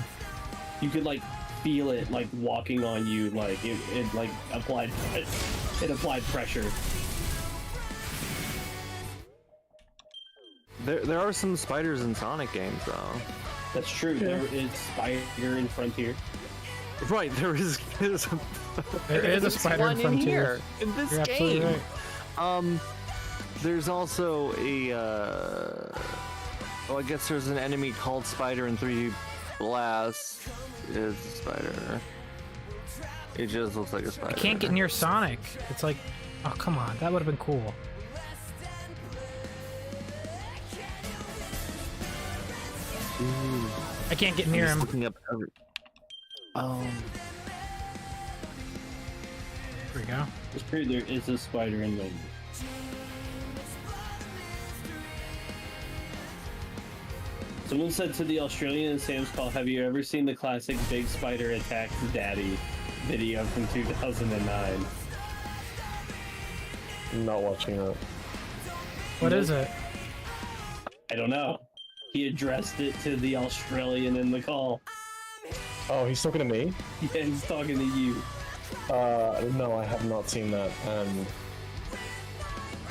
You could like feel it like walking on you, like it like applied pressure. There are some spiders in Sonic games though. That's true. Yeah. There is Spider in Frontier. Right, there is a spider in Frontier in this game. Right. There's also a I guess there's an enemy called Spider in 3D Blast. Is a spider. It just looks like a spider. I can't get near Sonic. It's like, oh come on, that would have been cool. Ooh. I can't get near him. Looking up Here we go. It's true, there is a spider in the. Someone said to the Australian in Sam's Call, have you ever seen the classic Big Spider Attacks Daddy video from 2009? I'm not watching that. What is it? I don't know. He addressed it to the Australian in the call. Oh, he's talking to me? Yeah, he's talking to you. No, I have not seen that.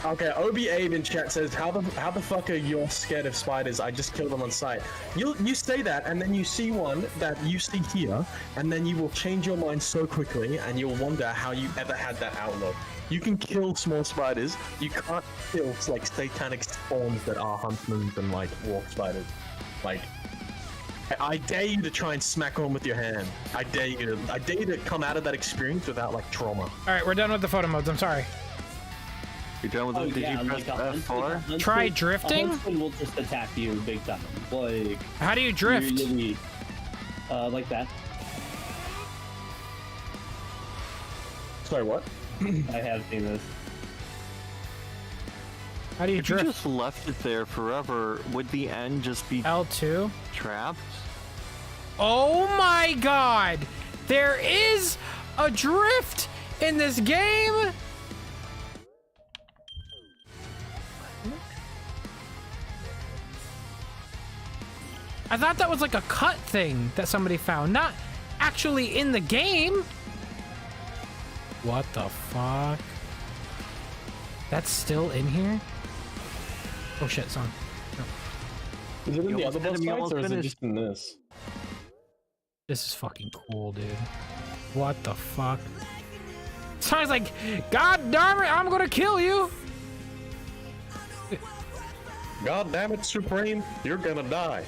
Okay, OB8 in chat says, how the fuck are you scared of spiders? I just killed them on sight. You say that, and then you see one that you see here, and then you will change your mind so quickly, and you'll wonder how you ever had that outlook. You can kill small spiders. You can't kill like satanic spawns that are huntsmen and like wolf spiders. Like, I dare you to try and smack one with your hand. I dare you to come out of that experience without like trauma. All right, we're done with the photo modes. I'm sorry. You're done with them? Did you press F4? Try drifting? A huntsman will just attack you big time. Like, how do you drift? Like that. Sorry, what? I have seen this. How do you drift? If you just left it there forever, would the end just be L2? Trapped? Oh my god! There is a drift in this game! I thought that was like a cut thing that somebody found, not actually in the game. What the fuck? That's still in here? Oh shit, son. No. Is it in the other boss fights, or is it just in this? This is fucking cool, dude. What the fuck? Sounds like, God damn it, I'm gonna kill you! God damn it, Supreme, you're gonna die.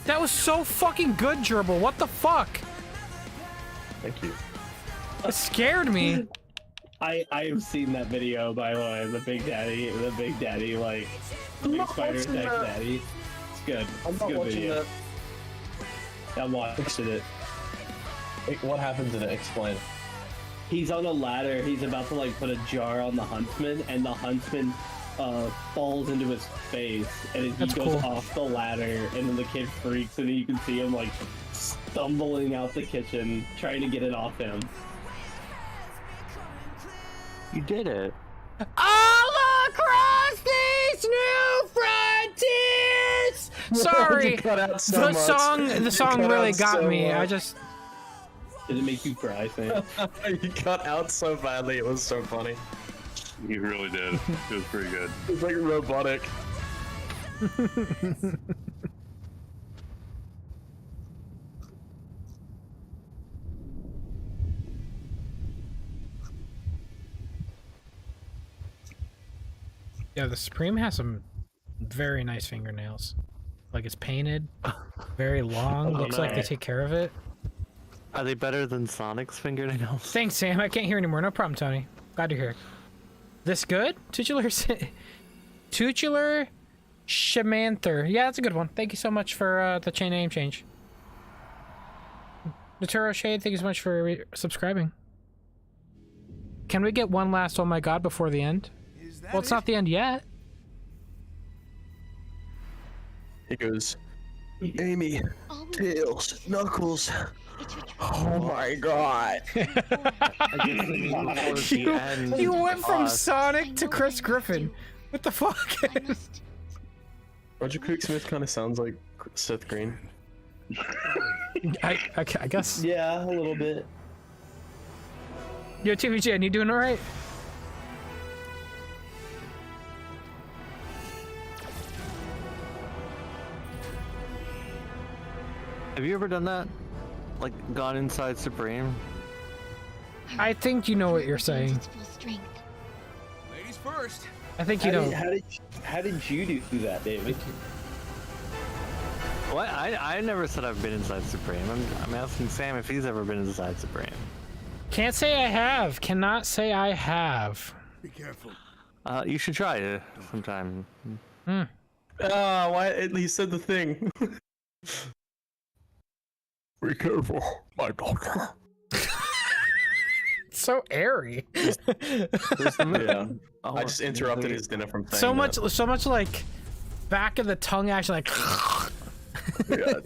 That was so fucking good, Gerbil. What the fuck? Thank you. It scared me. I have seen that video, by the way. The Big Daddy, like Big Spider Attack Daddy. It's good. I'm not watching video. that. I'm watching it. What happens in it? Explain. He's on a ladder. He's about to like put a jar on the huntsman, and the huntsman falls into his face, and he goes off the ladder, and then the kid freaks, and you can see him like stumbling out the kitchen, trying to get it off him. You did it. All across these new frontiers. Sorry, the song really got me. I just. Did it make you cry, Sam? You cut out so badly. It was so funny. You really did. It was pretty good. It's like robotic. Yeah, the Supreme has some very nice fingernails. Like it's painted, very long. Looks like they take care of it. Are they better than Sonic's fingernails? Thanks, Sam. I can't hear anymore. No problem, Tony. Glad to hear. This good? Tutular Shamanther. Yeah, that's a good one. Thank you so much for the name change. Naturo Shade, thank you so much for subscribing. Can we get one last oh my god before the end? Well, it's not the end yet. He goes, Amy, Tails, Knuckles. Oh my god. You went from Sonic to Chris Griffin. What the fuck? Roger Craig Smith kind of sounds like Seth Green. I guess. Yeah, a little bit. Yo, TVGN, you doing alright? Have you ever done that? Like, gone inside Supreme? I think you know what you're saying. Ladies first. I think you know. How did you do that, David? What? I never said I've been inside Supreme. I'm asking Sam if he's ever been inside Supreme. Can't say I have. Cannot say I have. Be careful. You should try it sometime. Why? He said the thing. Be careful, my daughter. so airy. Yeah. I just interrupted his dinner from saying so much like back of the tongue action, like. Yeah.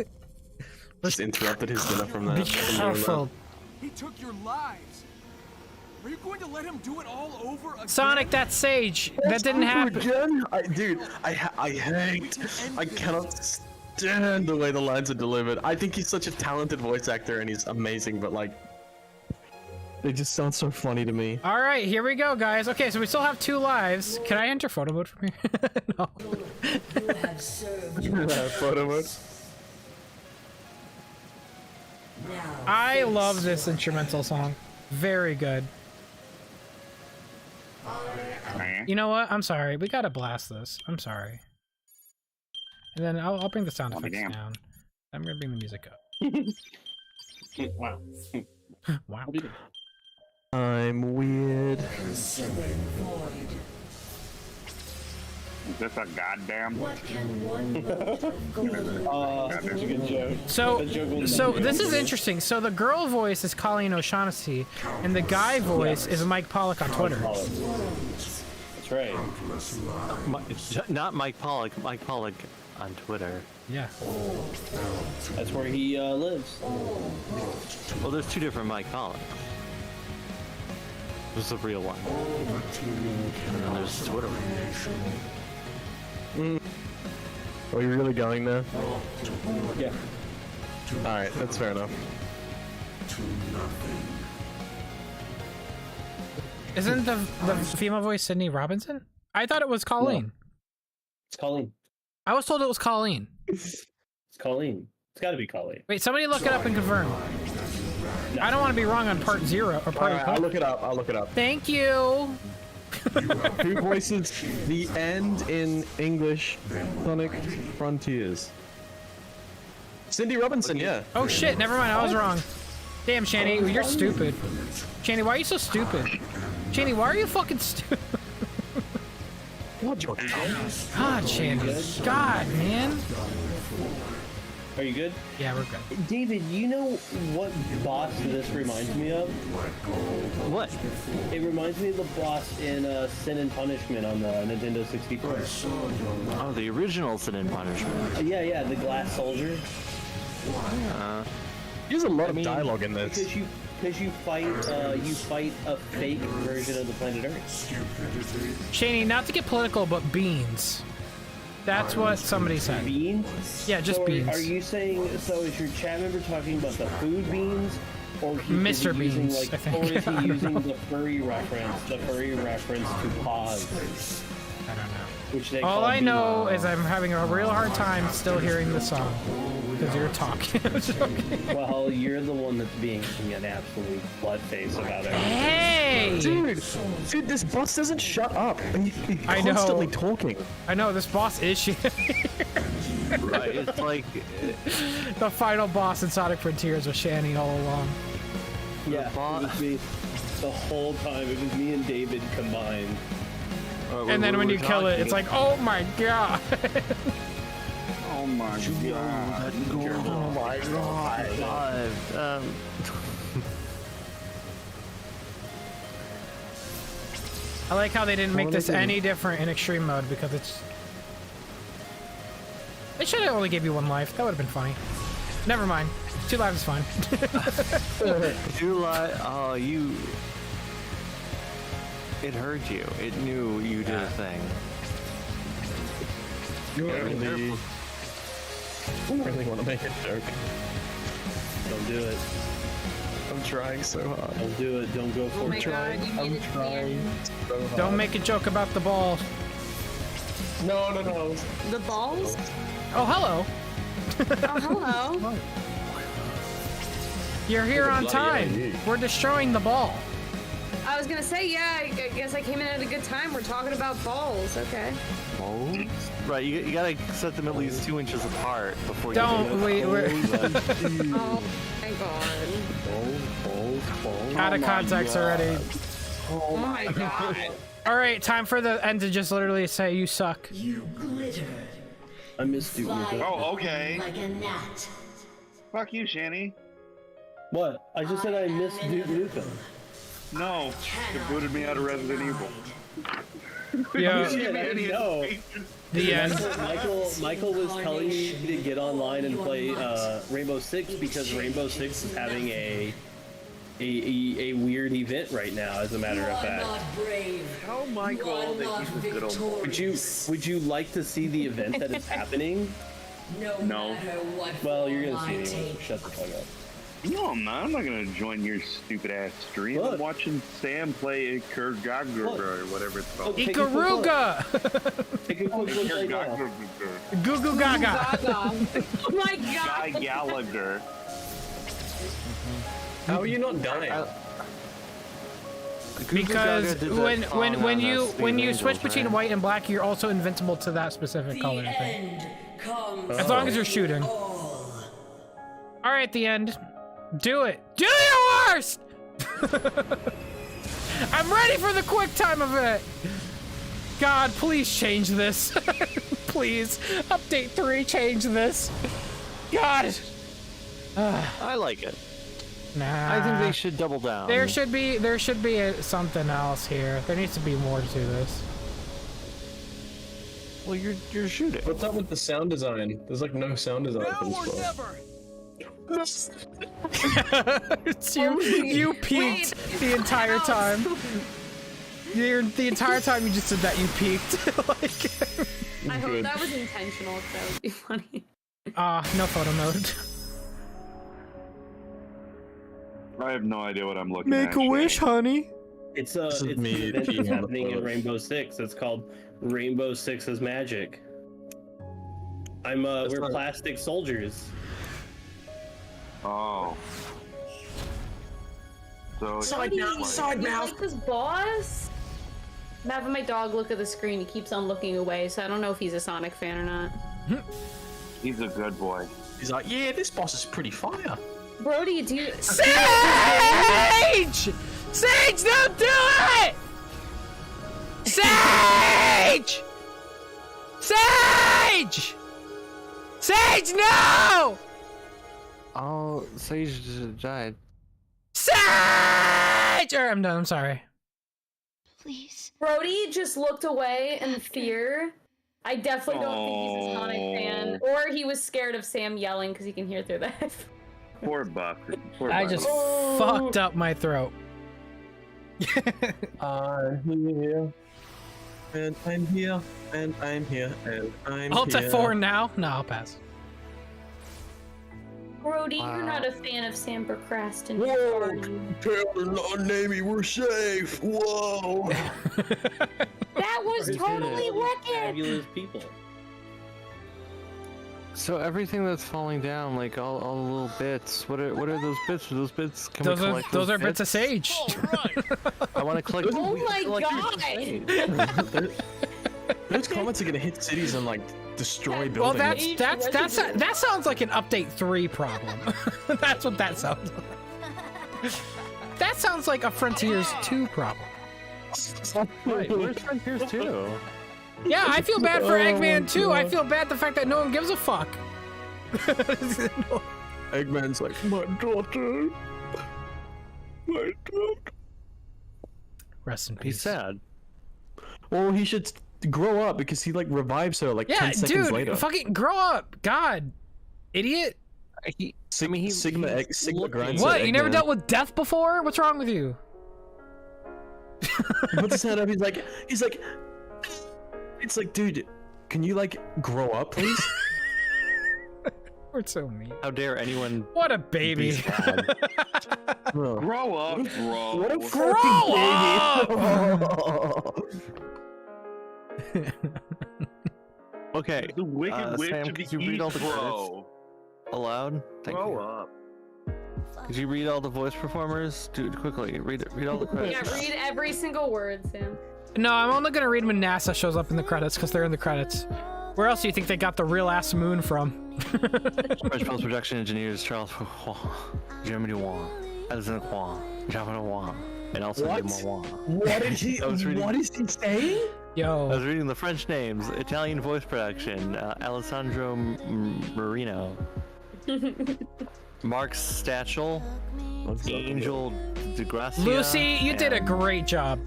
Just interrupted his dinner from that. Be careful. He took your lives. Are you going to let him do it all over again? Sonic, that's Sage. That didn't happen. Again? I cannot stand the way the lines are delivered. I think he's such a talented voice actor and he's amazing, but like, they just sound so funny to me. All right, here we go, guys. Okay, so we still have 2 lives. Can I enter photo mode from here? No. Photo mode. I love this instrumental song. Very good. You know what? I'm sorry. We gotta blast this. I'm sorry. And then I'll bring the sound effects down. I'm gonna bring the music up. Wow. Wow. I'm weird. Is this a goddamn? That's a good joke. So this is interesting. So the girl voice is Colleen O'Shaughnessy, and the guy voice is Mike Pollock on Twitter. That's right. Not Mike Pollock. Mike Pollock on Twitter. Yeah. That's where he lives. Well, there's 2 different Mike Pollock. There's the real one. And then there's Twitter. Are we really going now? Yeah. Alright, that's fair enough. Isn't the female voice Sydney Robinson? I thought it was Colleen. No. It's Colleen. I was told it was Colleen. It's Colleen. It's got to be Colleen. Wait, somebody look it up and confirm. No. I don't want to be wrong on part 0 or part. I'll look it up. I'll look it up. Thank you. Who voices the end in English Sonic Frontiers? Cindy Robinson, yeah. Oh shit, never mind, I was wrong. Damn, Shani, you're stupid. Shani, why are you so stupid? Shani, why are you fucking stupid? God, Shani. God, man. Are you good? Yeah, we're good. David, you know what boss this reminds me of? What? It reminds me of the boss in Sin and Punishment on the Nintendo 64. Oh, the original Sin and Punishment. Yeah, the glass soldier. There's a lot of dialogue in this. Because you fight a fake version of the planet Earth. Shani, not to get political, but beans. That's what somebody said. Beans? Yeah, just beans. Are you saying, so is your chat member talking about the food beans? Or Mr. Beans, using, I think. Or is he using the furry reference to pause? I don't know. Which they All I know is I'm having a real hard time still hearing the song. Because you're talking. Well, you're the one that's being an absolute bloodface about it. Hey! Dude, this boss doesn't shut up. He's constantly talking. I know, this boss is shit. Right, it's like... the final boss in Sonic Frontiers was Shani all along. Yeah, it was me the whole time. It was me and David combined. And then when you kill it, it's like, oh my god! Oh my god. Oh my god. I like how they didn't make this any different in extreme mode because it's... They should have only gave you 1 life. That would have been funny. Never mind. 2 lives is fine. 2 lives? Oh, you... It heard you. It knew you did a thing. You really want to make a joke. Don't do it. I'm trying so hard. Don't do it. Don't go for it. I'm trying so hard. Don't make a joke about the ball. No. The balls? Oh, hello. Oh, hello. You're here on time. We're destroying the ball. I was gonna say, yeah, I guess I came in at a good time. We're talking about balls, okay. Balls? Right, you gotta set them at least 2 inches apart before you... Don't, wait, we're... Oh my god. Out of context already. Oh my god. Alright, time for the end to just literally say, you suck. You glittered. I missed Duke Nukem. Oh, okay. Like a gnat. Fuck you, Shani. What? I just said I missed Duke Nukem. No, it booted me out of Resident Evil. Yeah. No. The end. Michael was telling me to get online and play Rainbow Six because Rainbow Six is having a weird event right now. As a matter of fact. Tell Michael that he's a good old boy. Would you like to see the event that is happening? No. Well, you're gonna see it anyway. Shut the fuck up. No, I'm not. I'm not gonna join your stupid ass stream. Look. I'm watching Sam play Ikergaga or whatever it's called. Ikaruga! Take a quick look right now. Goo Goo Gaga! Oh my god! Guy Gallagher. How are you not dying? Because when you switch between white and black, you're also invincible to that specific color, I think. As long as you're shooting. Alright, the end. Do it. Do your worst! I'm ready for the quick time event! God, please change this. Please. Update 3, change this. God! I like it. Nah. I think they should double down. There should be something else here. There needs to be more to this. Well, you're shooting. What's up with the sound design? There's like no sound design for this one. It's you peeked the entire time. The entire time you just did that, you peeked. Like, I hope that was intentional, because that would be funny. No photo mode. I have no idea what I'm looking Make at. a wish, honey. It's an event that's happening in Rainbow Six. It's called Rainbow Six's Magic. We're plastic soldiers. Oh. So Side mouth. Like this boss? I'm having my dog look at the screen. He keeps on looking away, so I don't know if he's a Sonic fan or not. He's a good boy. He's like, yeah, this boss is pretty fire. Brody, do you... Sage! Sage, don't do it! Sage! Sage! Sage, no! Oh, Sage just died. Sage! Alright, I'm done. I'm sorry. Please. Brody just looked away in fear. I definitely don't think he's a Sonic fan. Or he was scared of Sam yelling because he can hear through the headphones. Poor Buck. I just fucked up my throat. I'm here. And I'm here. And I'm here. And I'm Alt here. F4 now? No, I'll pass. Brody, you're not a fan of Sam Procrastinates. Whoa! Taylor, not Navy, we're safe! Whoa! That was totally wicked! Fabulous people. So everything that's falling down, like all the little bits, what are those bits? Are those bits? Can we collect those are bits of Sage. I want to collect. Oh my god! Those comments are gonna hit cities and like destroy Well, buildings. that sounds like an update 3 problem. That's what that sounds like. That sounds like a Frontiers 2 problem. Wait, where's Frontiers 2? Yeah, I feel bad for Eggman too. I feel bad the fact that no one gives a fuck. Eggman's like, my daughter. My daughter. Rest in peace. He's sad. Well, he should grow up because he like revives her like 10 seconds later. Fucking grow up. God. Idiot. Sigma grinds. What? You never dealt with death before? What's wrong with you? He puts his hand up, he's like, it's like, dude, can you like grow up, please? We're so mean. How dare anyone? What a baby. Grow up, bro. What a fucking baby. Okay. The wicked witch Sam, of could the you read all the East, credits aloud? Thank Grow you. up. Could you read all the voice performers? Dude, quickly, read all the credits. Yeah, read every single word, Sam. No, I'm only gonna read when NASA shows up in the credits because they're in the credits. Where else do you think they got the real ass moon from? French post-production engineers Charles Huang, Jeremy Wang, Alexander Huang, Jean Wang, and also Wang. What is he? What is he saying? Yo. I was reading the French names. Italian voice production, Alessandro Marino. Mark Stachel, Angel DeGracia. Lucy, you did a great job.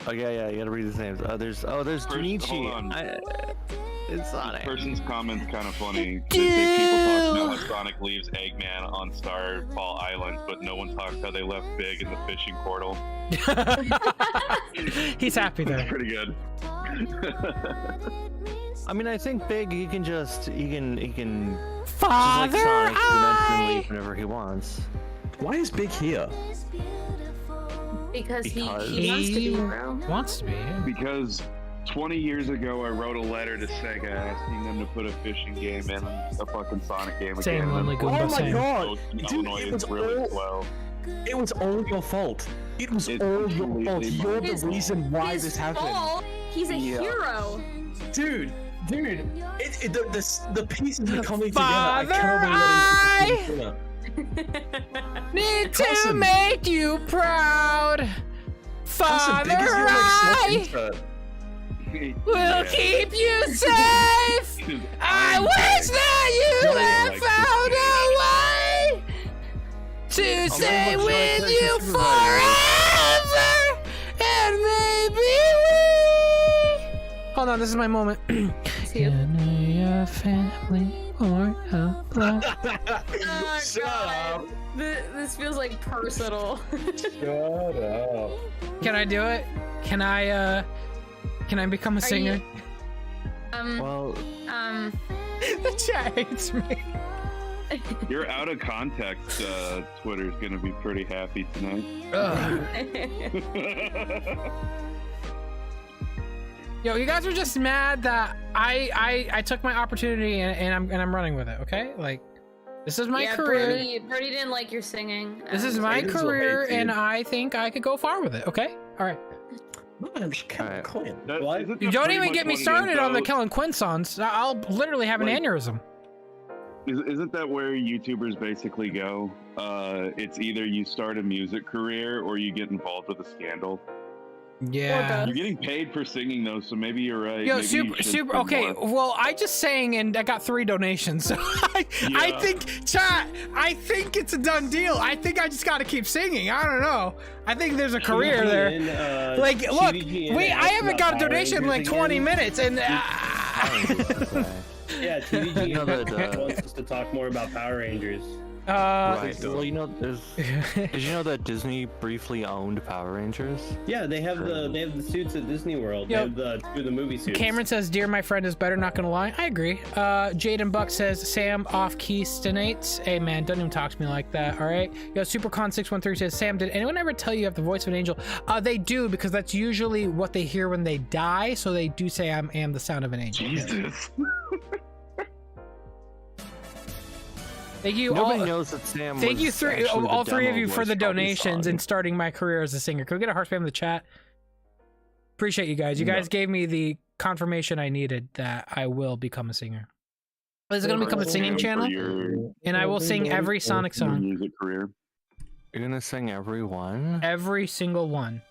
Okay, yeah, you gotta read his names. There's Junichi. It's Sonic. This person's comment's kind of funny. They say people talk about how Sonic leaves Eggman on Starfall Island, but no one talks how they left Big in the fishing portal. He's happy there. That's pretty good. I mean, I think Big, he can Father, just like Sonic, can leave whenever he wants. Why is Big here? Because he wants to be, bro. Wants to be, yeah. Because 20 years ago, I wrote a letter to Sega asking them to put a fishing game in a fucking Sonic game again. Same Lonely Goomba, oh my god! Dude, it was all your fault. It was all your fault. You're the reason why this happened. He's a hero. Dude, the pieces are coming Father, together. Need to make you proud. Father, I will keep you safe. I wish that you had found a way to stay with you forever, and maybe we. Hold on, this is my moment. Can your family or a blood? Shut up. This feels like personal. Shut up. Can I do it? Can I become a singer? The chat hates me. You're out of context. Twitter's gonna be pretty happy tonight. Yo, you guys are just mad that I took my opportunity and I'm running with it. Okay, like this is my career. Brody didn't like your singing. This is my career, and I think I could go far with it. Okay, all right. You don't even get me started on the Kellen Quinn songs. I'll literally have an aneurysm. Isn't that where YouTubers basically go? It's either you start a music career or you get involved with a scandal. Yeah. You're getting paid for singing though, so maybe you're right. Yo, maybe super. Okay, well, I just sang and I got 3 donations. So I think, chat, I think it's a done deal. I think I just got to keep singing. I don't know. I think there's a career there. Like, look, I haven't got a donation in like 20 minutes, and. Yeah, TVG wants us to talk more about Power Rangers. Right. Well, you know, did you know that Disney briefly owned Power Rangers? Yeah, they have the suits at Disney World. Yep. They have the movie suits. Cameron says, "Dear my friend is better." Not gonna lie, I agree. Jaden Buck says, "Sam off Procrastinates." Hey man, don't even talk to me like that. All right. Yo, Supercon613 says, "Sam, did anyone ever tell you have the voice of an angel?" They do, because that's usually what they hear when they die. So they do say I am the sound of an angel. Jesus. Thank you. Nobody knows that Sam. Thank you, all three of you, for the donations and starting my career as a singer. Can we get a heart spam in the chat? Appreciate you guys. You guys gave me the confirmation I needed that I will become a singer. This is gonna become a singing channel, and I will sing every Sonic song. Music career. You're gonna sing every one? Every single one.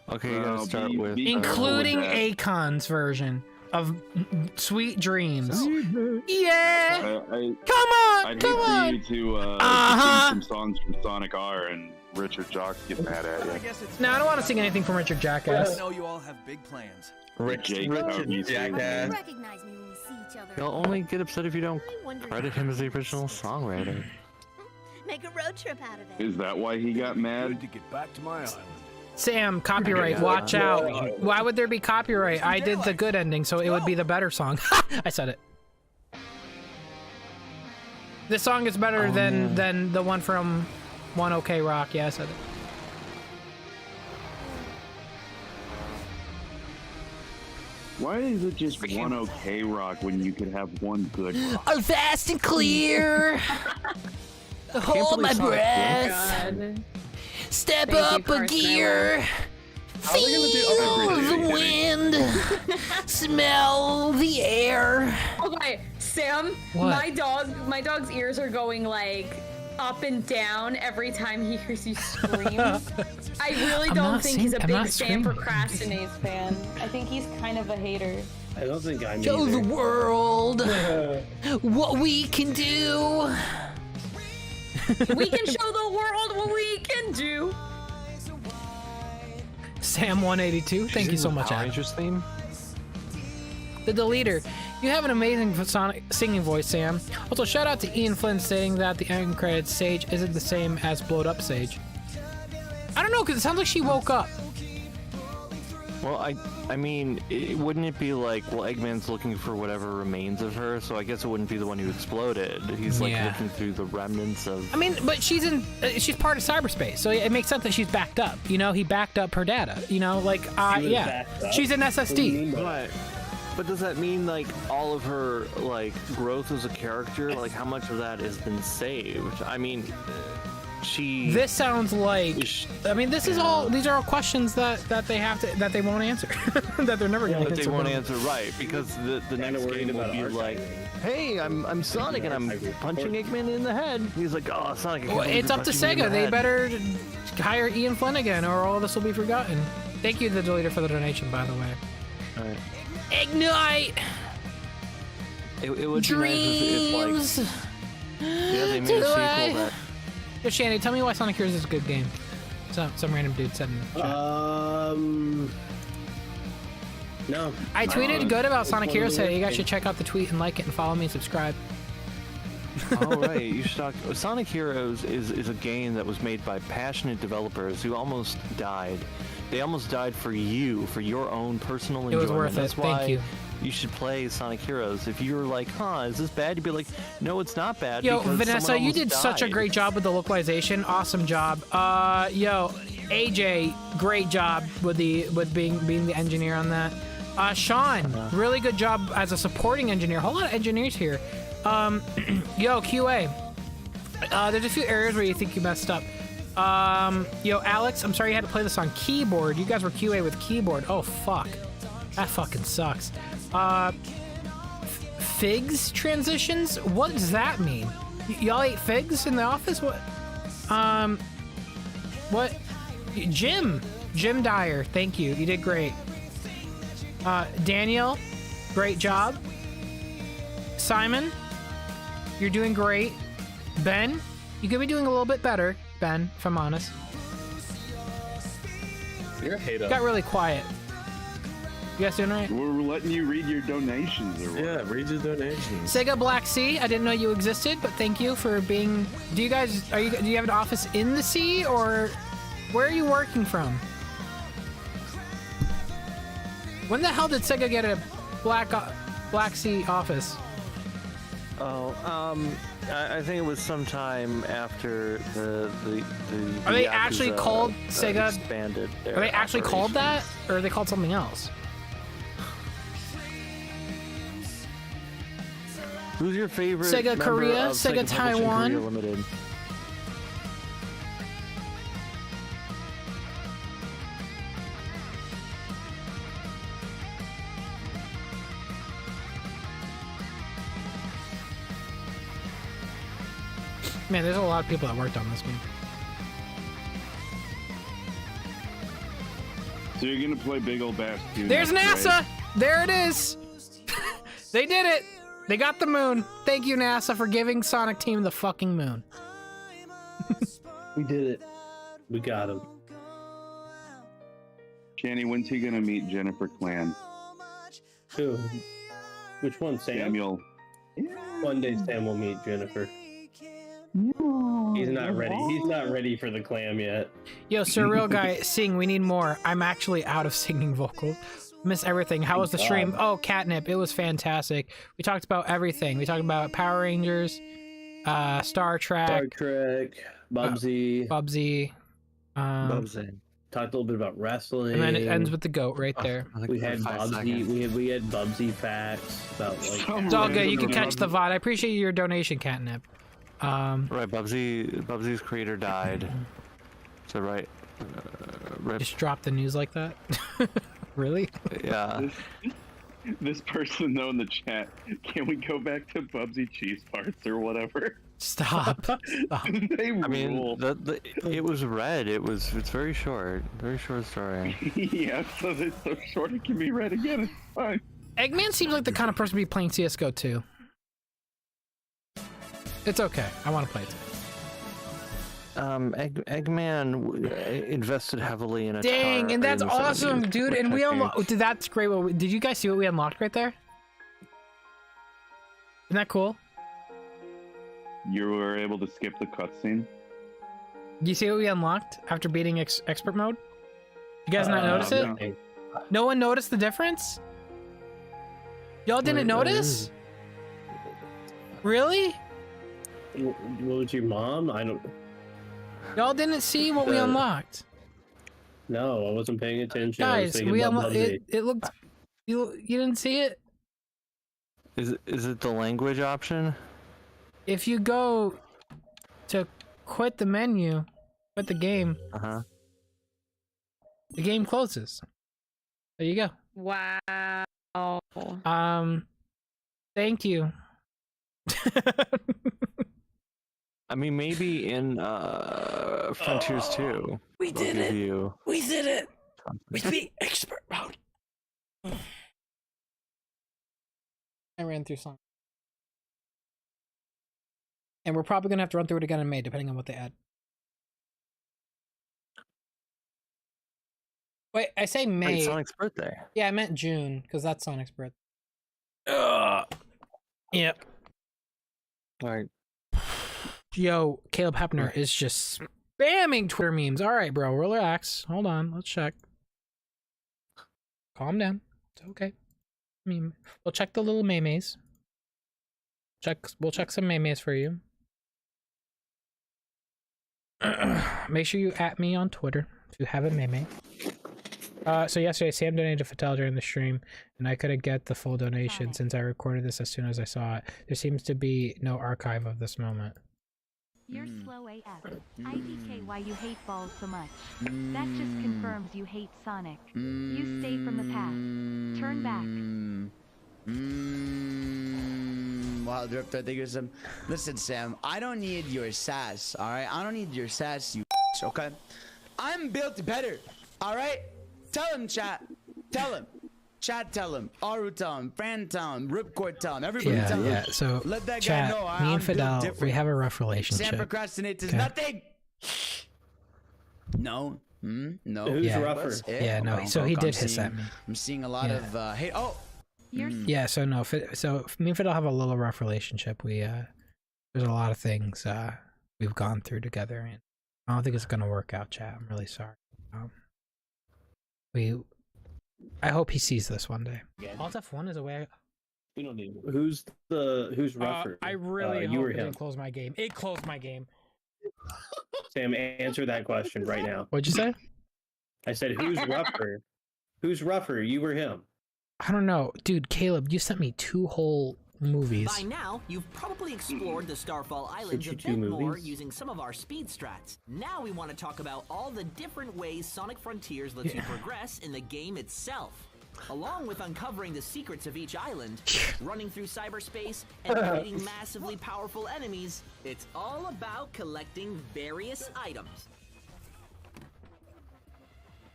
Okay, you gotta start with including Akon's version of Sweet Dreams. Yeah. Come on. I'd hate for you to sing some songs from Sonic R and Richard Jacques get mad at you. No, I don't want to sing anything from Richard Jackass. I know you all have big plans. Richard Jackass. He'll only get upset if you don't credit him as the original songwriter. Make a road trip out of it. Is that why he got mad? To get back to my island. Sam, copyright, watch out. Why would there be copyright? I did the good ending, so it would be the better song. I said it. This song is better than the one from One OK Rock. Yeah, I said it. Why is it just one OK Rock when you could have one good rock? I'm fast and clear. Hold my breath. Step up a gear. Feel the wind. Smell the air. Okay, Sam. What? My dog's ears are going like up and down every time he hears you scream. I really don't think he's a big Sam Procrastinates fan. I think he's kind of a hater. I don't think I'm Show either. the world what we can do. We can show the world what we can do. Sam182, thank you so much, Adam. Theme? The Deleter, you have an amazing sonic singing voice, Sam. Also, shout out to Ian Flynn saying that the end credits Sage isn't the same as blowed up Sage. I don't know, because it sounds like she woke up. Well, I mean, wouldn't it be like, well, Eggman's looking for whatever remains of her, so I guess it wouldn't be the one who exploded. He's like looking through the remnants of... I mean, but she's part of cyberspace, so it makes sense that she's backed up. You know, he backed up her data. You know, like, yeah, she's an SSD. But does that mean, like, all of her, like, growth as a character, like, how much of that has been saved? I mean... This sounds like. I mean, this is all. These are all questions that they have to that they won't answer. That they're never going to answer. They won't answer, right? Because the next game will be like, "Hey, I'm Sonic and I'm punching Eggman in the head." He's like, "Oh, Sonic." Well, it's up to Sega. They better hire Ian Flynn again, or all this will be forgotten. Thank you, the Deleter, for the donation, by the way. All right. Ignite. It would Dreams. be nice if like, yeah, they made a sequel that. Yo, Shandy, tell me why Sonic Heroes is a good game. Some random dude said in the chat. No. I tweeted good about Sonic Heroes today. You guys should check out the tweet and like it and follow me and subscribe. All right, you should talk. Sonic Heroes is a game that was made by passionate developers who almost died. They almost died for you, for your own personal enjoyment. It was worth it. Thank you. You should play Sonic Heroes. If you're like, is this bad? You'd be like, no, it's not bad. Yo, Vanessa, you did such a great job with the localization. Awesome job. Yo, AJ, great job with being the engineer on that. Sean, really good job as a supporting engineer. A whole lot of engineers here. Yo, QA. There's a few areas where you think you messed up. Yo, Alex, I'm sorry you had to play this on keyboard. You guys were QA with keyboard. Oh, fuck. That fucking sucks. Figs transitions? What does that mean? Y'all ate figs in the office? What? What? Jim Dyer, thank you. You did great. Daniel, great job. Simon, you're doing great. Ben, you could be doing a little bit better, Ben, if I'm honest. You're a hater. Got really quiet. You guys doing right? We're letting you read your donations, or what? Yeah, read your donations. Sega Black Sea, I didn't know you existed, but thank you for being. Do you have an office in the sea, or where are you working from? When the hell did Sega get a Black Sea office? I think it was sometime after the Are they actually called Sega? Expanded. Are they actually called that, or are they called something else? Who's your favorite? Sega Korea, Sega Taiwan. Korea Limited? Man, there's a lot of people that worked on this game. So you're gonna play Big Ol' Bass 2. There's NASA! Right? There it is! They did it! They got the moon. Thank you, NASA, for giving Sonic Team the fucking moon. We did it. We got him. Kenny, when's he gonna meet Jennifer Clan? Who? Which one, Sam? Samuel. One day Sam will meet Jennifer. He's not ready. He's not ready for the clam yet. Yo, Surreal Guy, sing. We need more. I'm actually out of singing vocals. Miss everything. How was the stream? Oh, Catnip. It was fantastic. We talked about everything. We talked about Power Rangers, Star Trek, Bubsy. Bubsy. Talked a little bit about wrestling. And then it ends with the goat right there. We had Bubsy. We had Bubsy facts about like. It's all good. You can catch the VOD. I appreciate your donation, Catnip. Right, Bubsy's creator died. So right. Just drop the news like that. Really? Yeah. This person though in the chat, can we go back to Bubsy cheese parts or whatever? Stop. Stop. They I mean, rule. it was read. It's very short story. Yeah, so it's so short it can be read again. It's fine. Eggman seems like the kind of person to be playing CS:GO too. It's okay. I want to play it too. Eggman invested heavily in a Dang, and that's awesome, dude. And we unlocked. That's great. Did you guys see what we unlocked right there? Isn't that cool? You were able to skip the cutscene. Do you see what we unlocked after beating expert mode? You guys not notice it? No. No one noticed the difference? Y'all didn't notice? Really? What was your mom? I don't. Y'all didn't see what we unlocked. No, I wasn't paying attention. Guys, we unlocked it. It looked. You didn't see it? Is it the language option? If you go to quit the menu, quit the game, the game closes. There you go. Wow. Thank you. I mean, maybe in Frontiers 2. We did it. We did it. We beat expert mode. I ran through some. And we're probably going to have to run through it again in May, depending on what they add. Wait, I say May. It's Sonic's birthday. Yeah, I meant June, because that's Sonic's birthday. Yep. Alright. Yo, Caleb Hepner is just spamming Twitter memes. Alright, bro, relax. Hold on, let's check. Calm down. It's okay. I mean, we'll check the little maymays. We'll check some maymays for you. Make sure you @ me on Twitter if you have a maymay. So yesterday, Sam donated to Fattel during the stream, and I couldn't get the full donation since I recorded this as soon as I saw it. There seems to be no archive of this moment. You're slow AF. IDK why you hate balls so much. That just confirms you hate Sonic. You stay from the past. Turn back. Wow, Drifter, thank you, Sam. Listen, Sam, I don't need your sass, alright? I don't need your sass, you okay? I'm built better, alright? Tell him, chat. Tell him. Chat, tell him. Aru, tell him. Fran, tell him. Ripcord, tell him. Everybody tell him. Yeah, so let that chat, guy know me and I'm built Fidel, different. we have a rough relationship. Sam procrastinates is nothing. No. No. Who's rougher? Yeah, no. So he did hiss at me. I'm seeing a lot of hate. Oh. Yeah, so no. So me and Fidel have a little rough relationship. We there's a lot of things we've gone through together, and I don't think it's gonna work out, chat. I'm really sorry. I hope he sees this one day. Alt F1 is a way. We don't need. Who's rougher? I really you hope or it him? didn't close my game. It closed my game. Sam, answer that question right now. What'd you say? I said, who's rougher? Who's rougher, you or him? I don't know, dude. Caleb, you sent me 2 whole movies. By now, you've probably explored the Starfall Islands a bit more using some of our speed strats. Now we want to talk about all the different ways Sonic Frontiers lets you progress in the game itself. Along with uncovering the secrets of each island, running through cyberspace, and defeating massively powerful enemies, it's all about collecting various items.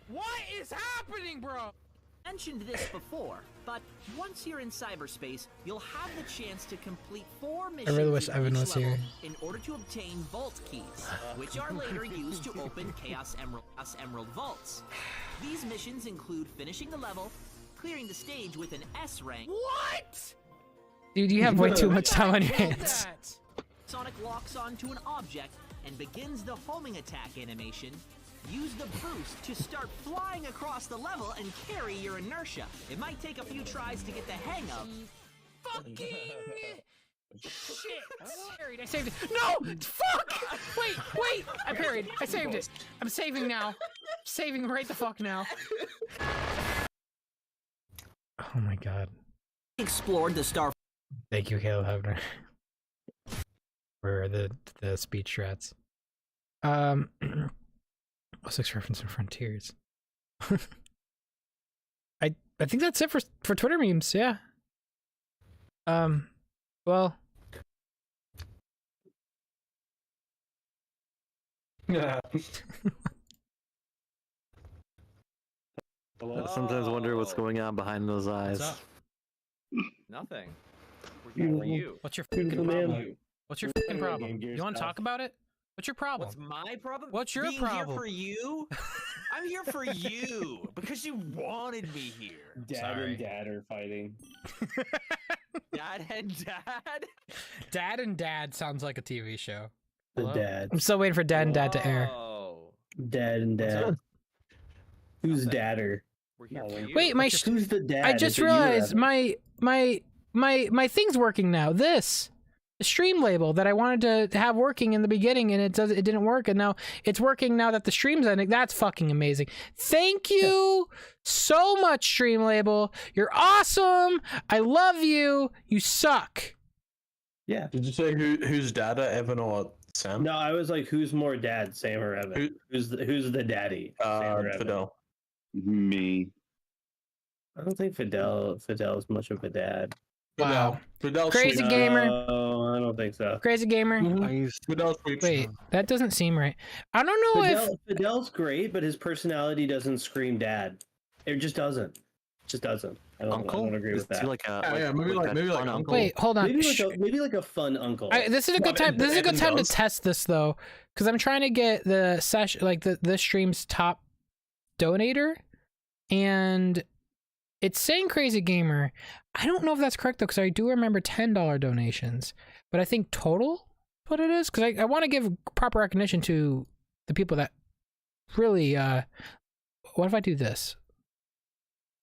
What is happening, bro? Mentioned this before, but once you're in cyberspace, you'll have the chance to complete 4 missions I really wish in Evan each was level here. in order to obtain vault keys, which are later used to open Chaos Emerald vaults. These missions include finishing the level, clearing the stage with an S rank. What? Dude, you have way too much time on your hands. Sonic locks onto an object and begins the homing attack animation. Use the boost to start flying across the level and carry your inertia. It might take a few tries to get the hang of. Fucking shit! I parried. I saved it. No! Fuck! Wait! I parried. I saved it. I'm saving now. Saving right the fuck now. Oh my god. Explored the star. Thank you, Caleb Hebner. For the speed strats. 6 reference in Frontiers. I think that's it for Twitter memes, yeah. Well. I sometimes wonder what's going on behind those eyes. Nothing. We're here for you. What's your fucking problem? What's your fucking problem? You want to talk about it? What's your problem? What's my problem? What's your Being problem? Here for you? I'm here for you because you wanted me here. Dad and Dad are fighting. Dad and Dad? Dad and Dad sounds like a TV show. The Hello? Dad. I'm still waiting for Dad and Dad to air. Dad and Dad. Who's Dadder? Wait, who's the dad? I just realized my thing's working now. This the stream label that I wanted to have working in the beginning, and it didn't work, and now it's working now that the stream's ending. That's fucking amazing. Thank you so much, stream label. You're awesome. I love you. You suck. Yeah. Did you say who's Dada, Evan or Sam? No, I was like, who's more dad, Sam or Evan? Who's the daddy? Sam or Evan? Fidel. Me. I don't think Fidel's much of a dad. Wow. Fidel's Crazy sweet. gamer. Oh, I don't think so. Crazy gamer. Fidel's sweet. Wait, that doesn't seem right. I don't know if Fidel's great, but his personality doesn't scream dad. It just doesn't. I don't agree with that. Maybe like uncle. Wait, hold on. Maybe like a fun uncle. This is a good time. This is a good time to test this though, because I'm trying to get the session, like the stream's top donator, and it's saying Crazy Gamer. I don't know if that's correct though, because I do remember $10 donations, but I think total is what it is, because I want to give proper recognition to the people that really. What if I do this?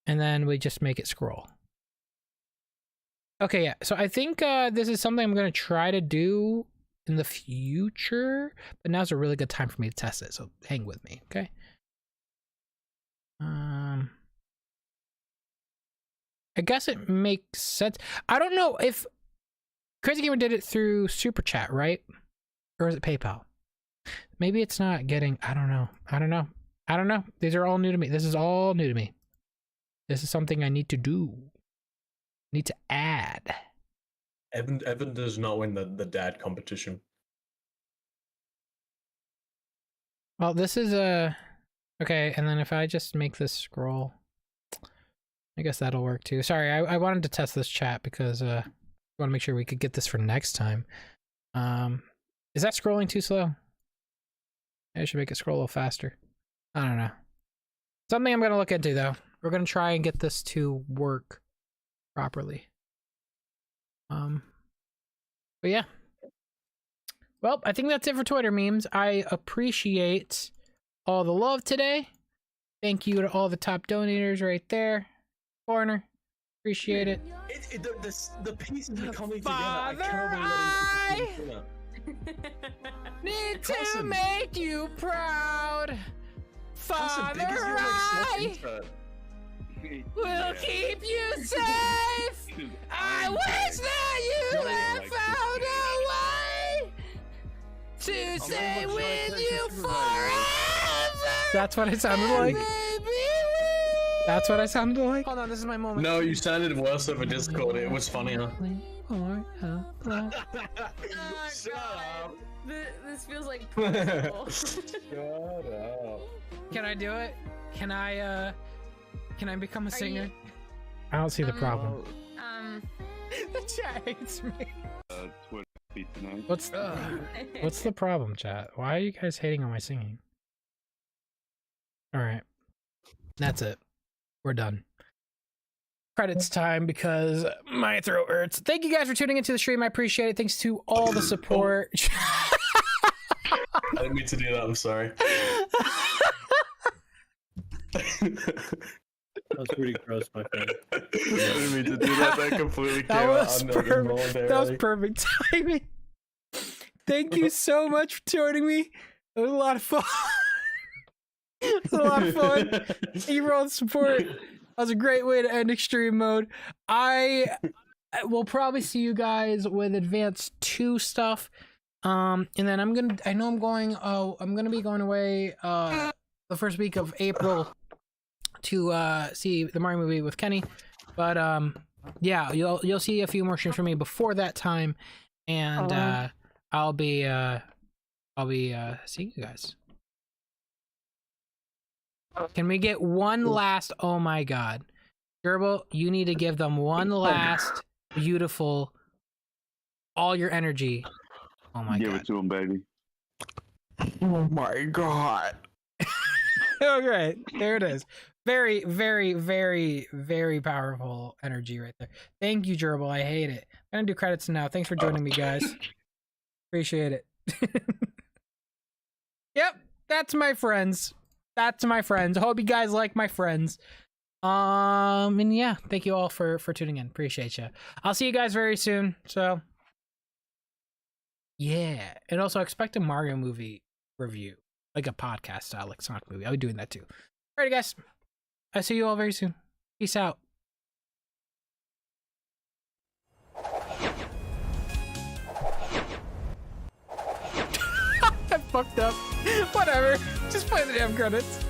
And then we just make it scroll. Okay, yeah. So I think this is something I'm going to try to do in the future, but now's a really good time for me to test it. So hang with me, okay? I guess it makes sense. I don't know if Crazy Gamer did it through Super Chat, right? Or is it PayPal? Maybe it's not getting. I don't know. These are all new to me. This is all new to me. This is something I need to do. Need to add. Evan does not win the dad competition. Well, this is okay, and then if I just make this scroll, I guess that'll work too. Sorry, I wanted to test this chat because I want to make sure we could get this for next time. Is that scrolling too slow? I should make it scroll a little faster. I don't know. Something I'm gonna look into though. We're gonna try and get this to work properly. But yeah. Well, I think that's it for Twitter memes. I appreciate all the love today. Thank you to all the top donators right there. Corner. Appreciate it. The pieces are coming Father, together. I need to make you proud. Father, I will keep you safe. I wish that you had found a way to stay with you forever. That's what it sounded like. That's what I sounded like. Hold on, this is my moment. No, you sounded worse over Discord. It was funnier. Shut up. This feels like personal. Shut up. Can I do it? Can I become a singer? I don't see the problem. The chat hates me. What's the problem, chat? Why are you guys hating on my singing? All right, that's it. We're done. Credits time because my throat hurts. Thank you guys for tuning into the stream. I appreciate it. Thanks to all the support. I didn't mean to do that. I'm sorry. That was pretty gross, my friend. I didn't mean to do that. That completely came out involuntarily. That was perfect timing. Thank you so much for joining me. It was a lot of fun. It was a lot of fun. Thank you for all the support. That was a great way to end extreme mode. I will probably see you guys with Advanced 2 stuff. And then I'm gonna be going away the first week of April to see the Mario movie with Kenny. But yeah, you'll see a few more streams from me before that time, and I'll be seeing you guys. Can we get one last? Oh my God, Gerbil, you need to give them one last beautiful, all your energy. Oh my God. Give it to them, baby. Oh my god. Okay, there it is. Very, very, very, very powerful energy right there. Thank you, Gerbil. I hate it. I'm gonna do credits now. Thanks for joining me, guys. Appreciate it. Yep, that's my friends. That's my friends. I hope you guys like my friends. And yeah, thank you all for tuning in. Appreciate you. I'll see you guys very soon. So yeah, and also expect a Mario movie review, like a podcast style, like Sonic movie. I'll be doing that too. Alrighty, guys. I'll see you all very soon. Peace out. I fucked up. Whatever. Just play the damn credits.